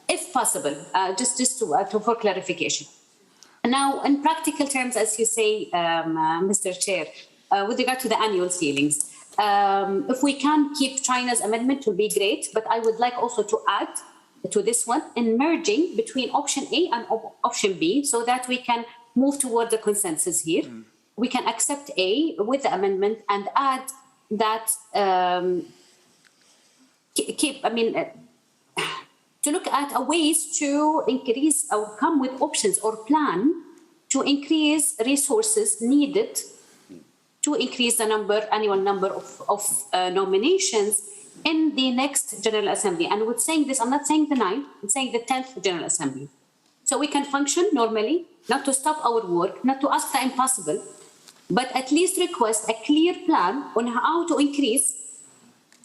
If possible, just for clarification. Now, in practical terms, as you say, Mr. Chair, with regard to the annual ceilings, if we can keep China's amendment, it will be great. But I would like also to add to this one, in merging between option A and option B, so that we can move toward the consensus here. We can accept A with the amendment and add that to look at ways to increase or come with options or plan to increase resources needed to increase the annual number of nominations in the next General Assembly. And with saying this, I'm not saying the 9th, I'm saying the 10th General Assembly. So we can function normally, not to stop our work, not to ask the impossible, but at least request a clear plan on how to increase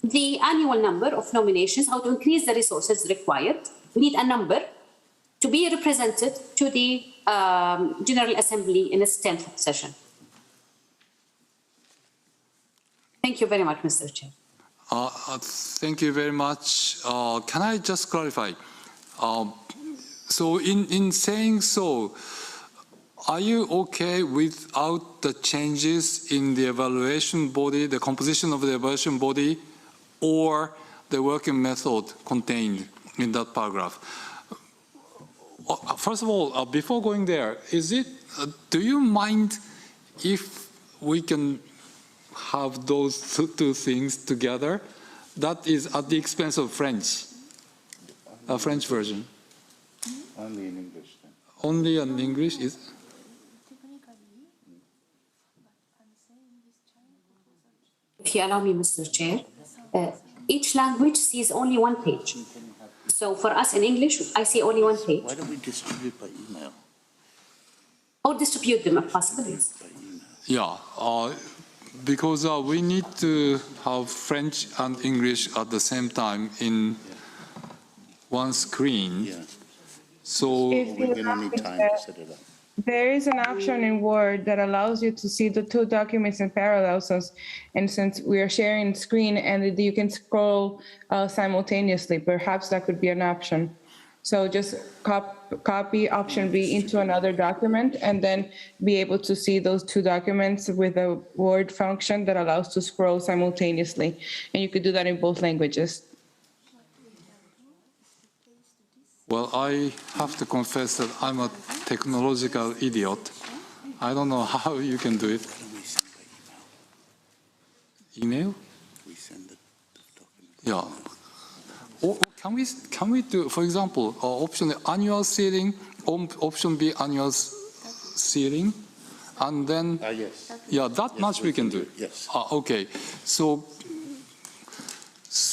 the annual number of nominations, how to increase the resources required. We need a number to be represented to the General Assembly in its 10th session. Thank you very much, Mr. Chair. Thank you very much. Can I just clarify? So in saying so, are you okay without the changes in the evaluation body, the composition of the evaluation body, or the working method contained in that paragraph? First of all, before going there, do you mind if we can have those two things together? That is at the expense of French, a French version. Only in English. Then. Only in English is. If you allow me, Mr. Chair, each language sees only one page. So for us in English, I see only one page. Why don't we distribute by email? Or distribute them if possible. Yeah, because we need to have French and English at the same time in one screen. Yeah. So we're going to need time to set it up. There is an option in Word that allows you to see the two documents in parallel. And since we are sharing screen and you can scroll simultaneously, perhaps that could be an option. So just copy option B into another document and then be able to see those two documents with a Word function that allows to scroll simultaneously. And you could do that in both languages. Well, I have to confess that I'm a technological idiot. I don't know how you can do it. Email? We send it. Yeah. Or can we do, for example, option A, annual sealing, option B, annual sealing, and then Yes. Yeah, that Yes, much we can do. Yes. Okay. So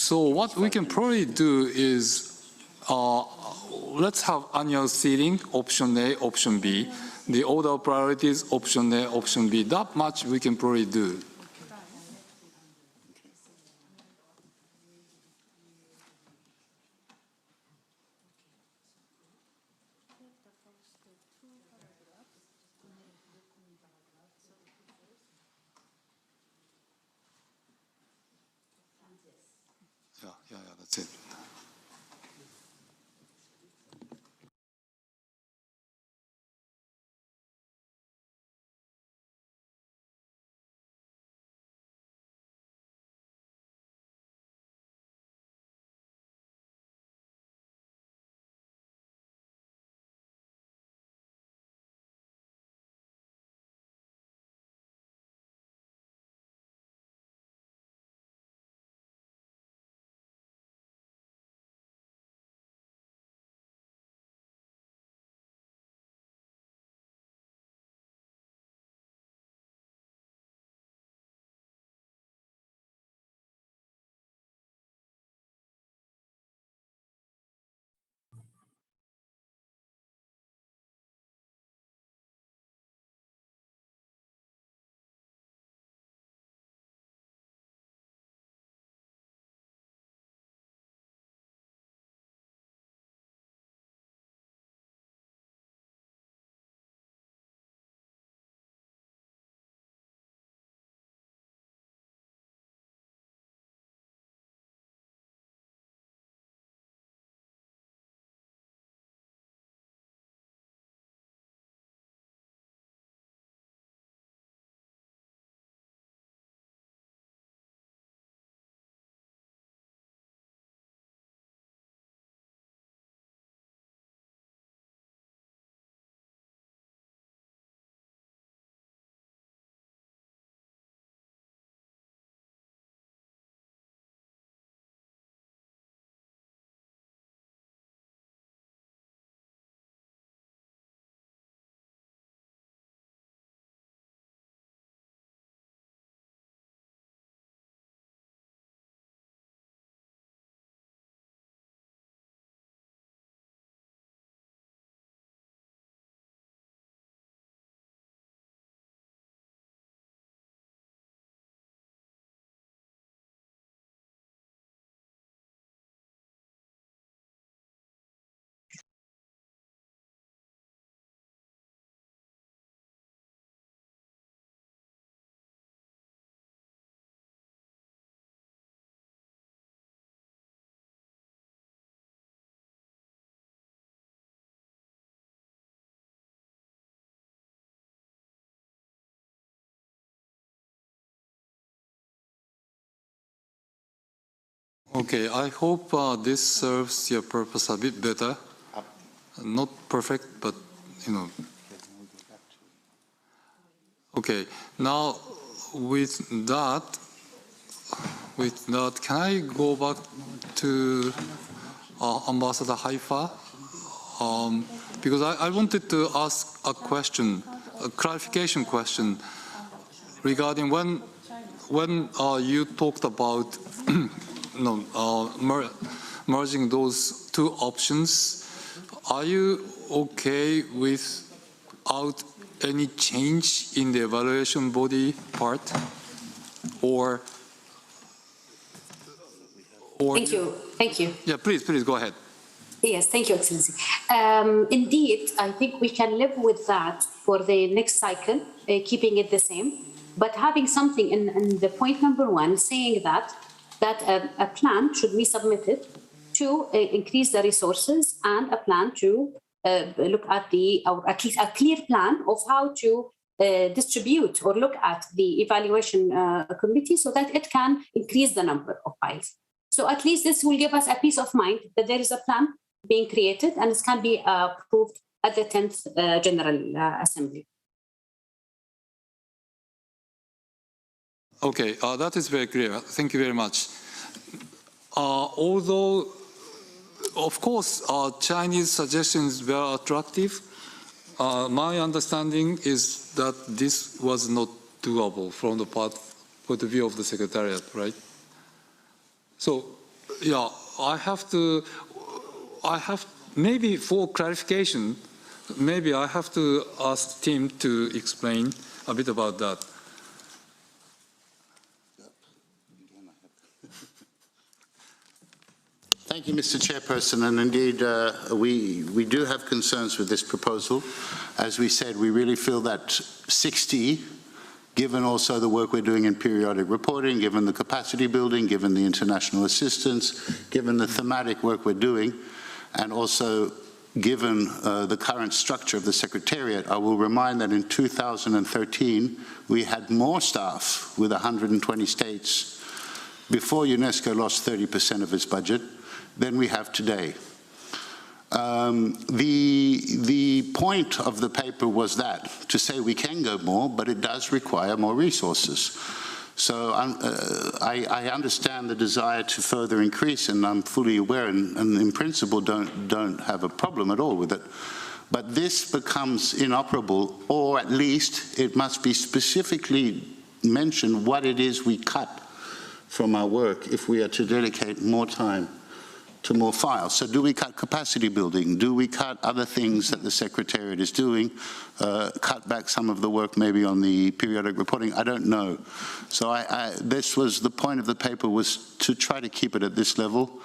what we can probably do is let's have annual seating, option A, option B. The order of priorities, option A, option B. That much we can probably do. Yeah, that's it. Okay, I hope this serves your purpose a bit better. Not perfect, but, you know. Okay, now with that, can I go back to Ambassador Haifa? Because I wanted to ask a question, a clarification question regarding when you talked about merging those two options. Are you okay without any change in the evaluation body part, or? Thank you. Yeah, please go ahead. Yes, thank you, Excellency. Indeed, I think we can live with that for the next cycle, keeping it the same, but having something in the point number 1 saying that a plan should be submitted to increase the resources, and a plan to look at or at least a clear plan of how to distribute or look at the evaluation committee so that it can increase the number of files. So at least this will give us a peace of mind that there is a plan being created and it can be approved at the 10th General Assembly. Okay, that is very clear. Thank you very much. Although, of course, Chinese suggestions were attractive, my understanding is that this was not doable from the point of view of the Secretariat, right? So, yeah, maybe for clarification, maybe I have to ask Tim to explain a bit about that. Thank you, Mr. Chairperson, and indeed we do have concerns with this proposal. As we said, we really feel that 60, given also the work we're doing in periodic reporting, given the capacity building, given the international assistance, given the thematic work we're doing, and also given the current structure of the Secretariat, I will remind that in 2013, we had more staff with 120 states before UNESCO lost 30% of its budget than we have today. The point of the paper was that, to say we can go more, but it does require more resources. So I understand the desire to further increase, and I'm fully aware, and in principle don't have a problem at all with it. But this becomes inoperable, or at least it must be specifically mentioned what it is we cut from our work if we are to dedicate more time to more files. So do we cut capacity building? Do we cut other things that the Secretariat is doing? Cut back some of the work maybe on the periodic reporting? I don't know. So this was the point of the paper, was to try to keep it at this level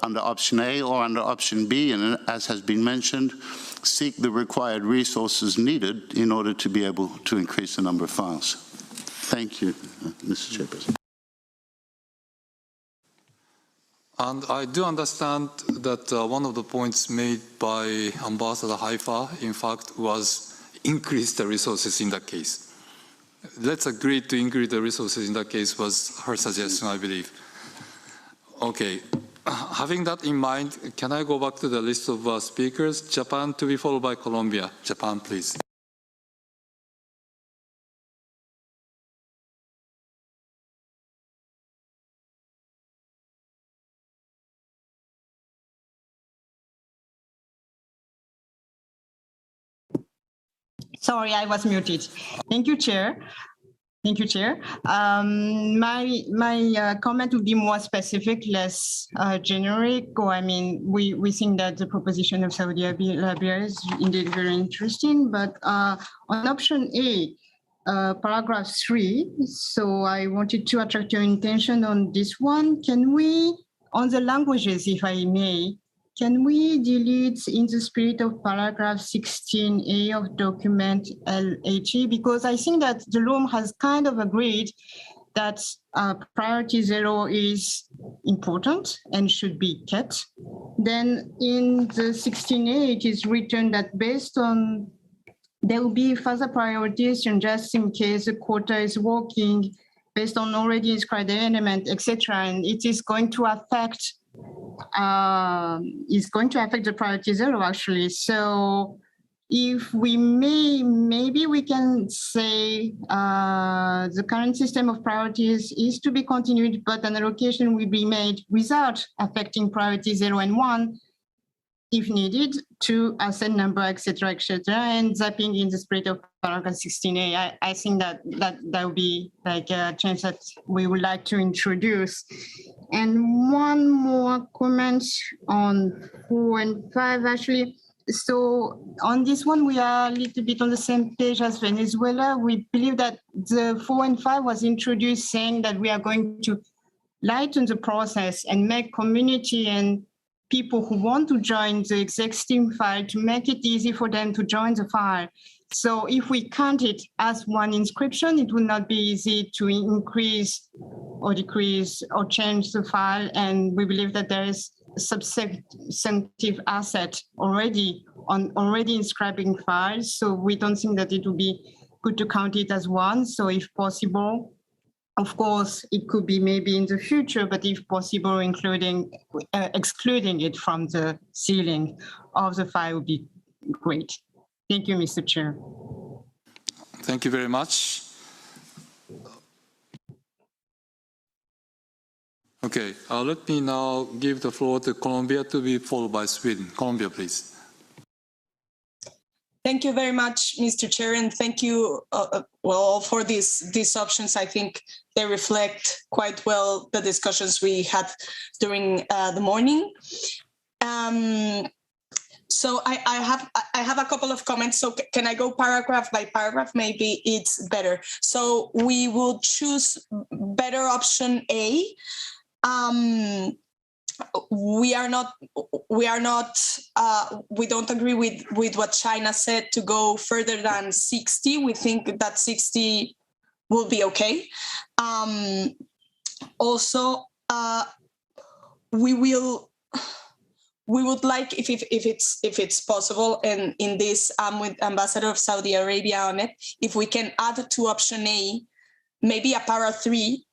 under option A or under option B, and as has been mentioned, seek the required resources needed in order to be able to increase the number of files. Thank you, Mr. Chairperson. And I do understand that one of the points made by Ambassador Haifa, in fact, was increase the resources in that case. Let's agree to increase the resources in that case was her suggestion, I believe. Okay, having that in mind, can I go back to the list of speakers? Japan to be followed by Colombia. Japan, please. Sorry, I was muted. Thank you, Chair. Thank you, Chair. My comment would be more specific, less generic. Or I mean, we think that the proposition of Saudi Arabia is indeed very interesting. But on option A, paragraph 3, so I wanted to attract your attention on this one. Can we, on the languages, if I may, can we delete in the spirit of paragraph 16A of document LHE? Because I think that the LUM has kind of agreed that priority 0 is important and should be kept. Then in the 16A, it is written that based on, there will be further prioritization just in case the quota is working based on already inscribed element, etc. And it is going to affect the priority 0 actually. So if we may, maybe we can say the current system of priorities is to be continued, but an allocation will be made without affecting priority 0 and 1 if needed to ascend number, etc., and zapping in the spirit of paragraph 16a. I think that would be like a change that we would like to introduce. And one more comment on 4 and 5, actually. So on this one, we are a little bit on the same page as Venezuela. We believe that the 4 and 5 was introduced saying that we are going to lighten the process and make community and people who want to join the existing file to make it easy for them to join the file. So if we count it as one inscription, it will not be easy to increase or decrease or change the file. And we believe that there is a substantive asset already inscribing files. So we don't think that it would be good to count it as one. So if possible, of course, it could be maybe in the future, but if possible, excluding it from the ceiling of the file would be great. Thank you, Mr. Chair. Thank you very much. Okay, let me now give the floor to Colombia to be followed by Sweden. Colombia, please. Thank you very much, Mr. Chair, and thank you well for these options. I think they reflect quite well the discussions we had during the morning. So I have a couple of comments. So can I go paragraph by paragraph? Maybe it's better. So we will choose better option A. We don't agree with what China said to go further than 60. We think that 60 will be okay. Also, we would like, if it's possible, and in this with Ambassador of Saudi Arabia on it, if we can add to option A, maybe a para 3,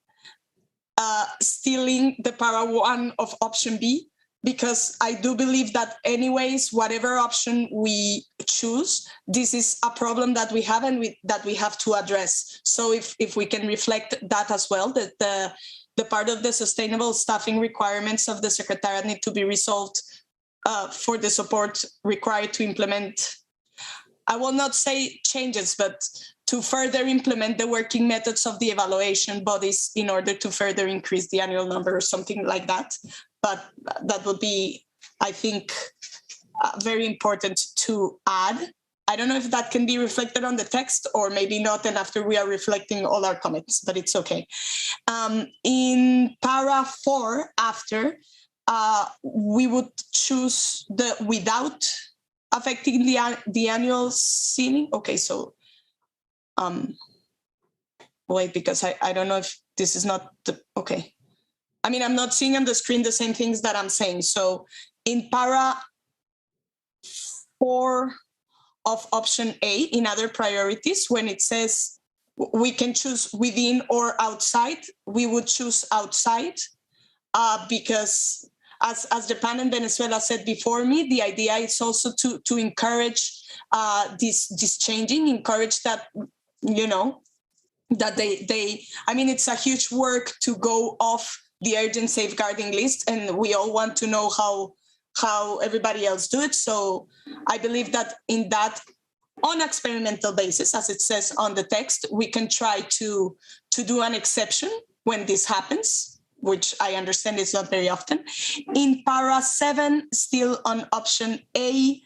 stealing the para 1 of option B, because I do believe that anyways, whatever option we choose, this is a problem that we have and that we have to address. So if we can reflect that as well, that the part of the sustainable staffing requirements of the Secretariat need to be resolved for the support required to implement, I will not say changes, but to further implement the working methods of the evaluation bodies in order to further increase the annual number or something like that. But that would be, I think, very important to add. I don't know if that can be reflected on the text or maybe not, and after we are reflecting all our comments, but it's okay. In para 4, after, we would choose the without affecting the annual ceiling. Okay, so wait, because I don't know if this is not the, okay. I mean, I'm not seeing on the screen the same things that I'm saying. So in para 4 of option A, in other priorities, when it says we can choose within or outside, we would choose outside because as Japan and Venezuela said before me, the idea is also to encourage this changing, encourage that, you know, that they, I mean, it's a huge work to go off the urgent safeguarding list, and we all want to know how everybody else do it. So I believe that in that, on experimental basis, as it says on the text, we can try to do an exception when this happens, which I understand is not very often. In para 7, still on option A,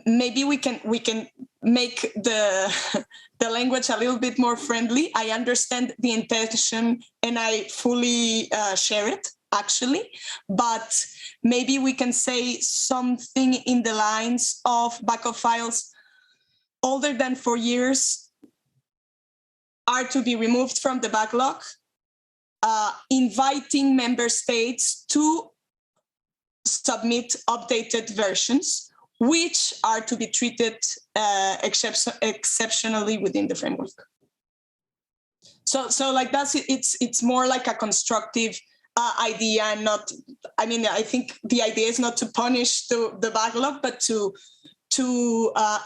maybe we can make the language a little bit more friendly. I understand the intention and I fully share it, actually, but maybe we can say something in the lines of backup files older than 4 years are to be removed from the backlog, inviting member states to submit updated versions, which are to be treated exceptionally within the framework. So like it's more like a constructive idea, and not. I mean, I think the idea is not to punish the backlog, but to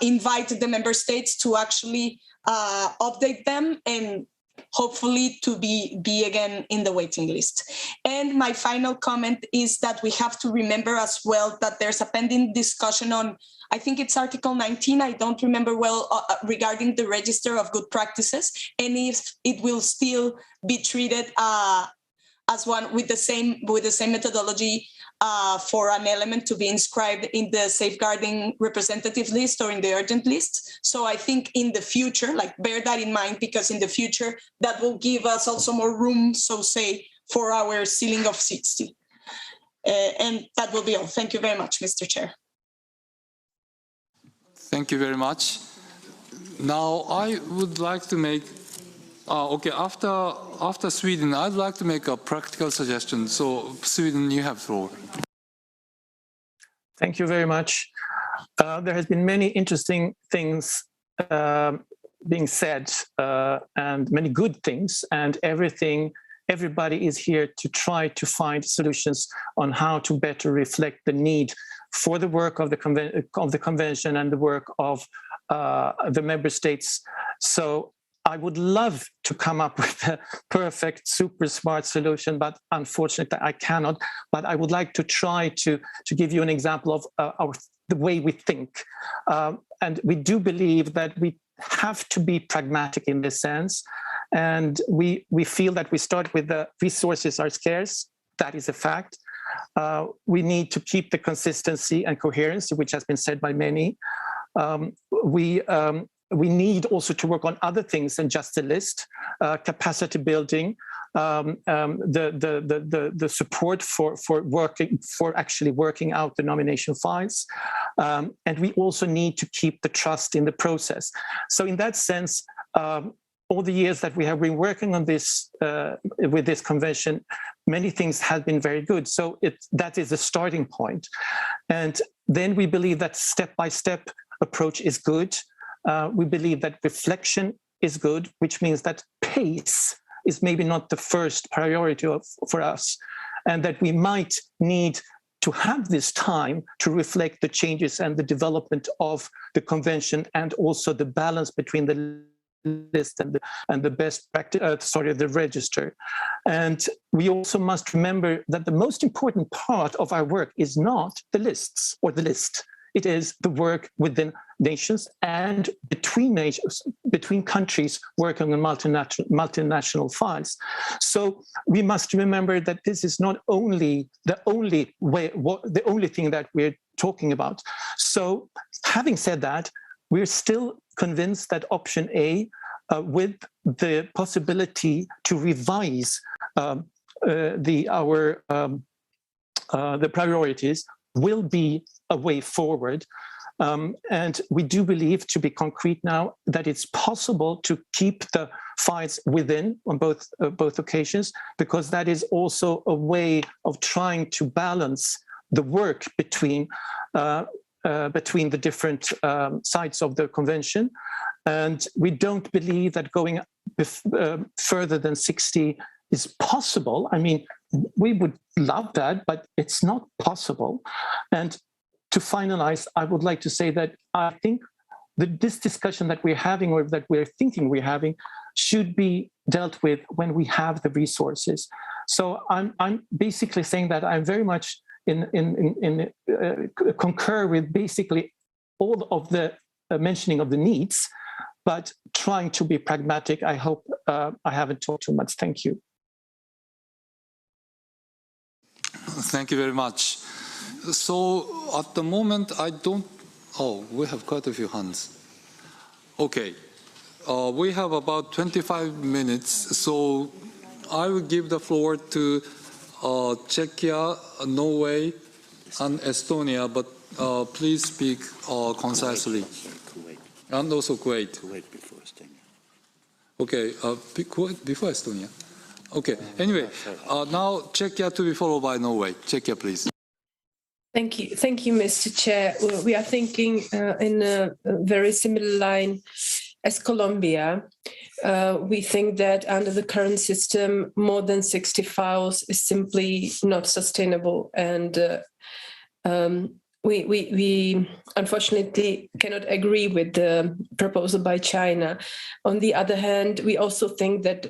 invite the member states to actually update them and hopefully to be again in the waiting list. And my final comment is that we have to remember as well that there's a pending discussion on, I think it's Article 19, I don't remember well, regarding the register of good practices, and if it will still be treated as one with the same methodology for an element to be inscribed in the safeguarding representative list or in the urgent list. So I think in the future, like bear that in mind, because in the future that will give us also more room, so say, for our ceiling of 60. And that will be all. Thank you very much, Mr. Chair. Thank you very much. Now I would like to make, okay, after Sweden, I'd like to make a practical suggestion. So Sweden, you have the floor. Thank you very much. There has been many interesting things being said and many good things, and everybody is here to try to find solutions on how to better reflect the need for the work of the convention and the work of the member states. So I would love to come up with a perfect, super smart solution, but unfortunately I cannot. But I would like to try to give you an example of the way we think. And we do believe that we have to be pragmatic in this sense. And we feel that we start with the resources are scarce. That is a fact. We need to keep the consistency and coherence, which has been said by many. We need also to work on other things than just a list, capacity building, the support for actually working out the nomination files, and we also need to keep the trust in the process. So in that sense, all the years that we have been working on this with this convention, many things have been very good. So that is the starting point, and then we believe that step-by-step approach is good. We believe that reflection is good, which means that pace is maybe not the first priority for us, and that we might need to have this time to reflect the changes and the development of the convention, and also the balance between the list and the best practice, the register. And we also must remember that the most important part of our work is not the lists or the list. It is the work within nations and between nations, between countries working on multinational files. So we must remember that this is not only the only thing that we're talking about. So having said that, we're still convinced that option A, with the possibility to revise the priorities, will be a way forward. And we do believe, to be concrete now, that it's possible to keep the files within on both occasions, because that is also a way of trying to balance the work between the different sides of the convention. And we don't believe that going further than 60 is possible. I mean, we would love that, but it's not possible. And to finalize, I would like to say that I think that this discussion that we're having, or that we're thinking we're having, should be dealt with when we have the resources. So I'm basically saying that I'm very much concur with basically all of the mentioning of the needs, but trying to be pragmatic. I hope I haven't talked too much. Thank you. Thank you very much. So at the moment, we have quite a few hands. Okay, we have about 25 minutes. So I will give the floor to Czechia, Norway, and Estonia, but please speak concisely. And also Kuwait. Kuwait before Estonia. Okay, Kuwait before Estonia. Okay, anyway, now Czechia to be followed by Norway. Czechia, please. Thank you, Mr. Chair. We are thinking in a very similar line. as Colombia, we think that under the current system, more than 60 files is simply not sustainable. And we unfortunately cannot agree with the proposal by China. On the other hand, we also think that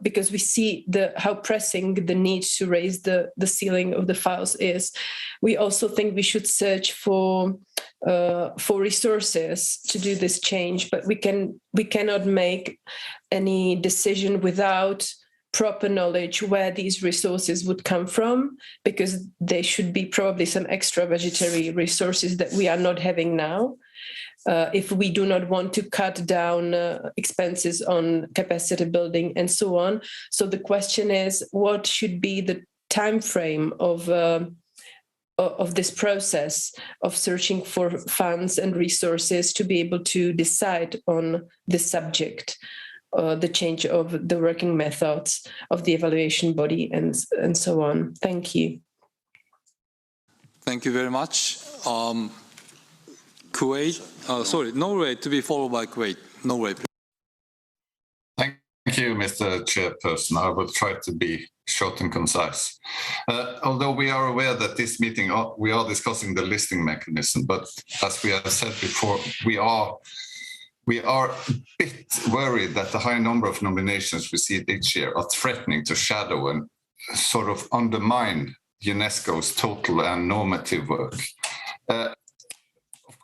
because we see how pressing the need to raise the ceiling of the files is, we also think we should search for resources to do this change. But we cannot make any decision without proper knowledge where these resources would come from, because there should be probably some extra budgetary resources that we are not having now, if we do not want to cut down expenses on capacity building and so on. So the question is, what should be the time frame of this process of searching for funds and resources to be able to decide on this subject? The change of the working methods of the evaluation body and so on. Thank you. Thank you very much. Norway to be followed by Kuwait. Norway, please. Thank you, Mr. Chairperson. I will try to be short and concise. Although we are aware that this meeting, we are discussing the listing mechanism, but as we have said before, we are a bit worried that the high number of nominations received each year are threatening to shadow and sort of undermine UNESCO's total and normative work. Of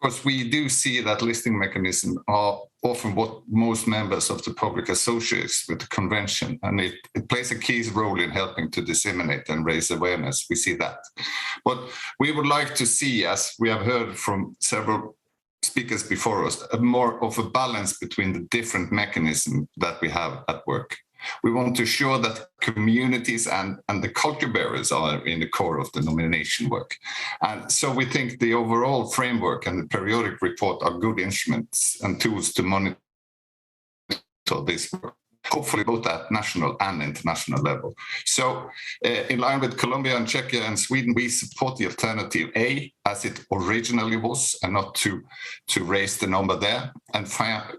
course, we do see that listing mechanisms are often what most members of the public associate with the convention, and it plays a key role in helping to disseminate and raise awareness. We see that. But we would like to see, as we have heard from several speakers before us, more of a balance between the different mechanisms that we have at work. We want to ensure that communities and the culture bearers are in the core of the nomination work. And so we think the overall framework and the periodic report are good instruments and tools to monitor this work, hopefully both at national and international level. So in line with Colombia and Czechia and Sweden, we support the alternative A as it originally was, and not to raise the number there. And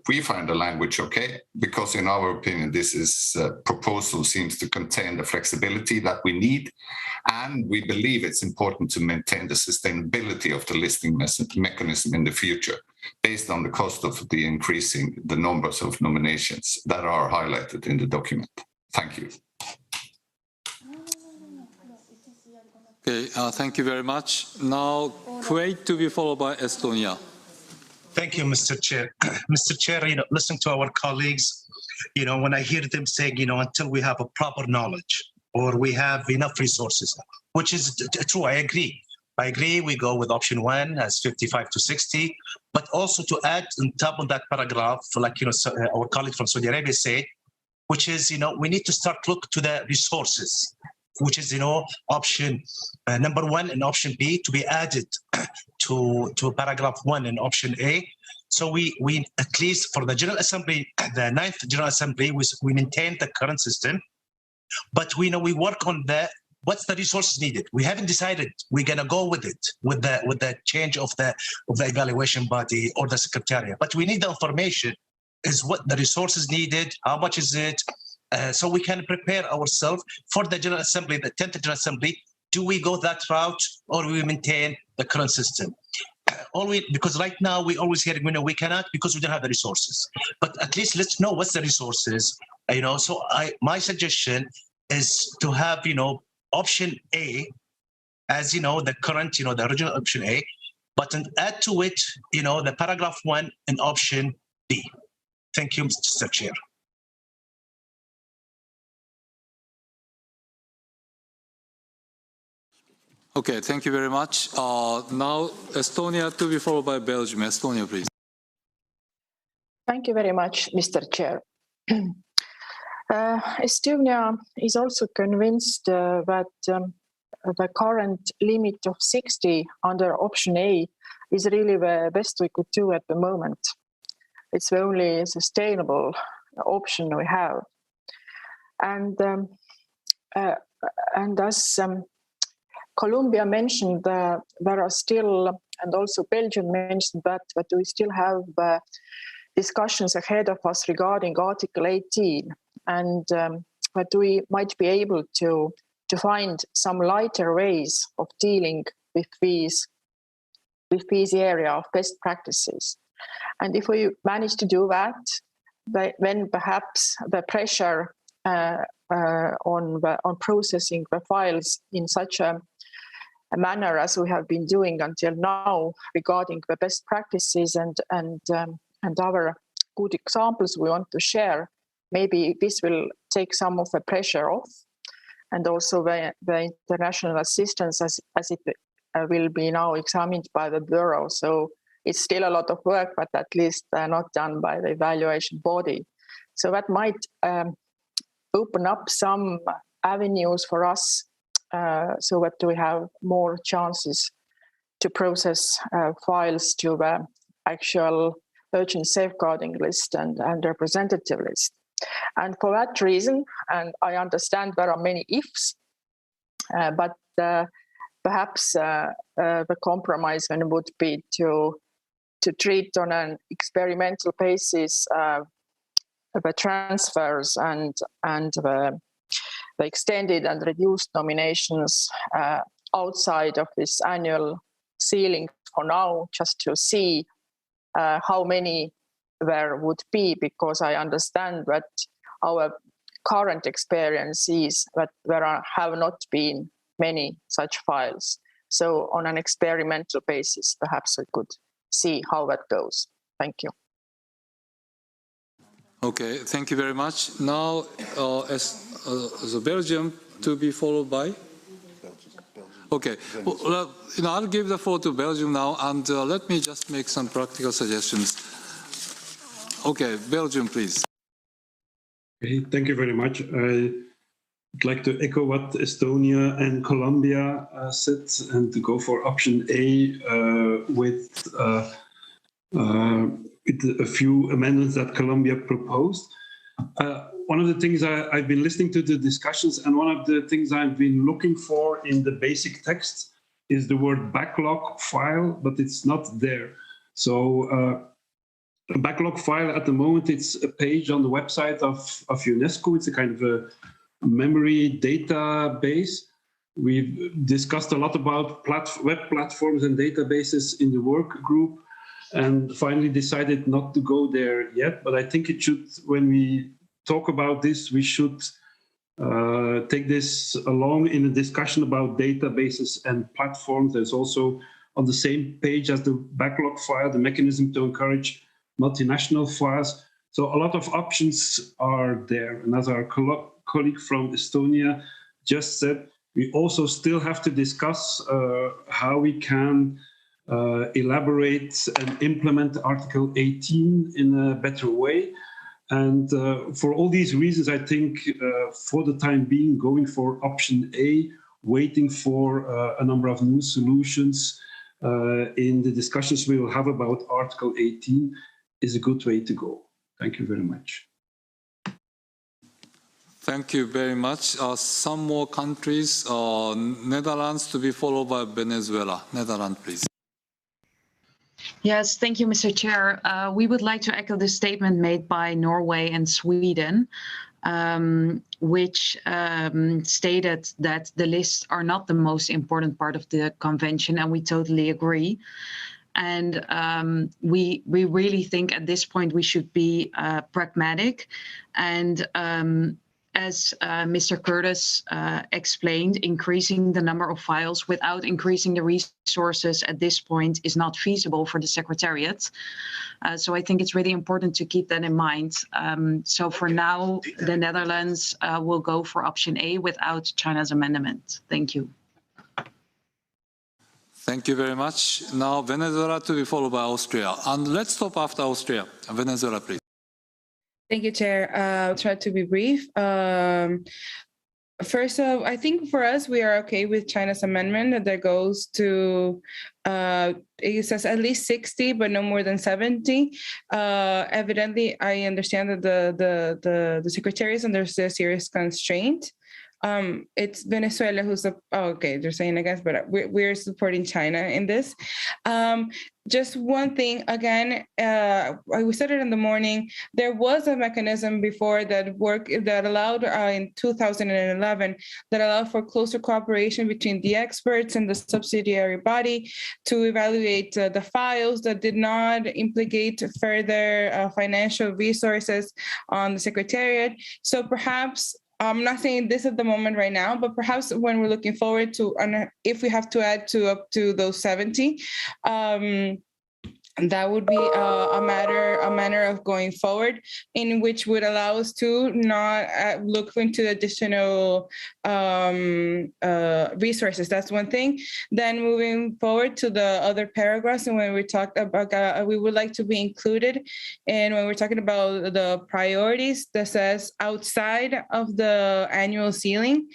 we find the language okay, because in our opinion, this proposal seems to contain the flexibility that we need. And we believe it's important to maintain the sustainability of the listing mechanism in the future, based on the cost of the increasing the numbers of nominations that are highlighted in the document. Thank you. Okay, thank you very much. Now, Kuwait to be followed by Estonia. Thank you, Mr. Chair. Mr. Chair, listening to our colleagues, when I hear them saying, until we have a proper knowledge or we have enough resources, which is true, I agree. We go with option 1 as 55 to 60, but also to add on top of that paragraph, like our colleague from Saudi Arabia said, which is we need to start look to the resources, which is option number 1 and option B to be added to paragraph 1 in option A. So we at least for the General Assembly, the 9th General Assembly, we maintain the current system, but we work on what's the resources needed. We haven't decided we're gonna go with it with the change of the evaluation body or the secretariat. But we need the information, is what the resources needed, how much is it, so we can prepare ourselves for the General Assembly, the 10th General Assembly. Do we go that route or we maintain the current system? Because right now we always hear we cannot because we don't have the resources. But at least let's know what's the resources. So my suggestion is to have option A as the current the original option A, but add to it the paragraph 1 in option B. Thank you, Mr. Chair. Okay, thank you very much. Now Estonia to be followed by Belgium. Estonia, please. Thank you very much, Mr. Chair. Estonia is also convinced that the current limit of 60 under option A is really the best we could do at the moment. It's the only sustainable option we have. And as Colombia mentioned, there are still, and also Belgium mentioned that we still have discussions ahead of us regarding Article 18, and that we might be able to find some lighter ways of dealing with these area of best practices. And if we manage to do that, then perhaps the pressure on processing the files in such a manner as we have been doing until now regarding the best practices and other good examples we want to share, maybe this will take some of the pressure off, and also the international assistance as it will be now examined by the Bureau. So it's still a lot of work, but at least not done by the evaluation body. So that might open up some avenues for us so that we have more chances to process files to the actual urgent safeguarding list and representative list. And for that reason, and I understand there are many ifs, but perhaps the compromise then would be to treat on an experimental basis the transfers and the extended and reduced nominations outside of this annual ceiling for now, just to see how many there would be, because I understand that our current experience is that there have not been many such files. So on an experimental basis, perhaps we could see how that goes. Thank you. Okay, thank you very much. Now, the Belgium to be followed by? Okay, well, I'll give the floor to Belgium now, and let me just make some practical suggestions. Okay, Belgium, please. Okay, thank you very much. I'd like to echo what Estonia and Colombia said, and to go for option A with a few amendments that Colombia proposed. One of the things I've been listening to the discussions, and one of the things I've been looking for in the basic text is the word backlog file, but it's not there. So a backlog file at the moment, it's a page on the website of UNESCO. It's a kind of a memory database. We've discussed a lot about web platforms and databases in the work group, and finally decided not to go there yet. But I think it should, when we talk about this, we should take this along in a discussion about databases and platforms. There's also on the same page as the backlog file, the mechanism to encourage multinational files. So a lot of options are there. And as our colleague from Estonia just said, we also still have to discuss how we can elaborate and implement Article 18 in a better way. And for all these reasons, I think for the time being, going for option A, waiting for a number of new solutions in the discussions we will have about Article 18 is a good way to go. Thank you very much. Thank you very much. Some more countries, Netherlands to be followed by Venezuela. Netherlands, please. Yes, thank you, Mr. Chair. We would like to echo the statement made by Norway and Sweden, which stated that the lists are not the most important part of the convention, and we totally agree. And we really think at this point we should be pragmatic. And as Mr. Curtis explained, increasing the number of files without increasing the resources at this point is not feasible for the Secretariat. So I think it's really important to keep that in mind. So for now, the Netherlands will go for option A without China's amendment. Thank you. Thank you very much. Now Venezuela to be followed by Austria. And let's stop after Austria. Venezuela, please. Thank you, Chair. I'll try to be brief. First of, I think for us, we are okay with China's amendment that goes to, it says at least 60, but no more than 70. Evidently, I understand that the Secretary is under a serious constraint. it's Venezuela who's okay, they're saying against, but we're supporting China in this. Just one thing, again, we said it in the morning, there was a mechanism before that allowed in 2011, that allowed for closer cooperation between the experts and the subsidiary body to evaluate the files that did not implicate further financial resources on the Secretariat. So perhaps, I'm not saying this at the moment right now, but perhaps when we're looking forward to, if we have to add to up to those 70, that would be a manner of going forward, in which would allow us to not look into additional resources. That's one thing. Then moving forward to the other paragraphs, and when we talked about, we would like to be included, and when we're talking about the priorities, that says outside of the annual ceiling.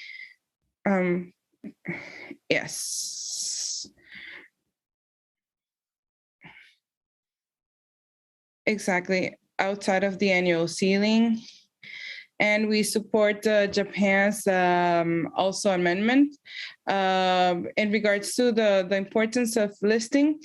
Yes. Exactly, outside of the annual ceiling. And we support Japan's also amendment in regards to the importance of listing.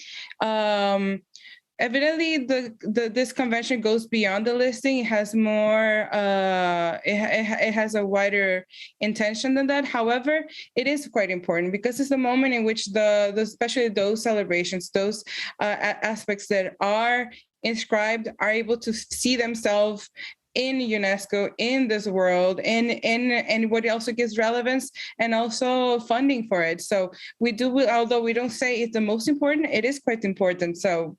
Evidently, this convention goes beyond the listing. It has more, it has a wider intention than that. However, it is quite important because it's the moment in which especially those celebrations, those aspects that are inscribed are able to see themselves in UNESCO, in this world, and what also gives relevance and also funding for it. So we do, although we don't say it's the most important, it is quite important. So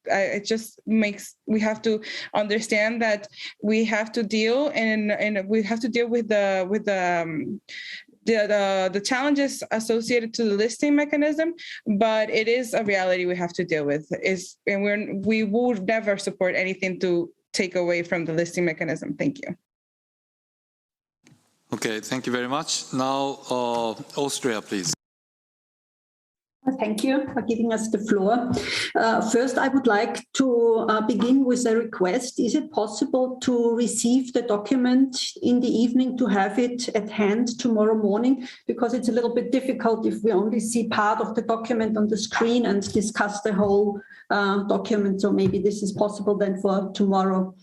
it just makes, we have to understand that we have to deal and we have to deal with the challenges associated to the listing mechanism, but it is a reality we have to deal with. And we would never support anything to take away from the listing mechanism. Thank you. Okay, thank you very much. Now, Austria, please. Thank you for giving us the floor. First, I would like to begin with a request. Is it possible to receive the document in the evening, to have it at hand tomorrow morning? Because it's a little bit difficult if we only see part of the document on the screen and discuss the whole document. So maybe this is possible then for tomorrow.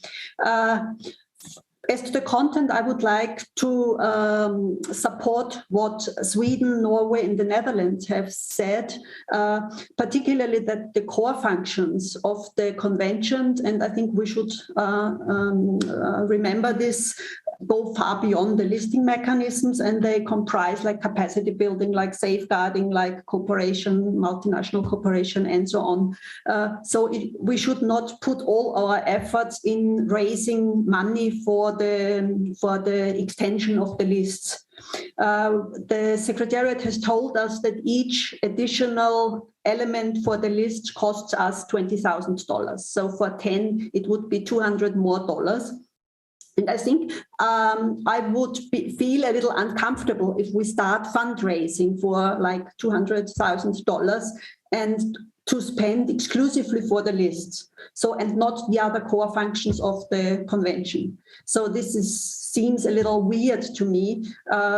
As to the content, I would like to support what Sweden, Norway, and the Netherlands have said, particularly that the core functions of the convention, and I think we should remember this, go far beyond the listing mechanisms, and they comprise like capacity building, like safeguarding, like cooperation, multinational cooperation, and so on. We should not put all our efforts in raising money for the extension of the lists. The Secretariat has told us that each additional element for the list costs us $20,000. So for 10, it would be $200 more. And I think I would feel a little uncomfortable if we start fundraising for like $200,000 and to spend exclusively for the lists, and not the other core functions of the convention. So this seems a little weird to me.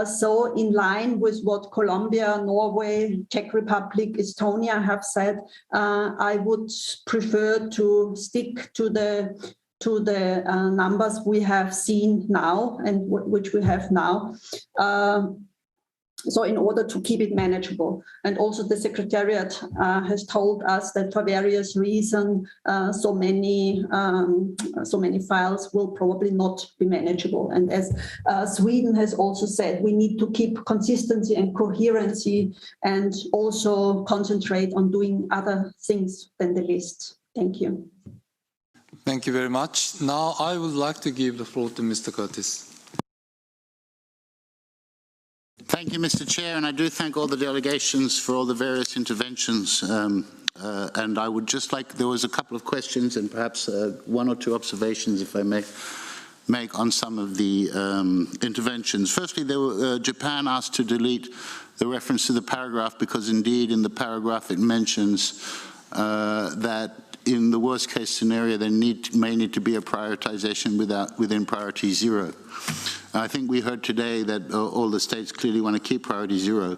So in line with what Colombia, Norway, Czech Republic, Estonia have said, I would prefer to stick to the numbers we have seen now and which we have now. So in order to keep it manageable. And also the Secretariat has told us that for various reasons, so many files will probably not be manageable. And as Sweden has also said, we need to keep consistency and coherency and also concentrate on doing other things than the list. Thank you. Thank you very much. Now I would like to give the floor to Mr. Curtis. Thank you, Mr. Chair, and I do thank all the delegations for all the various interventions. And I would just like, there was a couple of questions and perhaps one or two observations, if I may make on some of the interventions. Firstly, Japan asked to delete the reference to the paragraph because indeed in the paragraph it mentions that in the worst case scenario, there may need to be a prioritization within priority 0. I think we heard today that all the states clearly want to keep priority 0.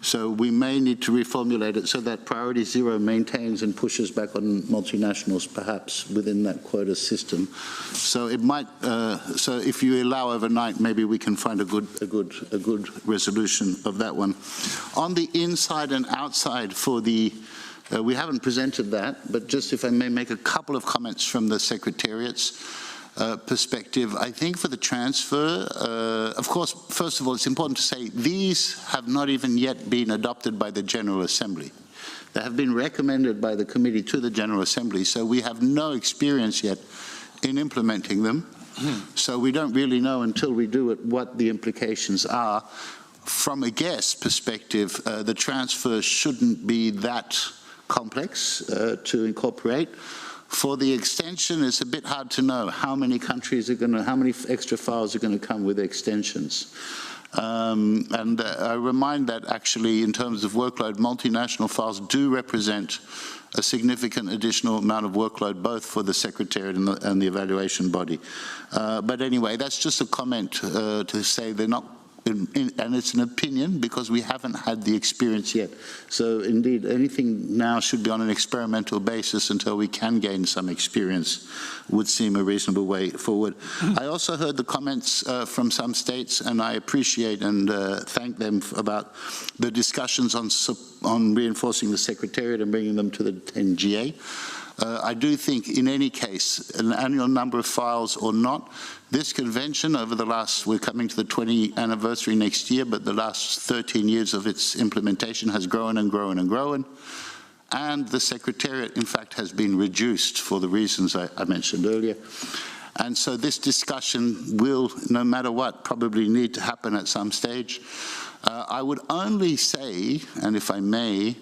So we may need to reformulate it so that priority 0 maintains and pushes back on multinationals, perhaps within that quota system. So it might. So if you allow overnight, maybe we can find a good resolution of that one. On the inside and outside for the. We haven't presented that, but just if I may make a couple of comments from the Secretariat's perspective. I think for the transfer, of course, first of all, it's important to say these have not even yet been adopted by the General Assembly. They have been recommended by the committee to the General Assembly, so we have no experience yet in implementing them. So we don't really know until we do it what the implications are. From a guest perspective, the transfer shouldn't be that complex to incorporate. For the extension, it's a bit hard to know how many countries are going to, how many extra files are going to come with extensions. I remind that actually in terms of workload, multinational files do represent a significant additional amount of workload both for the Secretariat and the evaluation body. But anyway, that's just a comment to say they're not, and it's an opinion because we haven't had the experience yet. So indeed, anything now should be on an experimental basis until we can gain some experience, would seem a reasonable way forward. I also heard the comments from some states, and I appreciate and thank them about the discussions on reinforcing the Secretariat and bringing them to the NGA. I do think in any case, an annual number of files or not, this convention over the last, we're coming to the 20th anniversary next year, but the last 13 years of its implementation has grown and grown and grown. And the Secretariat, in fact, has been reduced for the reasons I mentioned earlier. And so this discussion will, no matter what, probably need to happen at some stage. I would only say, and if I may,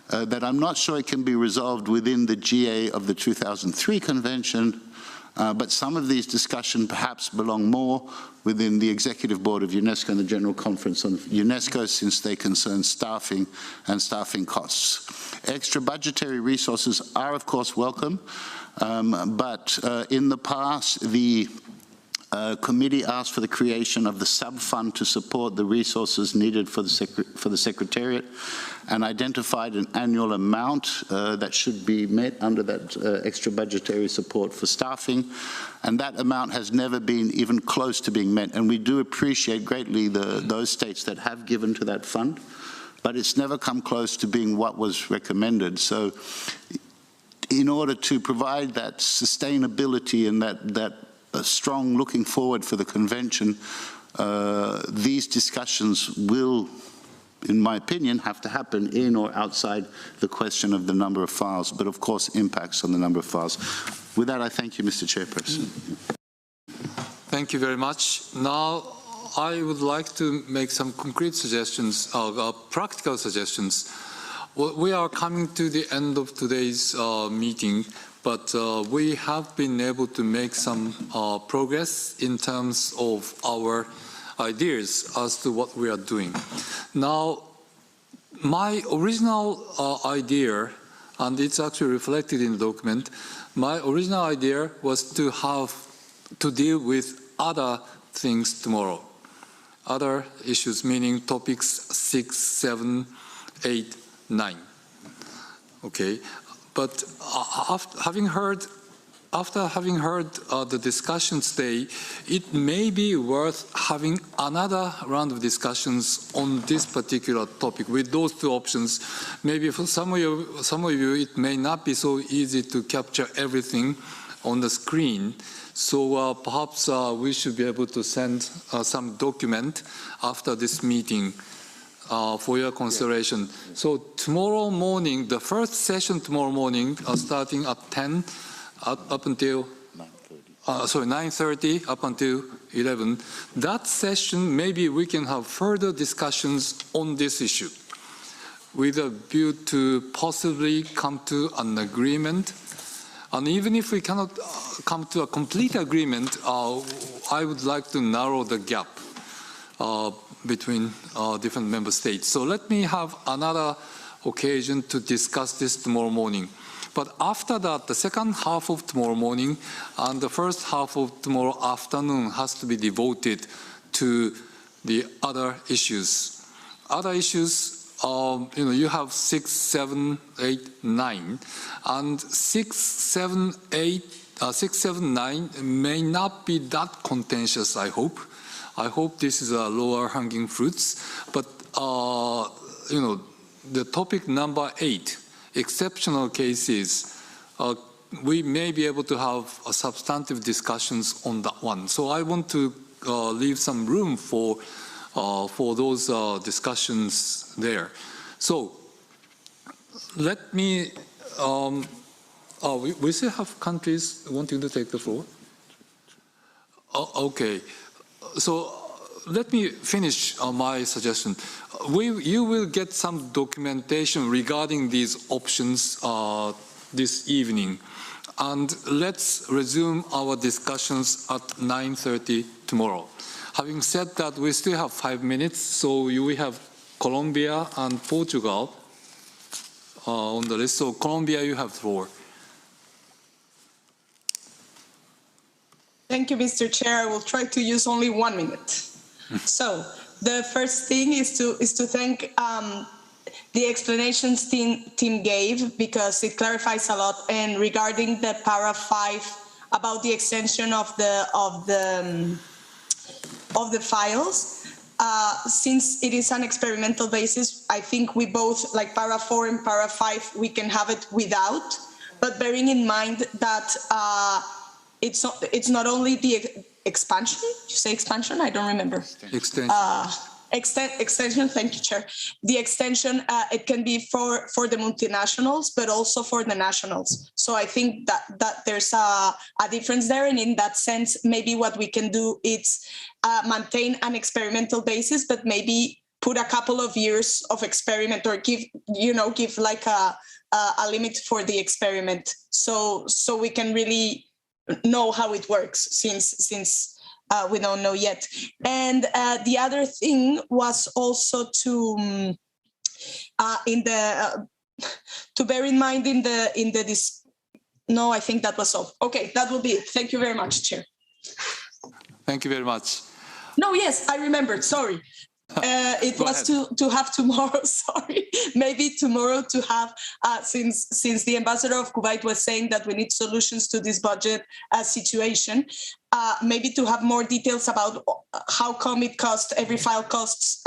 that I'm not sure it can be resolved within the GA of the 2003 convention, but some of these discussions perhaps belong more within the Executive Board of UNESCO and the General Conference on UNESCO, since they concern staffing and staffing costs. Extra budgetary resources are, of course, welcome, but in the past, the committee asked for the creation of the sub-fund to support the resources needed for the Secretariat and identified an annual amount that should be met under that extra budgetary support for staffing. And that amount has never been even close to being met. And we do appreciate greatly those states that have given to that fund, but it's never come close to being what was recommended. So in order to provide that sustainability and that strong looking forward for the convention, these discussions will, in my opinion, have to happen in or outside the question of the number of files, but of course impacts on the number of files. With that, I thank you, Mr. Chairperson. Thank you very much. Now, I would like to make some concrete suggestions, practical suggestions. We are coming to the end of today's meeting, but we have been able to make some progress in terms of our ideas as to what we are doing. Now, my original idea, and it's actually reflected in the document, my original idea was to have to deal with other things tomorrow, other issues, meaning topics 6, 7, 8, 9. Okay, but after having heard the discussion today, it may be worth having another round of discussions on this particular topic with those two options. Maybe for some of you, it may not be so easy to capture everything on the screen. So perhaps we should be able to send some document after this meeting for your consideration. Yeah. So tomorrow morning, the first session tomorrow morning, starting at 10 up until 9:30 up until 11. That session, maybe we can have further discussions on this issue with a view to possibly come to an agreement. And even if we cannot come to a complete agreement, I would like to narrow the gap between different member states. So let me have another occasion to discuss this tomorrow morning. But after that, the second half of tomorrow morning and the first half of tomorrow afternoon has to be devoted to the other issues. Other issues, you have 6, 7, 8, 9, and 6, 7, 9 may not be that contentious, I hope. I hope this is a lower hanging fruits, but the topic number 8, exceptional cases, we may be able to have substantive discussions on that one. So I want to leave some room for those discussions there. So let me, we still have countries wanting to take the floor. Okay, so let me finish my suggestion. You will get some documentation regarding these options this evening. And let's resume our discussions at 9:30 tomorrow. Having said that, we still have 5 minutes, so we have Colombia and Portugal on the list. So Colombia, you have the floor. Thank you, Mr. Chair. I will try to use only 1 minute. So the first thing is to thank the explanations team gave, because it clarifies a lot. And regarding the para 5 about the extension of the files, since it is an experimental basis, I think we both, like para 4 and para 5, we can have it without. But bearing in mind that it's not only the expansion. You say expansion? I don't remember. Extension. Extension. Thank you, Chair. The extension, it can be for the multinationals, but also for the nationals. So I think that there's a difference there, and in that sense, maybe what we can do is maintain an experimental basis, but maybe put a couple of years of experiment, or give like a limit for the experiment, so we can really know how it works, since we don't know yet. And the other thing was also to bear in mind no, I think that was all. Okay, that will be it. Thank you very much, Chair. Thank you very much. No, yes, I remembered. Sorry. It was to have tomorrow, sorry, maybe tomorrow to have, since the ambassador of Kuwait was saying that we need solutions to this budget situation, maybe to have more details about how come every file costs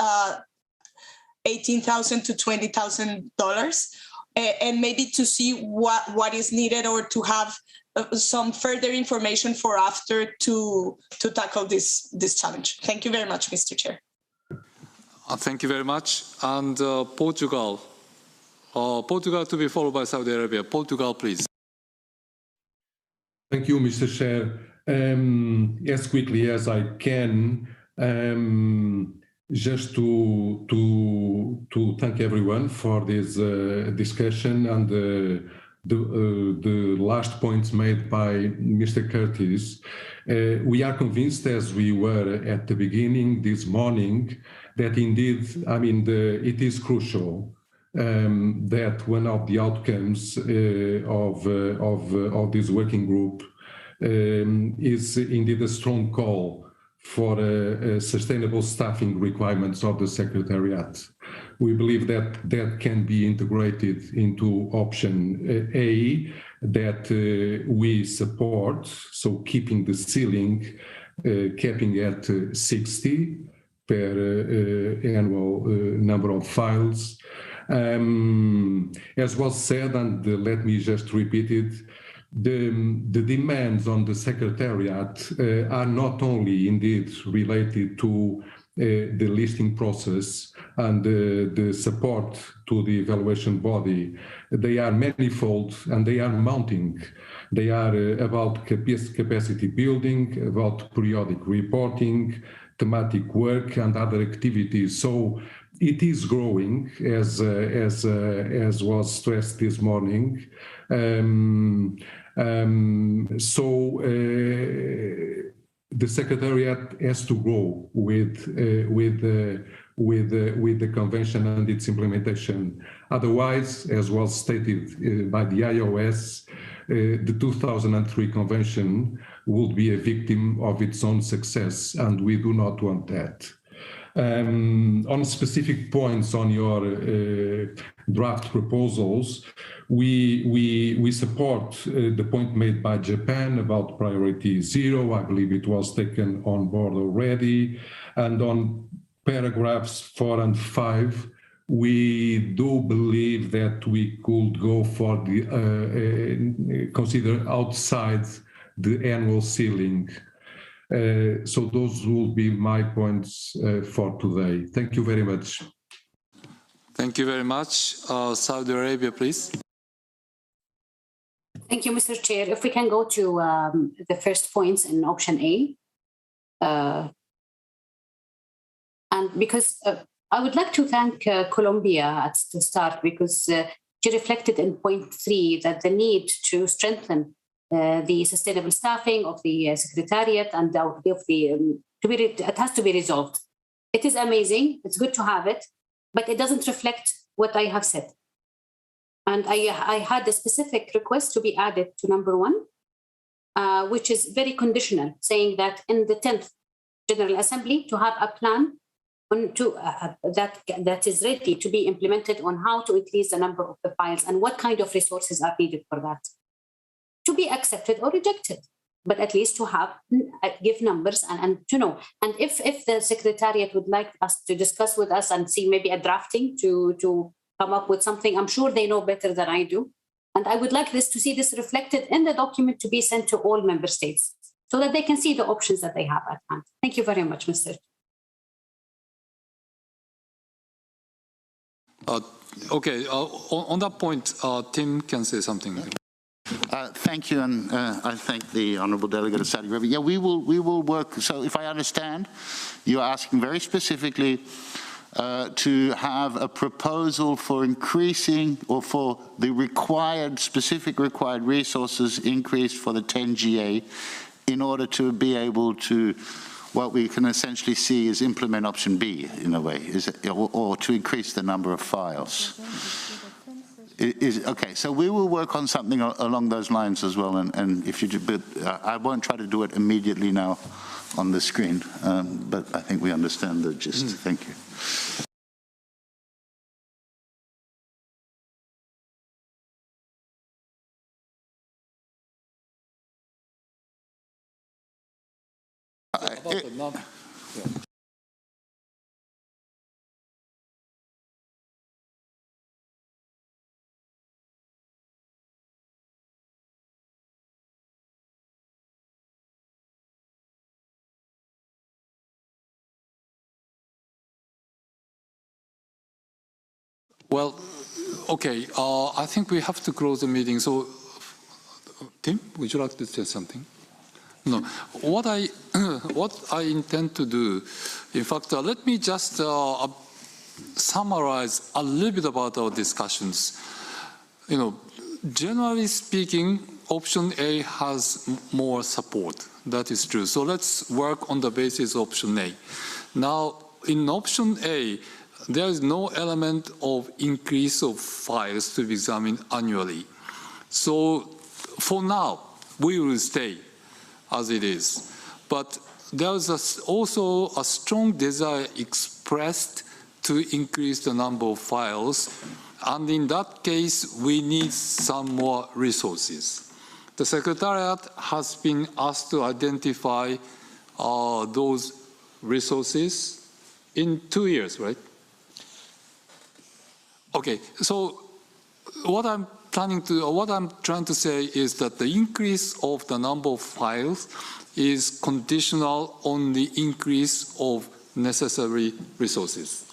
$18,000 to $20,000, and maybe to see what is needed, or to have some further information for after to tackle this challenge. Thank you very much, Mr. Chair. Thank you very much. And Portugal. Portugal to be followed by Saudi Arabia. Portugal, please. Thank you, Mr. Chair. As quickly as I can, just to thank everyone for this discussion, and the last points made by Mr. Curtis. We are convinced, as we were at the beginning this morning, that indeed, it is crucial that one of the outcomes of this working group is indeed a strong call for sustainable staffing requirements of the Secretariat. We believe that can be integrated into option A, that we support, so keeping the ceiling, capping at 60 per annual number of files. As was said, and let me just repeat it, the demands on the Secretariat are not only indeed related to the listing process and the support to the evaluation body. They are manifold and they are mounting. They are about capacity building, about periodic reporting, thematic work, and other activities. So it is growing, as was stressed this morning. The Secretariat has to grow with with the convention and its implementation. Otherwise, as was stated by the IOS, the 2003 convention would be a victim of its own success, and we do not want that. On specific points on your draft proposals, we support the point made by Japan about priority 0. I believe it was taken on board already. And on paragraphs 4 and 5, we do believe that we could go for the consider outside the annual ceiling. So those will be my points for today. Thank you very much. Thank you very much. Saudi Arabia, please. Thank you, Mr. Chair. If we can go to the first points in option A. And because I would like to thank Colombia to start, because she reflected in point 3 that the need to strengthen the sustainable staffing of the Secretariat and of the it has to be resolved. It is amazing. It's good to have it, but it doesn't reflect what I have said. And I had a specific request to be added to number 1, which is very conditional, saying that in the 10th General Assembly to have a plan on that is ready to be implemented on how to increase the number of the files and what kind of resources are needed for that. To be accepted or rejected, but at least to have give numbers and to know. And if the Secretariat would like us to discuss with us and see maybe a drafting to come up with something, I'm sure they know better than I do. And I would like to see this reflected in the document to be sent to all member states so that they can see the options that they have at hand. Thank you very much, Mr. Okay, on that point, Tim can say something. Thank you, and I thank the Honourable Delegate of Saudi Arabia. Yeah, we will work. So, if I understand, you are asking very specifically to have a proposal for increasing or for the specific required resources increased for the 10GA in order to be able to, what we can essentially see is implement option B in a way, or to increase the number of files. Okay, so we will work on something along those lines as well, and if you do, but I won't try to do it immediately now on the screen, but I think we understand the gist. Thank you. Well, okay, I think we have to close the meeting. So, Tim, would you like to say something? No. What I intend to do, in fact, let me just summarize a little bit about our discussions. You know, generally speaking, option A has more support. That is true. So let's work on the basis of option A. Now, in option A, there is no element of increase of files to be examined annually. So for now, we will stay as it is. But there is also a strong desire expressed to increase the number of files. And in that case, we need some more resources. The Secretariat has been asked to identify those resources in 2 years, right? Okay, so what I'm trying to say is that the increase of the number of files is conditional on the increase of necessary resources.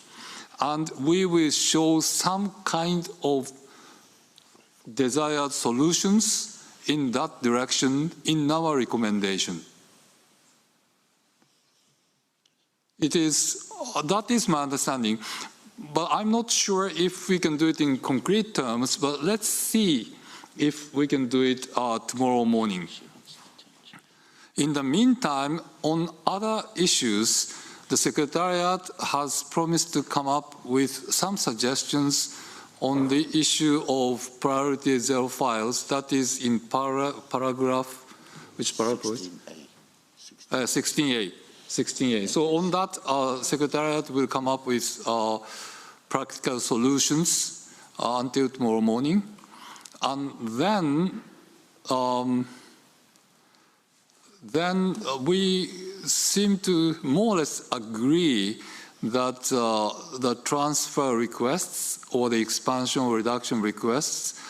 And we will show some kind of desired solutions in that direction in our recommendation. That is my understanding. But I'm not sure if we can do it in concrete terms, but let's see if we can do it tomorrow morning. In the meantime, on other issues, the Secretariat has promised to come up with some suggestions on the issue of priority 0 files, that is in paragraph, which paragraph? 16A. 16A. So on that, Secretariat will come up with practical solutions until tomorrow morning. And then we seem to more or less agree that the transfer requests or the expansion or reduction requests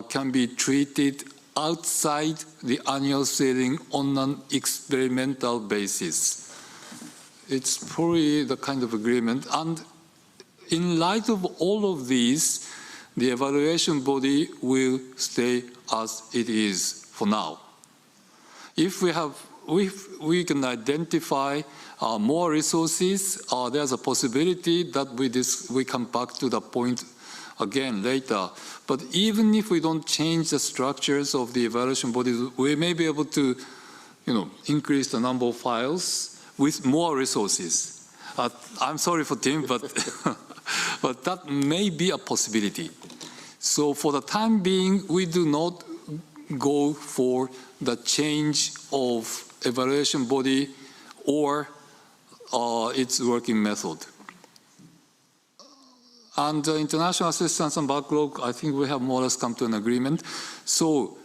can be treated outside the annual ceiling on an experimental basis. It's probably the kind of agreement. And in light of all of these, the evaluation body will stay as it is for now. If we can identify more resources, there's a possibility that we come back to the point again later. But even if we don't change the structures of the evaluation bodies, we may be able to, increase the number of files with more resources. I'm sorry for Tim, but but that may be a possibility. So for the time being, we do not go for the change of evaluation body or its working method. And international assistance and backlog, I think we have more or less come to an agreement. So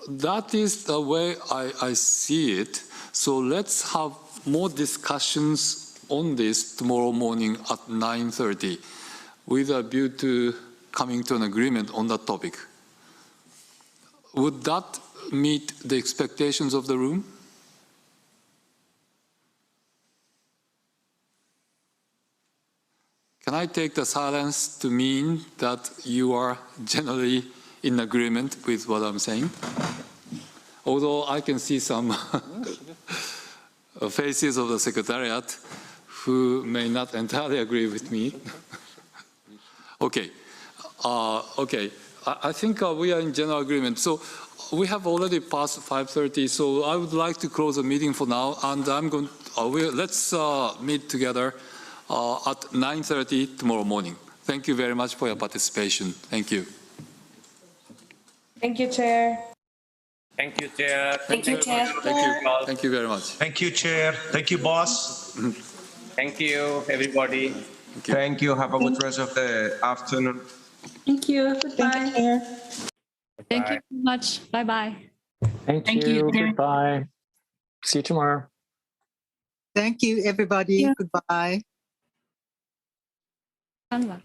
that is the way I see it. So let's have more discussions on this tomorrow morning at 9:30 with a view to coming to an agreement on that topic. Would that meet the expectations of the room? Can I take the silence to mean that you are generally in agreement with what I'm saying? Although I can see some faces of the Secretariat who may not entirely agree with me. Okay. Okay. I think we are in general agreement. So we have already passed 5:30, so I would like to close the meeting for now, and I'm going. Let's meet together at 9:30 tomorrow morning. Thank you very much for your participation. Thank you. Thank you, Chair. Thank you, Chair. Thank you, Chair. Thank you. Thank you very much. Thank you, Chair. Thank you, boss. Thank you, everybody. Thank you. Have a good rest of the afternoon. Thank you. Goodbye. Thank you so much. Bye-bye. Thank you. Goodbye. See you tomorrow. Thank you, everybody. Yeah. Goodbye. Canva.